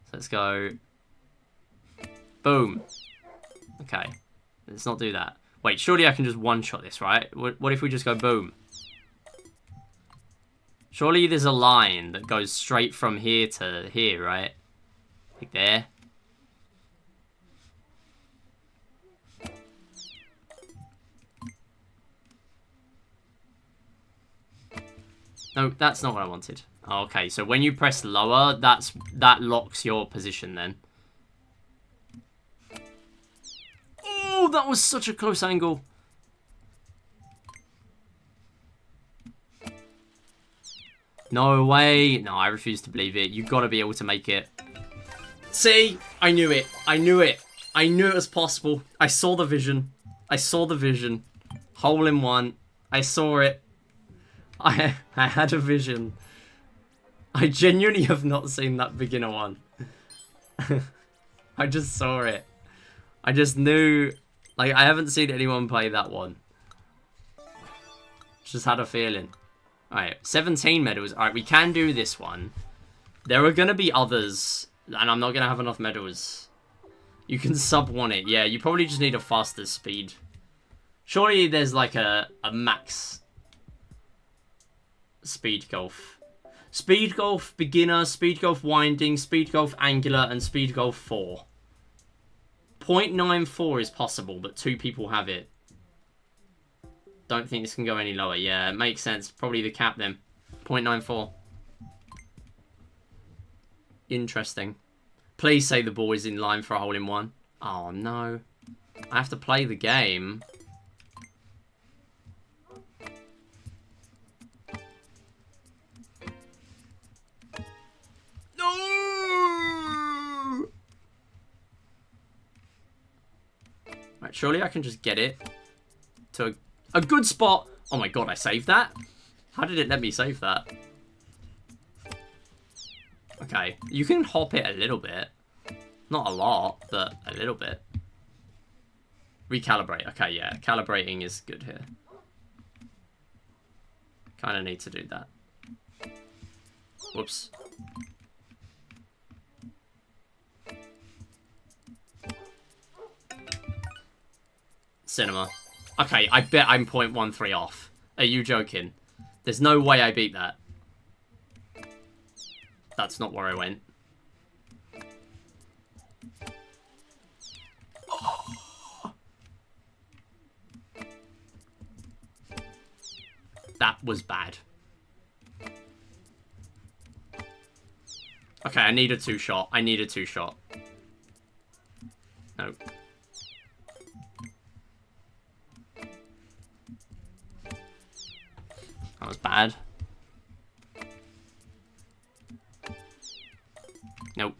Speaker 1: So let's go. Boom. Okay. Let's not do that. Wait, surely I can just one-shot this, right? What if we just go boom? Surely there's a line that goes straight from here to here, right? Like there. No, that's not what I wanted. Okay, so when you press lower, that locks your position then. Oh, that was such a close angle. No way. No, I refuse to believe it. You've got to be able to make it. See? I knew it. I knew it. I knew it was possible. I saw the vision. I saw the vision. Hole in one. I saw it. I had a vision. I genuinely have not seen that beginner one. I just saw it. I just knew... Like, I haven't seen anyone play that one. Just had a feeling. Alright, 17 medals. Alright, we can do this one. There are going to be others, and I'm not going to have enough medals. You can sub-1 it. Yeah, you probably just need a faster speed. Surely there's like a max speed golf. Speed golf beginner, speed golf winding, speed golf angular, and speed golf 4. 0.94 is possible, but 2 people have it. Don't think this can go any lower. Yeah, it makes sense. Probably the cap then. 0.94. Interesting. Please say the ball is in line for a hole in one. Oh, no. I have to play the game. No! Right, surely I can just get it to a good spot. Oh my god, I saved that? How did it let me save that? Okay, you can hop it a little bit. Not a lot, but a little bit. Recalibrate. Okay, yeah, calibrating is good here. Kind of need to do that. Whoops. Cinema. Okay, I bet I'm 0.13 off. Are you joking? There's no way I beat that. That's not where I went. Oh. That was bad. Okay, I need a 2-shot. I need a 2-shot. No. That was bad. Nope.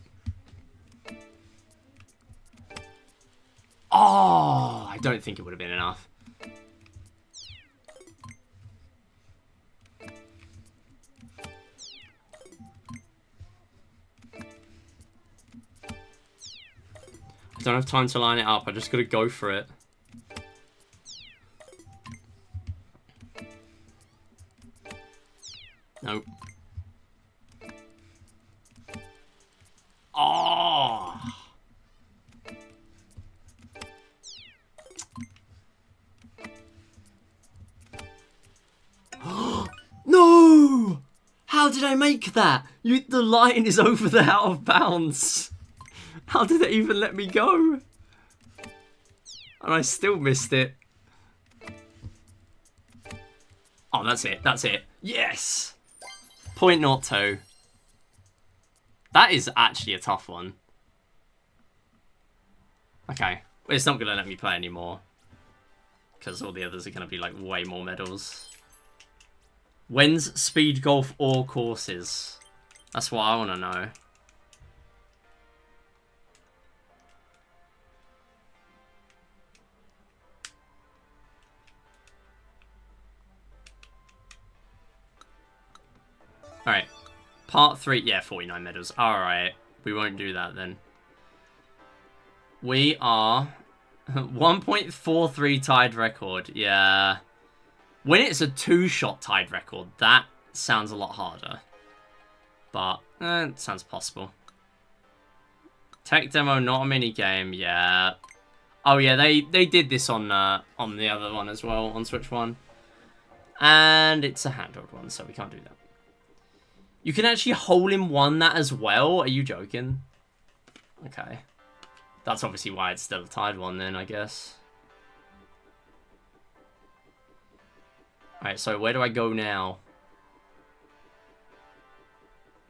Speaker 1: Oh, I don't think it would have been enough. I don't have time to line it up. I just gotta go for it. Nope. Oh! How did I make that? The line is over the out of bounds. How did it even let me go? And I still missed it. Oh, that's it. That's it. Yes! 0.02. That is actually a tough one. Okay. Well, it's not going to let me play anymore. Because all the others are going to be, like, way more medals. When's speed golf or courses? That's what I want to know. Alright. Part 3. Yeah, 49 medals. Alright. We won't do that then. We are 1.43 tied record. Yeah. When it's a 2-shot tied record, that sounds a lot harder. But, it sounds possible. Tech demo, not a mini game. Yeah. Oh yeah, they did this on the other one as well, on Switch 1. And it's a handheld one, so we can't do that. You can actually hole-in-one that as well? Are you joking? Okay. That's obviously why it's still a tied one then, I guess. Alright, so where do I go now?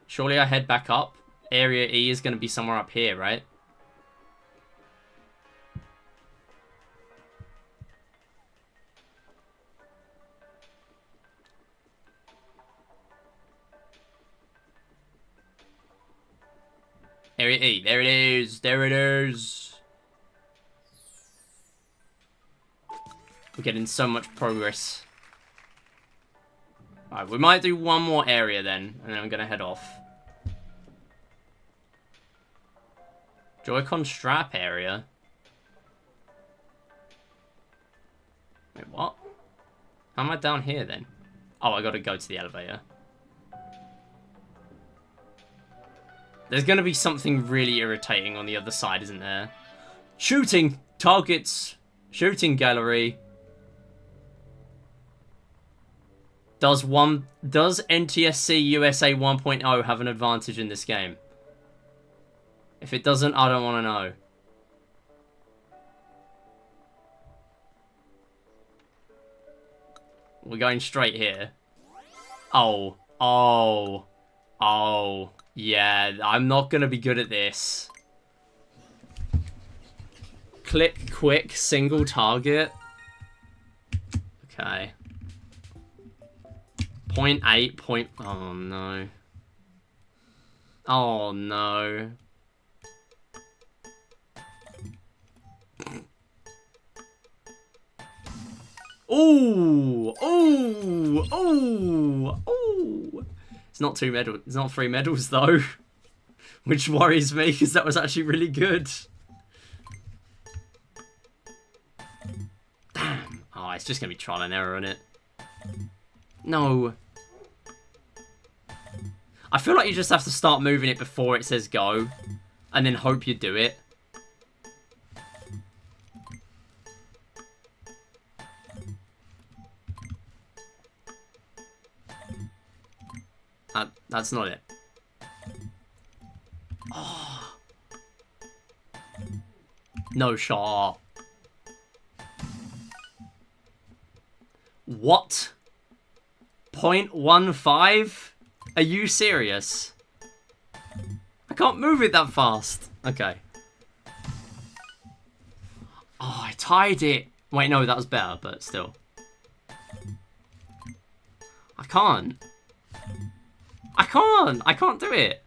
Speaker 1: Surely I head back up? Area E is going to be somewhere up here, right? Area E. There it is. There it is. We're getting so much progress. Alright, we might do one more area then, and then I'm going to head off. Joy-Con strap area? Wait, what? How am I down here then? Oh, I got to go to the elevator. There's going to be something really irritating on the other side, isn't there? Shooting targets. Shooting gallery. Does NTSC USA 1.0 have an advantage in this game? If it doesn't, I don't want to know. We're going straight here. Oh. Oh. Oh. Yeah, I'm not going to be good at this. Click quick, single target. Okay. 0.8, point... Oh, no. Oh, no. Ooh! Ooh! Ooh! Ooh! It's not 2 medals. It's not 3 medals, though. Which worries me, because that was actually really good. Damn. Oh, it's just going to be trial and error, isn't it? No. I feel like you just have to start moving it before it says go. And then hope you do it. That's not it. Oh. No shot. What? 0.15? Are you serious? I can't move it that fast. Okay. Oh, I tied it. Wait, no, that was better, but still. I can't. I can't do it.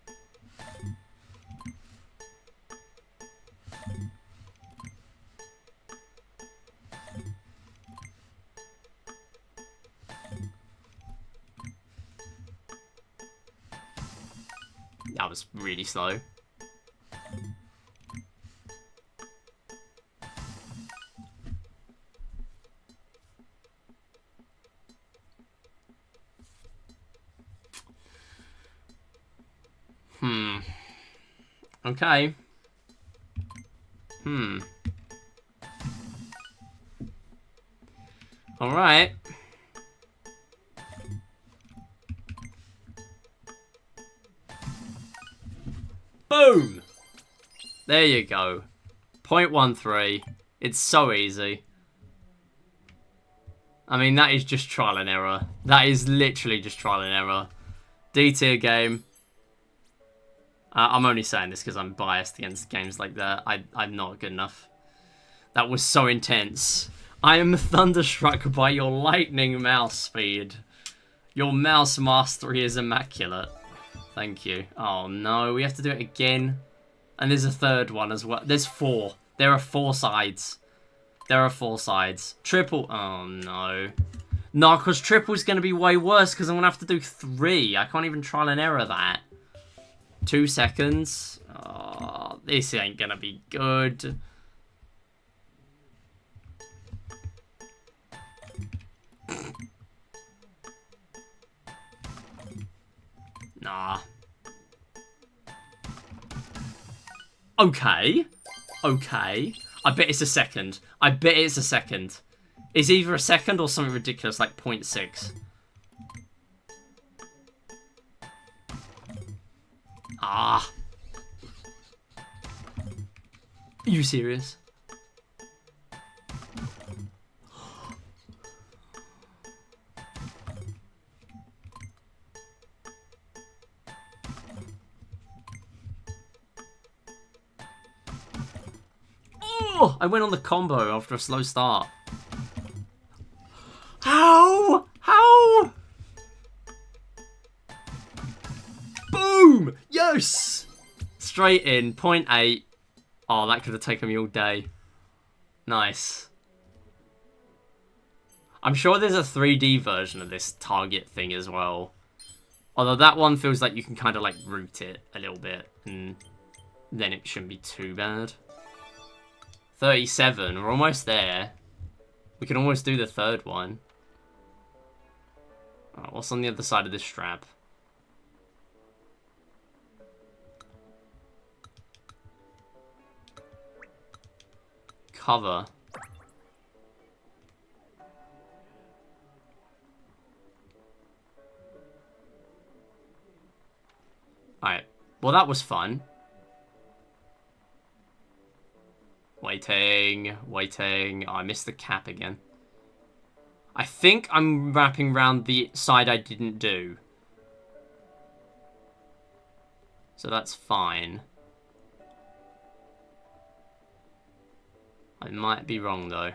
Speaker 1: That was really slow. Okay. Alright. Boom! There you go. 0.13. It's so easy. I mean, that is just trial and error. That is literally just trial and error. D-tier game. I'm only saying this because I'm biased against games like that. I'm not good enough. That was so intense. I am thunderstruck by your lightning mouse speed. Your mouse mastery is immaculate. Thank you. Oh no, we have to do it again. And there's a third one as well. There's 4. There are 4 sides. There are 4 sides. Triple. Oh no. No, because triple's going to be way worse because I'm going to have to do 3. I can't even trial and error that. 2 seconds. Oh, this ain't going to be good. Nah. Okay. Okay. I bet it's a second. I bet it's a second. It's either a second or something ridiculous like 0.6. Ah. Are you serious? Oh, I went on the combo after a slow start. How? How? Boom! Yes! Straight in, 0.8. Oh, that could have taken me all day. Nice. I'm sure there's a 3D version of this target thing as well. Although that one feels like you can kind of like root it a little bit. And then it shouldn't be too bad. 37, we're almost there. We can almost do the third one. Oh, what's on the other side of this strap? Cover. Alright. Well, that was fun. Waiting. Waiting. Oh, I missed the cap again. I think I'm wrapping around the side I didn't do. So that's fine. I might be wrong, though.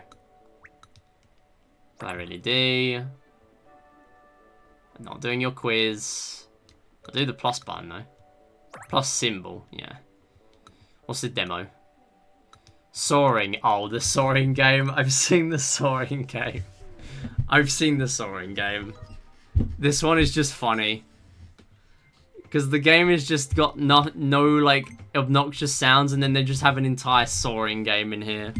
Speaker 1: I really do. I'm not doing your quiz. I'll do the plus button, though. Plus symbol, yeah. What's the demo? Soaring. Oh, the soaring game. I've seen the soaring game. I've seen the soaring game. This one is just funny. Because the game has just got no like, obnoxious sounds, and then they just have an entire soaring game in here.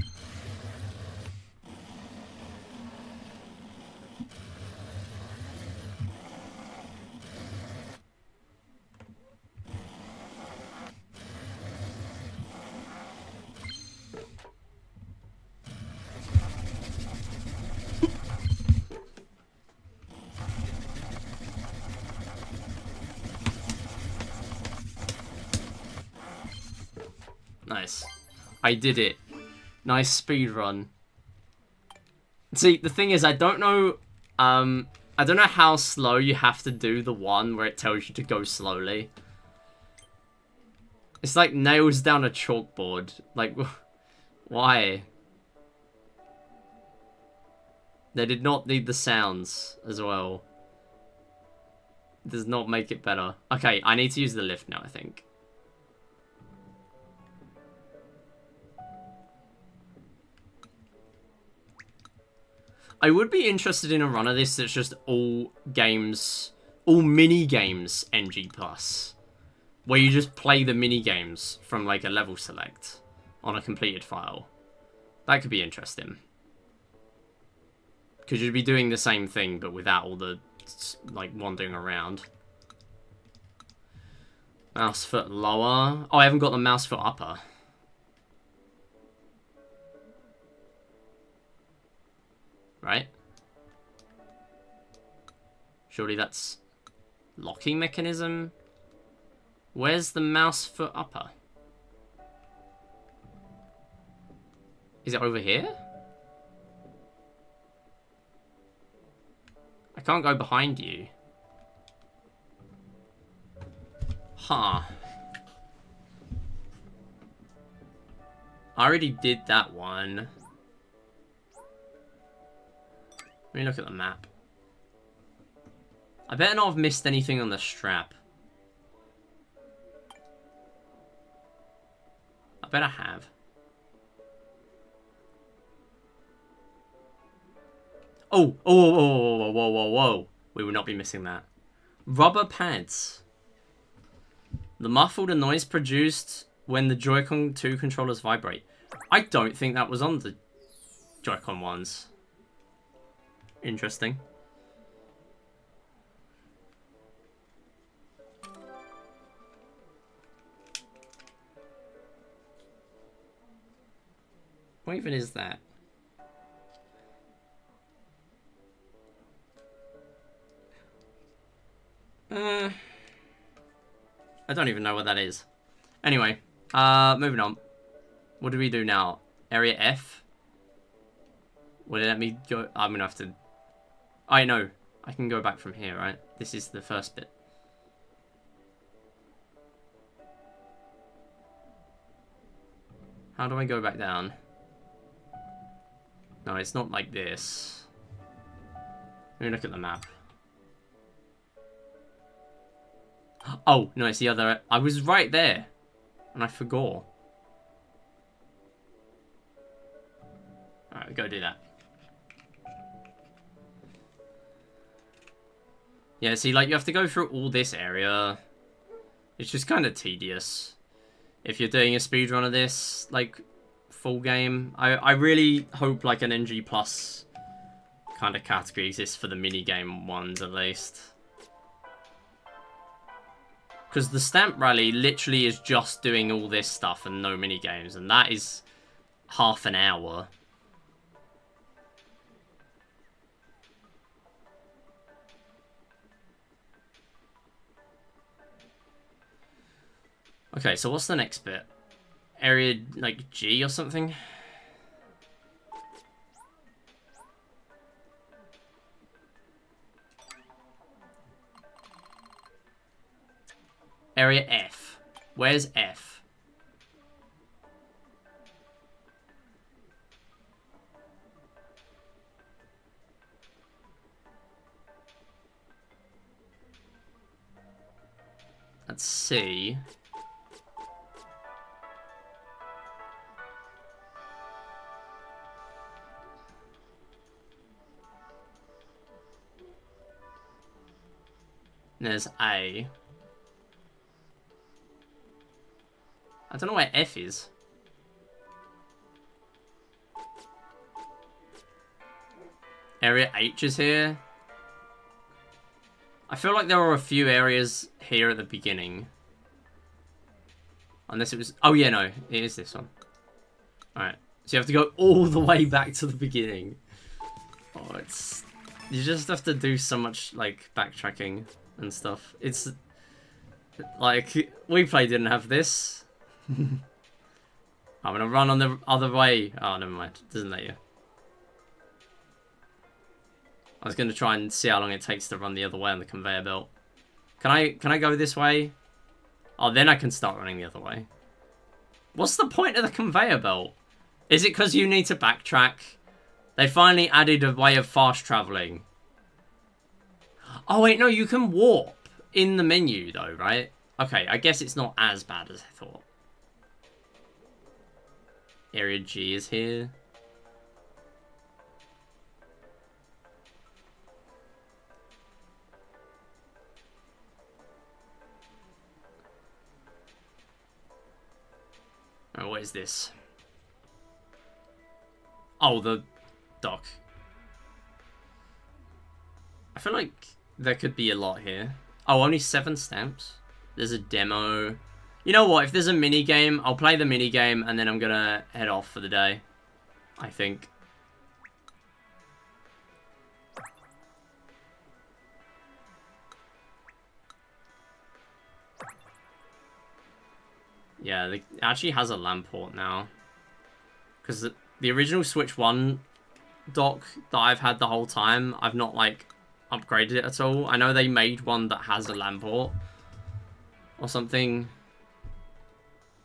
Speaker 1: Nice. I did it. Nice speed run. See, the thing is, I don't know how slow you have to do the one where it tells you to go slowly. It's like nails down a chalkboard. Like, why? They did not need the sounds as well. It does not make it better. Okay, I need to use the lift now, I think. I would be interested in a run of this that's just all games, all mini games NG+. Where you just play the mini games from like a level select on a completed file. That could be interesting. Because you'd be doing the same thing but without all the like wandering around. Mouse foot lower. Oh, I haven't got the mouse foot upper. Right? Surely that's locking mechanism? Where's the mouse foot upper? Is it over here? I can't go behind you. Huh. I already did that one. Let me look at the map. I better not have missed anything on the strap. I better have. Oh, whoa. We will not be missing that. Rubber pads. The muffled and noise produced when the Joy-Con 2 controllers vibrate. I don't think that was on the Joy-Con ones. Interesting. What even is that? I don't even know what that is. Anyway, moving on. What do we do now? Area F? Will it let me go? I'm gonna have to... I know. I can go back from here, right? This is the first bit. How do I go back down? No, it's not like this. Let me look at the map. Oh, no, it's the other... I was right there. And I forgot. Alright, go do that. Yeah, see, like, you have to go through all this area. It's just kind of tedious. If you're doing a speedrun of this, like, full game. I really hope, like, an NG Plus kind of category exists for the minigame ones, at least. Because the Stamp Rally literally is just doing all this stuff and no minigames. And that is half an hour. Okay, so what's the next bit? Area, like, G or something? Area F. Where's F? Let's see. There's A. I don't know where F is. Area H is here. I feel like there were a few areas here at the beginning. Unless it was... Oh, yeah, no. It is this one. Alright. So you have to go all the way back to the beginning. Oh, it's... You just have to do so much, like, backtracking and stuff. It's... Like, WePlay didn't have this. I'm gonna run on the other way. Oh, never mind. It doesn't let you. I was gonna try and see how long it takes to run the other way on the conveyor belt. Can I go this way? Oh, then I can start running the other way. What's the point of the conveyor belt? Is it because you need to backtrack? They finally added a way of fast traveling. Oh, wait, no, you can warp in the menu, though, right? Okay, I guess it's not as bad as I thought. Area G is here. Oh, what is this? Oh, the dock. I feel like there could be a lot here. Oh, only 7 stamps. There's a demo. You know what? If there's a mini game, I'll play the mini game and then I'm gonna head off for the day. I think. Yeah, it actually has a LAN port now. Because the original Switch 1 dock that I've had the whole time, I've not, like, upgraded it at all. I know they made one that has a LAN port. Or something.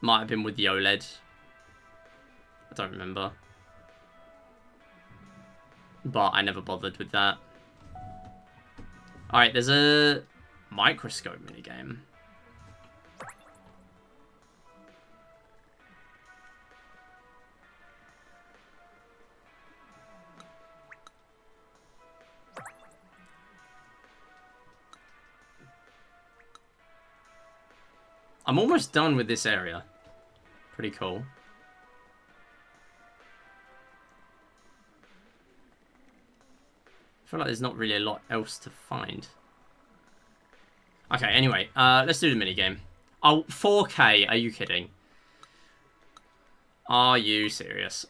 Speaker 1: Might have been with the OLED. I don't remember. But I never bothered with that. Alright, there's a microscope minigame. I'm almost done with this area. Pretty cool. I feel like there's not really a lot else to find. Okay, anyway, let's do the minigame. Oh, 4K, are you kidding? Are you serious?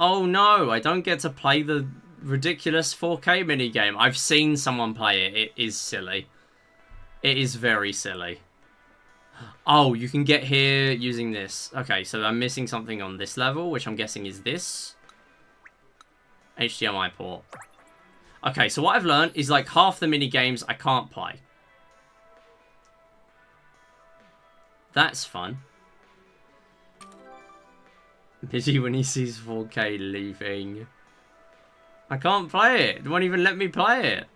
Speaker 1: Oh no, I don't get to play the ridiculous 4K minigame. I've seen someone play it. It is silly. It is very silly. Oh, you can get here using this. Okay, so I'm missing something on this level, which I'm guessing is this. HDMI port. Okay, so what I've learned is like half the minigames I can't play. That's fun. Busy when he sees 4K leaving. I can't play it. It won't even let me play it.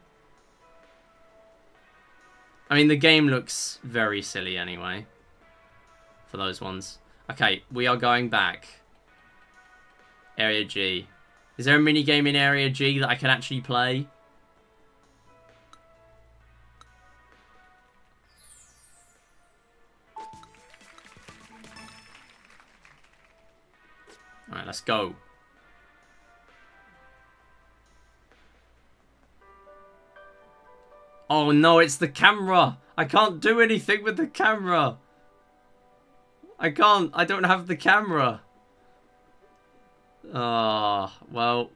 Speaker 1: I mean, the game looks very silly anyway. For those ones. Okay, we are going back. Area G. Is there a minigame in Area G that I can actually play? Alright, let's go. Oh no, it's the camera! I can't do anything with the camera! I can't. I don't have the camera. Ah, well.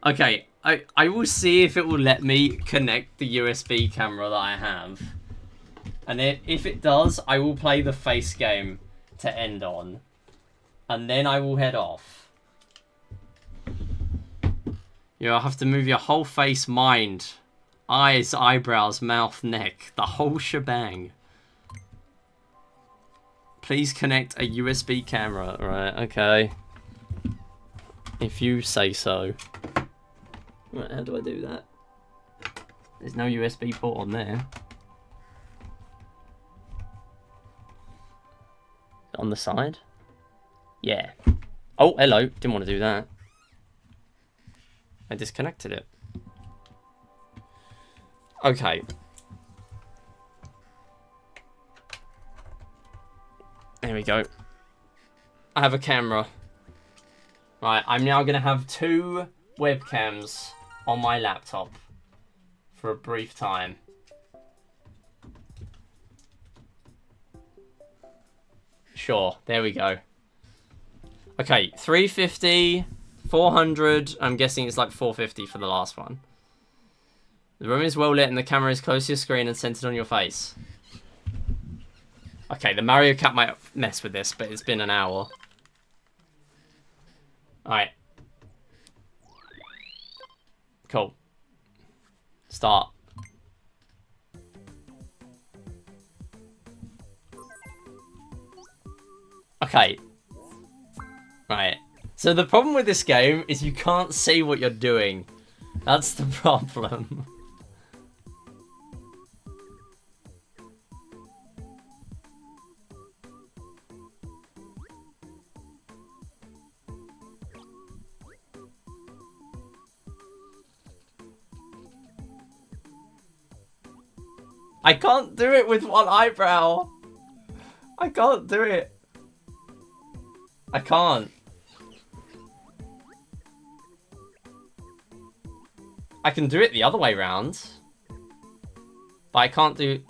Speaker 1: Okay, I will see if it will let me connect the USB camera that I have. And if it does, I will play the face game to end on. And then I will head off. You'll have to move your whole face, mind. Eyes, eyebrows, mouth, neck. The whole shebang. Please connect a USB camera. Right, okay. If you say so. Right, how do I do that? There's no USB port on there. On the side? Yeah. Oh, hello. Didn't want to do that. I disconnected it. Okay. There we go. I have a camera. Right, I'm now going to have 2 webcams on my laptop for a brief time. Sure, there we go. Okay, 350, 400. I'm guessing it's like 450 for the last one. The room is well lit and the camera is close to your screen and centered on your face. Okay, the Mario Kart might mess with this, but it's been an hour. Alright. Cool. Start. Okay. Right. So the problem with this game is you can't see what you're doing. That's the problem. I can't do it with one eyebrow. I can't do it. I can't. I can do it the other way round. But I can't do...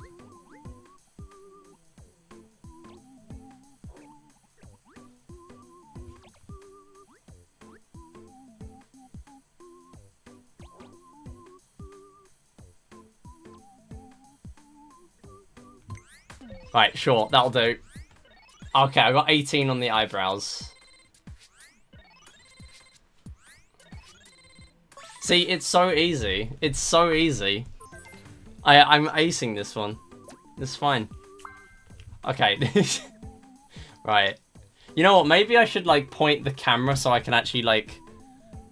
Speaker 1: Right, sure, that'll do. Okay, I got 18 on the eyebrows. See, it's so easy. It's so easy. I'm acing this one. It's fine. Okay. Right. You know what? Maybe I should, like, point the camera so I can actually, like,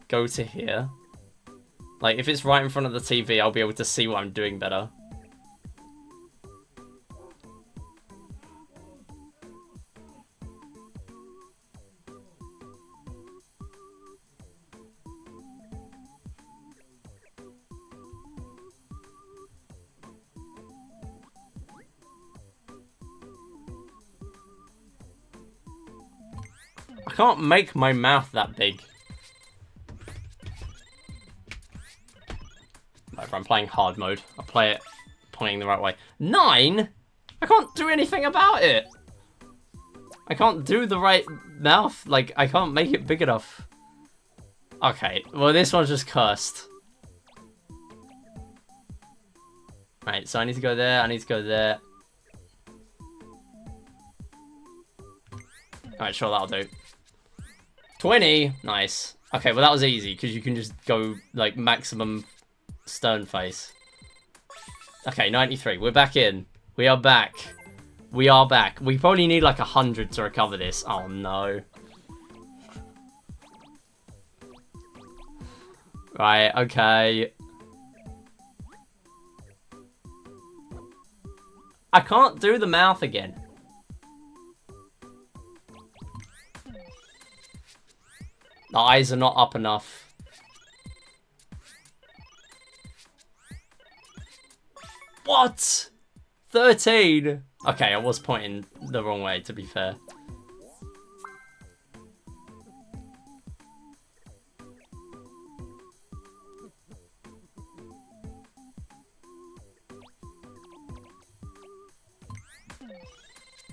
Speaker 1: go to here. Like, if it's right in front of the TV, I'll be able to see what I'm doing better. I can't make my mouth that big. If I'm playing hard mode, I'll play it pointing the right way. 9? I can't do anything about it. I can't do the right mouth. Like, I can't make it big enough. Okay, well, this one's just cursed. Right, so I need to go there. I need to go there. Alright, sure, that'll do. 20! Nice. Okay, well, that was easy, because you can just go, like, maximum stern face. Okay, 93. We're back in. We are back. We are back. We probably need, like, 100 to recover this. Oh, no. Right, okay. I can't do the mouth again. The eyes are not up enough. What? 13? Okay, I was pointing the wrong way, to be fair.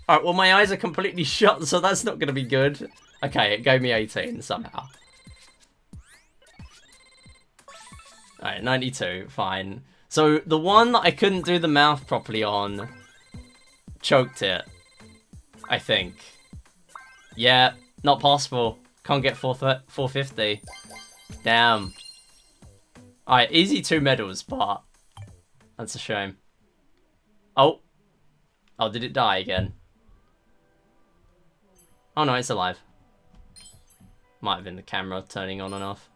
Speaker 1: Alright, well, my eyes are completely shut, so that's not going to be good. Okay, it gave me 18 somehow. Alright, 92, fine. So, the one that I couldn't do the mouth properly on choked it, I think. Yeah, not possible. Can't get 450. Damn. Alright, easy 2 medals, but that's a shame. Oh. Oh, did it die again? Oh no, it's alive. Might have been the camera turning on and off.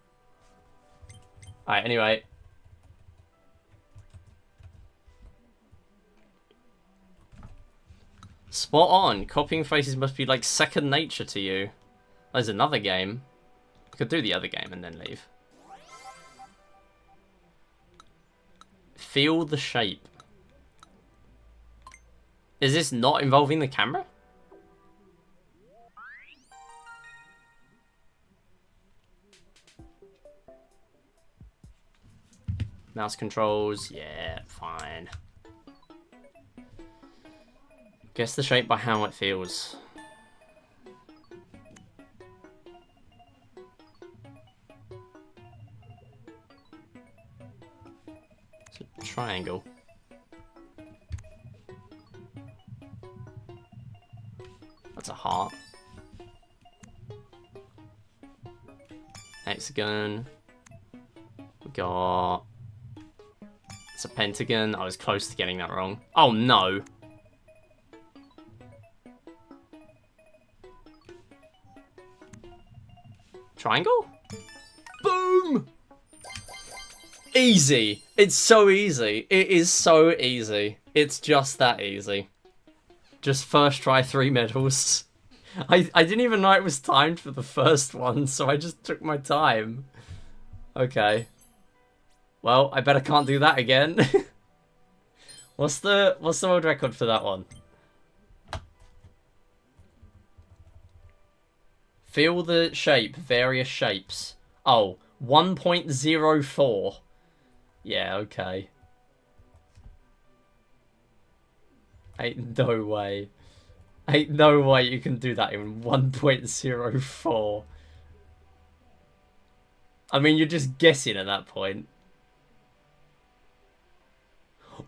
Speaker 1: Alright, anyway. Spot on. Copying faces must be like second nature to you. There's another game. We could do the other game and then leave. Feel the shape. Is this not involving the camera? Mouse controls, yeah, fine. Guess the shape by how it feels. It's a triangle. That's a heart. Hexagon. We got... It's a pentagon. I was close to getting that wrong. Oh no! Triangle? Boom! Easy! It's so easy. It is so easy. It's just that easy. Just first try 3 medals. I didn't even know it was timed for the first one, so I just took my time. Okay. Well, I bet I can't do that again. What's the world record for that one? Feel the shape, various shapes. Oh, 1.04. Yeah, okay. Ain't no way. Ain't no way you can do that in 1.04. I mean, you're just guessing at that point.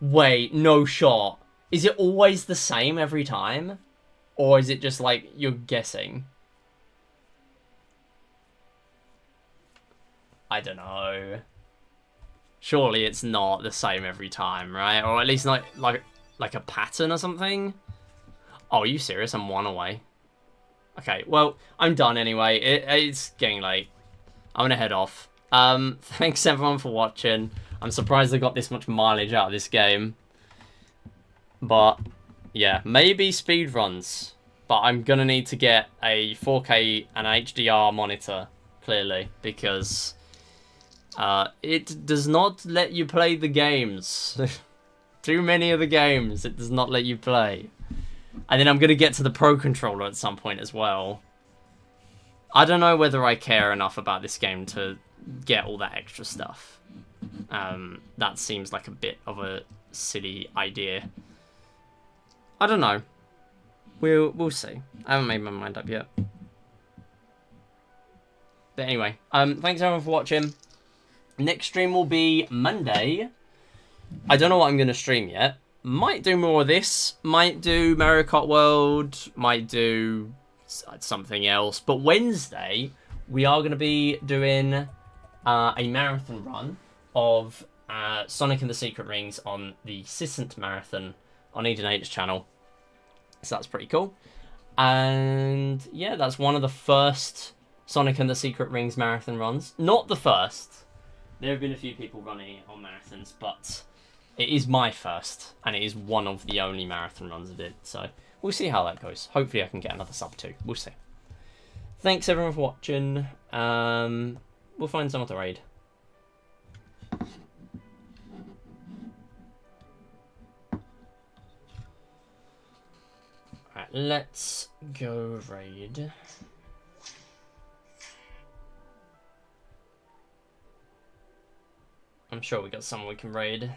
Speaker 1: Wait, no shot. Is it always the same every time? Or is it just like you're guessing? I don't know. Surely it's not the same every time, right? Or at least not like a pattern or something? Oh, are you serious? I'm one away. Okay, well, I'm done anyway. It's getting late. I'm gonna head off. Thanks everyone for watching. I'm surprised I got this much mileage out of this game. But, yeah, maybe speedruns. But I'm gonna need to get a 4K and HDR monitor, clearly, because it does not let you play the games. Too many of the games it does not let you play. And then I'm gonna get to the Pro Controller at some point as well. I don't know whether I care enough about this game to get all that extra stuff. That seems like a bit of a silly idea. I don't know. We'll see. I haven't made my mind up yet. But anyway, thanks everyone for watching. Next stream will be Monday. I don't know what I'm going to stream yet. Might do more of this. Might do Mario Kart World. Might do something else. But Wednesday, we are going to be doing a marathon run of Sonic and the Secret Rings on the Sissant Marathon on Eden8's channel. So that's pretty cool. And yeah, that's one of the first Sonic and the Secret Rings marathon runs. Not the first. There have been a few people running it on marathons, but it is my first. And it is one of the only marathon runs I did. So we'll see how that goes. Hopefully I can get another sub too. We'll see. Thanks everyone for watching. We'll find some other raid. Alright, let's go raid. I'm sure we got someone we can raid.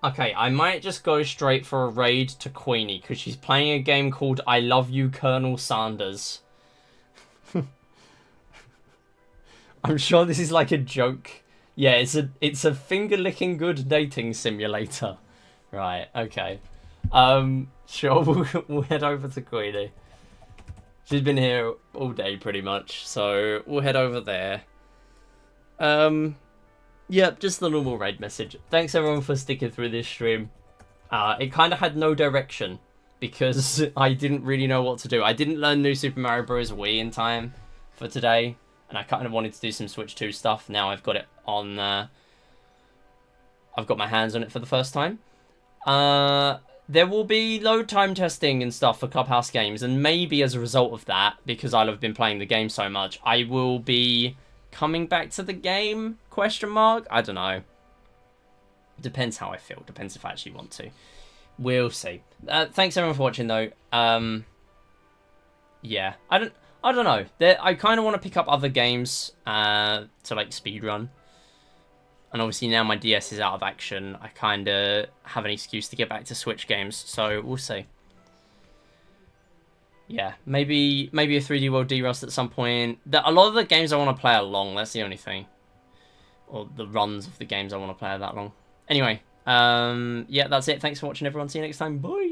Speaker 1: Okay, I might just go straight for a raid to Queenie, because she's playing a game called I Love You, Colonel Sanders. I'm sure this is like a joke. Yeah, it's a finger-licking good dating simulator. Right, okay. Sure, we'll head over to Queenie. She's been here all day, pretty much, so we'll head over there. Yep, just the normal raid message. Thanks everyone for sticking through this stream. It kind of had no direction because I didn't really know what to do. I didn't learn New Super Mario Bros. Wii in time for today, and I kind of wanted to do some Switch 2 stuff. Now I've got it on. I've got my hands on it for the first time. There will be load time testing and stuff for Clubhouse Games, and maybe as a result of that, because I'll have been playing the game so much, I will be coming back to the game, ? I don't know. Depends how I feel. Depends if I actually want to. We'll see. Thanks everyone for watching though. Yeah. I don't know. I kind of want to pick up other games to like speedrun. And obviously now my DS is out of action, I kind of have an excuse to get back to Switch games, so we'll see. Yeah, maybe a 3D World D-Rust at some point. A lot of the games I want to play are long, that's the only thing. Or the runs of the games I want to play are that long. Anyway, yeah, that's it. Thanks for watching, everyone. See you next time. Bye!